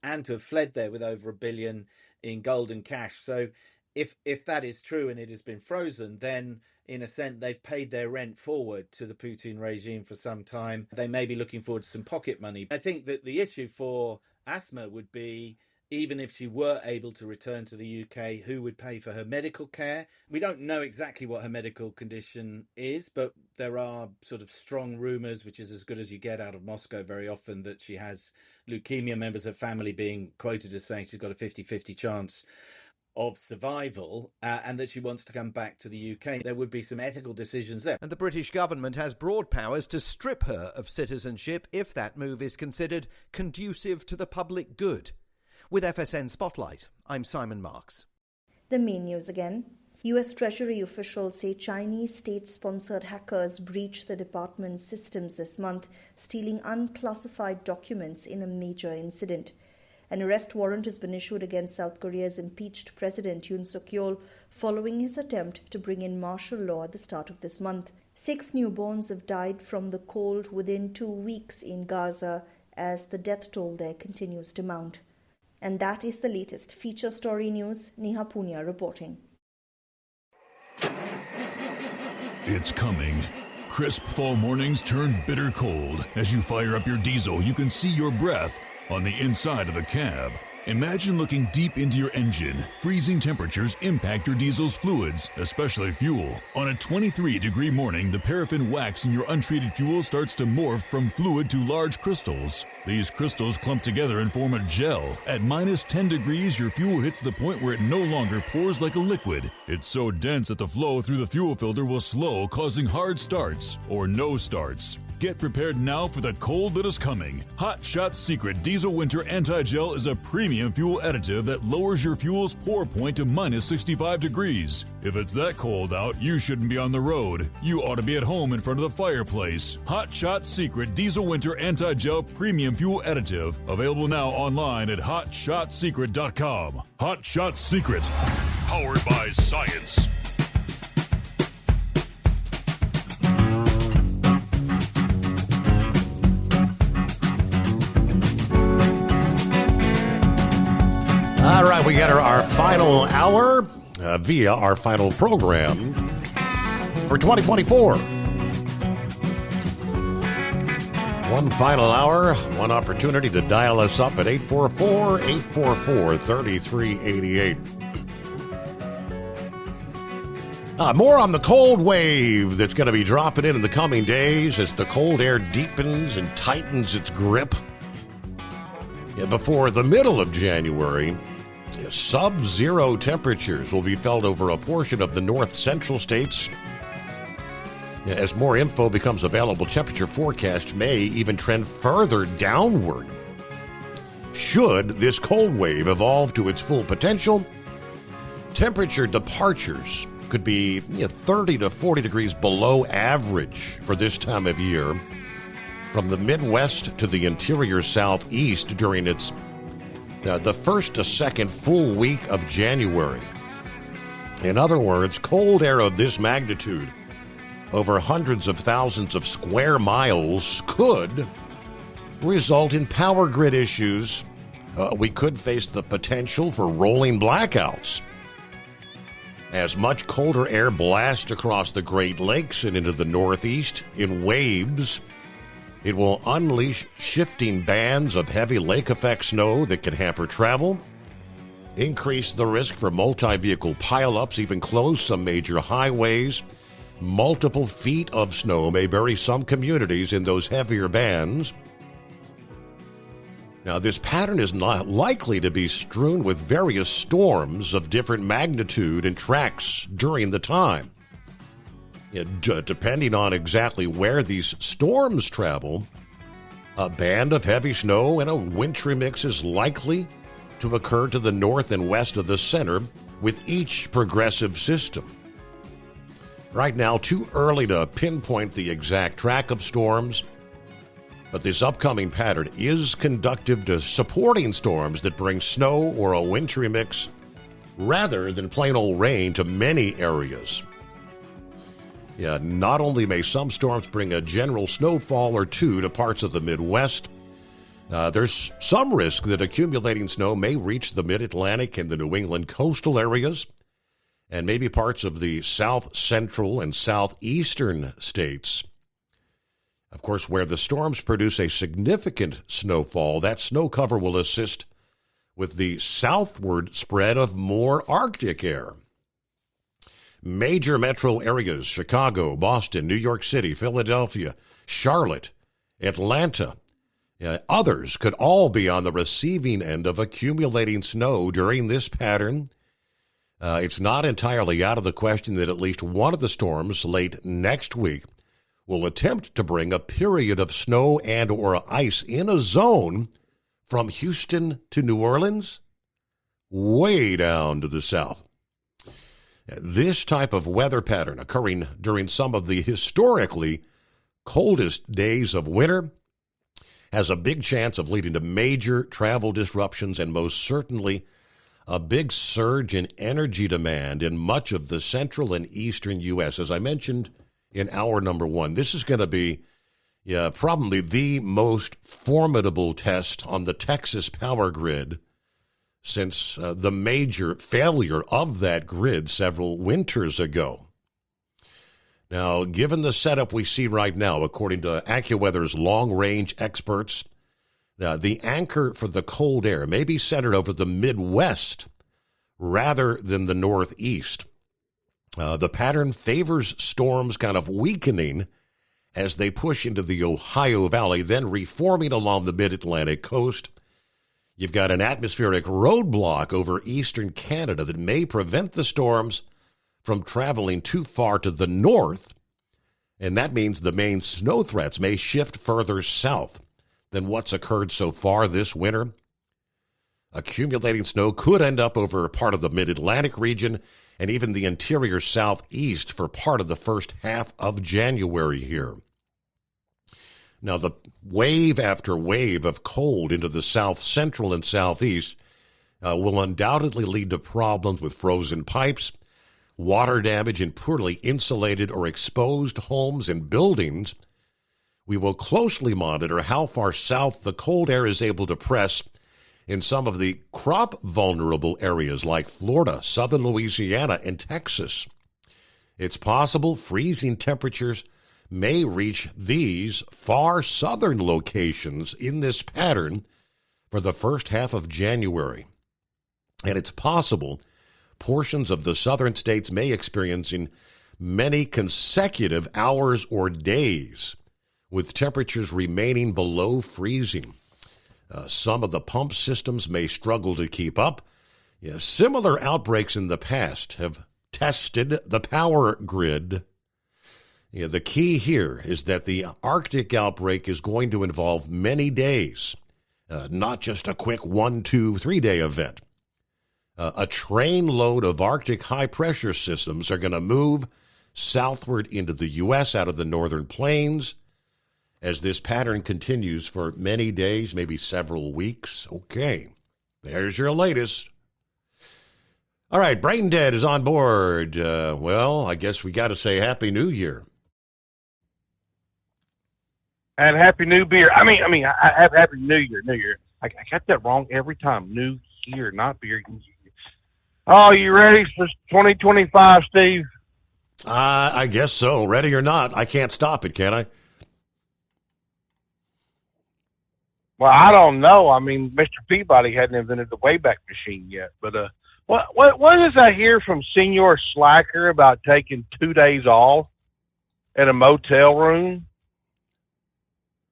and to have fled there with over $1 billion in gold and cash. So if that is true and it has been frozen, then in a sense they've paid their rent forward to the Putin regime for some time. They may be looking forward to some pocket money. I think that the issue for Asma would be, even if she were able to return to the UK, who would pay for her medical care? We don't know exactly what her medical condition is, but there are sort of strong rumours, which is as good as you get out of Moscow very often, that she has leukemia, members of her family being quoted as saying she's got a 50-50 chance of survival, and that she wants to come back to the UK. There would be some ethical decisions there. And the British government has broad powers to strip her of citizenship if that move is considered conducive to the public good. With FSN Spotlight, I'm Simon Marks. The main news again. US Treasury officials say Chinese state-sponsored hackers breached the department's systems this month, stealing unclassified documents in a major incident. An arrest warrant has been issued against South Korea's impeached President Yoon Suk-yeol following his attempt to bring in martial law at the start of this month. 6 newborns have died from the cold within 2 weeks in Gaza as the death toll there continues to mount. And that is the latest feature story news. Neha Punia reporting. It's coming. Crisp fall mornings turn bitter cold. As you fire up your diesel, you can see your breath on the inside of the cab. Imagine looking deep into your engine. Freezing temperatures impact your diesel's fluids, especially fuel. On a 23-degree morning, the paraffin wax in your untreated fuel starts to morph from fluid to large crystals. These crystals clump together and form a gel. At minus 10 degrees, your fuel hits the point where it no longer pours like a liquid. It's so dense that the flow through the fuel filter will slow, causing hard starts or no starts. Get prepared now for the cold that is coming. Hot Shot Secret Diesel Winter Anti-Gel is a premium fuel additive that lowers your fuel's pour point to minus 65 degrees. If it's that cold out, you shouldn't be on the road. You ought to be at home in front of the fireplace. Hot Shot Secret Diesel Winter Anti-Gel Premium Fuel Additive. Available now online at hotshotsecret.com. Hot Shot Secret. Powered by science. And we enter our final hour via our final program for 2024. One final hour, one opportunity to dial us up at 844-844-3388. More on the cold wave that's going to be dropping in the coming days as the cold air deepens and tightens its grip. Before the middle of January, sub-zero temperatures will be felt over a portion of the north-central states. As more info becomes available, temperature forecasts may even trend further downward. Should this cold wave evolve to its full potential, temperature departures could be 30 to 40 degrees below average for this time of year from the Midwest to the interior southeast during its the first to second full week of January. In other words, cold air of this magnitude over hundreds of thousands of square miles could result in power grid issues. We could face the potential for rolling blackouts. As much colder air blasts across the Great Lakes and into the Northeast in waves, it will unleash shifting bands of heavy lake-effect snow that can hamper travel, increase the risk for multi-vehicle pileups, even close some major highways. Multiple feet of snow may bury some communities in those heavier bands. Now, this pattern is not likely to be strewn with various storms of different magnitude and tracks during the time. Depending on exactly where these storms travel, a band of heavy snow and a wintry mix is likely to occur to the north and west of the center with each progressive system. Right now, too early to pinpoint the exact track of storms, but this upcoming pattern is conducive to supporting storms that bring snow or a wintry mix rather than plain old rain to many areas. Not only may some storms bring a general snowfall or two to parts of the Midwest, there's some risk that accumulating snow may reach the Mid-Atlantic and the New England coastal areas, and maybe parts of the south central and southeastern states. Of course, where the storms produce a significant snowfall, that snow cover will assist with the southward spread of more Arctic air. Major metro areas, Chicago, Boston, New York City, Philadelphia, Charlotte, Atlanta, others could all be on the receiving end of accumulating snow during this pattern. It's not entirely out of the question that at least one of the storms late next week will attempt to bring a period of snow and or ice in a zone from Houston to New Orleans, way down to the south. This type of weather pattern occurring during some of the historically coldest days of winter has a big chance of leading to major travel disruptions and most certainly a big surge in energy demand in much of the central and eastern U.S. As I mentioned in hour number one, this is going to be probably the most formidable test on the Texas power grid since the major failure of that grid several winters ago. Now, given the setup we see right now, according to AccuWeather's long-range experts, the anchor for the cold air may be centered over the Midwest rather than the Northeast. The pattern favors storms kind of weakening as they push into the Ohio Valley, then reforming along the mid-Atlantic coast. You've got an atmospheric roadblock over eastern Canada that may prevent the storms from traveling too far to the north, and that means the main snow threats may shift further south than what's occurred so far this winter. Accumulating snow could end up over part of the mid-Atlantic region and even the interior southeast for part of the first half of January here. Now, the wave after wave of cold into the south central and southeast will undoubtedly lead to problems with frozen pipes, water damage in poorly insulated or exposed homes and buildings. We will closely monitor how far south the cold air is able to press in some of the crop vulnerable areas like Florida, southern Louisiana, and Texas. It's possible freezing temperatures may reach these far southern locations in this pattern for the first half of January. And it's possible portions of the southern states may experience many consecutive hours or days with temperatures remaining below freezing. Some of the pump systems may struggle to keep up. Similar outbreaks in the past have tested the power grid. The key here is that the Arctic outbreak is going to involve many days, not just a quick 1, 2, 3 day event. A train load of Arctic high-pressure systems are going to move southward into the U.S. out of the northern plains as this pattern continues for many days, maybe several weeks. Okay, there's your latest. All right, Brain Dead is on board. Well, I guess we got to say Happy New Year. And Happy New Beer. I have Happy New Year. New Year. I got that wrong every time. New Year, not beer. Oh, you ready for 2025, Steve? I guess so. Ready or not, I can't stop it, can I? Well, I don't know. I mean, Mr. Peabody hadn't invented the Wayback Machine yet. But what is I hear from Senior Slacker about taking 2 days off at a motel room?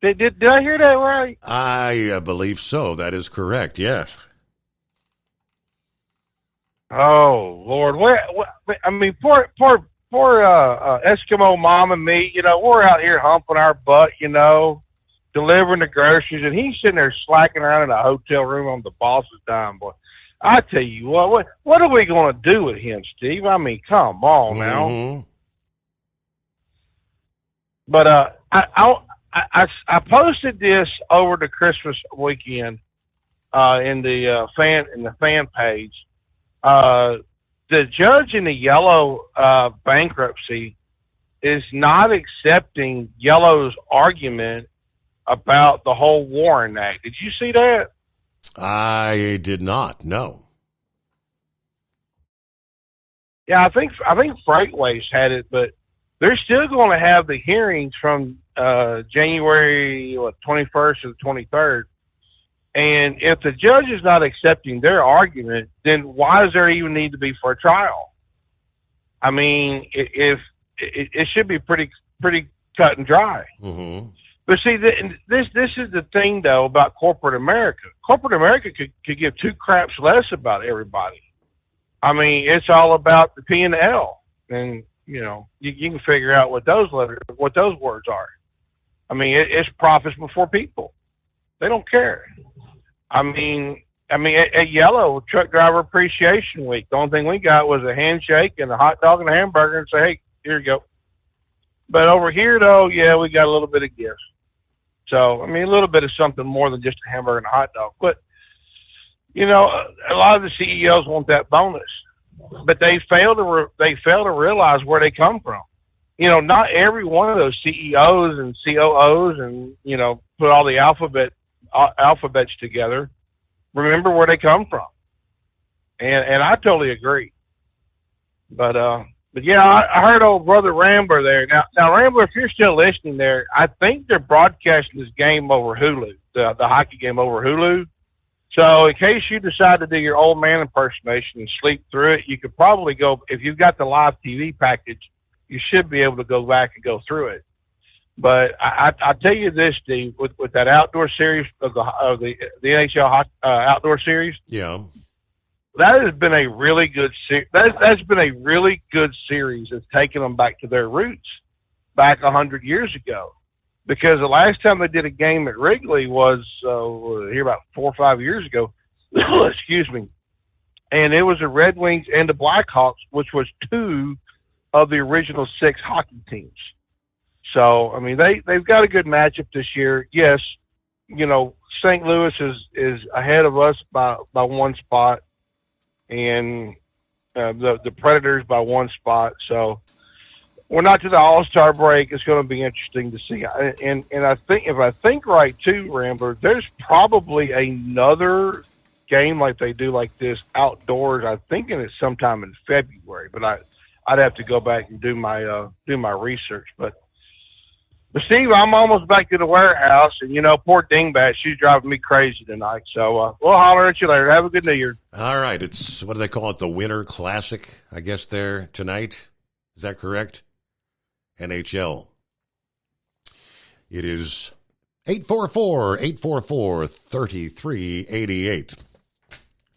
Did I hear that right? I believe so. That is correct. Yes. Oh Lord, poor Eskimo mom and me. We're out here humping our butt, delivering the groceries, and he's sitting there slacking around in a hotel room on the boss's dime. Boy, I tell you what are we going to do with him, Steve? I mean, come on now. Mm-hmm. But I posted this over the Christmas weekend in the fan page. The judge in the Yellow bankruptcy is not accepting Yellow's argument about the whole Warren Act. Did you see that? I did not. No. Yeah, I think Freightways had it, but they're still going to have the hearings from January 21st to the 23rd. And if the judge is not accepting their argument, then why does there even need to be for a trial? I mean, it should be pretty cut and dry. Mm-hmm. But see, this is the thing though about corporate America. Corporate America could give two craps less about everybody. I mean, it's all about the P&L, and you can figure out what those words are. I mean, it's profits before people. They don't care. I mean, at Yellow, Truck Driver Appreciation Week, the only thing we got was a handshake and a hot dog and a hamburger and say, hey, here you go. But over here, though, yeah, we got a little bit of gifts. So, I mean, a little bit of something more than just a hamburger and a hot dog. But, a lot of the CEOs want that bonus. But they fail to realize where they come from. Not every one of those CEOs and COOs and, put all the alphabets together, remember where they come from. And I totally agree. But yeah, I heard old brother Rambler there. Now Rambler, if you're still listening there, I think they're broadcasting this game over Hulu, the hockey game over Hulu. So in case you decide to do your old man impersonation and sleep through it, you could probably go, if you've got the live TV package, you should be able to go back and go through it. But I tell you this, Steve, with that outdoor series of the NHL outdoor series, yeah, that has been a really good that's been a really good series that's taken them back to their roots back 100 years ago. Because the last time they did a game at Wrigley was here about 4 or 5 years ago. Excuse me, and it was the Red Wings and the Blackhawks, which was 2 of the original 6 hockey teams. So, I mean, they've got a good matchup this year. Yes, St. Louis is ahead of us by 1 spot, and the Predators by 1 spot. So, we're not to the All-Star break. It's going to be interesting to see. And I think, if I think right too, Rambler, there's probably another game like they do like this outdoors. I'm thinking it's sometime in February, but I'd have to go back and do my research. But Steve, I'm almost back to the warehouse, and poor Dingbat, she's driving me crazy tonight. So we'll holler at you later. Have a good New Year. All right, it's what do they call it? The Winter Classic, I guess. There tonight, is that correct? NHL. It is 844-844-3388.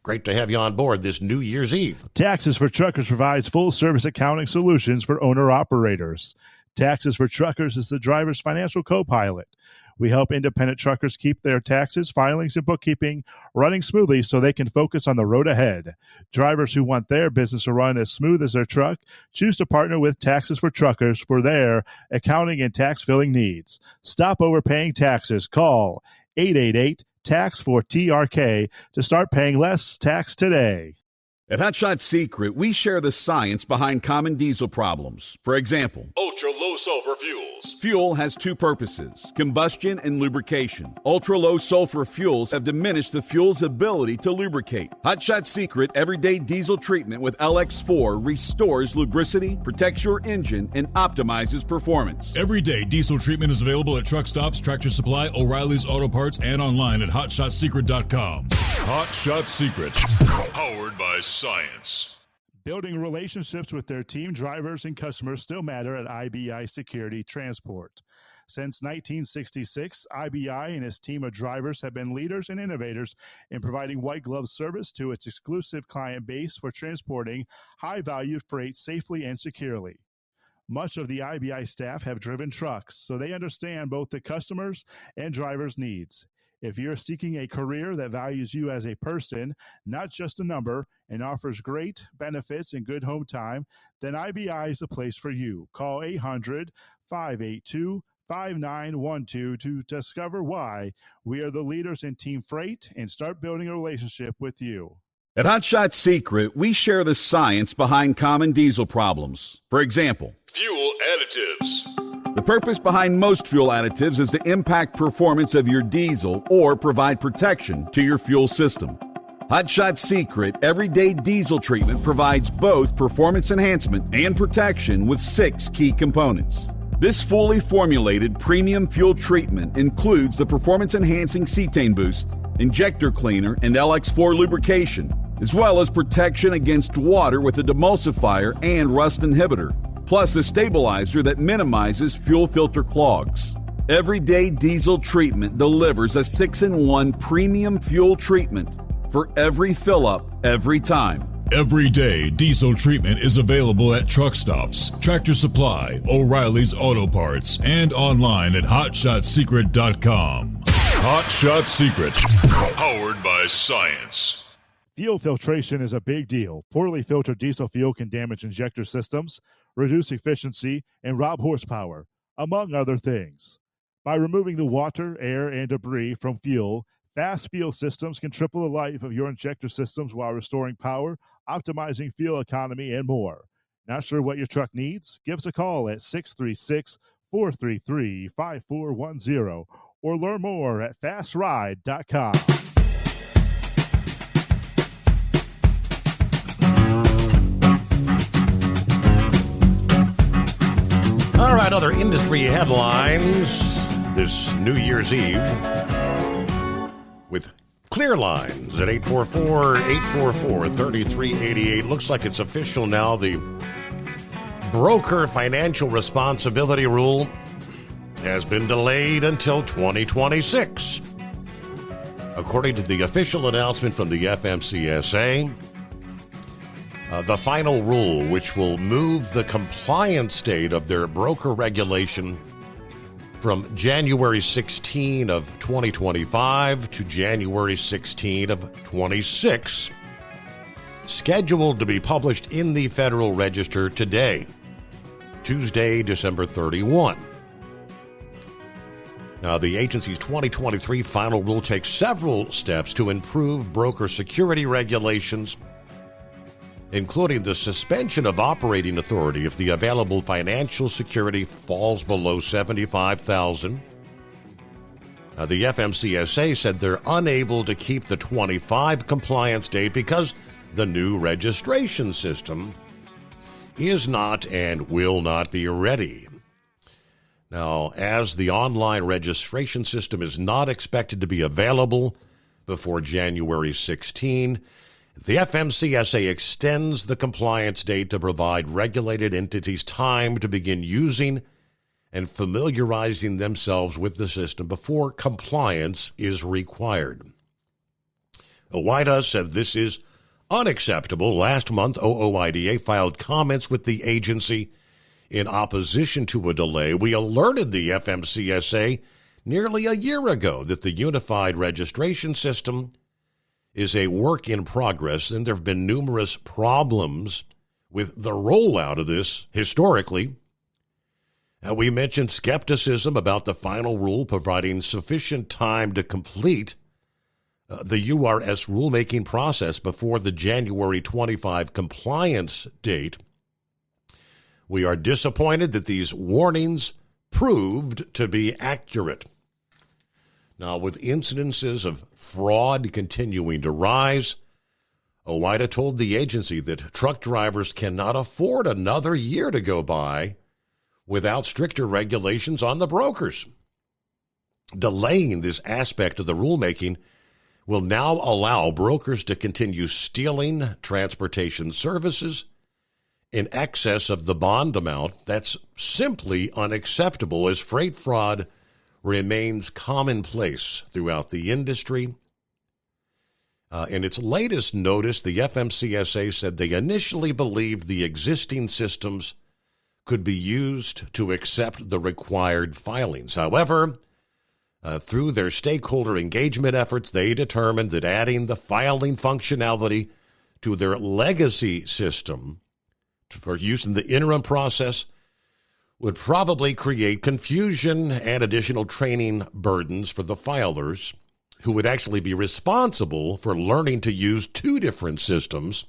Great to have you on board this New Year's Eve. Taxes for Truckers provides full-service accounting solutions for owner-operators. Taxes for Truckers is the driver's financial co-pilot. We help independent truckers keep their taxes, filings, and bookkeeping running smoothly so they can focus on the road ahead. Drivers who want their business to run as smooth as their truck choose to partner with Taxes for Truckers for their accounting and tax filing needs. Stop overpaying taxes. Call 888-TAX-4TRK to start paying less tax today. At Hot Shot Secret, we share the science behind common diesel problems. For example, ultra-low sulfur fuels. Fuel has two purposes, combustion and lubrication. Ultra-low sulfur fuels have diminished the fuel's ability to lubricate. Hot Shot Secret Everyday Diesel Treatment with LX4 restores lubricity, protects your engine, and optimizes performance. Everyday diesel treatment is available at truck stops, Tractor Supply, O'Reilly's Auto Parts, and online at HotShotSecret.com. Hot Shot Secret, powered by science. Building relationships with their team drivers and customers still matter at IBI Security Transport. Since 1966, IBI and its team of drivers have been leaders and innovators in providing white glove service to its exclusive client base for transporting high-value freight safely and securely. Much of the IBI staff have driven trucks, so they understand both the customers' and drivers' needs. If you're seeking a career that values you as a person, not just a number, and offers great benefits and good home time, then IBI is the place for you. Call 800-582-5912 to discover why we are the leaders in team freight and start building a relationship with you. At Hot Shot Secret, we share the science behind common diesel problems. For example, fuel additives. The purpose behind most fuel additives is to impact performance of your diesel or provide protection to your fuel system. Hot Shot Secret Everyday Diesel Treatment provides both performance enhancement and protection with 6 key components. This fully formulated premium fuel treatment includes the performance-enhancing cetane boost, injector cleaner, and LX4 lubrication, as well as protection against water with a demulsifier and rust inhibitor, plus a stabilizer that minimizes fuel filter clogs. Everyday Diesel Treatment delivers a 6-in-1 premium fuel treatment for every fill-up, every time. Everyday Diesel Treatment is available at truck stops, Tractor Supply, O'Reilly's Auto Parts, and online at HotShotSecret.com. Hot Shot Secret, powered by science. Fuel filtration is a big deal. Poorly filtered diesel fuel can damage injector systems, reduce efficiency, and rob horsepower, among other things. By removing the water, air, and debris from fuel, fast fuel systems can triple the life of your injector systems while restoring power, optimizing fuel economy, and more. Not sure what your truck needs? Give us a call at 636-433-5410 or learn more at fastride.com. All right, other industry headlines this New Year's Eve with Clear Lines at 844-844-3388. Looks like it's official now. The broker financial responsibility rule has been delayed until 2026. According to the official announcement from the FMCSA, the final rule, which will move the compliance date of their broker regulation from January 16 of 2025 to January 16 of 26, scheduled to be published in the Federal Register today, Tuesday, December 31. Now, the agency's 2023 final rule takes several steps to improve broker security regulations, including the suspension of operating authority if the available financial security falls below $75,000, The FMCSA said they're unable to keep the 25 compliance date because the new registration system is not and will not be ready. Now, as the online registration system is not expected to be available before January 16, the FMCSA extends the compliance date to provide regulated entities time to begin using and familiarizing themselves with the system before compliance is required. OOIDA said this is unacceptable. Last month, OOIDA filed comments with the agency in opposition to a delay. We alerted the FMCSA nearly a year ago that the unified registration system is a work in progress, and there have been numerous problems with the rollout of this historically. We mentioned skepticism about the final rule providing sufficient time to complete the URS rulemaking process before the January 25 compliance date. We are disappointed that these warnings proved to be accurate. Now, with incidences of fraud continuing to rise, OOIDA told the agency that truck drivers cannot afford another year to go by without stricter regulations on the brokers. Delaying this aspect of the rulemaking will now allow brokers to continue stealing transportation services in excess of the bond amount. That's simply unacceptable as freight fraud remains commonplace throughout the industry. In its latest notice, the FMCSA said they initially believed the existing systems could be used to accept the required filings. However, through their stakeholder engagement efforts, they determined that adding the filing functionality to their legacy system for use in the interim process would probably create confusion and additional training burdens for the filers, who would actually be responsible for learning to use two different systems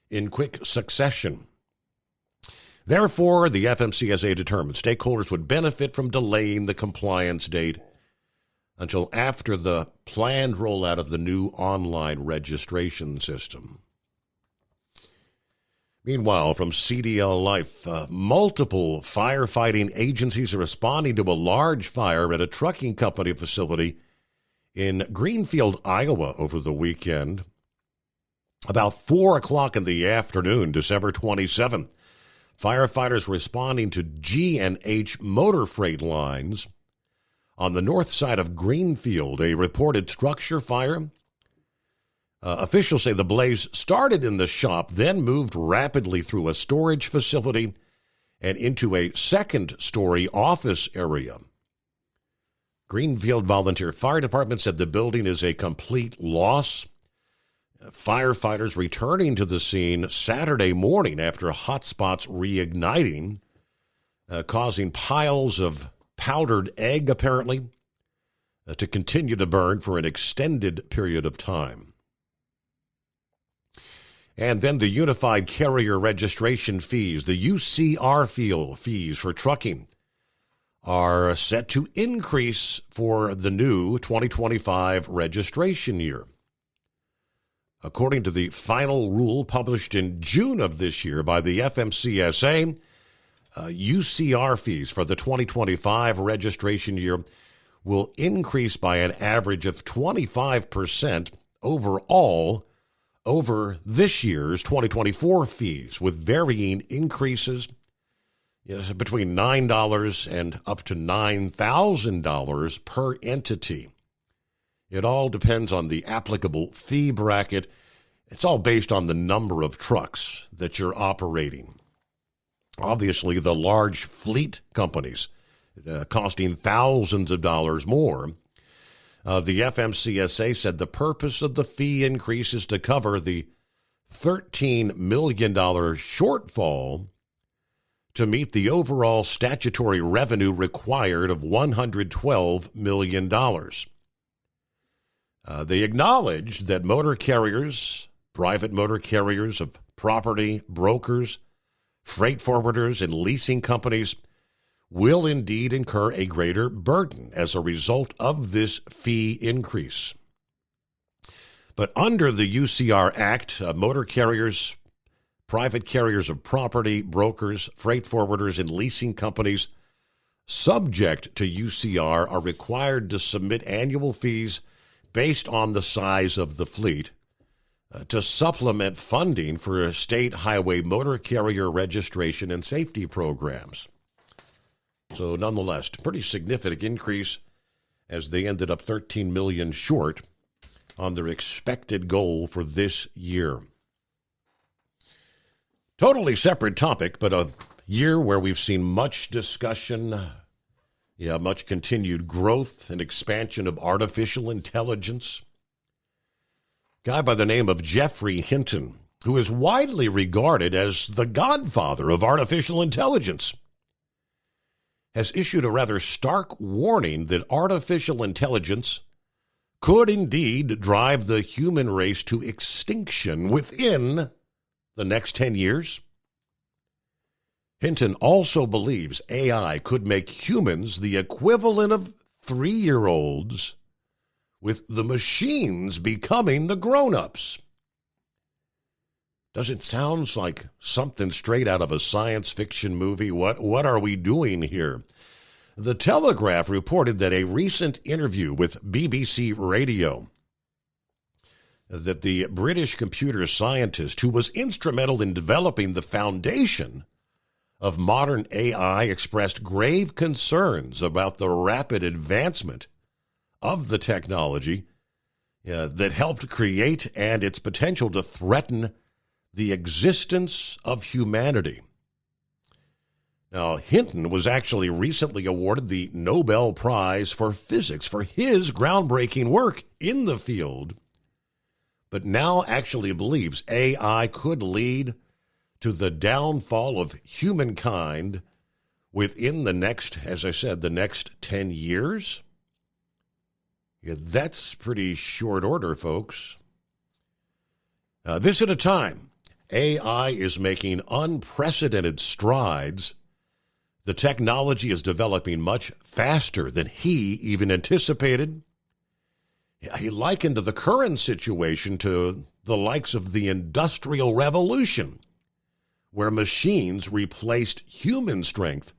in quick succession. Therefore, the FMCSA determined stakeholders would benefit from delaying the compliance date until after the planned rollout of the new online registration system. Meanwhile, from CDL Life, multiple firefighting agencies are responding to a large fire at a trucking company facility in Greenfield, Iowa over the weekend. About 4 o'clock in the afternoon, December 27th, firefighters responding to G&H motor freight lines on the north side of Greenfield, a reported structure fire. Officials say the blaze started in the shop, then moved rapidly through a storage facility and into a second-story office area. Greenfield Volunteer Fire Department said the building is a complete loss. Firefighters returning to the scene Saturday morning after hotspots reigniting, causing piles of powdered egg, apparently, to continue to burn for an extended period of time. And then the Unified Carrier Registration fees, the UCR fees for trucking, are set to increase for the new 2025 registration year. According to the final rule published in June of this year by the FMCSA, UCR fees for the 2025 registration year will increase by an average of 25% overall over this year's 2024 fees, with varying increases between $9 and up to $9,000 per entity. It all depends on the applicable fee bracket. It's all based on the number of trucks that you're operating. Obviously, the large fleet companies costing thousands of dollars more. The FMCSA said the purpose of the fee increase is to cover the $13 million shortfall to meet the overall statutory revenue required of $112 million. They acknowledged that motor carriers, private motor carriers of property, brokers, freight forwarders, and leasing companies will indeed incur a greater burden as a result of this fee increase. But under the UCR Act, motor carriers, private carriers of property, brokers, freight forwarders, and leasing companies subject to UCR are required to submit annual fees based on the size of the fleet to supplement funding for state highway motor carrier registration and safety programs. So nonetheless, pretty significant increase as they ended up $13 million short on their expected goal for this year. Totally separate topic, but a year where we've seen much discussion, much continued growth and expansion of artificial intelligence. A guy by the name of Geoffrey Hinton, who is widely regarded as the godfather of artificial intelligence, has issued a rather stark warning that artificial intelligence could indeed drive the human race to extinction within the next 10 years. Hinton also believes AI could make humans the equivalent of 3-year-olds, with the machines becoming the grown-ups. Doesn't sound like something straight out of a science fiction movie. What are we doing here? The Telegraph reported that a recent interview with BBC Radio that the British computer scientist who was instrumental in developing the foundation of modern AI expressed grave concerns about the rapid advancement of the technology that helped create and its potential to threaten the existence of humanity. Now, Hinton was actually recently awarded the Nobel Prize for Physics for his groundbreaking work in the field, but now actually believes AI could lead to the downfall of humankind within the next, as I said, the next 10 years. Yeah, that's pretty short order, folks. This at a time, AI is making unprecedented strides. The technology is developing much faster than he even anticipated. He likened the current situation to the likes of the Industrial Revolution, where machines replaced human strength,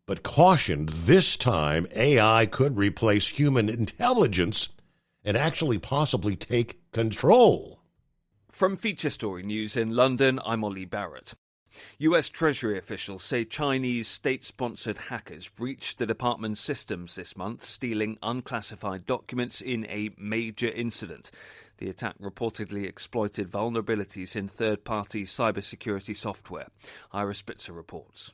but cautioned this time AI could replace human intelligence and actually possibly take control. From Feature Story News in London, I'm Ollie Barrett. US Treasury officials say Chinese state-sponsored hackers breached the department's systems this month, stealing unclassified documents in a major incident. The attack reportedly exploited vulnerabilities in third-party cybersecurity software. Ira Spitzer reports.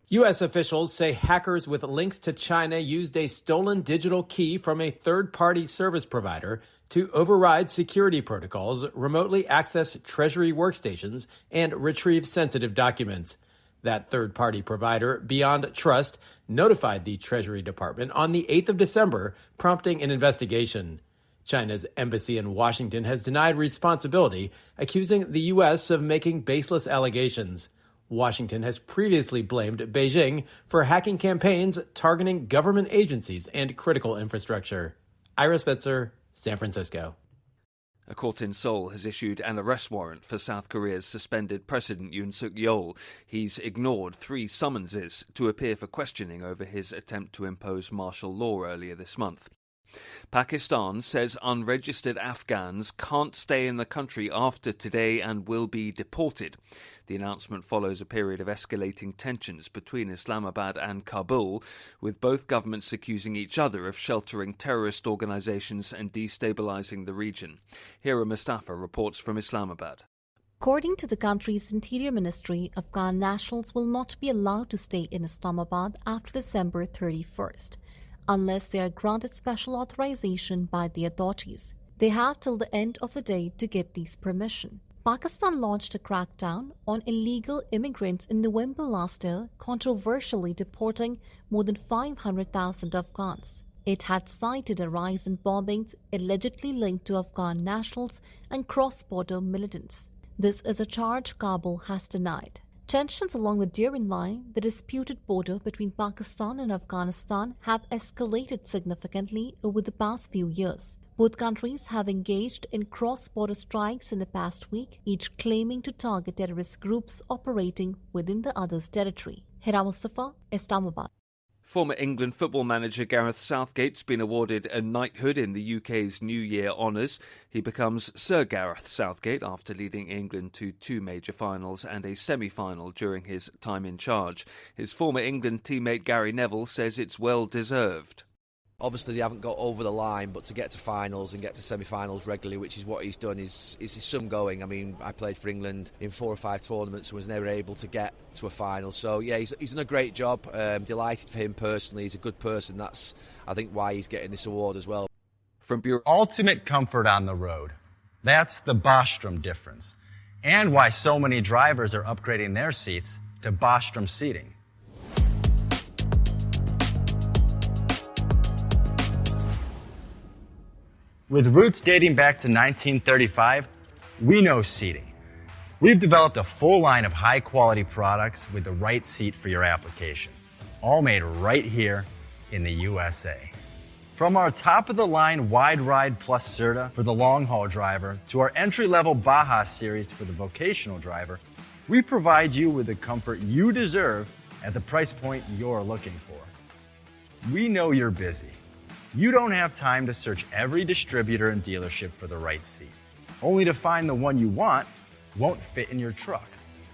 U.S. officials say hackers with links to China used a stolen digital key from a third-party service provider to override security protocols, remotely access Treasury workstations, and retrieve sensitive documents. That third-party provider, Beyond Trust, notified the Treasury Department on the 8th of December, prompting an investigation. China's embassy in Washington has denied responsibility, accusing the U.S. of making baseless allegations. Washington has previously blamed Beijing for hacking campaigns targeting government agencies and critical infrastructure. Ira Spitzer, San Francisco. A court in Seoul has issued an arrest warrant for South Korea's suspended President Yoon Suk-yeol. He's ignored 3 summonses to appear for questioning over his attempt to impose martial law earlier this month. Pakistan says unregistered Afghans can't stay in the country after today and will be deported. The announcement follows a period of escalating tensions between Islamabad and Kabul, with both governments accusing each other of sheltering terrorist organizations and destabilizing the region. Hira Mustafa reports from Islamabad. According to the country's Interior Ministry, Afghan nationals will not be allowed to stay in Islamabad after December 31st. Unless they are granted special authorization by the authorities. They have till the end of the day to get this permission. Pakistan launched a crackdown on illegal immigrants in November last year, controversially deporting more than 500,000 Afghans. It had cited a rise in bombings allegedly linked to Afghan nationals and cross-border militants. This is a charge Kabul has denied. Tensions along the Darien Line, the disputed border between Pakistan and Afghanistan, have escalated significantly over the past few years. Both countries have engaged in cross-border strikes in the past week, each claiming to target terrorist groups operating within the other's territory. Hira Mustafa, Islamabad. Former England football manager Gareth Southgate's been awarded a knighthood in the UK's New Year honours. He becomes Sir Gareth Southgate after leading England to 2 major finals and a semi-final during his time in charge. His former England teammate Gary Neville says it's well deserved. Obviously, they haven't got over the line, but to get to finals and get to semi-finals regularly, which is what he's done, is some going. I mean, I played for England in 4 or 5 tournaments and was never able to get to a final. So, yeah, he's done a great job. Delighted for him personally. He's a good person. That's, I think, why he's getting this award as well. From Bureau Ultimate comfort on the road. That's the Bostrom difference. And why so many drivers are upgrading their seats to Bostrom seating. With roots dating back to 1935, we know seating. We've developed a full line of high-quality products with the right seat for your application, all made right here in the USA. From our top-of-the-line Wide Ride Plus Certa for the long-haul driver to our entry-level Baja series for the vocational driver, we provide you with the comfort you deserve at the price point you're looking for. We know you're busy. You don't have time to search every distributor and dealership for the right seat, only to find the one you want won't fit in your truck.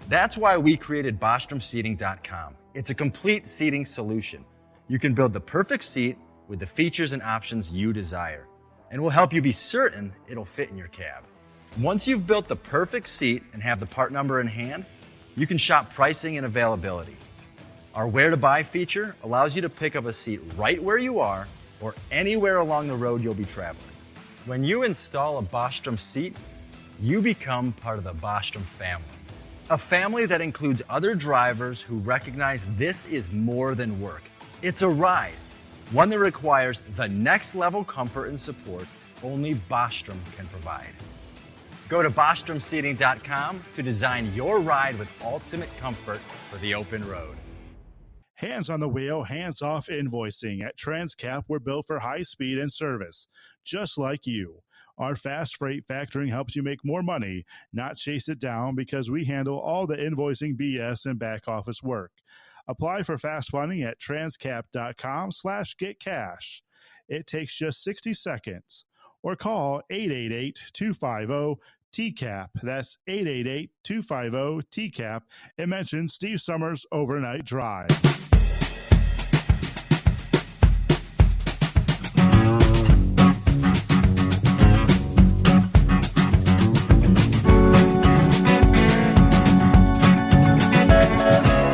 That's why we created BostromSeating.com. It's a complete seating solution. You can build the perfect seat with the features and options you desire, and we'll help you be certain it'll fit in your cab. Once you've built the perfect seat and have the part number in hand, you can shop pricing and availability. Our Where to Buy feature allows you to pick up a seat right where you are or anywhere along the road you'll be traveling. When you install a Bostrom seat, you become part of the Bostrom family. A family that includes other drivers who recognize this is more than work. It's a ride, one that requires the next level comfort and support only Bostrom can provide. Go to BostromSeating.com to design your ride with ultimate comfort for the open road. Hands on the wheel, hands off invoicing. At Transcap, we're built for high speed and service, just like you. Our fast freight factoring helps you make more money, not chase it down, because we handle all the invoicing BS and back office work. Apply for fast funding at transcap.com/getcash. It takes just 60 seconds. Or call 888-250-TCAP. That's 888-250-TCAP. And mention Steve Summers Overnight Drive.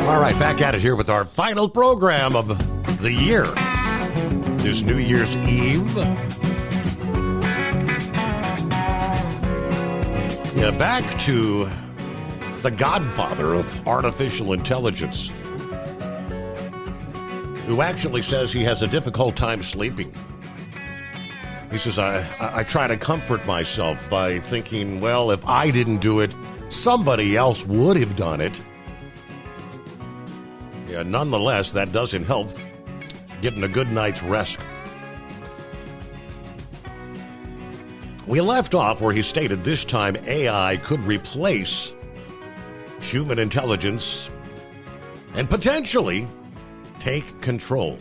All right, back at it here with our final program of the year. This New Year's Eve. Yeah, back to the godfather of artificial intelligence, who actually says he has a difficult time sleeping. He says, I try to comfort myself by thinking, well, if I didn't do it, somebody else would have done it. Yeah, nonetheless, that doesn't help getting a good night's rest. We left off where he stated this time AI could replace human intelligence and potentially take control.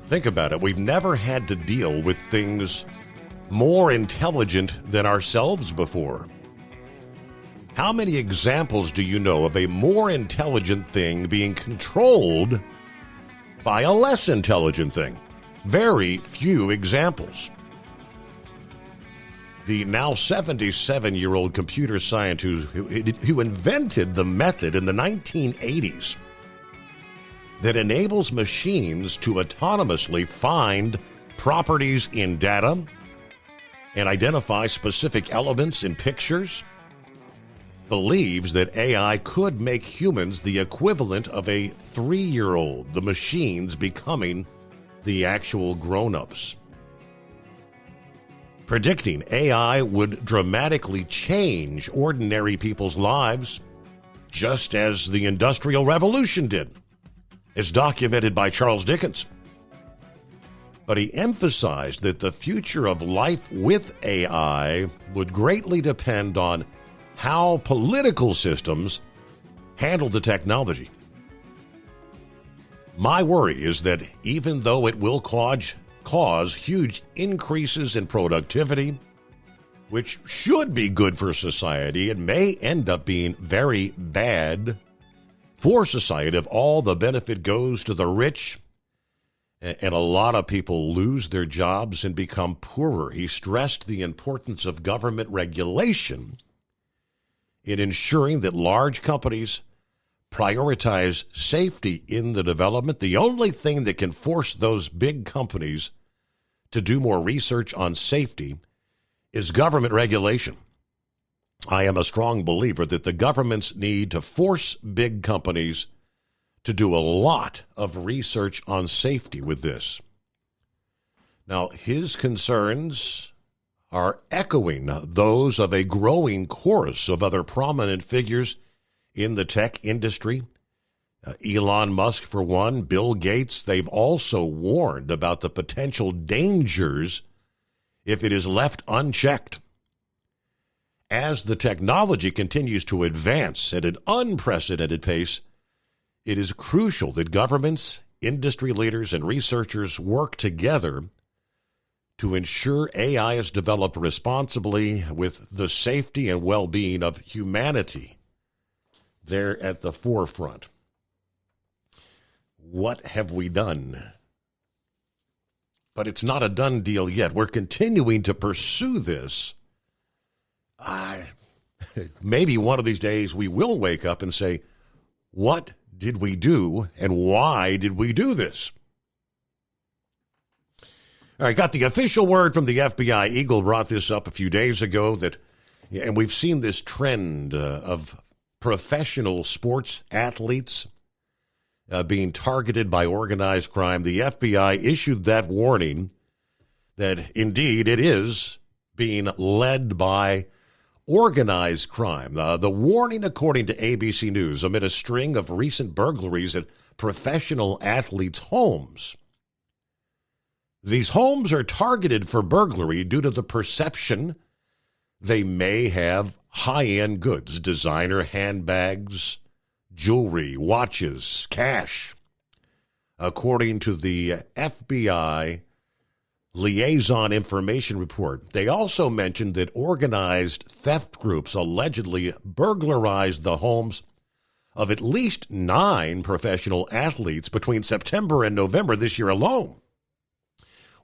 Think about it. We've never had to deal with things more intelligent than ourselves before. How many examples do you know of a more intelligent thing being controlled by a less intelligent thing? Very few examples. The now 77-year-old computer scientist who invented the method in the 1980s that enables machines to autonomously find properties in data and identify specific elements in pictures believes that AI could make humans the equivalent of a 3-year-old, the machines becoming the actual grown-ups. predicting AI would dramatically change ordinary people's lives, just as the Industrial Revolution did, as documented by Charles Dickens. But he emphasized that the future of life with AI would greatly depend on how political systems handle the technology. My worry is that even though it will cause huge increases in productivity, which should be good for society, it may end up being very bad for society if all the benefit goes to the rich and a lot of people lose their jobs and become poorer. He stressed the importance of government regulation in ensuring that large companies prioritize safety in the development. The only thing that can force those big companies to do more research on safety is government regulation. I am a strong believer that the governments need to force big companies to do a lot of research on safety with this. Now, his concerns are echoing those of a growing chorus of other prominent figures in the tech industry. Elon Musk, for one, Bill Gates, they've also warned about the potential dangers if it is left unchecked. As the technology continues to advance at an unprecedented pace, it is crucial that governments, industry leaders, and researchers work together to ensure AI is developed responsibly with the safety and well-being of humanity there at the forefront. What have we done? But it's not a done deal yet. We're continuing to pursue this. Maybe one of these days we will wake up and say, what did we do and why did we do this? All right, got the official word from the FBI. Eagle brought this up a few days ago and we've seen this trend of professional sports athletes being targeted by organized crime. The FBI issued that warning that indeed it is being led by organized crime. The warning, according to ABC News, amid a string of recent burglaries at professional athletes' homes. These homes are targeted for burglary due to the perception they may have high-end goods, designer handbags, jewelry, watches, cash. According to the FBI Liaison Information Report, they also mentioned that organized theft groups allegedly burglarized the homes of at least 9 professional athletes between September and November this year alone.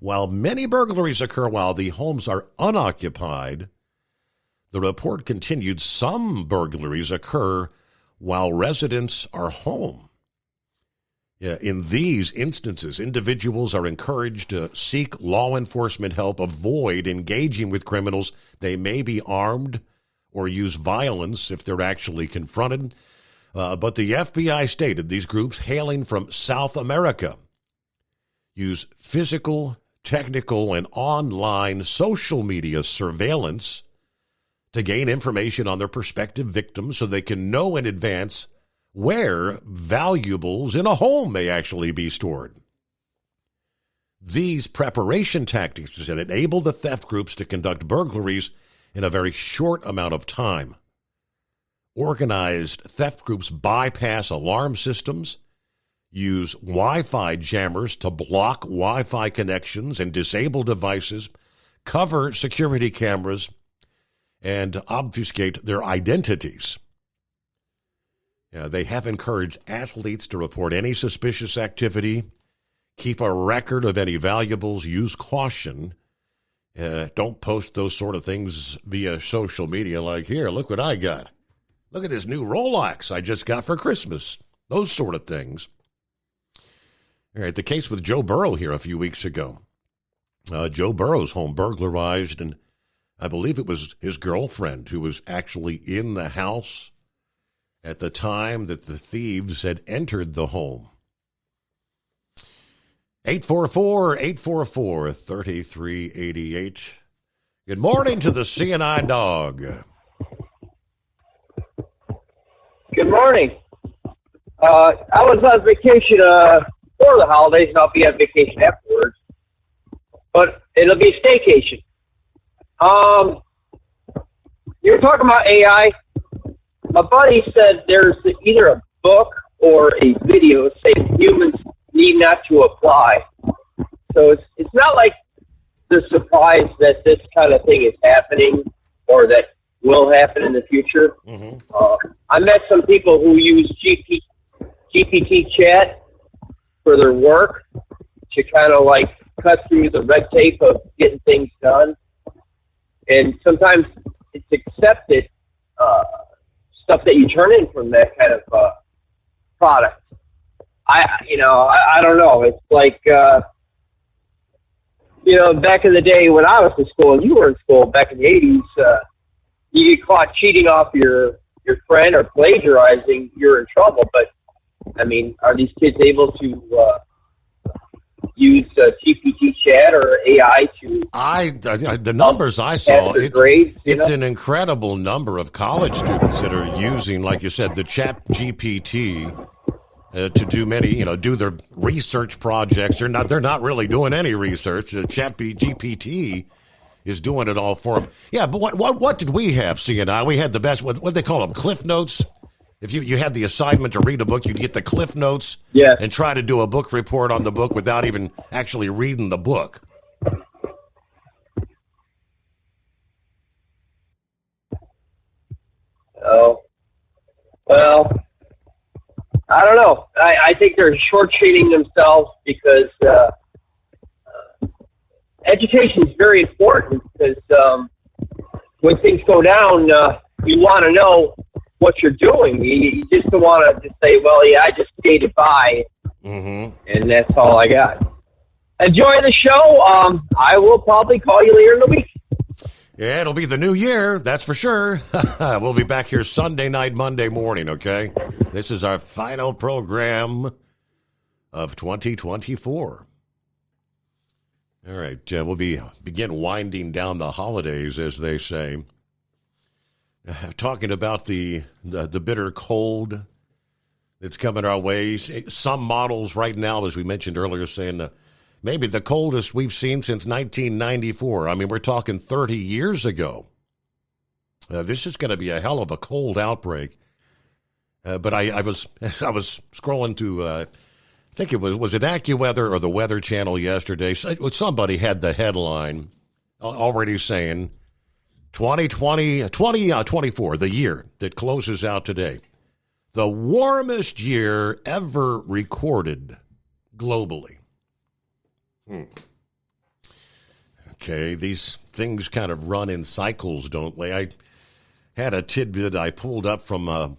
While many burglaries occur while the homes are unoccupied, the report continued some burglaries occur while residents are home. In these instances, individuals are encouraged to seek law enforcement help, avoid engaging with criminals. They may be armed or use violence if they're actually confronted. But the FBI stated these groups hailing from South America use physical, technical, and online social media surveillance to gain information on their prospective victims so they can know in advance where valuables in a home may actually be stored. These preparation tactics enable the theft groups to conduct burglaries in a very short amount of time. Organized theft groups bypass alarm systems, use Wi-Fi jammers to block Wi-Fi connections and disable devices, cover security cameras, and obfuscate their identities. They have encouraged athletes to report any suspicious activity, keep a record of any valuables, use caution. Don't post those sort of things via social media like, here, look what I got. Look at this new Rolex I just got for Christmas. Those sort of things. All right, the case with Joe Burrow here a few weeks ago. Joe Burrow's home burglarized, and I believe it was his girlfriend who was actually in the house at the time that the thieves had entered the home. 844-844-3388. Good morning to the CNI dog. Good morning. I was on vacation before the holidays, and I'll be on vacation afterwards. But it'll be staycation. You were talking about AI. My buddy said there's either a book or a video saying humans need not to apply. So it's not like the surprise that this kind of thing is happening or that will happen in the future. I met some people who use GPT chat for their work to kind of like cut through the red tape of getting things done. And sometimes it's accepted stuff that you turn in from that kind of product. I don't know. It's like, back in the day when I was in school and you were in school back in the 80s, you get caught cheating off your friend or plagiarizing, you're in trouble. But, I mean, are these kids able to use GPT chat or AI to... The numbers I saw, grades, it's an incredible number of college students that are using, like you said, the Chat GPT to do many, do their research projects. They're not really doing any research. Chat GPT is doing it all for them. Yeah, but what did we have, CNI? We had the best, what they call them, Cliff Notes. If you had the assignment to read a book, you'd get the Cliff Notes and try to do a book report on the book without even actually reading the book. Oh, well, I don't know. I think they're shortchanging themselves because education is very important because when things go down, you want to know what you're doing. You just don't want to just say, well, yeah, I just skated by, and that's all I got. Enjoy the show. I will probably call you later in the week. Yeah, it'll be the new year, that's for sure. We'll be back here Sunday night, Monday morning, okay? This is our final program of 2024. All right, we'll begin winding down the holidays, as they say. Talking about the bitter cold that's coming our way. Some models right now, as we mentioned earlier, saying maybe the coldest we've seen since 1994. I mean, we're talking 30 years ago. This is going to be a hell of a cold outbreak. But I was scrolling to, I think it was it AccuWeather or the Weather Channel yesterday. Somebody had the headline already saying 2024, the year that closes out today, the warmest year ever recorded globally. Okay, these things kind of run in cycles, don't they? I had a tidbit I pulled up from a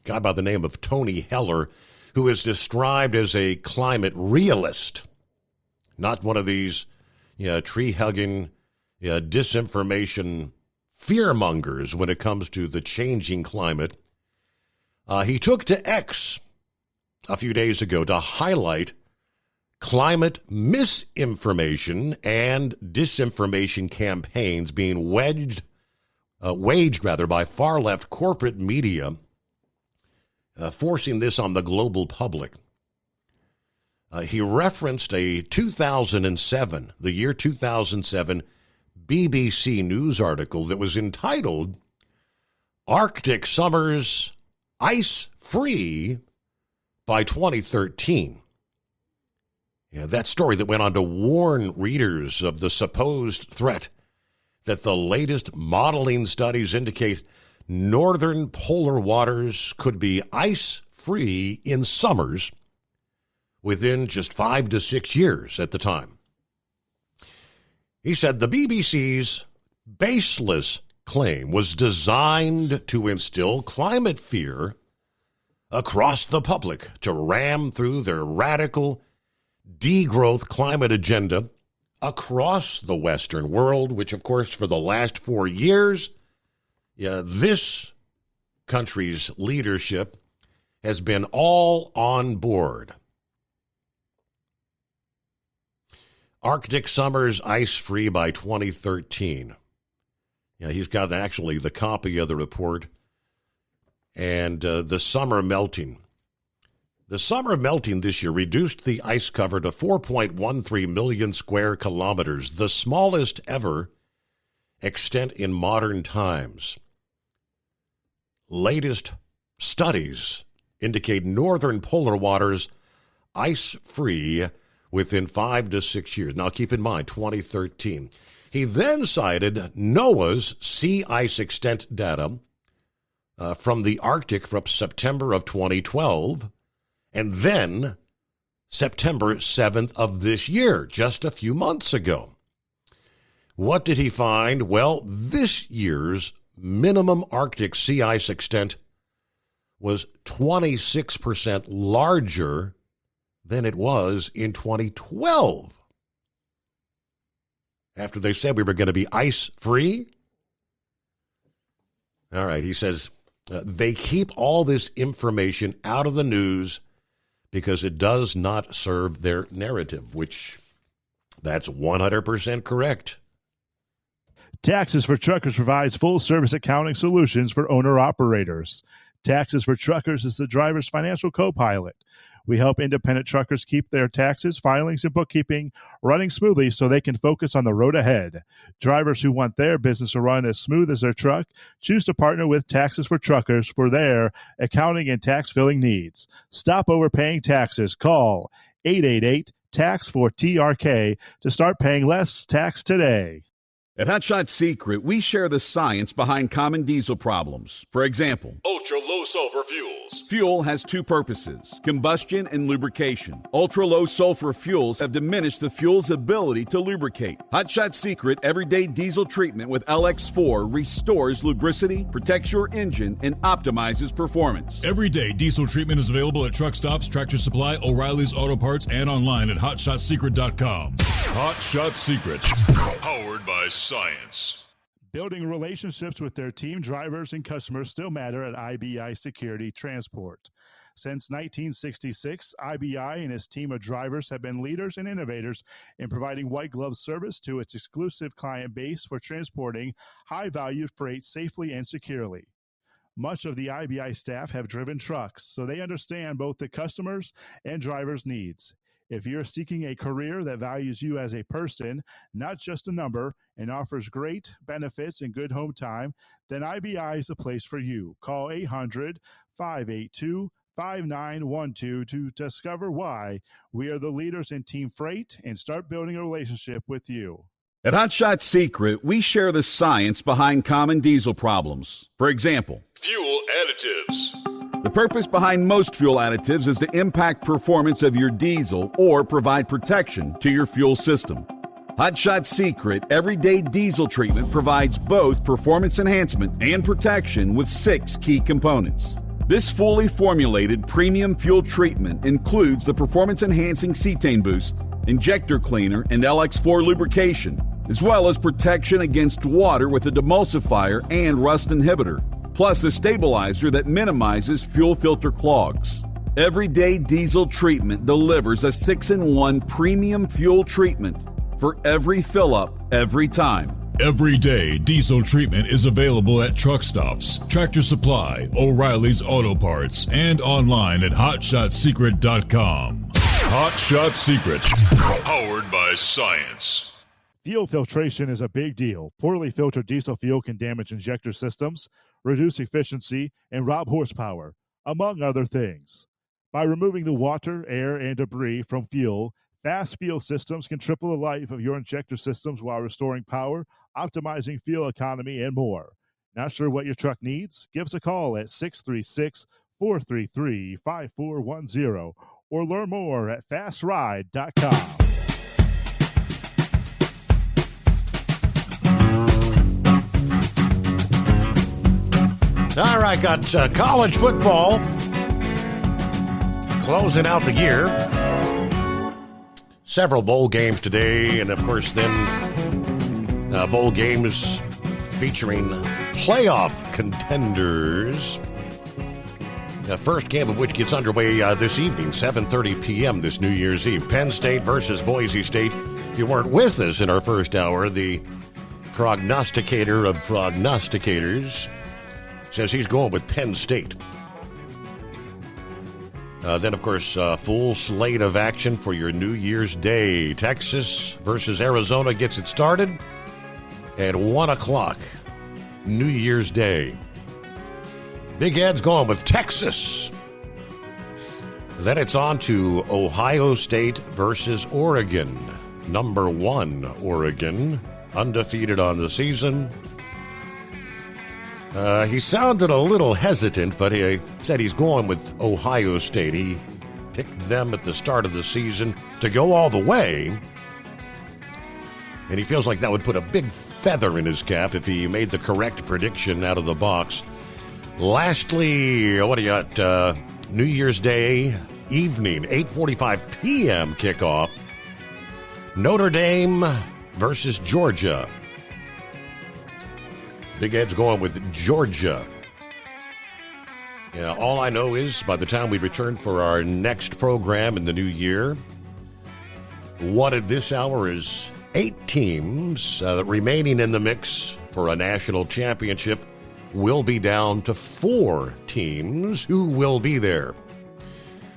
guy by the name of Tony Heller, who is described as a climate realist, not one of these tree-hugging disinformation fearmongers when it comes to the changing climate. He took to X a few days ago to highlight climate misinformation and disinformation campaigns being waged by far-left corporate media, forcing this on the global public. He referenced a 2007, the year 2007, BBC News article that was entitled Arctic Summers Ice-Free by 2013. That story that went on to warn readers of the supposed threat that the latest modeling studies indicate northern polar waters could be ice-free in summers within just 5 to 6 years at the time. He said the BBC's baseless claim was designed to instill climate fear across the public to ram through their radical degrowth climate agenda across the Western world, which, of course, for the last 4 years, this country's leadership has been all on board. Arctic summers ice-free by 2013. Yeah, he's got actually the copy of the report. And the summer melting. The summer melting this year reduced the ice cover to 4.13 million square kilometers, the smallest ever extent in modern times. Latest studies indicate northern polar waters ice-free within 5 to 6 years. Now, keep in mind, 2013. He then cited NOAA's sea ice extent data from the Arctic from September of 2012, and then September 7th of this year, just a few months ago. What did he find? Well, this year's minimum Arctic sea ice extent was 26% larger than it was in 2012. After they said we were going to be ice-free? All right, he says they keep all this information out of the news because it does not serve their narrative, which that's 100% correct. Taxes for Truckers provides full-service accounting solutions for owner-operators. Taxes for Truckers is the driver's financial co-pilot. We help independent truckers keep their taxes, filings, and bookkeeping running smoothly so they can focus on the road ahead. Drivers who want their business to run as smooth as their truck choose to partner with Taxes for Truckers for their accounting and tax filing needs. Stop overpaying taxes. Call 888-TAX-4TRK to start paying less tax today. At Hot Shot Secret, we share the science behind common diesel problems. For example, ultra-low sulfur fuels. Fuel has two purposes, combustion and lubrication. Ultra-low sulfur fuels have diminished the fuel's ability to lubricate. Hot Shot Secret Everyday Diesel Treatment with LX4 restores lubricity, protects your engine, and optimizes performance. Everyday Diesel Treatment is available at truck stops, Tractor Supply, O'Reilly's Auto Parts, and online at hotshotsecret.com. Hot Shot Secret, powered by science. Building relationships with their team drivers and customers still matter at IBI Security Transport. Since 1966, IBI and its team of drivers have been leaders and innovators in providing white glove service to its exclusive client base for transporting high-value freight safely and securely. Much of the IBI staff have driven trucks, so they understand both the customers' and drivers' needs. If you're seeking a career that values you as a person, not just a number, and offers great benefits and good home time, then IBI is the place for you. Call 800-582-5912 to discover why we are the leaders in team freight and start building a relationship with you. At Hot Shot Secret, we share the science behind common diesel problems. For example, fuel additives. The purpose behind most fuel additives is to impact performance of your diesel or provide protection to your fuel system. Hot Shot Secret Everyday Diesel Treatment provides both performance enhancement and protection with 6 key components. This fully formulated premium fuel treatment includes the performance-enhancing cetane boost, injector cleaner, and LX4 lubrication, as well as protection against water with a demulsifier and rust inhibitor, plus a stabilizer that minimizes fuel filter clogs. Everyday Diesel Treatment delivers a 6-in-1 premium fuel treatment for every fill-up, every time. Everyday Diesel Treatment is available at truck stops, Tractor Supply, O'Reilly's Auto Parts, and online at hotshotsecret.com. Hot Shot Secret, powered by science. Fuel filtration is a big deal. Poorly filtered diesel fuel can damage injector systems, reduce efficiency, and rob horsepower, among other things. By removing the water, air, and debris from fuel, fast fuel systems can triple the life of your injector systems while restoring power, optimizing fuel economy, and more. Not sure what your truck needs? Give us a call at 636-433-5410 or learn more at fastride.com. All right, got college football closing out the year. Several bowl games today, and of course then bowl games featuring playoff contenders. The first game of which gets underway this evening, 7:30 p.m. this New Year's Eve. Penn State versus Boise State. If you weren't with us in our first hour, the prognosticator of prognosticators, says he's going with Penn State. Then, of course, full slate of action for your New Year's Day. Texas versus Arizona gets it started at 1 o'clock, New Year's Day. Big Ed's going with Texas. Then it's on to Ohio State versus Oregon. Number 1, Oregon, undefeated on the season. He sounded a little hesitant, but he said he's going with Ohio State. He picked them at the start of the season to go all the way. And he feels like that would put a big feather in his cap if he made the correct prediction out of the box. Lastly, what do you got? New Year's Day evening, 8:45 p.m. kickoff. Notre Dame versus Georgia. Big Ed's going with Georgia. Yeah, all I know is by the time we return for our next program in the new year, what at this hour is 8 teams remaining in the mix for a national championship. Will be down to 4 teams who will be there.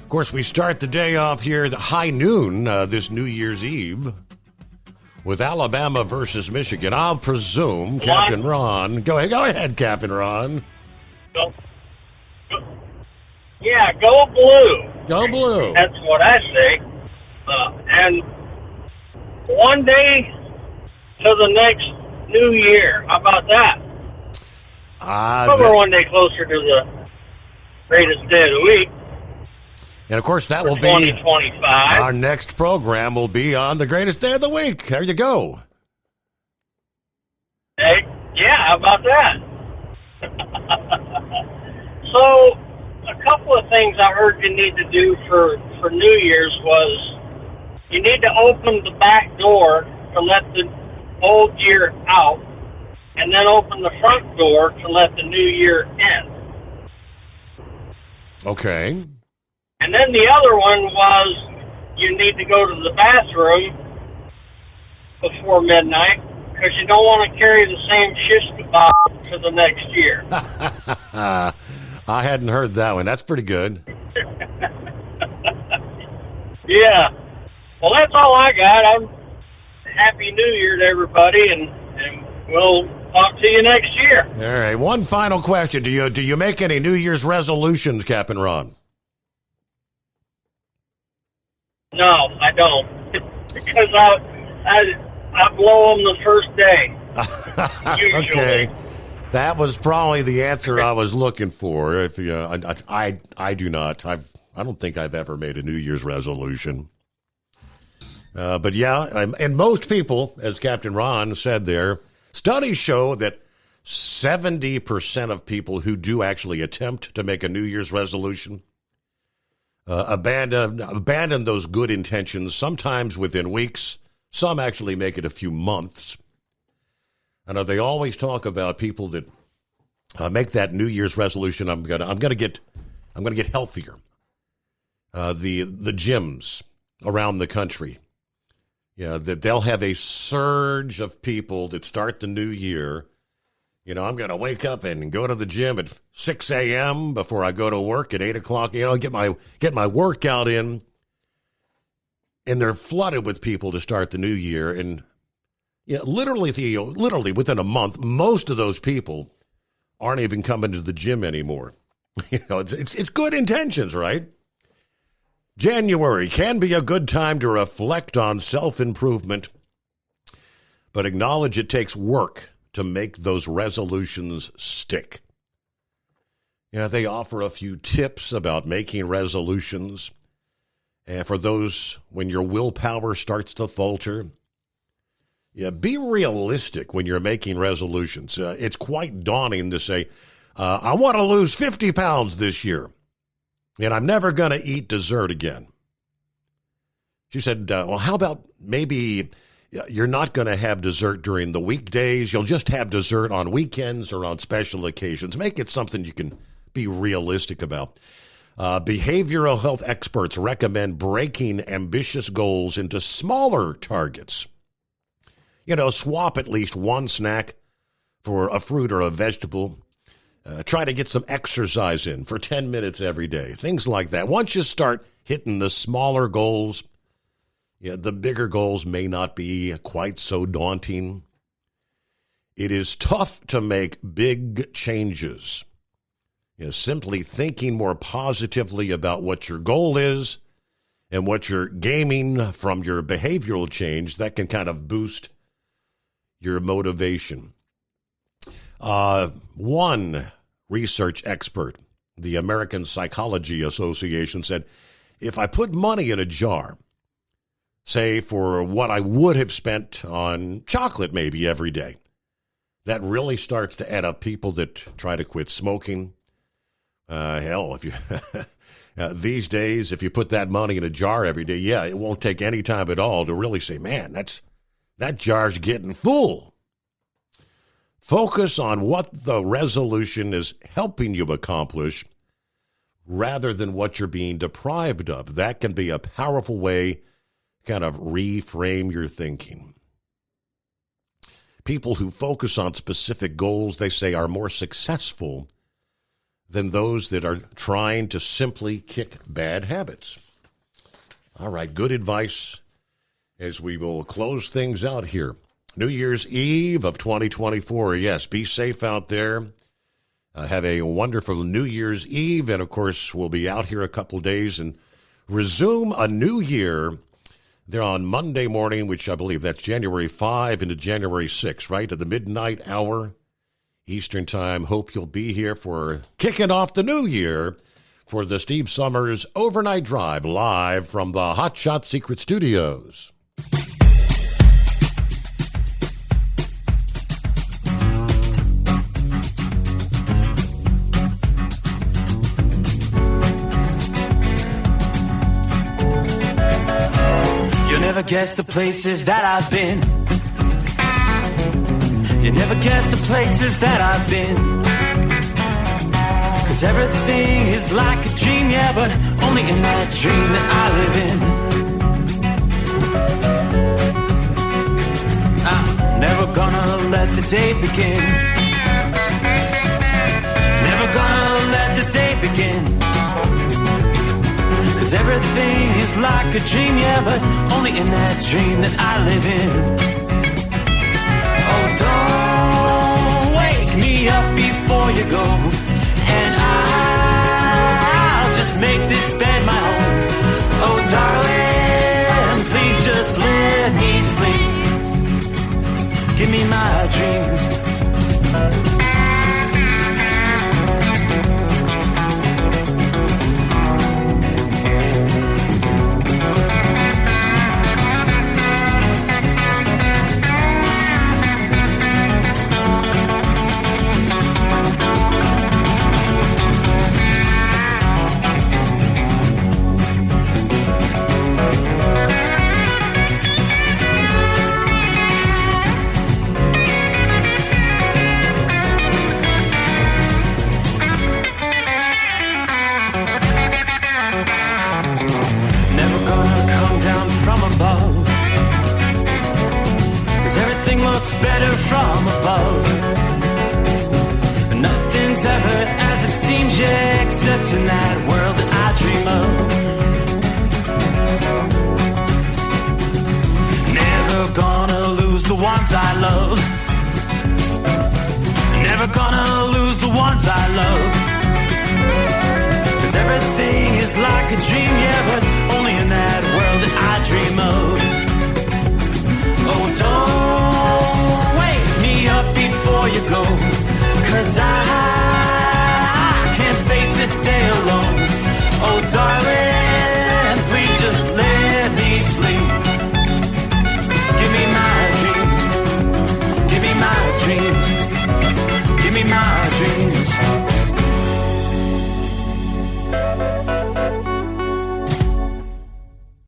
Of course, we start the day off here at high noon this New Year's Eve with Alabama versus Michigan. I'll presume Captain Ron. Go ahead, Captain Ron. Yeah, go blue. Go blue. That's what I say. And one day to the next new year. How about that? We're one day closer to the greatest day of the week. And, of course, that will be 2025. Our next program will be on the greatest day of the week. There you go. Hey, yeah, how about that? So, a couple of things I heard you need to do for New Year's was you need to open the back door to let the old year out, and then open the front door to let the new year in. Okay. And then the other one was you need to go to the bathroom before midnight because you don't want to carry the same shish kebab to the next year. I hadn't heard that one. That's pretty good. Yeah. Well, that's all I got. Happy New Year to everybody, and we'll talk to you next year. All right. One final question. Do you make any New Year's resolutions, Captain Ron? No, I don't. Because I blow them the first day. Okay. That was probably the answer I was looking for. If I do not. I don't think I've ever made a New Year's resolution. But yeah, and most people, as Captain Ron said there, studies show that 70% of people who do actually attempt to make a New Year's resolution abandon those good intentions, sometimes within weeks. Some actually make it a few months. I know they always talk about people that make that New Year's resolution. I'm gonna get healthier. The gyms around the country, that they'll have a surge of people that start the new year. I'm going to wake up and go to the gym at 6 a.m. before I go to work at 8 o'clock. Get my workout in. And they're flooded with people to start the new year. And literally within a month, most of those people aren't even coming to the gym anymore. It's good intentions, right? January can be a good time to reflect on self-improvement, but acknowledge it takes work to make those resolutions stick. They offer a few tips about making resolutions. And for those when your willpower starts to falter, be realistic when you're making resolutions. It's quite daunting to say, I want to lose 50 pounds this year, and I'm never going to eat dessert again. She said, well, how about maybe you're not going to have dessert during the weekdays. You'll just have dessert on weekends or on special occasions. Make it something you can be realistic about. Behavioral health experts recommend breaking ambitious goals into smaller targets. Swap at least one snack for a fruit or a vegetable. Try to get some exercise in for 10 minutes every day. Things like that. Once you start hitting the smaller goals, the bigger goals may not be quite so daunting. It is tough to make big changes. Simply thinking more positively about what your goal is and what you're gaining from your behavioral change, that can kind of boost your motivation. One research expert, the American Psychology Association, said, if I put money in a jar, say for what I would have spent on chocolate maybe every day, that really starts to add up. People that try to quit smoking, if you these days, if you put that money in a jar every day, it won't take any time at all to really say, man, that jar's getting full. Focus on what the resolution is helping you accomplish rather than what you're being deprived of. That can be a powerful way to kind of reframe your thinking. People who focus on specific goals, they say, are more successful than those that are trying to simply kick bad habits. All right, good advice as we will close things out here. New Year's Eve of 2024. Yes, be safe out there. Have a wonderful New Year's Eve. And, of course, we'll be out here a couple days and resume a new year there on Monday morning, which I believe that's January 5 into January 6, right, at the midnight hour Eastern Time. Hope you'll be here for kicking off the new year for the Steve Summers Overnight Drive live from the Hot Shot Secret Studios. Never guess the places that I've been. You never guess the places that I've been. 'Cause everything is like a dream, yeah, but only in that dream that I live in. I'm never gonna let the day begin. Never gonna let the day begin. 'Cause everything is like a dream, yeah, but only in that dream that I live in. Oh, don't wake me up before you go, and I'll just make this bed my home. Oh, darling, please just let me sleep. Give me my dreams. Better from above. Nothing's ever as it seems, yeah, except in that world that I dream of. Never gonna lose the ones I love. Never gonna lose the ones I love. 'Cause everything is like a dream, yeah, but only in that world that I dream of. Oh, don't wake me up before you go, 'cause I